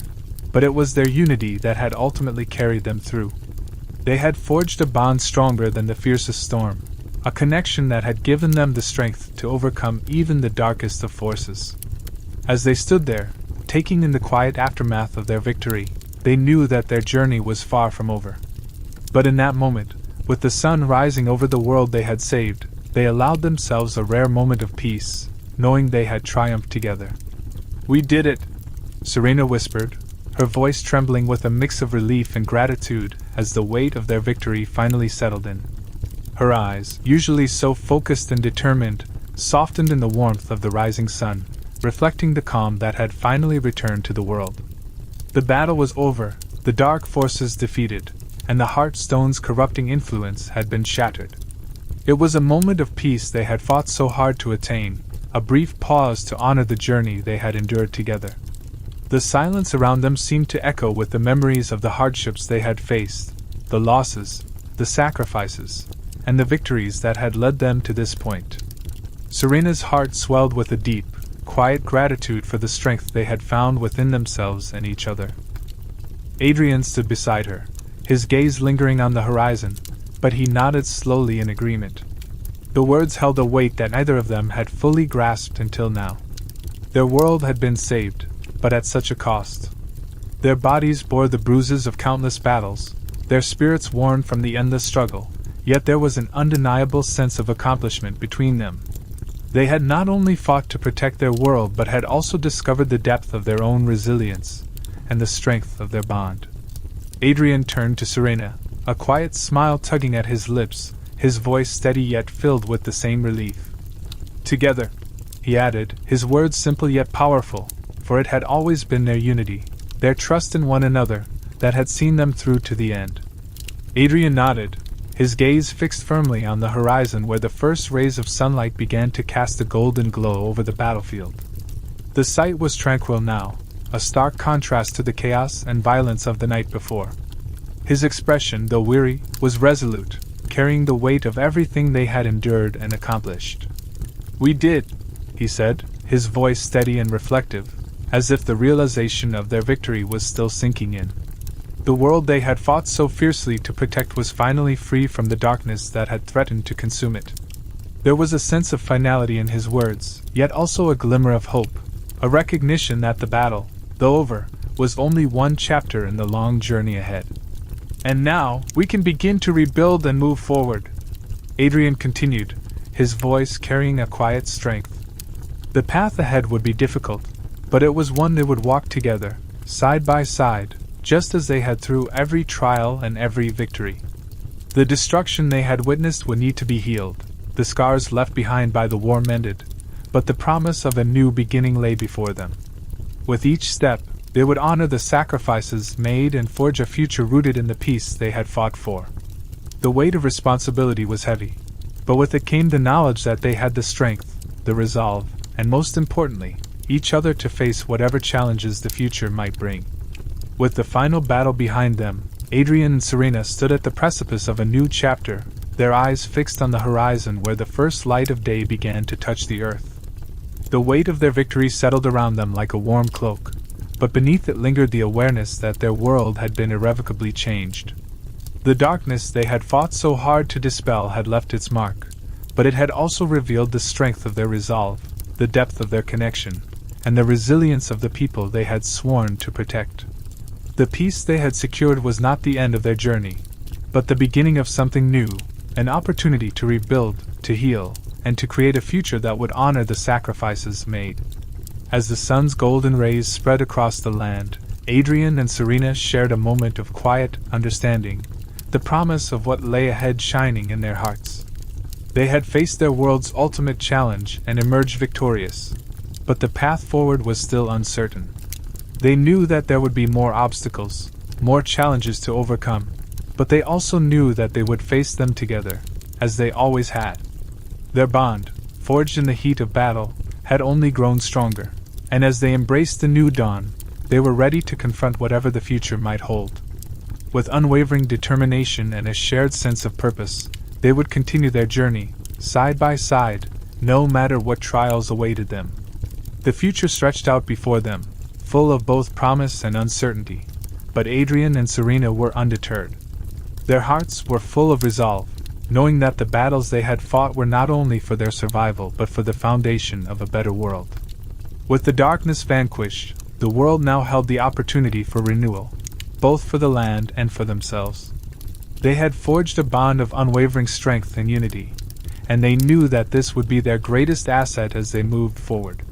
but it was their unity that had ultimately carried them through. They had forged a bond stronger than the fiercest storm, a connection that had given them the strength to overcome even the darkest of forces. As they stood there, taking in the quiet aftermath of their victory, they knew that their journey was far from over. But in that moment, with the sun rising over the world they had saved, they allowed themselves a rare moment of peace, knowing they had triumphed together. "We did it," Serena whispered, her voice trembling with a mix of relief and gratitude as the weight of their victory finally settled in. Her eyes, usually so focused and determined, softened in the warmth of the rising sun, reflecting the calm that had finally returned to the world. The battle was over, the dark forces defeated, and the Heartstone's corrupting influence had been shattered. It was a moment of peace they had fought so hard to attain, a brief pause to honor the journey they had endured together. The silence around them seemed to echo with the memories of the hardships they had faced, the losses, the sacrifices, and the victories that had led them to this point. Serena's heart swelled with a deep, quiet gratitude for the strength they had found within themselves and each other. Adrian stood beside her, his gaze lingering on the horizon, but he nodded slowly in agreement. The words held a weight that neither of them had fully grasped until now. Their world had been saved, but at such a cost. Their bodies bore the bruises of countless battles, their spirits worn from the endless struggle, yet there was an undeniable sense of accomplishment between them. They had not only fought to protect their world but had also discovered the depth of their own resilience, and the strength of their bond. Adrian turned to Serena, a quiet smile tugging at his lips, his voice steady yet filled with the same relief. "Together," he added, his words simple yet powerful, for it had always been their unity, their trust in one another, that had seen them through to the end. Adrian nodded, his gaze fixed firmly on the horizon where the first rays of sunlight began to cast a golden glow over the battlefield. The sight was tranquil now, a stark contrast to the chaos and violence of the night before. His expression, though weary, was resolute, carrying the weight of everything they had endured and accomplished. "We did," he said, his voice steady and reflective, as if the realization of their victory was still sinking in. The world they had fought so fiercely to protect was finally free from the darkness that had threatened to consume it. There was a sense of finality in his words, yet also a glimmer of hope, a recognition that the battle, though over, was only one chapter in the long journey ahead. "And now, we can begin to rebuild and move forward," Adrian continued, his voice carrying a quiet strength. The path ahead would be difficult, but it was one they would walk together, side by side, just as they had through every trial and every victory. The destruction they had witnessed would need to be healed, the scars left behind by the war mended, but the promise of a new beginning lay before them. With each step, they would honor the sacrifices made and forge a future rooted in the peace they had fought for. The weight of responsibility was heavy, but with it came the knowledge that they had the strength, the resolve, and most importantly, each other to face whatever challenges the future might bring. With the final battle behind them, Adrian and Serena stood at the precipice of a new chapter, their eyes fixed on the horizon where the first light of day began to touch the earth. The weight of their victory settled around them like a warm cloak, but beneath it lingered the awareness that their world had been irrevocably changed. The darkness they had fought so hard to dispel had left its mark, but it had also revealed the strength of their resolve, the depth of their connection, and the resilience of the people they had sworn to protect. The peace they had secured was not the end of their journey, but the beginning of something new, an opportunity to rebuild, to heal, and to create a future that would honor the sacrifices made. As the sun's golden rays spread across the land, Adrian and Serena shared a moment of quiet understanding, the promise of what lay ahead shining in their hearts. They had faced their world's ultimate challenge and emerged victorious, but the path forward was still uncertain. They knew that there would be more obstacles, more challenges to overcome, but they also knew that they would face them together, as they always had. Their bond, forged in the heat of battle, had only grown stronger, and as they embraced the new dawn, they were ready to confront whatever the future might hold. With unwavering determination and a shared sense of purpose, they would continue their journey, side by side, no matter what trials awaited them. The future stretched out before them, full of both promise and uncertainty, but Adrian and Serena were undeterred. Their hearts were full of resolve, knowing that the battles they had fought were not only for their survival but for the foundation of a better world. With the darkness vanquished, the world now held the opportunity for renewal, both for the land and for themselves. They had forged a bond of unwavering strength and unity, and they knew that this would be their greatest asset as they moved forward.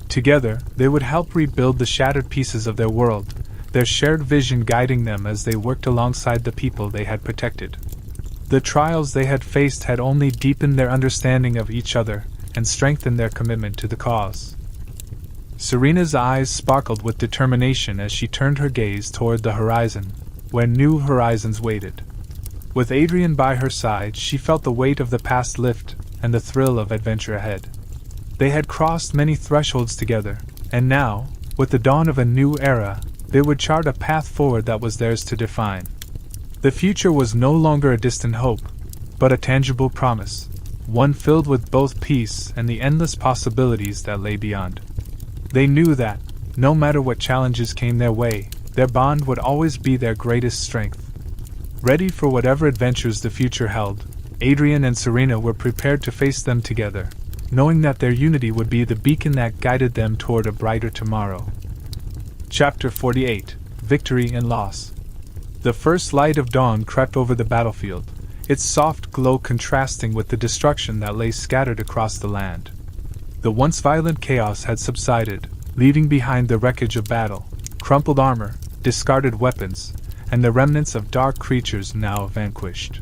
Together, they would help rebuild the shattered pieces of their world, their shared vision guiding them as they worked alongside the people they had protected. The trials they had faced had only deepened their understanding of each other and strengthened their commitment to the cause. Serena's eyes sparkled with determination as she turned her gaze toward the horizon, where new horizons waited. With Adrian by her side, she felt the weight of the past lift and the thrill of adventure ahead. They had crossed many thresholds together, and now, with the dawn of a new era, they would chart a path forward that was theirs to define. The future was no longer a distant hope, but a tangible promise, one filled with both peace and the endless possibilities that lay beyond. They knew that, no matter what challenges came their way, their bond would always be their greatest strength. Ready for whatever adventures the future held, Adrian and Serena were prepared to face them together, knowing that their unity would be the beacon that guided them toward a brighter tomorrow. Chapter 48: Victory and Loss. The first light of dawn crept over the battlefield, its soft glow contrasting with the destruction that lay scattered across the land. The once violent chaos had subsided, leaving behind the wreckage of battle, crumpled armor, discarded weapons, and the remnants of dark creatures now vanquished.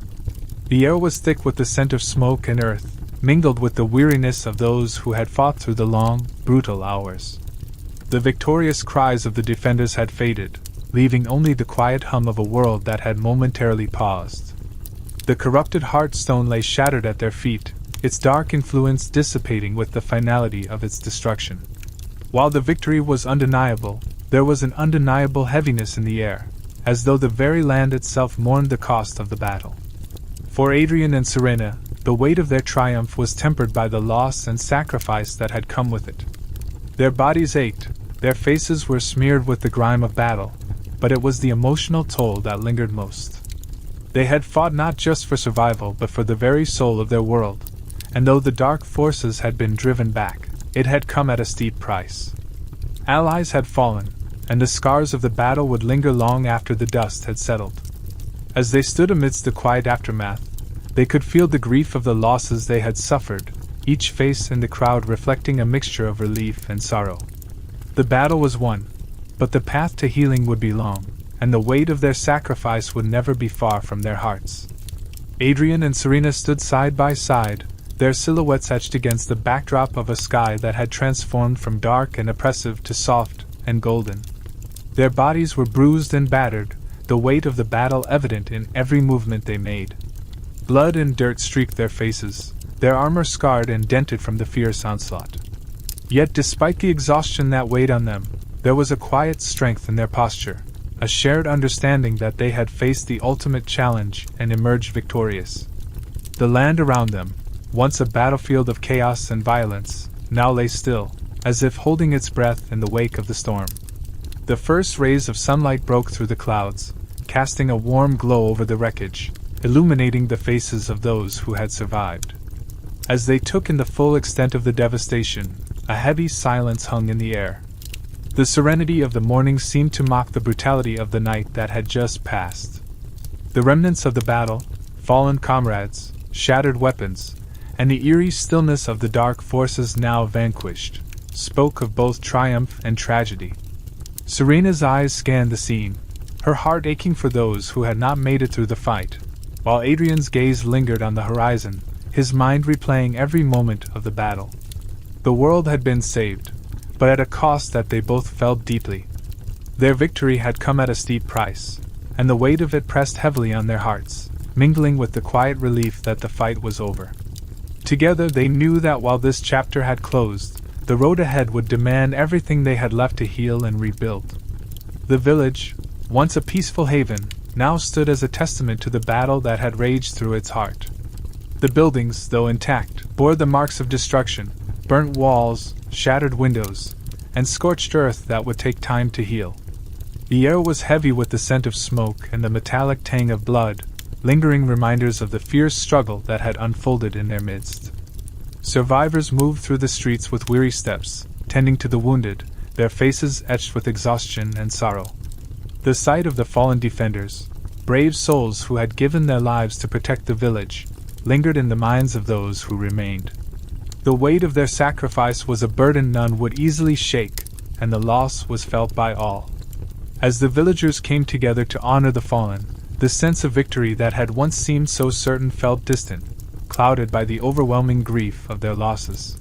The air was thick with the scent of smoke and earth, mingled with the weariness of those who had fought through the long, brutal hours. The victorious cries of the defenders had faded, leaving only the quiet hum of a world that had momentarily paused. The corrupted Heartstone lay shattered at their feet, its dark influence dissipating with the finality of its destruction. While the victory was undeniable, there was an undeniable heaviness in the air, as though the very land itself mourned the cost of the battle. For Adrian and Serena, the weight of their triumph was tempered by the loss and sacrifice that had come with it. Their bodies ached, their faces were smeared with the grime of battle, but it was the emotional toll that lingered most. They had fought not just for survival but for the very soul of their world, and though the dark forces had been driven back, it had come at a steep price. Allies had fallen, and the scars of the battle would linger long after the dust had settled. As they stood amidst the quiet aftermath, They could feel the grief of the losses they had suffered, each face in the crowd reflecting a mixture of relief and sorrow. The battle was won, but the path to healing would be long, and the weight of their sacrifice would never be far from their hearts. Adrian and Serena stood side by side, their silhouettes etched against the backdrop of a sky that had transformed from dark and oppressive to soft and golden. Their bodies were bruised and battered, the weight of the battle evident in every movement they made. Blood and dirt streaked their faces, their armor scarred and dented from the fierce onslaught. Yet despite the exhaustion that weighed on them, there was a quiet strength in their posture, a shared understanding that they had faced the ultimate challenge and emerged victorious. The land around them, once a battlefield of chaos and violence, now lay still, as if holding its breath in the wake of the storm. The first rays of sunlight broke through the clouds, casting a warm glow over the wreckage, illuminating the faces of those who had survived. As they took in the full extent of the devastation, a heavy silence hung in the air. The serenity of the morning seemed to mock the brutality of the night that had just passed. The remnants of the battle, fallen comrades, shattered weapons, and the eerie stillness of the dark forces now vanquished, spoke of both triumph and tragedy. Serena's eyes scanned the scene, her heart aching for those who had not made it through the fight, while Adrian's gaze lingered on the horizon, his mind replaying every moment of the battle. The world had been saved, but at a cost that they both felt deeply. Their victory had come at a steep price, and the weight of it pressed heavily on their hearts, mingling with the quiet relief that the fight was over. Together they knew that while this chapter had closed, the road ahead would demand everything they had left to heal and rebuild. The village, once a peaceful haven, now stood as a testament to the battle that had raged through its heart. The buildings, though intact, bore the marks of destruction, burnt walls, shattered windows, and scorched earth that would take time to heal. The air was heavy with the scent of smoke and the metallic tang of blood, lingering reminders of the fierce struggle that had unfolded in their midst. Survivors moved through the streets with weary steps, tending to the wounded, their faces etched with exhaustion and sorrow. The sight of the fallen defenders, brave souls who had given their lives to protect the village, lingered in the minds of those who remained. The weight of their sacrifice was a burden none would easily shake, and the loss was felt by all. As the villagers came together to honor the fallen, the sense of victory that had once seemed so certain felt distant, clouded by the overwhelming grief of their losses.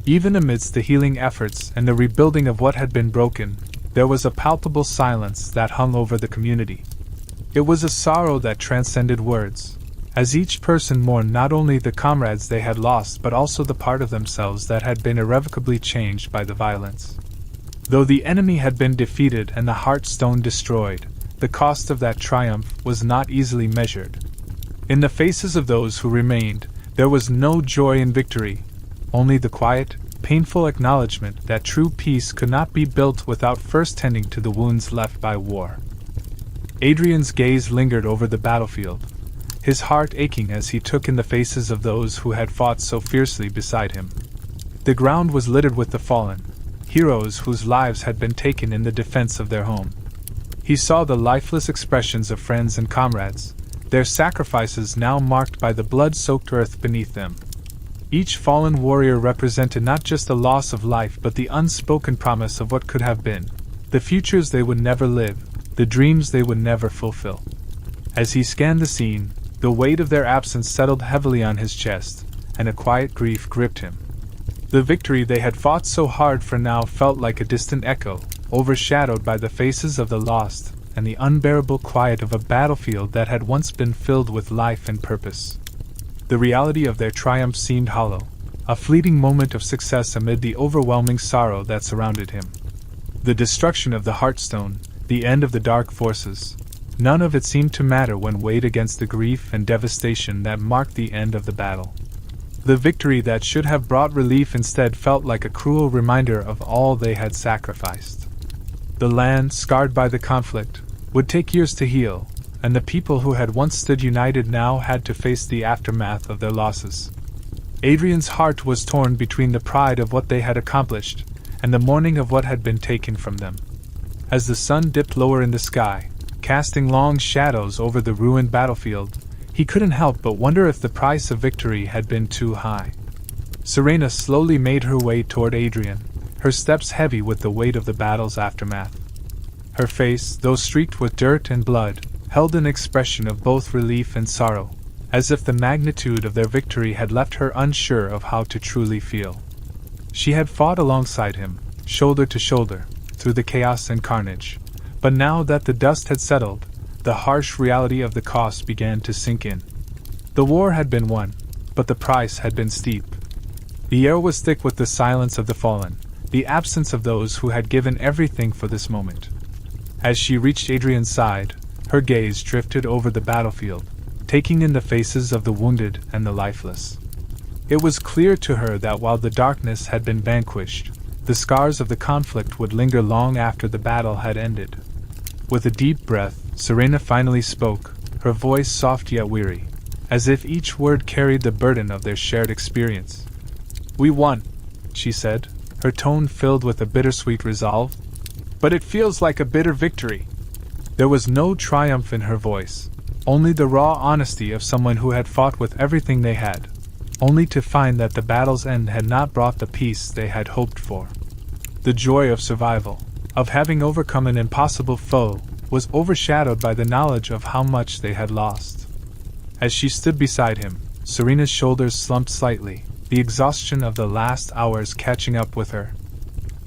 Even amidst the healing efforts and the rebuilding of what had been broken, there was a palpable silence that hung over the community. It was a sorrow that transcended words, as each person mourned not only the comrades they had lost but also the part of themselves that had been irrevocably changed by the violence. Though the enemy had been defeated and the Heartstone destroyed, the cost of that triumph was not easily measured. In the faces of those who remained, there was no joy in victory, only the quiet, painful acknowledgement that true peace could not be built without first tending to the wounds left by war. Adrian's gaze lingered over the battlefield, his heart aching as he took in the faces of those who had fought so fiercely beside him. The ground was littered with the fallen, heroes whose lives had been taken in the defense of their home. He saw the lifeless expressions of friends and comrades, their sacrifices now marked by the blood-soaked earth beneath them. Each fallen warrior represented not just the loss of life but the unspoken promise of what could have been, the futures they would never live, the dreams they would never fulfill. As he scanned the scene, the weight of their absence settled heavily on his chest, and a quiet grief gripped him. The victory they had fought so hard for now felt like a distant echo, overshadowed by the faces of the lost and the unbearable quiet of a battlefield that had once been filled with life and purpose. The reality of their triumph seemed hollow, a fleeting moment of success amid the overwhelming sorrow that surrounded him. The destruction of the Heartstone, the end of the dark forces, none of it seemed to matter when weighed against the grief and devastation that marked the end of the battle. The victory that should have brought relief instead felt like a cruel reminder of all they had sacrificed. The land, scarred by the conflict, would take years to heal, and the people who had once stood united now had to face the aftermath of their losses. Adrian's heart was torn between the pride of what they had accomplished and the mourning of what had been taken from them. As the sun dipped lower in the sky, casting long shadows over the ruined battlefield, He couldn't help but wonder if the price of victory had been too high. Serena slowly made her way toward Adrian, her steps heavy with the weight of the battle's aftermath. Her face, though streaked with dirt and blood, held an expression of both relief and sorrow, as if the magnitude of their victory had left her unsure of how to truly feel. She had fought alongside him, shoulder to shoulder, through the chaos and carnage, but now that the dust had settled, the harsh reality of the cost began to sink in. The war had been won, but the price had been steep. The air was thick with the silence of the fallen, the absence of those who had given everything for this moment. As she reached Adrian's side, her gaze drifted over the battlefield, taking in the faces of the wounded and the lifeless. It was clear to her that while the darkness had been vanquished, the scars of the conflict would linger long after the battle had ended. With a deep breath, Serena finally spoke, her voice soft yet weary, as if each word carried the burden of their shared experience. "We won," she said, her tone filled with a bittersweet resolve. "But it feels like a bitter victory." There was no triumph in her voice, only the raw honesty of someone who had fought with everything they had, only to find that the battle's end had not brought the peace they had hoped for. The joy of survival, of having overcome an impossible foe, was overshadowed by the knowledge of how much they had lost. As she stood beside him, Serena's shoulders slumped slightly, the exhaustion of the last hours catching up with her.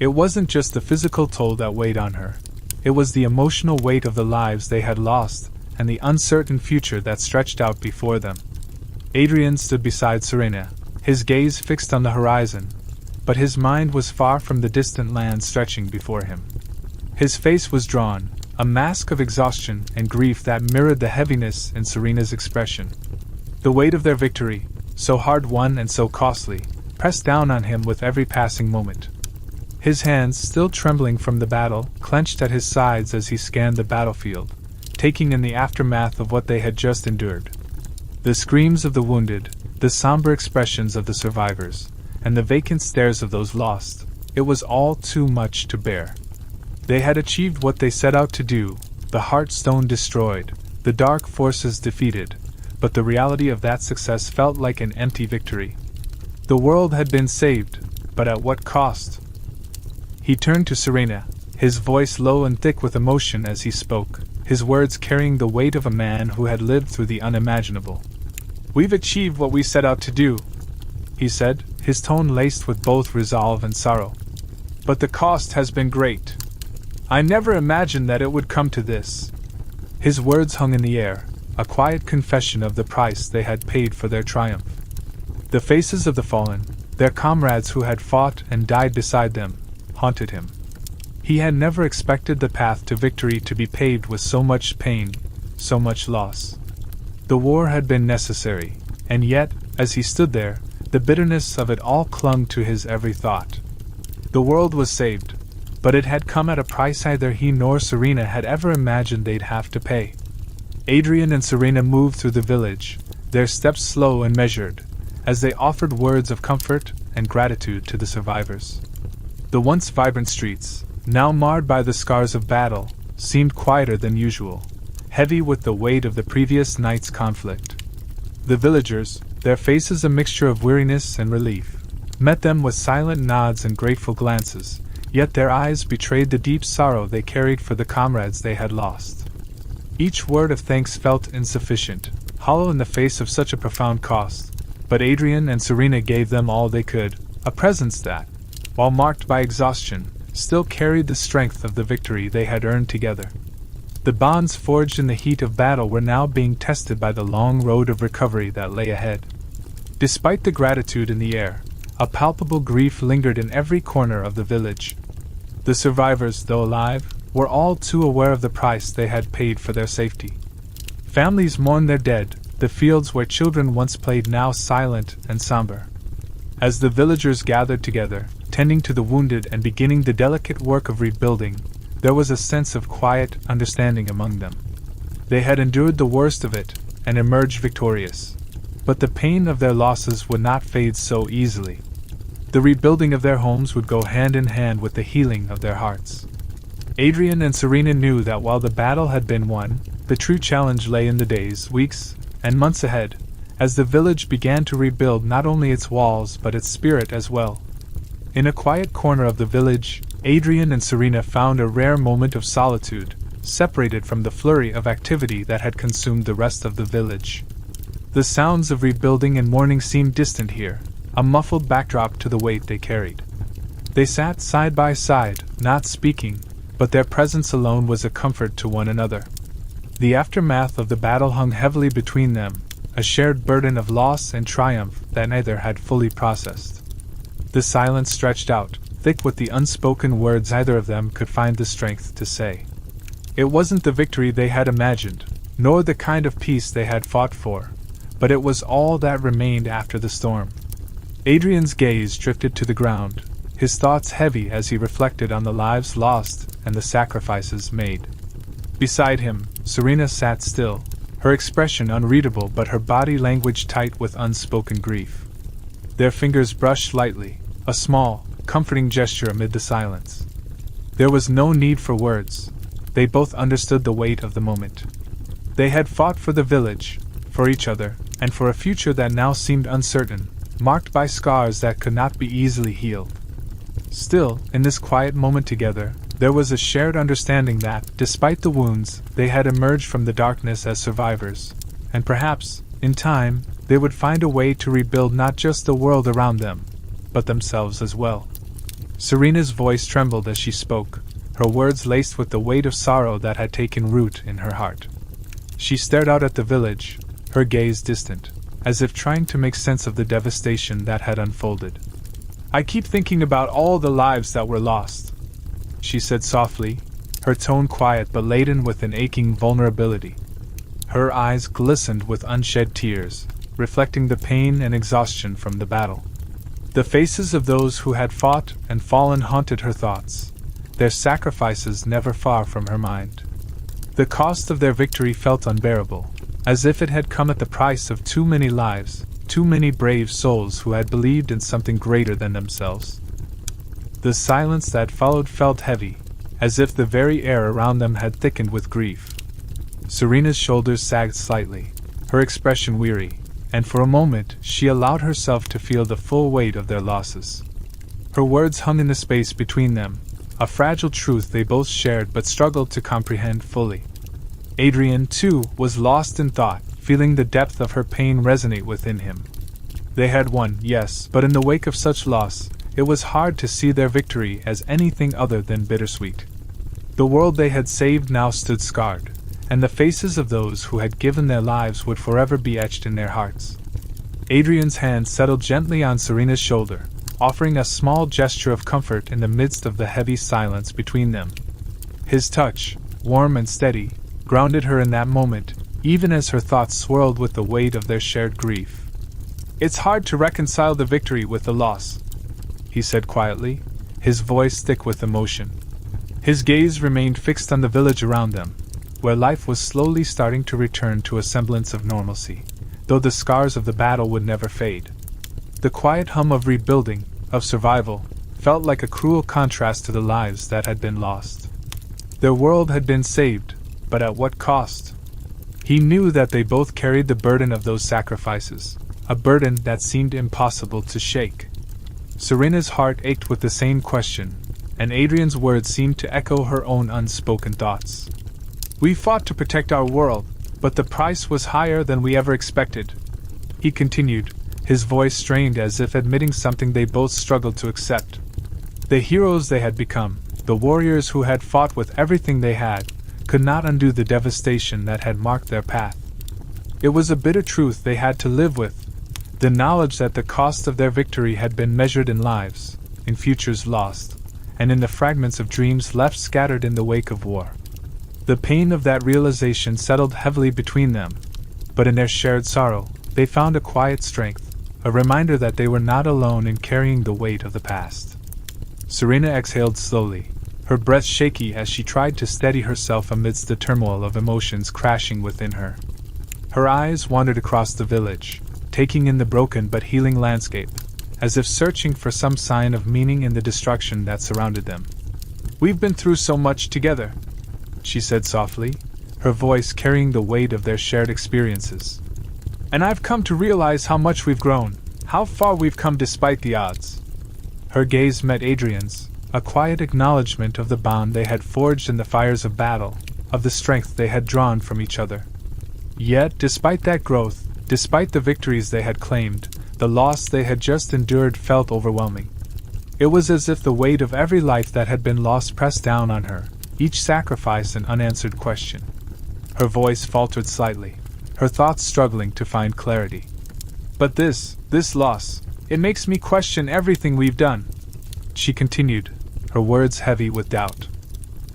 It wasn't just the physical toll that weighed on her, it was the emotional weight of the lives they had lost and the uncertain future that stretched out before them. Adrian stood beside Serena, his gaze fixed on the horizon, but his mind was far from the distant land stretching before him. His face was drawn, a mask of exhaustion and grief that mirrored the heaviness in Serena's expression. The weight of their victory, so hard won and so costly, pressed down on him with every passing moment. His hands, still trembling from the battle, clenched at his sides as he scanned the battlefield, taking in the aftermath of what they had just endured. The screams of the wounded, the somber expressions of the survivors, and the vacant stares of those lost, it was all too much to bear. They had achieved what they set out to do, the Heartstone destroyed, the dark forces defeated, but the reality of that success felt like an empty victory. The world had been saved, but at what cost? He turned to Serena, his voice low and thick with emotion as he spoke, his words carrying the weight of a man who had lived through the unimaginable. "We've achieved what we set out to do," he said, his tone laced with both resolve and sorrow. "But the cost has been great. I never imagined that it would come to this." His words hung in the air, a quiet confession of the price they had paid for their triumph. The faces of the fallen, their comrades who had fought and died beside them, haunted him. He had never expected the path to victory to be paved with so much pain, so much loss. The war had been necessary, and yet, as he stood there, the bitterness of it all clung to his every thought. The world was saved, but it had come at a price neither he nor Serena had ever imagined they'd have to pay. Adrian and Serena moved through the village, their steps slow and measured, as they offered words of comfort and gratitude to the survivors. The once vibrant streets, now marred by the scars of battle, seemed quieter than usual, heavy with the weight of the previous night's conflict. The villagers, their faces a mixture of weariness and relief, met them with silent nods and grateful glances, yet their eyes betrayed the deep sorrow they carried for the comrades they had lost. Each word of thanks felt insufficient, hollow in the face of such a profound cost, but Adrian and Serena gave them all they could, a presence that, while marked by exhaustion, still carried the strength of the victory they had earned together. The bonds forged in the heat of battle were now being tested by the long road of recovery that lay ahead. Despite the gratitude in the air, a palpable grief lingered in every corner of the village. The survivors, though alive, were all too aware of the price they had paid for their safety. Families mourned their dead, the fields where children once played now silent and somber. As the villagers gathered together, tending to the wounded and beginning the delicate work of rebuilding, there was a sense of quiet understanding among them. They had endured the worst of it, and emerged victorious. But the pain of their losses would not fade so easily. The rebuilding of their homes would go hand in hand with the healing of their hearts. Adrian and Serena knew that while the battle had been won, the true challenge lay in the days, weeks, and months ahead, as the village began to rebuild not only its walls but its spirit as well. In a quiet corner of the village, Adrian and Serena found a rare moment of solitude, separated from the flurry of activity that had consumed the rest of the village. The sounds of rebuilding and mourning seemed distant here, a muffled backdrop to the weight they carried. They sat side by side, not speaking, but their presence alone was a comfort to one another. The aftermath of the battle hung heavily between them, a shared burden of loss and triumph that neither had fully processed. The silence stretched out, thick with the unspoken words either of them could find the strength to say. It wasn't the victory they had imagined, nor the kind of peace they had fought for, but it was all that remained after the storm. Adrian's gaze drifted to the ground, his thoughts heavy as he reflected on the lives lost and the sacrifices made. Beside him, Serena sat still, her expression unreadable but her body language tight with unspoken grief. Their fingers brushed lightly, a small, comforting gesture amid the silence. There was no need for words. They both understood the weight of the moment. They had fought for the village, for each other, and for a future that now seemed uncertain, marked by scars that could not be easily healed. Still, in this quiet moment together, there was a shared understanding that, despite the wounds, they had emerged from the darkness as survivors, and perhaps, in time, they would find a way to rebuild not just the world around them, but themselves as well. Serena's voice trembled as she spoke, her words laced with the weight of sorrow that had taken root in her heart. She stared out at the village, her gaze distant, as if trying to make sense of the devastation that had unfolded. "I keep thinking about all the lives that were lost," she said softly, her tone quiet but laden with an aching vulnerability. Her eyes glistened with unshed tears, reflecting the pain and exhaustion from the battle. The faces of those who had fought and fallen haunted her thoughts, their sacrifices never far from her mind. The cost of their victory felt unbearable, as if it had come at the price of too many lives, too many brave souls who had believed in something greater than themselves. The silence that followed felt heavy, as if the very air around them had thickened with grief. Serena's shoulders sagged slightly, her expression weary, and for a moment she allowed herself to feel the full weight of their losses. Her words hung in the space between them, a fragile truth they both shared but struggled to comprehend fully. Adrian, too, was lost in thought, feeling the depth of her pain resonate within him. They had won, yes, but in the wake of such loss, it was hard to see their victory as anything other than bittersweet. The world they had saved now stood scarred, and the faces of those who had given their lives would forever be etched in their hearts. Adrian's hand settled gently on Serena's shoulder, offering a small gesture of comfort in the midst of the heavy silence between them. His touch, warm and steady, grounded her in that moment, even as her thoughts swirled with the weight of their shared grief. "It's hard to reconcile the victory with the loss," he said quietly, his voice thick with emotion. His gaze remained fixed on the village around them, where life was slowly starting to return to a semblance of normalcy, though the scars of the battle would never fade. The quiet hum of rebuilding, of survival, felt like a cruel contrast to the lives that had been lost. Their world had been saved, but at what cost? He knew that they both carried the burden of those sacrifices, a burden that seemed impossible to shake. Serena's heart ached with the same question, and Adrian's words seemed to echo her own unspoken thoughts. "We fought to protect our world, but the price was higher than we ever expected," he continued, his voice strained as if admitting something they both struggled to accept. The heroes they had become, the warriors who had fought with everything they had, could not undo the devastation that had marked their path. It was a bitter truth they had to live with, the knowledge that the cost of their victory had been measured in lives, in futures lost, and in the fragments of dreams left scattered in the wake of war. The pain of that realization settled heavily between them, but in their shared sorrow, they found a quiet strength, a reminder that they were not alone in carrying the weight of the past. Serena exhaled slowly, her breath shaky as she tried to steady herself amidst the turmoil of emotions crashing within her. Her eyes wandered across the village, taking in the broken but healing landscape, as if searching for some sign of meaning in the destruction that surrounded them. "We've been through so much together," she said softly, her voice carrying the weight of their shared experiences. And I've come to realize how much we've grown, how far we've come despite the odds. Her gaze met Adrian's, a quiet acknowledgement of the bond they had forged in the fires of battle, of the strength they had drawn from each other. Yet, despite that growth, despite the victories they had claimed, the loss they had just endured felt overwhelming. It was as if the weight of every life that had been lost pressed down on her, each sacrifice an unanswered question. Her voice faltered slightly, her thoughts struggling to find clarity. But this loss, it makes me question everything we've done, she continued, her words heavy with doubt.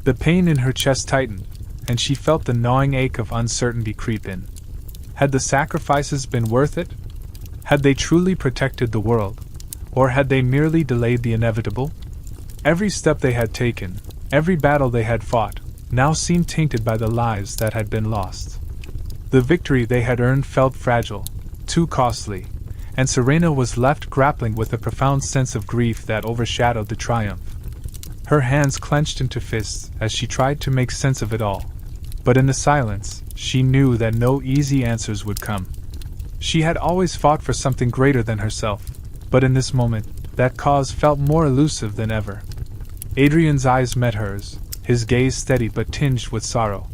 The pain in her chest tightened, and she felt the gnawing ache of uncertainty creep in. Had the sacrifices been worth it? Had they truly protected the world? Or had they merely delayed the inevitable? Every step they had taken, every battle they had fought, now seemed tainted by the lives that had been lost. The victory they had earned felt fragile, too costly, and Serena was left grappling with a profound sense of grief that overshadowed the triumph. Her hands clenched into fists as she tried to make sense of it all, but in the silence, she knew that no easy answers would come. She had always fought for something greater than herself, but in this moment, that cause felt more elusive than ever. Adrian's eyes met hers, his gaze steady but tinged with sorrow.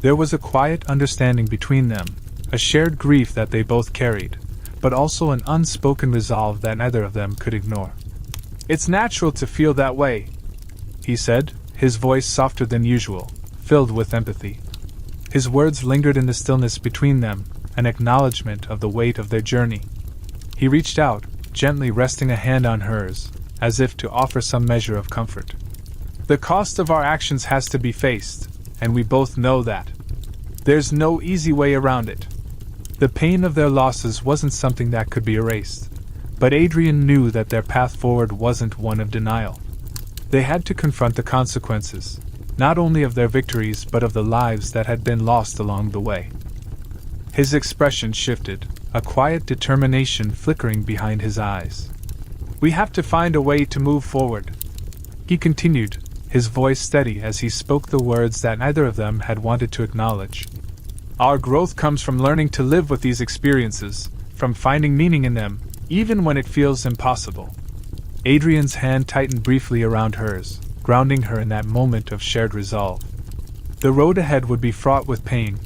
There was a quiet understanding between them, a shared grief that they both carried, but also an unspoken resolve that neither of them could ignore. "It's natural to feel that way," he said, his voice softer than usual, filled with empathy. His words lingered in the stillness between them, an acknowledgement of the weight of their journey. He reached out, gently resting a hand on hers, as if to offer some measure of comfort. "The cost of our actions has to be faced, and we both know that. There's no easy way around it." The pain of their losses wasn't something that could be erased, but Adrian knew that their path forward wasn't one of denial. They had to confront the consequences, not only of their victories but of the lives that had been lost along the way. His expression shifted, a quiet determination flickering behind his eyes. "We have to find a way to move forward," he continued, his voice steady as he spoke the words that neither of them had wanted to acknowledge. "Our growth comes from learning to live with these experiences, from finding meaning in them, even when it feels impossible." Adrian's hand tightened briefly around hers, grounding her in that moment of shared resolve. The road ahead would be fraught with pain,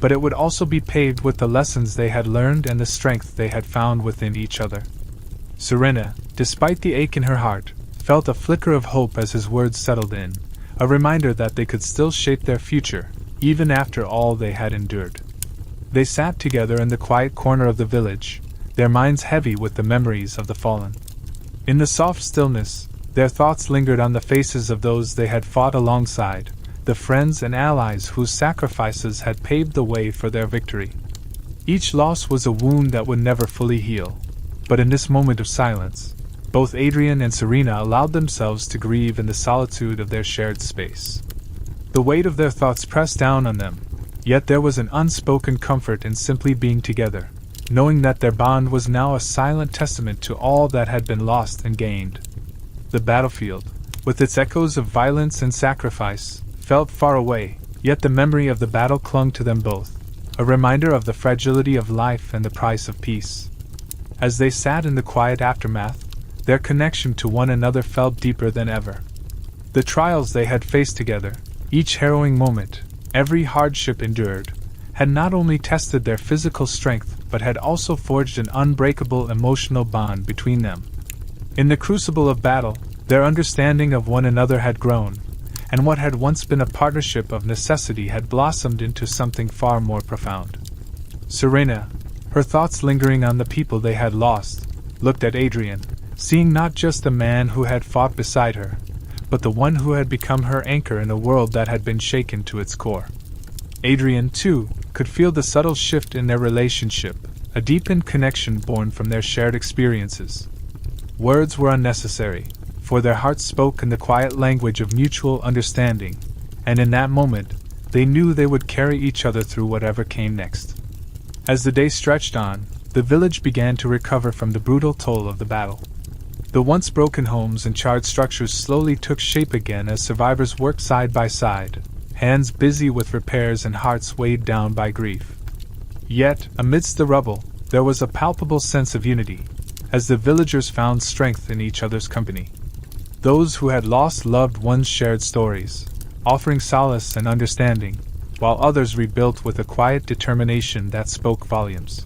but it would also be paved with the lessons they had learned and the strength they had found within each other. Serena, despite the ache in her heart, felt a flicker of hope as his words settled in, a reminder that they could still shape their future, even after all they had endured. They sat together in the quiet corner of the village, their minds heavy with the memories of the fallen. In the soft stillness, their thoughts lingered on the faces of those they had fought alongside, the friends and allies whose sacrifices had paved the way for their victory. Each loss was a wound that would never fully heal, but in this moment of silence, both Adrian and Serena allowed themselves to grieve in the solitude of their shared space. The weight of their thoughts pressed down on them, yet there was an unspoken comfort in simply being together, knowing that their bond was now a silent testament to all that had been lost and gained. The battlefield, with its echoes of violence and sacrifice, felt far away, yet the memory of the battle clung to them both, a reminder of the fragility of life and the price of peace. As they sat in the quiet aftermath, their connection to one another felt deeper than ever. The trials they had faced together, each harrowing moment, every hardship endured, had not only tested their physical strength but had also forged an unbreakable emotional bond between them. In the crucible of battle, their understanding of one another had grown, and what had once been a partnership of necessity had blossomed into something far more profound. Serena, her thoughts lingering on the people they had lost, looked at Adrian, seeing not just the man who had fought beside her, but the one who had become her anchor in a world that had been shaken to its core. Adrian, too, could feel the subtle shift in their relationship, a deepened connection born from their shared experiences. Words were unnecessary, for their hearts spoke in the quiet language of mutual understanding, and in that moment, they knew they would carry each other through whatever came next. As the day stretched on, the village began to recover from the brutal toll of the battle. The once broken homes and charred structures slowly took shape again as survivors worked side by side, hands busy with repairs and hearts weighed down by grief. Yet, amidst the rubble, there was a palpable sense of unity, as the villagers found strength in each other's company. Those who had lost loved ones shared stories, offering solace and understanding, while others rebuilt with a quiet determination that spoke volumes.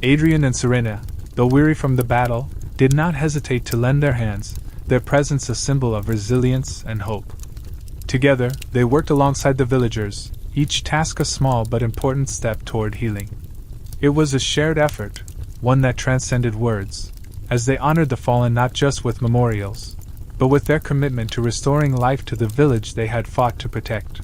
Adrian and Serena, though weary from the battle, did not hesitate to lend their hands, their presence a symbol of resilience and hope. Together, they worked alongside the villagers, each task a small but important step toward healing. It was a shared effort, one that transcended words, as they honored the fallen not just with memorials, but with their commitment to restoring life to the village they had fought to protect.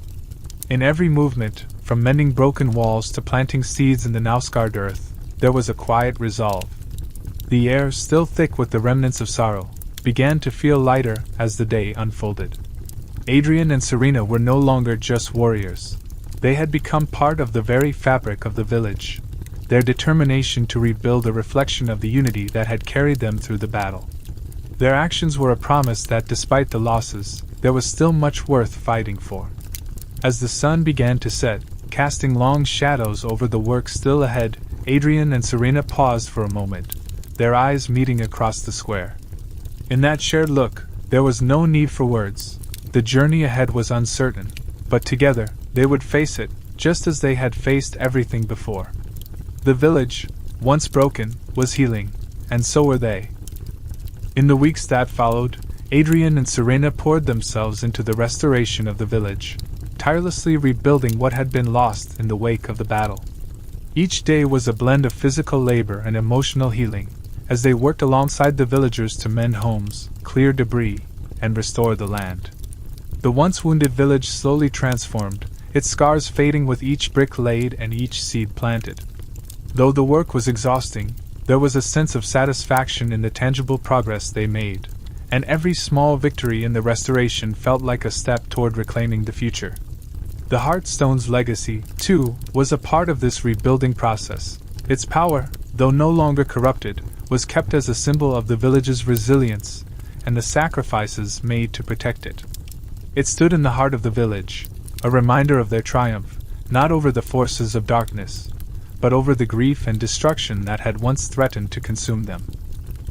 In every movement, from mending broken walls to planting seeds in the now scarred earth, there was a quiet resolve. The air, still thick with the remnants of sorrow, began to feel lighter as the day unfolded. Adrian and Serena were no longer just warriors. They had become part of the very fabric of the village, their determination to rebuild a reflection of the unity that had carried them through the battle. Their actions were a promise that despite the losses, there was still much worth fighting for. As the sun began to set, casting long shadows over the work still ahead, Adrian and Serena paused for a moment, their eyes meeting across the square. In that shared look, there was no need for words. The journey ahead was uncertain, but together, they would face it, just as they had faced everything before. The village, once broken, was healing, and so were they. In the weeks that followed, Adrian and Serena poured themselves into the restoration of the village, tirelessly rebuilding what had been lost in the wake of the battle. Each day was a blend of physical labor and emotional healing, as they worked alongside the villagers to mend homes, clear debris, and restore the land. The once wounded village slowly transformed, its scars fading with each brick laid and each seed planted. Though the work was exhausting, there was a sense of satisfaction in the tangible progress they made, and every small victory in the restoration felt like a step toward reclaiming the future. The Heartstone's legacy, too, was a part of this rebuilding process. Its power, though no longer corrupted, was kept as a symbol of the village's resilience and the sacrifices made to protect it. It stood in the heart of the village, a reminder of their triumph, not over the forces of darkness, but over the grief and destruction that had once threatened to consume them.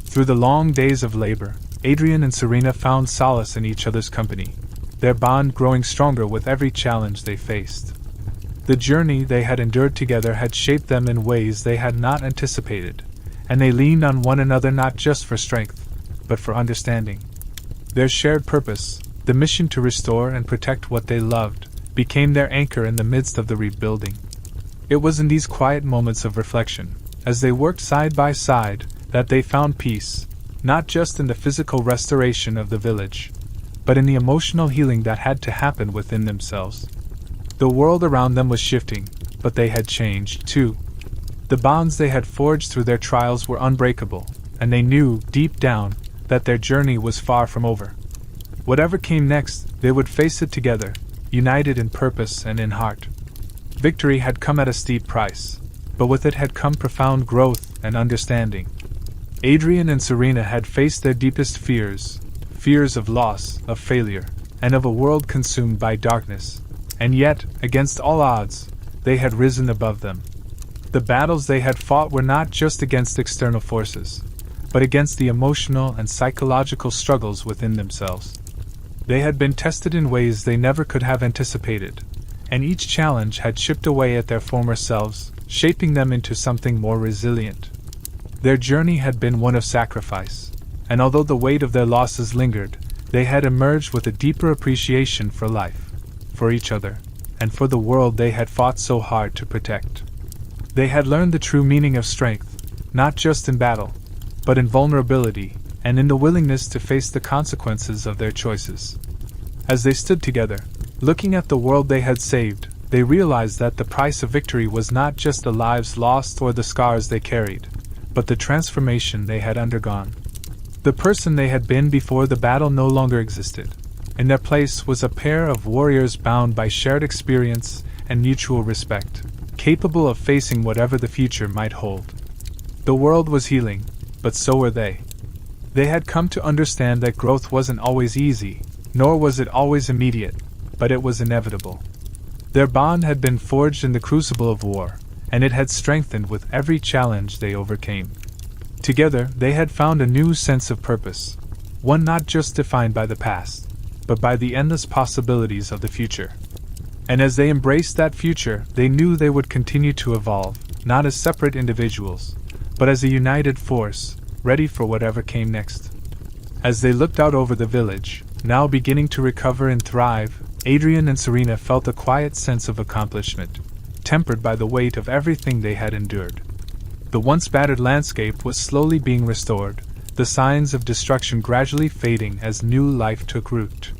Through the long days of labor, Adrian and Serena found solace in each other's company, their bond growing stronger with every challenge they faced. The journey they had endured together had shaped them in ways they had not anticipated, and they leaned on one another not just for strength, but for understanding. Their shared purpose, the mission to restore and protect what they loved, became their anchor in the midst of the rebuilding. It was in these quiet moments of reflection, as they worked side by side, that they found peace, not just in the physical restoration of the village, but in the emotional healing that had to happen within themselves. The world around them was shifting, but they had changed, too. The bonds they had forged through their trials were unbreakable, and they knew, deep down, that their journey was far from over. Whatever came next, they would face it together, united in purpose and in heart. Victory had come at a steep price, but with it had come profound growth and understanding. Adrian and Serena had faced their deepest fears of loss, of failure, and of a world consumed by darkness, and yet, against all odds, they had risen above them. The battles they had fought were not just against external forces, but against the emotional and psychological struggles within themselves. They had been tested in ways they never could have anticipated, and each challenge had chipped away at their former selves, shaping them into something more resilient. Their journey had been one of sacrifice, and although the weight of their losses lingered, they had emerged with a deeper appreciation for life, for each other, and for the world they had fought so hard to protect. They had learned the true meaning of strength, not just in battle, but in vulnerability, and in the willingness to face the consequences of their choices. As they stood together, looking at the world they had saved, they realized that the price of victory was not just the lives lost or the scars they carried, but the transformation they had undergone. The person they had been before the battle no longer existed. In their place was a pair of warriors bound by shared experience and mutual respect, capable of facing whatever the future might hold. The world was healing, but so were they. They had come to understand that growth wasn't always easy, nor was it always immediate, but it was inevitable. Their bond had been forged in the crucible of war, and it had strengthened with every challenge they overcame. Together, they had found a new sense of purpose, one not just defined by the past, but by the endless possibilities of the future. And as they embraced that future, they knew they would continue to evolve, not as separate individuals, but as a united force, ready for whatever came next. As they looked out over the village, now beginning to recover and thrive, Adrian and Serena felt a quiet sense of accomplishment, tempered by the weight of everything they had endured. The once battered landscape was slowly being restored, the signs of destruction gradually fading as new life took root.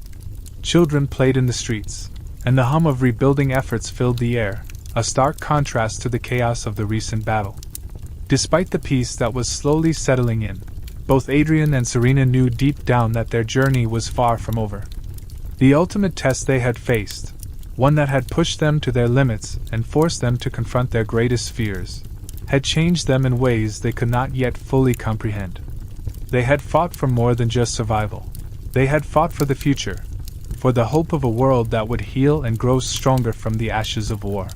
Children played in the streets, and the hum of rebuilding efforts filled the air, a stark contrast to the chaos of the recent battle. Despite the peace that was slowly settling in, both Adrian and Serena knew deep down that their journey was far from over. The ultimate test they had faced, one that had pushed them to their limits and forced them to confront their greatest fears, had changed them in ways they could not yet fully comprehend. They had fought for more than just survival. They had fought for the future, for the hope of a world that would heal and grow stronger from the ashes of war.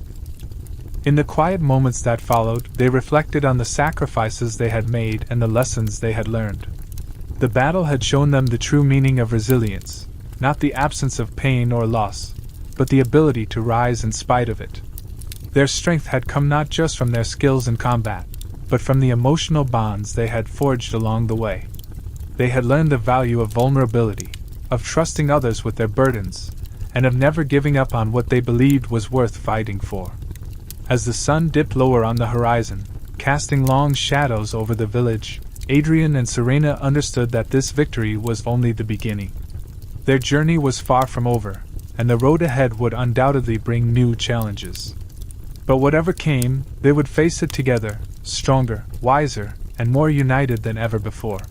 In the quiet moments that followed, they reflected on the sacrifices they had made and the lessons they had learned. The battle had shown them the true meaning of resilience, not the absence of pain or loss, but the ability to rise in spite of it. Their strength had come not just from their skills in combat, but from the emotional bonds they had forged along the way. They had learned the value of vulnerability, of trusting others with their burdens, and of never giving up on what they believed was worth fighting for. As the sun dipped lower on the horizon, casting long shadows over the village, Adrian and Serena understood that this victory was only the beginning. Their journey was far from over, and the road ahead would undoubtedly bring new challenges. But whatever came, they would face it together, stronger, wiser, and more united than ever before.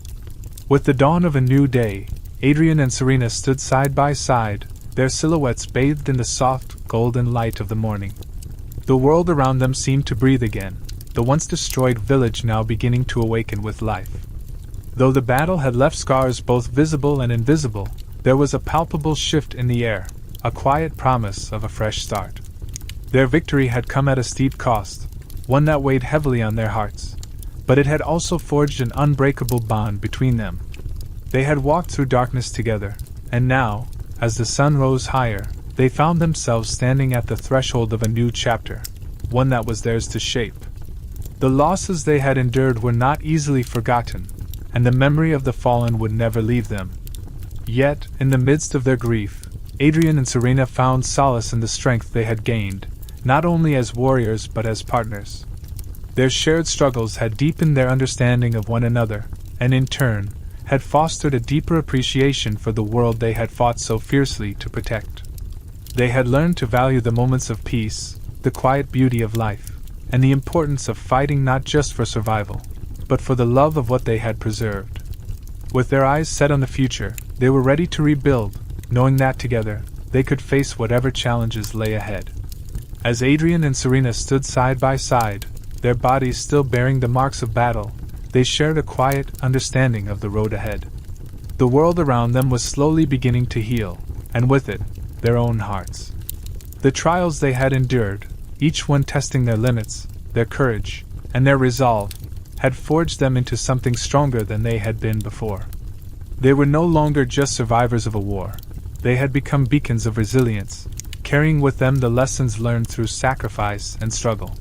With the dawn of a new day, Adrian and Serena stood side by side, their silhouettes bathed in the soft, golden light of the morning. The world around them seemed to breathe again, the once destroyed village now beginning to awaken with life. Though the battle had left scars both visible and invisible, there was a palpable shift in the air, a quiet promise of a fresh start. Their victory had come at a steep cost, one that weighed heavily on their hearts, but it had also forged an unbreakable bond between them. They had walked through darkness together, and now, as the sun rose higher, they found themselves standing at the threshold of a new chapter, one that was theirs to shape. The losses they had endured were not easily forgotten, and the memory of the fallen would never leave them. Yet, in the midst of their grief, Adrian and Serena found solace in the strength they had gained, not only as warriors but as partners. Their shared struggles had deepened their understanding of one another, and in turn, had fostered a deeper appreciation for the world they had fought so fiercely to protect. They had learned to value the moments of peace, the quiet beauty of life, and the importance of fighting not just for survival, but for the love of what they had preserved. With their eyes set on the future, they were ready to rebuild, knowing that together, they could face whatever challenges lay ahead. As Adrian and Serena stood side by side, their bodies still bearing the marks of battle, they shared a quiet understanding of the road ahead. The world around them was slowly beginning to heal, and with it, their own hearts. The trials they had endured, each one testing their limits, their courage, and their resolve, had forged them into something stronger than they had been before. They were no longer just survivors of a war. They had become beacons of resilience, carrying with them the lessons learned through sacrifice and struggle.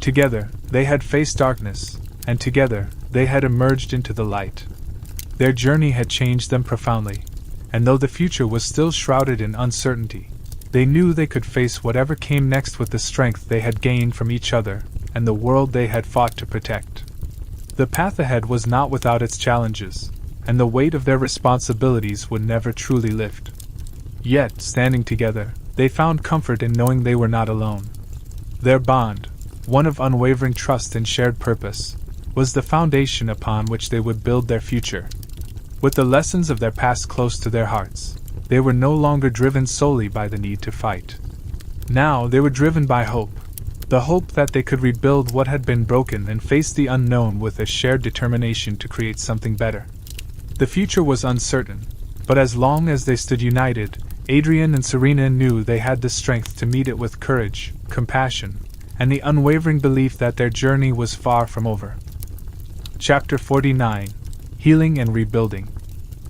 Together, they had faced darkness, and together, they had emerged into the light. Their journey had changed them profoundly, and though the future was still shrouded in uncertainty, they knew they could face whatever came next with the strength they had gained from each other and the world they had fought to protect. The path ahead was not without its challenges, and the weight of their responsibilities would never truly lift. Yet, standing together, they found comfort in knowing they were not alone. Their bond, one of unwavering trust and shared purpose, was the foundation upon which they would build their future. With the lessons of their past close to their hearts, they were no longer driven solely by the need to fight. Now they were driven by hope, the hope that they could rebuild what had been broken and face the unknown with a shared determination to create something better. The future was uncertain, but as long as they stood united, Adrian and Serena knew they had the strength to meet it with courage, compassion, and the unwavering belief that their journey was far from over. Chapter 49: Healing and Rebuilding.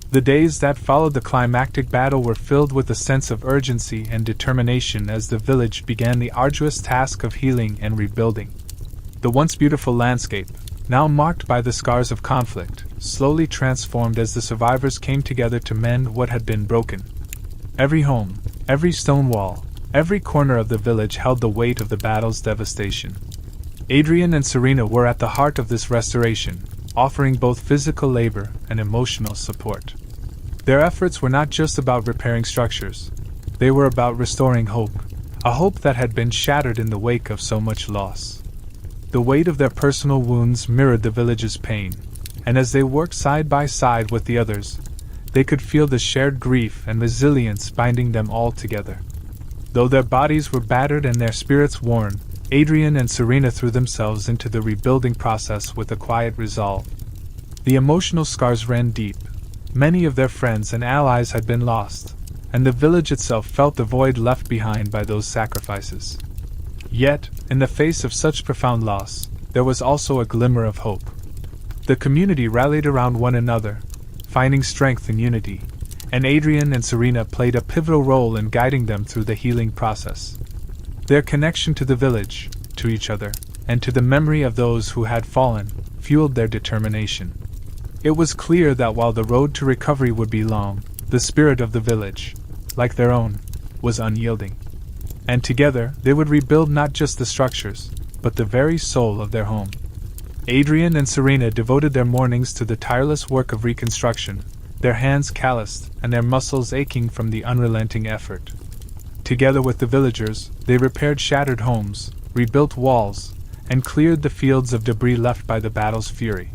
The days that followed the climactic battle were filled with a sense of urgency and determination as the village began the arduous task of healing and rebuilding. The once beautiful landscape, now marked by the scars of conflict, slowly transformed as the survivors came together to mend what had been broken. Every home, every stone wall, every corner of the village held the weight of the battle's devastation. Adrian and Serena were at the heart of this restoration, offering both physical labor and emotional support. Their efforts were not just about repairing structures, they were about restoring hope, a hope that had been shattered in the wake of so much loss. The weight of their personal wounds mirrored the village's pain, and as they worked side by side with the others, they could feel the shared grief and resilience binding them all together. Though their bodies were battered and their spirits worn, Adrian and Serena threw themselves into the rebuilding process with a quiet resolve. The emotional scars ran deep. Many of their friends and allies had been lost, and the village itself felt the void left behind by those sacrifices. Yet, in the face of such profound loss, there was also a glimmer of hope. The community rallied around one another, finding strength in unity, and Adrian and Serena played a pivotal role in guiding them through the healing process. Their connection to the village, to each other, and to the memory of those who had fallen, fueled their determination. It was clear that while the road to recovery would be long, the spirit of the village, like their own, was unyielding. And together they would rebuild not just the structures, but the very soul of their home. Adrian and Serena devoted their mornings to the tireless work of reconstruction, their hands calloused and their muscles aching from the unrelenting effort. Together with the villagers, they repaired shattered homes, rebuilt walls, and cleared the fields of debris left by the battle's fury.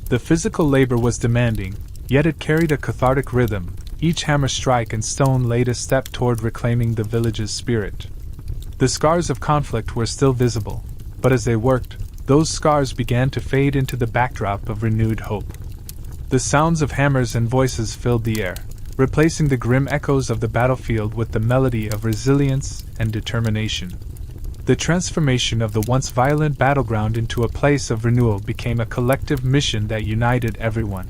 The physical labor was demanding, yet it carried a cathartic rhythm. Each hammer strike and stone laid a step toward reclaiming the village's spirit. The scars of conflict were still visible, but as they worked, those scars began to fade into the backdrop of renewed hope. The sounds of hammers and voices filled the air, replacing the grim echoes of the battlefield with the melody of resilience and determination. The transformation of the once violent battleground into a place of renewal became a collective mission that united everyone.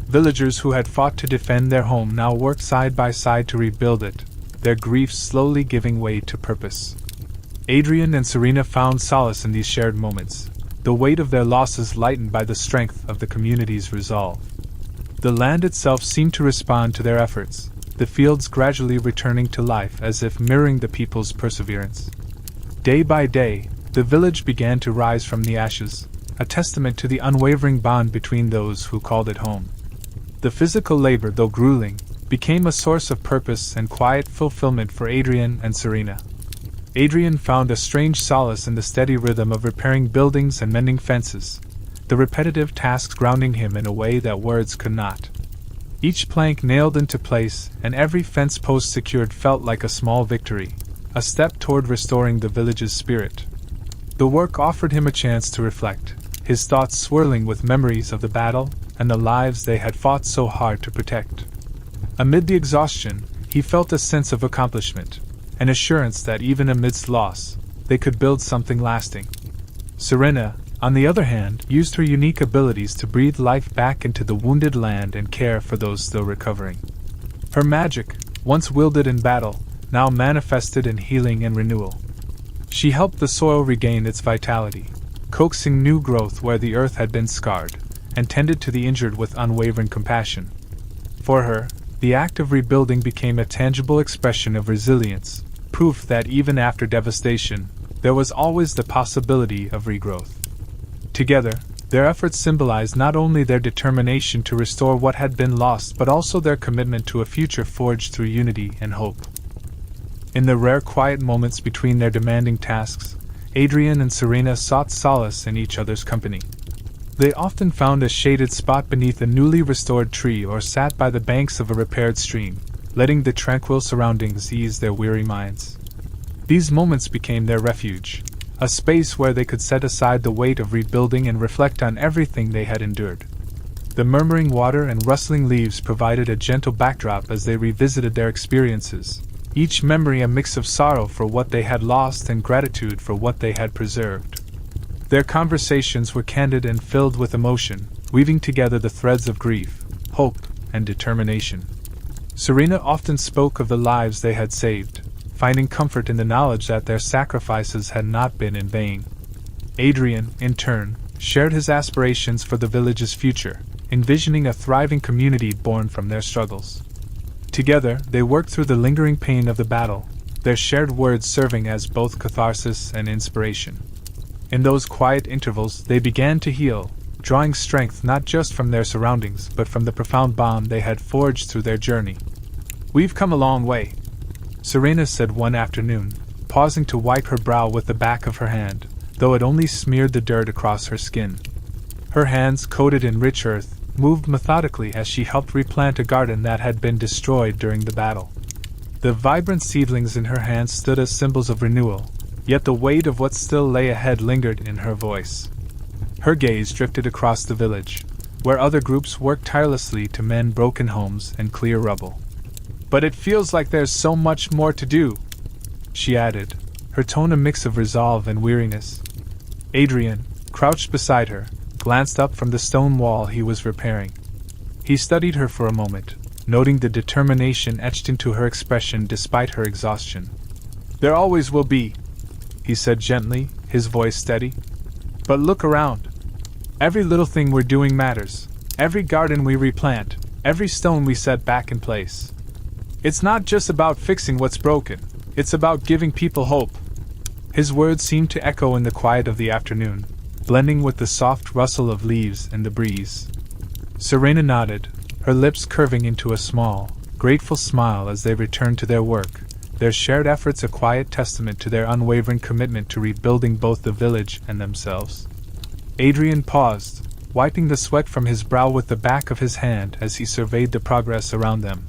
Villagers who had fought to defend their home now worked side by side to rebuild it, their grief slowly giving way to purpose. Adrian and Serena found solace in these shared moments, the weight of their losses lightened by the strength of the community's resolve. The land itself seemed to respond to their efforts, the fields gradually returning to life as if mirroring the people's perseverance. Day by day, the village began to rise from the ashes, a testament to the unwavering bond between those who called it home. The physical labor, though grueling, became a source of purpose and quiet fulfillment for Adrian and Serena. Adrian found a strange solace in the steady rhythm of repairing buildings and mending fences, the repetitive tasks grounding him in a way that words could not. Each plank nailed into place and every fence post secured felt like a small victory, a step toward restoring the village's spirit. The work offered him a chance to reflect, his thoughts swirling with memories of the battle and the lives they had fought so hard to protect. Amid the exhaustion, he felt a sense of accomplishment, an assurance that even amidst loss, they could build something lasting. Serena, on the other hand, used her unique abilities to breathe life back into the wounded land and care for those still recovering. Her magic, once wielded in battle, now manifested in healing and renewal. She helped the soil regain its vitality, coaxing new growth where the earth had been scarred, and tended to the injured with unwavering compassion. For her, the act of rebuilding became a tangible expression of resilience, proof that even after devastation, there was always the possibility of regrowth. Together, their efforts symbolized not only their determination to restore what had been lost but also their commitment to a future forged through unity and hope. In the rare quiet moments between their demanding tasks, Adrian and Serena sought solace in each other's company. They often found a shaded spot beneath a newly restored tree or sat by the banks of a repaired stream, letting the tranquil surroundings ease their weary minds. These moments became their refuge, a space where they could set aside the weight of rebuilding and reflect on everything they had endured. The murmuring water and rustling leaves provided a gentle backdrop as they revisited their experiences, each memory a mix of sorrow for what they had lost and gratitude for what they had preserved. Their conversations were candid and filled with emotion, weaving together the threads of grief, hope, and determination. Serena often spoke of the lives they had saved, finding comfort in the knowledge that their sacrifices had not been in vain. Adrian, in turn, shared his aspirations for the village's future, envisioning a thriving community born from their struggles. Together, they worked through the lingering pain of the battle, their shared words serving as both catharsis and inspiration. In those quiet intervals, they began to heal, drawing strength not just from their surroundings but from the profound bond they had forged through their journey. "We've come a long way," Serena said one afternoon, pausing to wipe her brow with the back of her hand, though it only smeared the dirt across her skin. Her hands, coated in rich earth, moved methodically as she helped replant a garden that had been destroyed during the battle. The vibrant seedlings in her hands stood as symbols of renewal, yet the weight of what still lay ahead lingered in her voice. Her gaze drifted across the village, where other groups worked tirelessly to mend broken homes and clear rubble. "But it feels like there's so much more to do," she added, her tone a mix of resolve and weariness. Adrian, crouched beside her, glanced up from the stone wall he was repairing. He studied her for a moment, noting the determination etched into her expression despite her exhaustion. "There always will be," he said gently, his voice steady. "But look around. Every little thing we're doing matters. Every garden we replant, every stone we set back in place. It's not just about fixing what's broken, it's about giving people hope." His words seemed to echo in the quiet of the afternoon, blending with the soft rustle of leaves and the breeze. Serena nodded, her lips curving into a small, grateful smile as they returned to their work, their shared efforts a quiet testament to their unwavering commitment to rebuilding both the village and themselves. Adrian paused, wiping the sweat from his brow with the back of his hand as he surveyed the progress around them.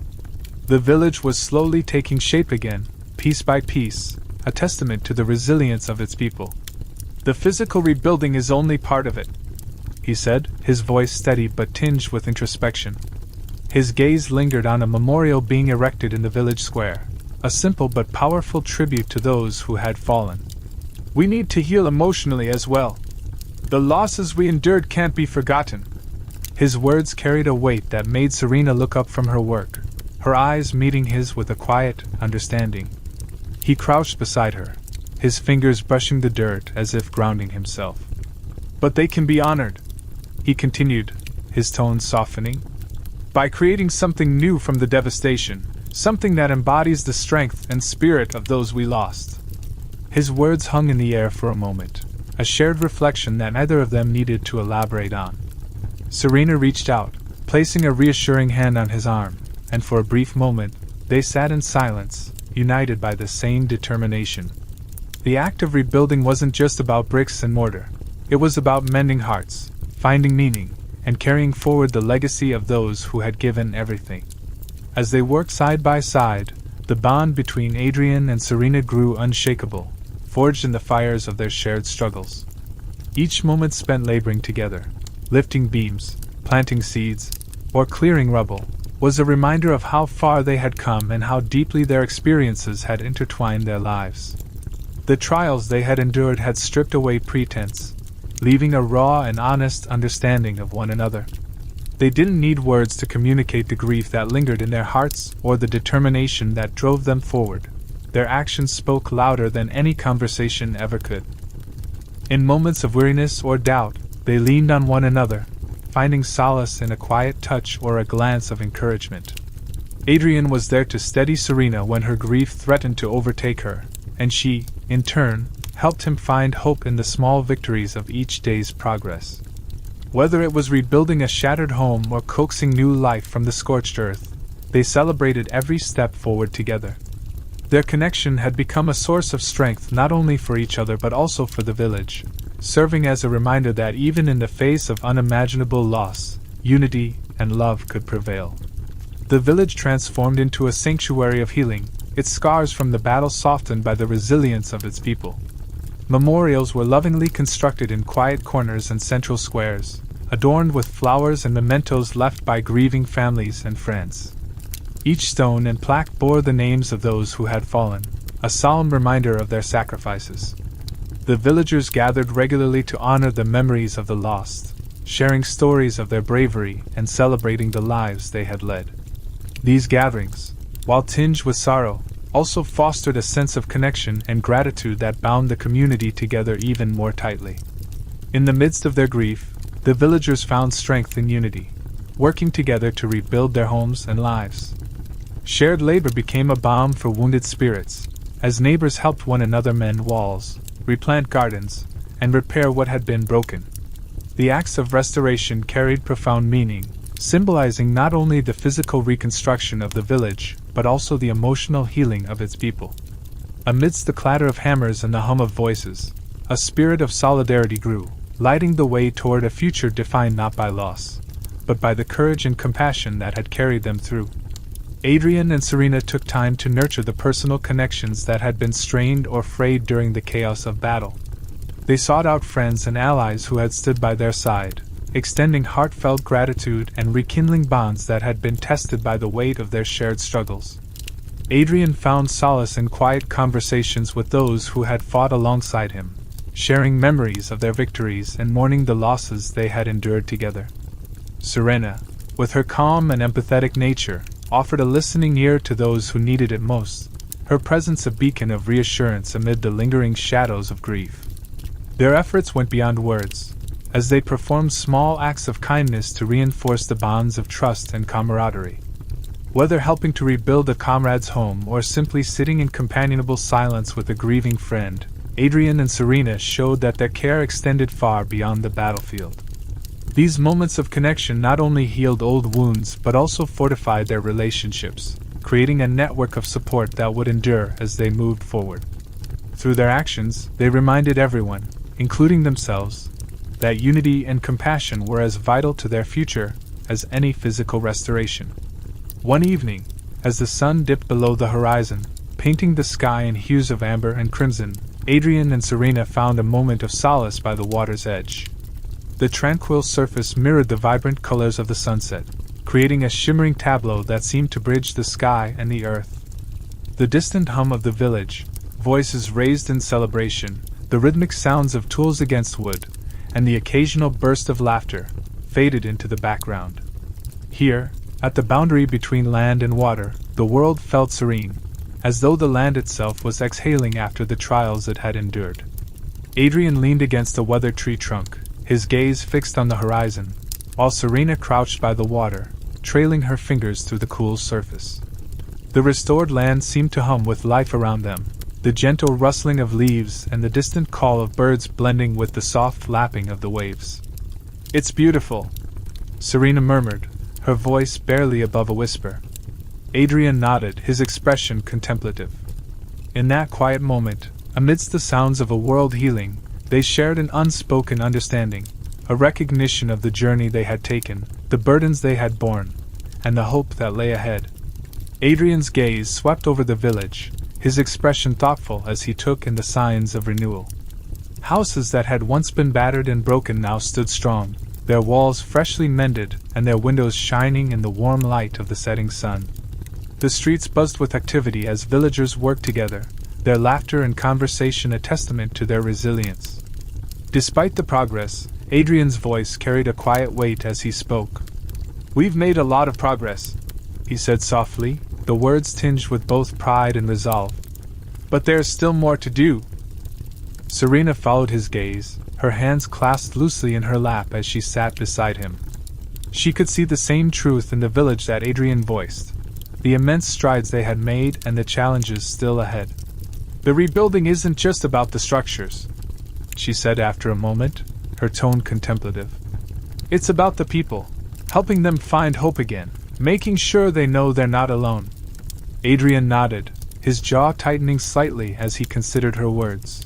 The village was slowly taking shape again, piece by piece, a testament to the resilience of its people. "The physical rebuilding is only part of it," he said, his voice steady but tinged with introspection. His gaze lingered on a memorial being erected in the village square, a simple but powerful tribute to those who had fallen. "We need to heal emotionally as well. The losses we endured can't be forgotten." His words carried a weight that made Serena look up from her work, her eyes meeting his with a quiet understanding. He crouched beside her, his fingers brushing the dirt as if grounding himself. "But they can be honored," he continued, his tone softening, "by creating something new from the devastation, something that embodies the strength and spirit of those we lost." His words hung in the air for a moment, a shared reflection that neither of them needed to elaborate on. Serena reached out, placing a reassuring hand on his arm, and for a brief moment, they sat in silence, united by the same determination. The act of rebuilding wasn't just about bricks and mortar. It was about mending hearts, finding meaning, and carrying forward the legacy of those who had given everything. As they worked side by side, the bond between Adrian and Serena grew unshakable, forged in the fires of their shared struggles. Each moment spent laboring together, lifting beams, planting seeds, or clearing rubble, was a reminder of how far they had come and how deeply their experiences had intertwined their lives. The trials they had endured had stripped away pretense, leaving a raw and honest understanding of one another. They didn't need words to communicate the grief that lingered in their hearts or the determination that drove them forward. Their actions spoke louder than any conversation ever could. In moments of weariness or doubt, they leaned on one another, finding solace in a quiet touch or a glance of encouragement. Adrian was there to steady Serena when her grief threatened to overtake her, and she, in turn, helped him find hope in the small victories of each day's progress. Whether it was rebuilding a shattered home or coaxing new life from the scorched earth, they celebrated every step forward together. Their connection had become a source of strength not only for each other but also for the village, serving as a reminder that even in the face of unimaginable loss, unity and love could prevail. The village transformed into a sanctuary of healing, its scars from the battle softened by the resilience of its people. Memorials were lovingly constructed in quiet corners and central squares, adorned with flowers and mementos left by grieving families and friends. Each stone and plaque bore the names of those who had fallen, a solemn reminder of their sacrifices. The villagers gathered regularly to honor the memories of the lost, sharing stories of their bravery and celebrating the lives they had led. These gatherings, while tinged with sorrow, also fostered a sense of connection and gratitude that bound the community together even more tightly. In the midst of their grief, the villagers found strength in unity, working together to rebuild their homes and lives. Shared labor became a balm for wounded spirits, as neighbors helped one another mend walls, replant gardens, and repair what had been broken. The acts of restoration carried profound meaning, symbolizing not only the physical reconstruction of the village, but also the emotional healing of its people. Amidst the clatter of hammers and the hum of voices, a spirit of solidarity grew, lighting the way toward a future defined not by loss, but by the courage and compassion that had carried them through. Adrian and Serena took time to nurture the personal connections that had been strained or frayed during the chaos of battle. They sought out friends and allies who had stood by their side, extending heartfelt gratitude and rekindling bonds that had been tested by the weight of their shared struggles. Adrian found solace in quiet conversations with those who had fought alongside him, sharing memories of their victories and mourning the losses they had endured together. Serena, with her calm and empathetic nature, offered a listening ear to those who needed it most, her presence a beacon of reassurance amid the lingering shadows of grief. Their efforts went beyond words, as they performed small acts of kindness to reinforce the bonds of trust and camaraderie. Whether helping to rebuild a comrade's home or simply sitting in companionable silence with a grieving friend, Adrian and Serena showed that their care extended far beyond the battlefield. These moments of connection not only healed old wounds but also fortified their relationships, creating a network of support that would endure as they moved forward. Through their actions, they reminded everyone, including themselves, that unity and compassion were as vital to their future as any physical restoration. One evening, as the sun dipped below the horizon, painting the sky in hues of amber and crimson, Adrian and Serena found a moment of solace by the water's edge. The tranquil surface mirrored the vibrant colors of the sunset, creating a shimmering tableau that seemed to bridge the sky and the earth. The distant hum of the village, voices raised in celebration, the rhythmic sounds of tools against wood, and the occasional burst of laughter, faded into the background. Here, at the boundary between land and water, the world felt serene, as though the land itself was exhaling after the trials it had endured. Adrian leaned against a weathered tree trunk, his gaze fixed on the horizon, while Serena crouched by the water, trailing her fingers through the cool surface. The restored land seemed to hum with life around them, the gentle rustling of leaves and the distant call of birds blending with the soft lapping of the waves. "It's beautiful," Serena murmured, her voice barely above a whisper. Adrian nodded, his expression contemplative. In that quiet moment, amidst the sounds of a world healing, they shared an unspoken understanding, a recognition of the journey they had taken, the burdens they had borne, and the hope that lay ahead. Adrian's gaze swept over the village, his expression thoughtful as he took in the signs of renewal. Houses that had once been battered and broken now stood strong, their walls freshly mended and their windows shining in the warm light of the setting sun. The streets buzzed with activity as villagers worked together, their laughter and conversation a testament to their resilience. Despite the progress, Adrian's voice carried a quiet weight as he spoke. "We've made a lot of progress," he said softly, the words tinged with both pride and resolve. "But there's still more to do." Serena followed his gaze, her hands clasped loosely in her lap as she sat beside him. She could see the same truth in the village that Adrian voiced, the immense strides they had made and the challenges still ahead. "The rebuilding isn't just about the structures," she said after a moment, her tone contemplative. "It's about the people, helping them find hope again, making sure they know they're not alone." Adrian nodded, his jaw tightening slightly as he considered her words.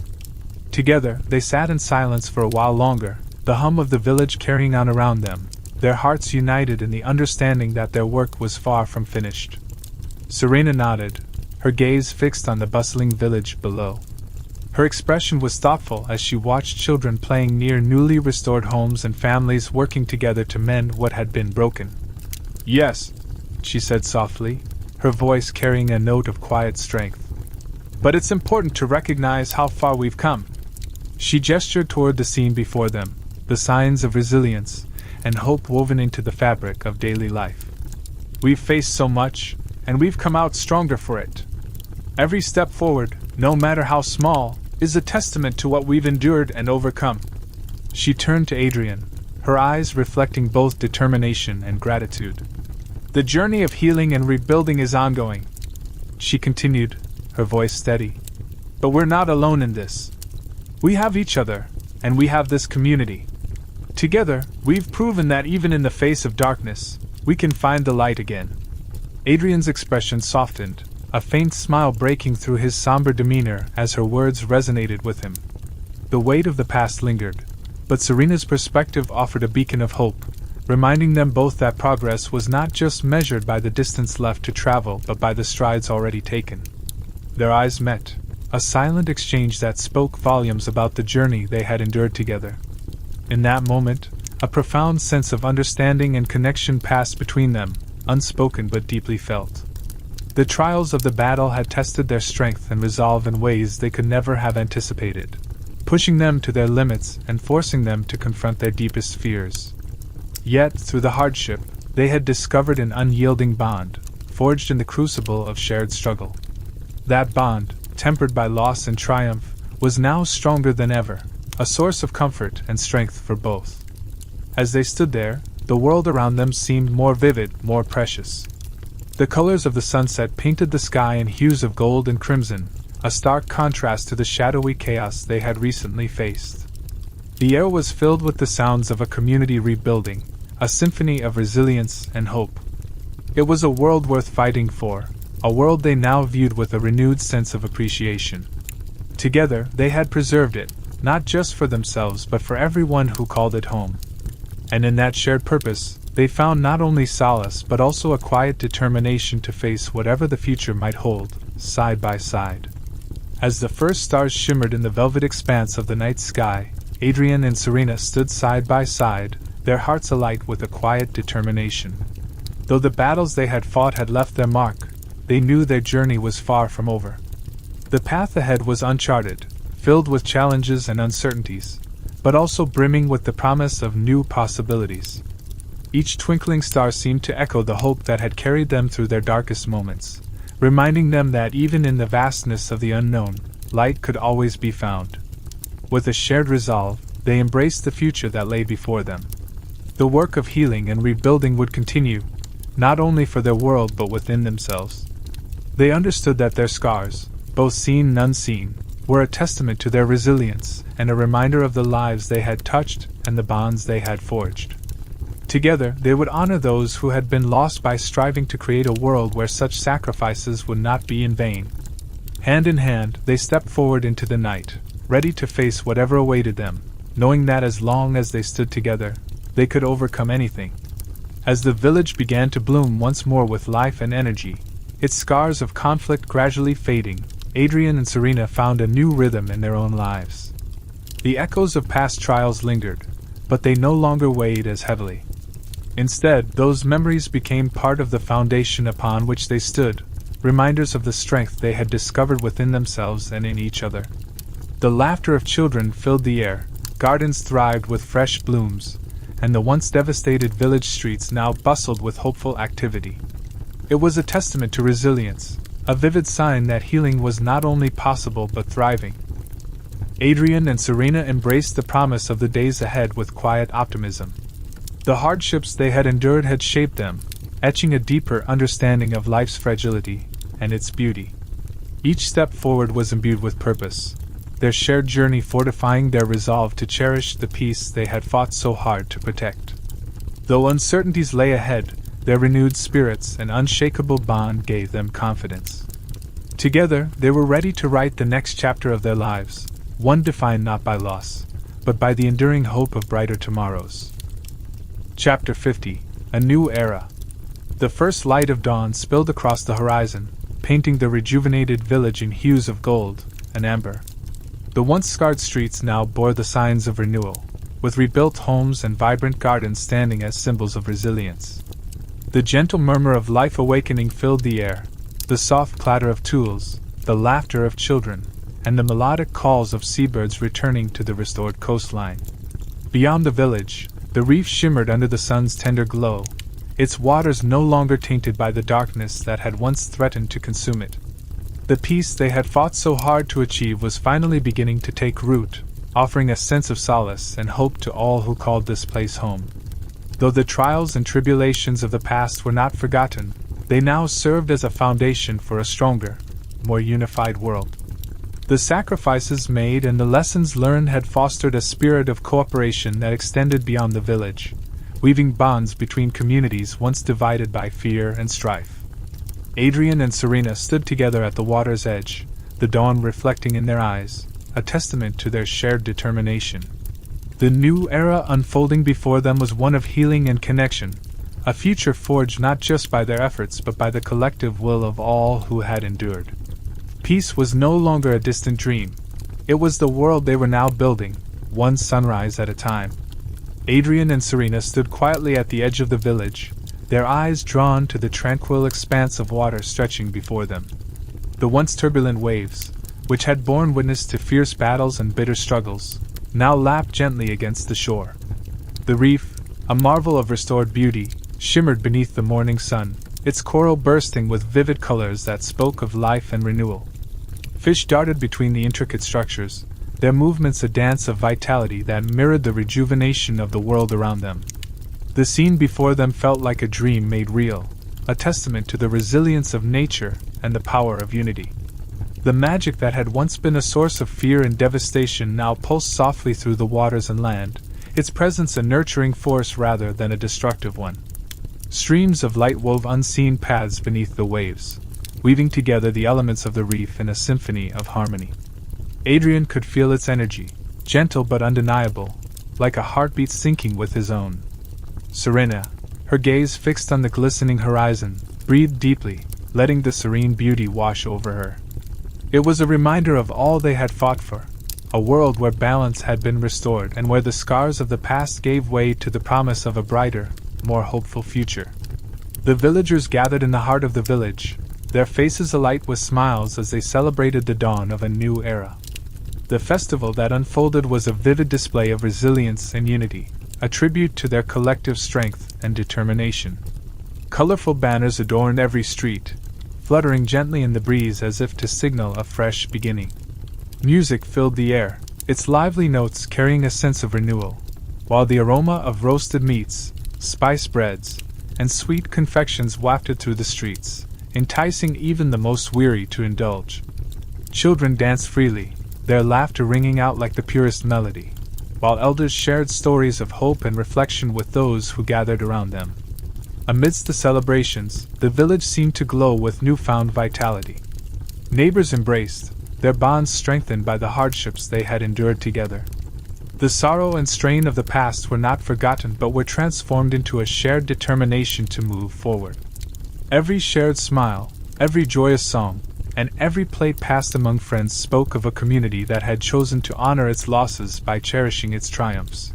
Together, they sat in silence for a while longer, the hum of the village carrying on around them, their hearts united in the understanding that their work was far from finished. Serena nodded, her gaze fixed on the bustling village below. Her expression was thoughtful as she watched children playing near newly restored homes and families working together to mend what had been broken. "Yes," she said softly, her voice carrying a note of quiet strength. "But it's important to recognize how far we've come." She gestured toward the scene before them, the signs of resilience and hope woven into the fabric of daily life. "We've faced so much, and we've come out stronger for it. Every step forward, no matter how small, is a testament to what we've endured and overcome." She turned to Adrian, her eyes reflecting both determination and gratitude. "The journey of healing and rebuilding is ongoing," she continued, her voice steady. "But we're not alone in this. We have each other, and we have this community. Together, we've proven that even in the face of darkness, we can find the light again." Adrian's expression softened, a faint smile breaking through his somber demeanor as her words resonated with him. The weight of the past lingered, but Serena's perspective offered a beacon of hope, reminding them both that progress was not just measured by the distance left to travel but by the strides already taken. Their eyes met, a silent exchange that spoke volumes about the journey they had endured together. In that moment, a profound sense of understanding and connection passed between them, unspoken but deeply felt. The trials of the battle had tested their strength and resolve in ways they could never have anticipated, pushing them to their limits and forcing them to confront their deepest fears. Yet, through the hardship, they had discovered an unyielding bond, forged in the crucible of shared struggle. That bond, tempered by loss and triumph, was now stronger than ever, a source of comfort and strength for both. As they stood there, the world around them seemed more vivid, more precious. The colors of the sunset painted the sky in hues of gold and crimson, a stark contrast to the shadowy chaos they had recently faced. The air was filled with the sounds of a community rebuilding, a symphony of resilience and hope. It was a world worth fighting for, a world they now viewed with a renewed sense of appreciation. Together, they had preserved it, not just for themselves but for everyone who called it home. And in that shared purpose, they found not only solace but also a quiet determination to face whatever the future might hold, side by side. As the first stars shimmered in the velvet expanse of the night sky, Adrian and Serena stood side by side, their hearts alight with a quiet determination. Though the battles they had fought had left their mark, they knew their journey was far from over. The path ahead was uncharted, filled with challenges and uncertainties, but also brimming with the promise of new possibilities. Each twinkling star seemed to echo the hope that had carried them through their darkest moments, reminding them that even in the vastness of the unknown, light could always be found. With a shared resolve, they embraced the future that lay before them. The work of healing and rebuilding would continue, not only for their world but within themselves. They understood that their scars, both seen and unseen, were a testament to their resilience and a reminder of the lives they had touched and the bonds they had forged. Together, they would honor those who had been lost by striving to create a world where such sacrifices would not be in vain. Hand in hand, they stepped forward into the night, ready to face whatever awaited them, knowing that as long as they stood together, they could overcome anything. As the village began to bloom once more with life and energy, its scars of conflict gradually fading, Adrian and Serena found a new rhythm in their own lives. The echoes of past trials lingered, but they no longer weighed as heavily. Instead, those memories became part of the foundation upon which they stood, reminders of the strength they had discovered within themselves and in each other. The laughter of children filled the air, gardens thrived with fresh blooms, and the once devastated village streets now bustled with hopeful activity. It was a testament to resilience, a vivid sign that healing was not only possible but thriving. Adrian and Serena embraced the promise of the days ahead with quiet optimism. The hardships they had endured had shaped them, etching a deeper understanding of life's fragility and its beauty. Each step forward was imbued with purpose, their shared journey fortifying their resolve to cherish the peace they had fought so hard to protect. Though uncertainties lay ahead, their renewed spirits and unshakable bond gave them confidence. Together, they were ready to write the next chapter of their lives, one defined not by loss, but by the enduring hope of brighter tomorrows. Chapter 50: A New Era. The first light of dawn spilled across the horizon, painting the rejuvenated village in hues of gold and amber. The once scarred streets now bore the signs of renewal, with rebuilt homes and vibrant gardens standing as symbols of resilience. The gentle murmur of life awakening filled the air, the soft clatter of tools, the laughter of children, and the melodic calls of seabirds returning to the restored coastline. Beyond the village, the reef shimmered under the sun's tender glow, its waters no longer tainted by the darkness that had once threatened to consume it. The peace they had fought so hard to achieve was finally beginning to take root, offering a sense of solace and hope to all who called this place home. Though the trials and tribulations of the past were not forgotten, they now served as a foundation for a stronger, more unified world. The sacrifices made and the lessons learned had fostered a spirit of cooperation that extended beyond the village, weaving bonds between communities once divided by fear and strife. Adrian and Serena stood together at the water's edge, the dawn reflecting in their eyes, a testament to their shared determination. The new era unfolding before them was one of healing and connection, a future forged not just by their efforts but by the collective will of all who had endured. Peace was no longer a distant dream. It was the world they were now building, one sunrise at a time. Adrian and Serena stood quietly at the edge of the village, their eyes drawn to the tranquil expanse of water stretching before them. The once turbulent waves, which had borne witness to fierce battles and bitter struggles, now lapped gently against the shore. The reef, a marvel of restored beauty, shimmered beneath the morning sun, its coral bursting with vivid colors that spoke of life and renewal. Fish darted between the intricate structures, their movements a dance of vitality that mirrored the rejuvenation of the world around them. The scene before them felt like a dream made real, a testament to the resilience of nature and the power of unity. The magic that had once been a source of fear and devastation now pulsed softly through the waters and land, its presence a nurturing force rather than a destructive one. Streams of light wove unseen paths beneath the waves, weaving together the elements of the reef in a symphony of harmony. Adrian could feel its energy, gentle but undeniable, like a heartbeat syncing with his own. Serena, her gaze fixed on the glistening horizon, breathed deeply, letting the serene beauty wash over her. It was a reminder of all they had fought for, a world where balance had been restored and where the scars of the past gave way to the promise of a brighter, more hopeful future. The villagers gathered in the heart of the village, their faces alight with smiles as they celebrated the dawn of a new era. The festival that unfolded was a vivid display of resilience and unity, a tribute to their collective strength and determination. Colorful banners adorned every street, fluttering gently in the breeze as if to signal a fresh beginning. Music filled the air, its lively notes carrying a sense of renewal, while the aroma of roasted meats, spiced breads, and sweet confections wafted through the streets, enticing even the most weary to indulge. Children danced freely, their laughter ringing out like the purest melody, while elders shared stories of hope and reflection with those who gathered around them. Amidst the celebrations, the village seemed to glow with newfound vitality. Neighbors embraced, their bonds strengthened by the hardships they had endured together. The sorrow and strain of the past were not forgotten but were transformed into a shared determination to move forward. Every shared smile, every joyous song, and every plate passed among friends spoke of a community that had chosen to honor its losses by cherishing its triumphs.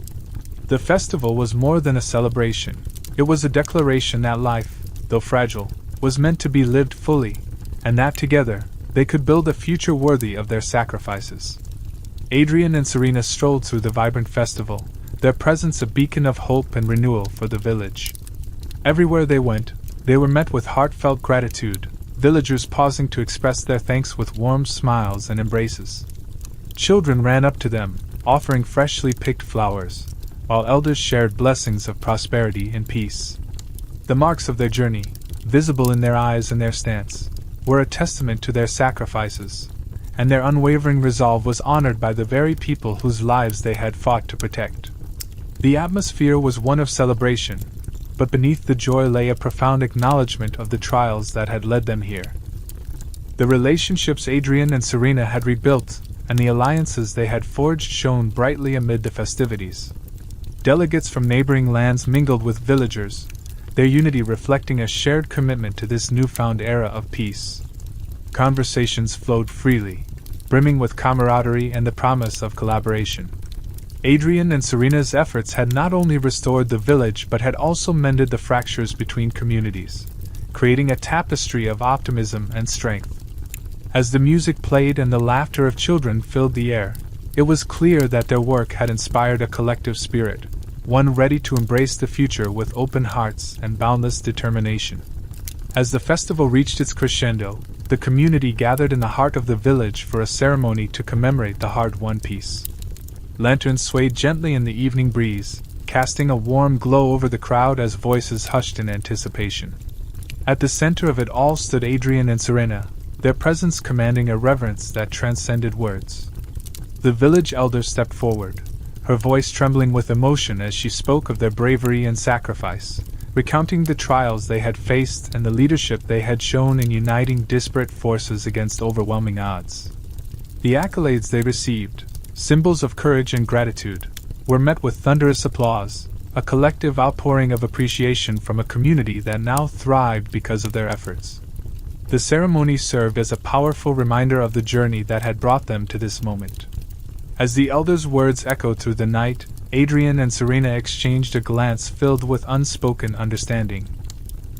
The festival was more than a celebration. It was a declaration that life, though fragile, was meant to be lived fully, and that together, they could build a future worthy of their sacrifices. Adrian and Serena strolled through the vibrant festival, their presence a beacon of hope and renewal for the village. Everywhere they went, they were met with heartfelt gratitude, villagers pausing to express their thanks with warm smiles and embraces. Children ran up to them, offering freshly picked flowers, while elders shared blessings of prosperity and peace. The marks of their journey, visible in their eyes and their stance, were a testament to their sacrifices, and their unwavering resolve was honored by the very people whose lives they had fought to protect. The atmosphere was one of celebration, but beneath the joy lay a profound acknowledgement of the trials that had led them here. The relationships Adrian and Serena had rebuilt, and the alliances they had forged shone brightly amid the festivities. Delegates from neighboring lands mingled with villagers, their unity reflecting a shared commitment to this newfound era of peace. Conversations flowed freely, brimming with camaraderie and the promise of collaboration. Adrian and Serena's efforts had not only restored the village but had also mended the fractures between communities, creating a tapestry of optimism and strength. As the music played and the laughter of children filled the air, it was clear that their work had inspired a collective spirit, one ready to embrace the future with open hearts and boundless determination. As the festival reached its crescendo, the community gathered in the heart of the village for a ceremony to commemorate the hard-won peace. Lanterns swayed gently in the evening breeze, casting a warm glow over the crowd as voices hushed in anticipation. At the center of it all stood Adrian and Serena, their presence commanding a reverence that transcended words. The village elder stepped forward, her voice trembling with emotion as she spoke of their bravery and sacrifice, recounting the trials they had faced and the leadership they had shown in uniting disparate forces against overwhelming odds. The accolades they received, symbols of courage and gratitude, were met with thunderous applause, a collective outpouring of appreciation from a community that now thrived because of their efforts. The ceremony served as a powerful reminder of the journey that had brought them to this moment. As the elders' words echoed through the night, Adrian and Serena exchanged a glance filled with unspoken understanding.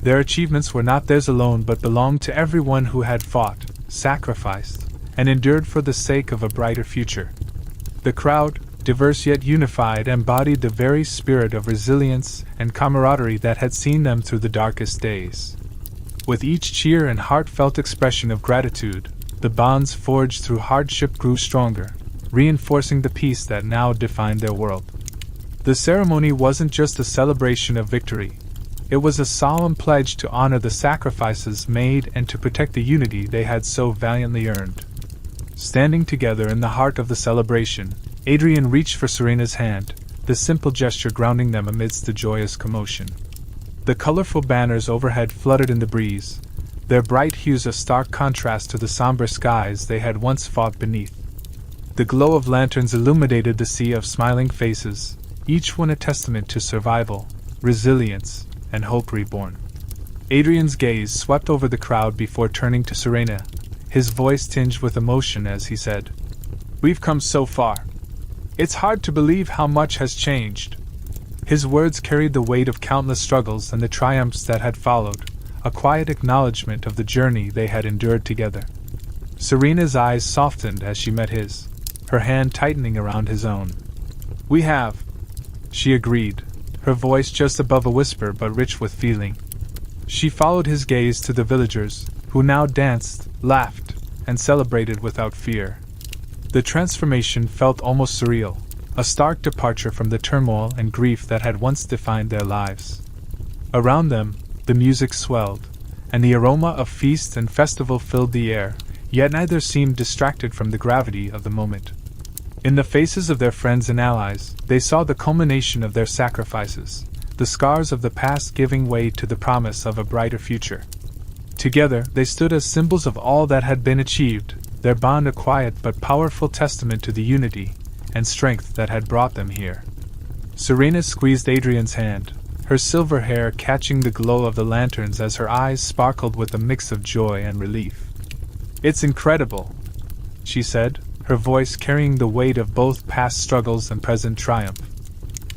Their achievements were not theirs alone but belonged to everyone who had fought, sacrificed, and endured for the sake of a brighter future. The crowd, diverse yet unified, embodied the very spirit of resilience and camaraderie that had seen them through the darkest days. With each cheer and heartfelt expression of gratitude, the bonds forged through hardship grew stronger, reinforcing the peace that now defined their world. The ceremony wasn't just a celebration of victory. It was a solemn pledge to honor the sacrifices made and to protect the unity they had so valiantly earned. Standing together in the heart of the celebration, Adrian reached for Serena's hand, the simple gesture grounding them amidst the joyous commotion. The colorful banners overhead fluttered in the breeze, their bright hues a stark contrast to the somber skies they had once fought beneath. The glow of lanterns illuminated the sea of smiling faces, each one a testament to survival, resilience, and hope reborn. Adrian's gaze swept over the crowd before turning to Serena, his voice tinged with emotion as he said, "We've come so far. It's hard to believe how much has changed." His words carried the weight of countless struggles and the triumphs that had followed, a quiet acknowledgement of the journey they had endured together. Serena's eyes softened as she met his, her hand tightening around his own. "We have," she agreed, her voice just above a whisper but rich with feeling. She followed his gaze to the villagers, who now danced, laughed, and celebrated without fear. The transformation felt almost surreal, a stark departure from the turmoil and grief that had once defined their lives. Around them, the music swelled, and the aroma of feast and festival filled the air, yet neither seemed distracted from the gravity of the moment. In the faces of their friends and allies, they saw the culmination of their sacrifices, the scars of the past giving way to the promise of a brighter future. Together, they stood as symbols of all that had been achieved, their bond a quiet but powerful testament to the unity and strength that had brought them here. Serena squeezed Adrian's hand, her silver hair catching the glow of the lanterns as her eyes sparkled with a mix of joy and relief. "It's incredible," she said, her voice carrying the weight of both past struggles and present triumph.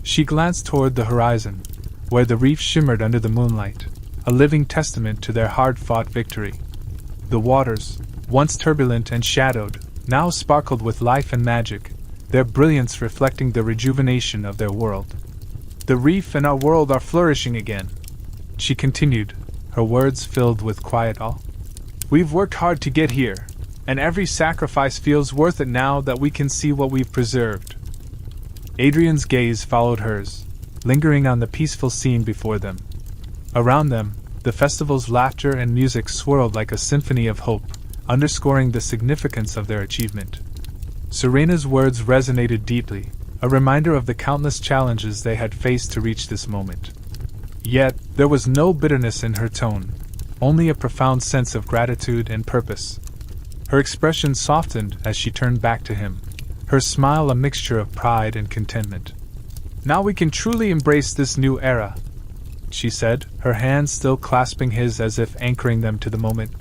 She glanced toward the horizon, where the reef shimmered under the moonlight, a living testament to their hard-fought victory. The waters, once turbulent and shadowed, now sparkled with life and magic, their brilliance reflecting the rejuvenation of their world. "The reef and our world are flourishing again," she continued, her words filled with quiet awe. "We've worked hard to get here, and every sacrifice feels worth it now that we can see what we've preserved." Adrian's gaze followed hers, lingering on the peaceful scene before them. Around them, the festival's laughter and music swirled like a symphony of hope, underscoring the significance of their achievement. Serena's words resonated deeply, a reminder of the countless challenges they had faced to reach this moment. Yet, there was no bitterness in her tone, only a profound sense of gratitude and purpose. Her expression softened as she turned back to him, her smile a mixture of pride and contentment. "Now we can truly embrace this new era," she said, her hands still clasping his as if anchoring them to the moment.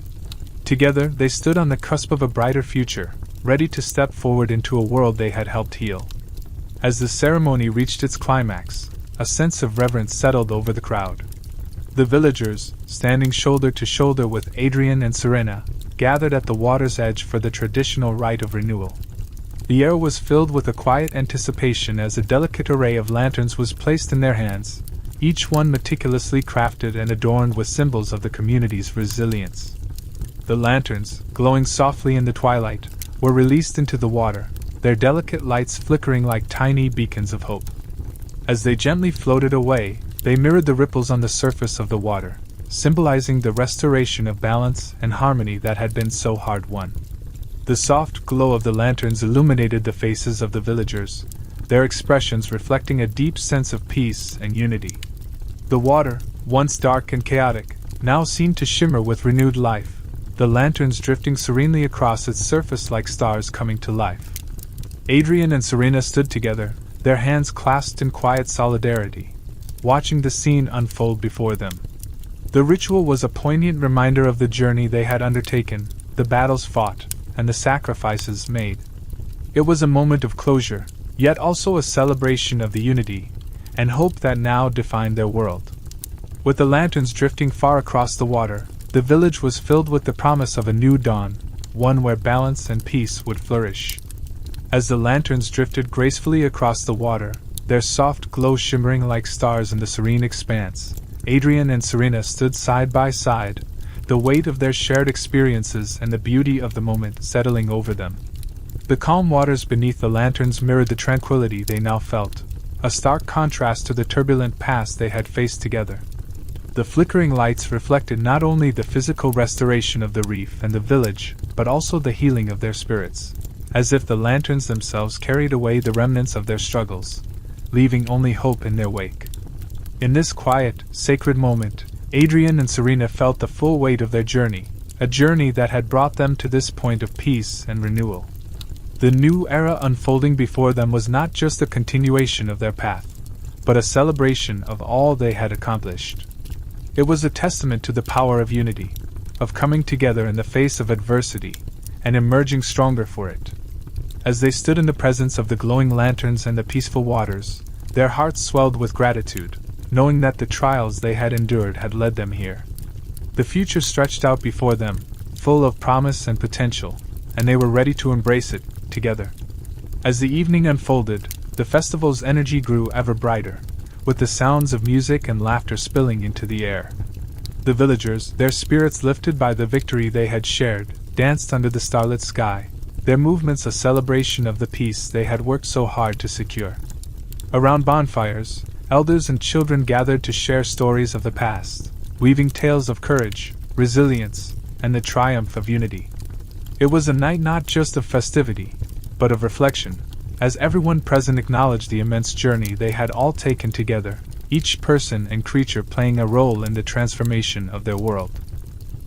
Together, they stood on the cusp of a brighter future, ready to step forward into a world they had helped heal. As the ceremony reached its climax, a sense of reverence settled over the crowd. The villagers, standing shoulder to shoulder with Adrian and Serena, gathered at the water's edge for the traditional rite of renewal. The air was filled with a quiet anticipation as a delicate array of lanterns was placed in their hands, each one meticulously crafted and adorned with symbols of the community's resilience. The lanterns, glowing softly in the twilight, were released into the water, their delicate lights flickering like tiny beacons of hope. As they gently floated away, they mirrored the ripples on the surface of the water, symbolizing the restoration of balance and harmony that had been so hard won. The soft glow of the lanterns illuminated the faces of the villagers, their expressions reflecting a deep sense of peace and unity. The water, once dark and chaotic, now seemed to shimmer with renewed life, the lanterns drifting serenely across its surface like stars coming to life. Adrian and Serena stood together, their hands clasped in quiet solidarity, watching the scene unfold before them. The ritual was a poignant reminder of the journey they had undertaken, the battles fought, and the sacrifices made. It was a moment of closure, yet also a celebration of the unity and hope that now defined their world. With the lanterns drifting far across the water, the village was filled with the promise of a new dawn, one where balance and peace would flourish. As the lanterns drifted gracefully across the water, their soft glow shimmering like stars in the serene expanse, Adrian and Serena stood side by side, the weight of their shared experiences and the beauty of the moment settling over them. The calm waters beneath the lanterns mirrored the tranquility they now felt, a stark contrast to the turbulent past they had faced together. The flickering lights reflected not only the physical restoration of the reef and the village, but also the healing of their spirits, as if the lanterns themselves carried away the remnants of their struggles, leaving only hope in their wake. In this quiet, sacred moment, Adrian and Serena felt the full weight of their journey, a journey that had brought them to this point of peace and renewal. The new era unfolding before them was not just a continuation of their path, but a celebration of all they had accomplished. It was a testament to the power of unity, of coming together in the face of adversity, and emerging stronger for it. As they stood in the presence of the glowing lanterns and the peaceful waters, their hearts swelled with gratitude, knowing that the trials they had endured had led them here. The future stretched out before them, full of promise and potential, and they were ready to embrace it, together. As the evening unfolded, the festival's energy grew ever brighter, with the sounds of music and laughter spilling into the air. The villagers, their spirits lifted by the victory they had shared, danced under the starlit sky, their movements a celebration of the peace they had worked so hard to secure. Around bonfires, elders and children gathered to share stories of the past, weaving tales of courage, resilience, and the triumph of unity. It was a night not just of festivity, but of reflection, as everyone present acknowledged the immense journey they had all taken together, each person and creature playing a role in the transformation of their world.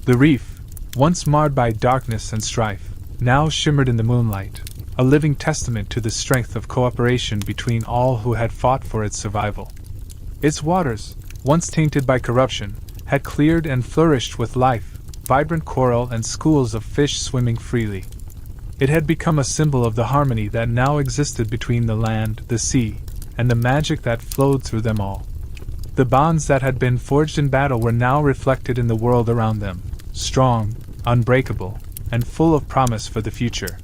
The reef, once marred by darkness and strife, now shimmered in the moonlight, a living testament to the strength of cooperation between all who had fought for its survival. Its waters, once tainted by corruption, had cleared and flourished with life, vibrant coral and schools of fish swimming freely. It had become a symbol of the harmony that now existed between the land, the sea, and the magic that flowed through them all. The bonds that had been forged in battle were now reflected in the world around them, strong, unbreakable, and full of promise for the future.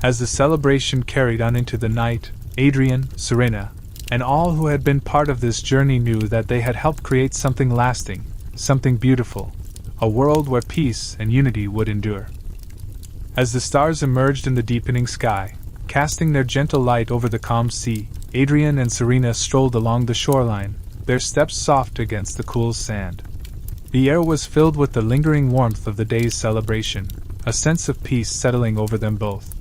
As the celebration carried on into the night, Adrian, Serena, and all who had been part of this journey knew that they had helped create something lasting, something beautiful, a world where peace and unity would endure. As the stars emerged in the deepening sky, casting their gentle light over the calm sea, Adrian and Serena strolled along the shoreline, their steps soft against the cool sand. The air was filled with the lingering warmth of the day's celebration, a sense of peace settling over them both.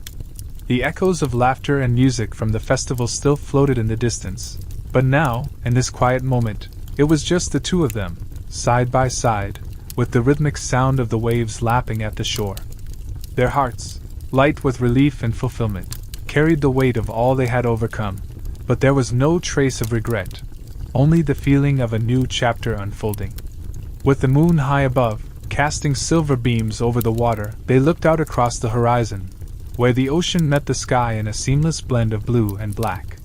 The echoes of laughter and music from the festival still floated in the distance, but now, in this quiet moment, it was just the two of them, side by side, with the rhythmic sound of the waves lapping at the shore. Their hearts, light with relief and fulfillment, carried the weight of all they had overcome, but there was no trace of regret, only the feeling of a new chapter unfolding. With the moon high above, casting silver beams over the water, they looked out across the horizon, where the ocean met the sky in a seamless blend of blue and black.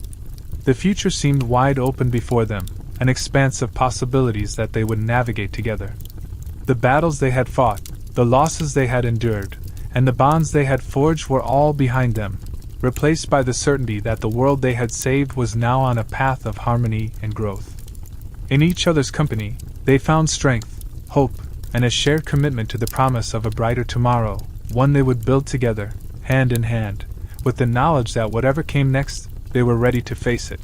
The future seemed wide open before them, an expanse of possibilities that they would navigate together. The battles they had fought, the losses they had endured, and the bonds they had forged were all behind them, replaced by the certainty that the world they had saved was now on a path of harmony and growth. In each other's company, they found strength, hope, and a shared commitment to the promise of a brighter tomorrow, one they would build together, hand in hand, with the knowledge that whatever came next, they were ready to face it.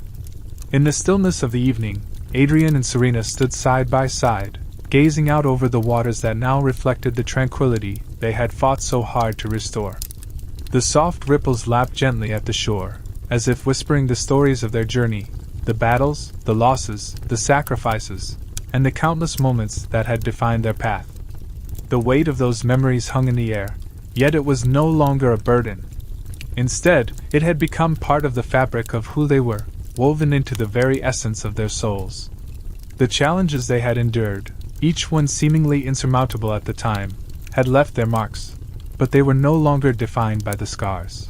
In the stillness of the evening, Adrian and Serena stood side by side, gazing out over the waters that now reflected the tranquility they had fought so hard to restore. The soft ripples lapped gently at the shore, as if whispering the stories of their journey, the battles, the losses, the sacrifices, and the countless moments that had defined their path. The weight of those memories hung in the air, yet it was no longer a burden. Instead, it had become part of the fabric of who they were, woven into the very essence of their souls. The challenges they had endured, each one seemingly insurmountable at the time, had left their marks, but they were no longer defined by the scars.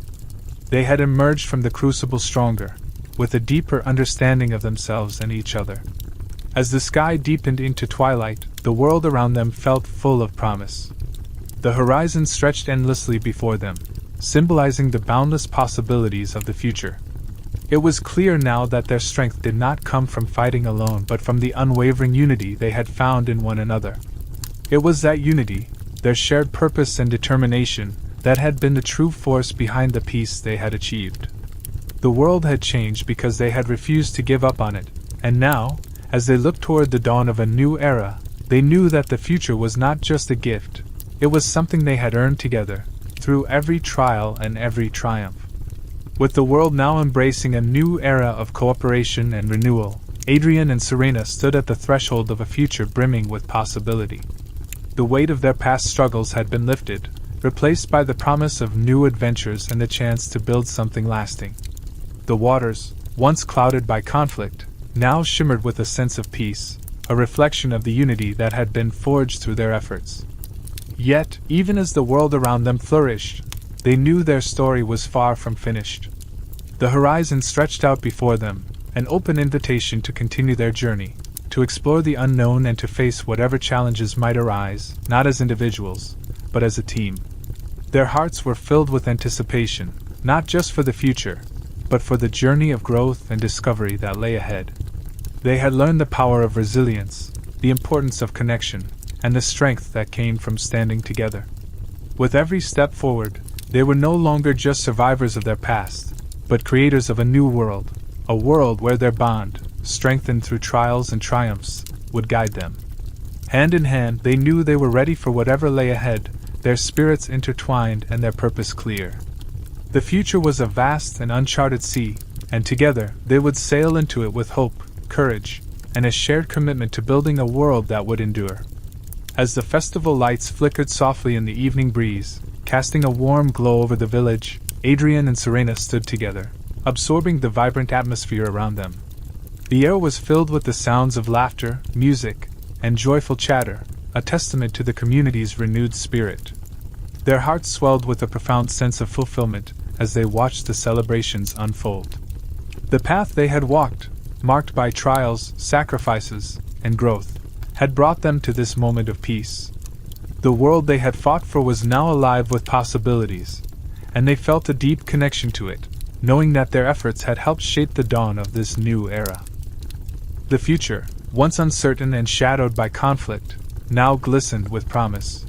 They had emerged from the crucible stronger, with a deeper understanding of themselves and each other. As the sky deepened into twilight, the world around them felt full of promise. The horizon stretched endlessly before them, symbolizing the boundless possibilities of the future. It was clear now that their strength did not come from fighting alone but from the unwavering unity they had found in one another. It was that unity, their shared purpose and determination, that had been the true force behind the peace they had achieved. The world had changed because they had refused to give up on it, and now, as they looked toward the dawn of a new era, they knew that the future was not just a gift, it was something they had earned together, through every trial and every triumph. With the world now embracing a new era of cooperation and renewal, Adrian and Serena stood at the threshold of a future brimming with possibility. The weight of their past struggles had been lifted, replaced by the promise of new adventures and the chance to build something lasting. The waters, once clouded by conflict, now shimmered with a sense of peace, a reflection of the unity that had been forged through their efforts. Yet, even as the world around them flourished, they knew their story was far from finished. The horizon stretched out before them, an open invitation to continue their journey, to explore the unknown and to face whatever challenges might arise, not as individuals, but as a team. Their hearts were filled with anticipation, not just for the future, but for the journey of growth and discovery that lay ahead. They had learned the power of resilience, the importance of connection, and the strength that came from standing together. With every step forward, they were no longer just survivors of their past, but creators of a new world, a world where their bond, strengthened through trials and triumphs, would guide them. Hand in hand, they knew they were ready for whatever lay ahead, their spirits intertwined and their purpose clear. The future was a vast and uncharted sea, and together they would sail into it with hope, courage, and a shared commitment to building a world that would endure. As the festival lights flickered softly in the evening breeze, casting a warm glow over the village, Adrian and Serena stood together, absorbing the vibrant atmosphere around them. The air was filled with the sounds of laughter, music, and joyful chatter, a testament to the community's renewed spirit. Their hearts swelled with a profound sense of fulfillment as they watched the celebrations unfold. The path they had walked, marked by trials, sacrifices, and growth, had brought them to this moment of peace. The world they had fought for was now alive with possibilities, and they felt a deep connection to it, knowing that their efforts had helped shape the dawn of this new era. The future, once uncertain and shadowed by conflict, now glistened with promise.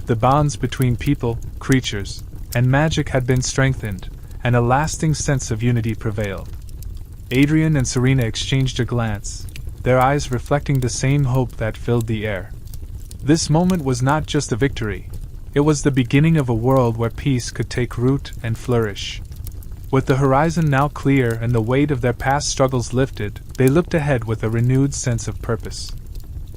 The bonds between people, creatures, and magic had been strengthened, and a lasting sense of unity prevailed. Adrian and Serena exchanged a glance, their eyes reflecting the same hope that filled the air. This moment was not just a victory, it was the beginning of a world where peace could take root and flourish. With the horizon now clear and the weight of their past struggles lifted, they looked ahead with a renewed sense of purpose.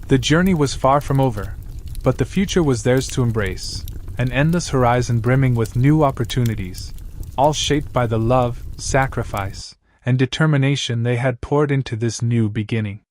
The journey was far from over, but the future was theirs to embrace, an endless horizon brimming with new opportunities, all shaped by the love, sacrifice, and determination they had poured into this new beginning.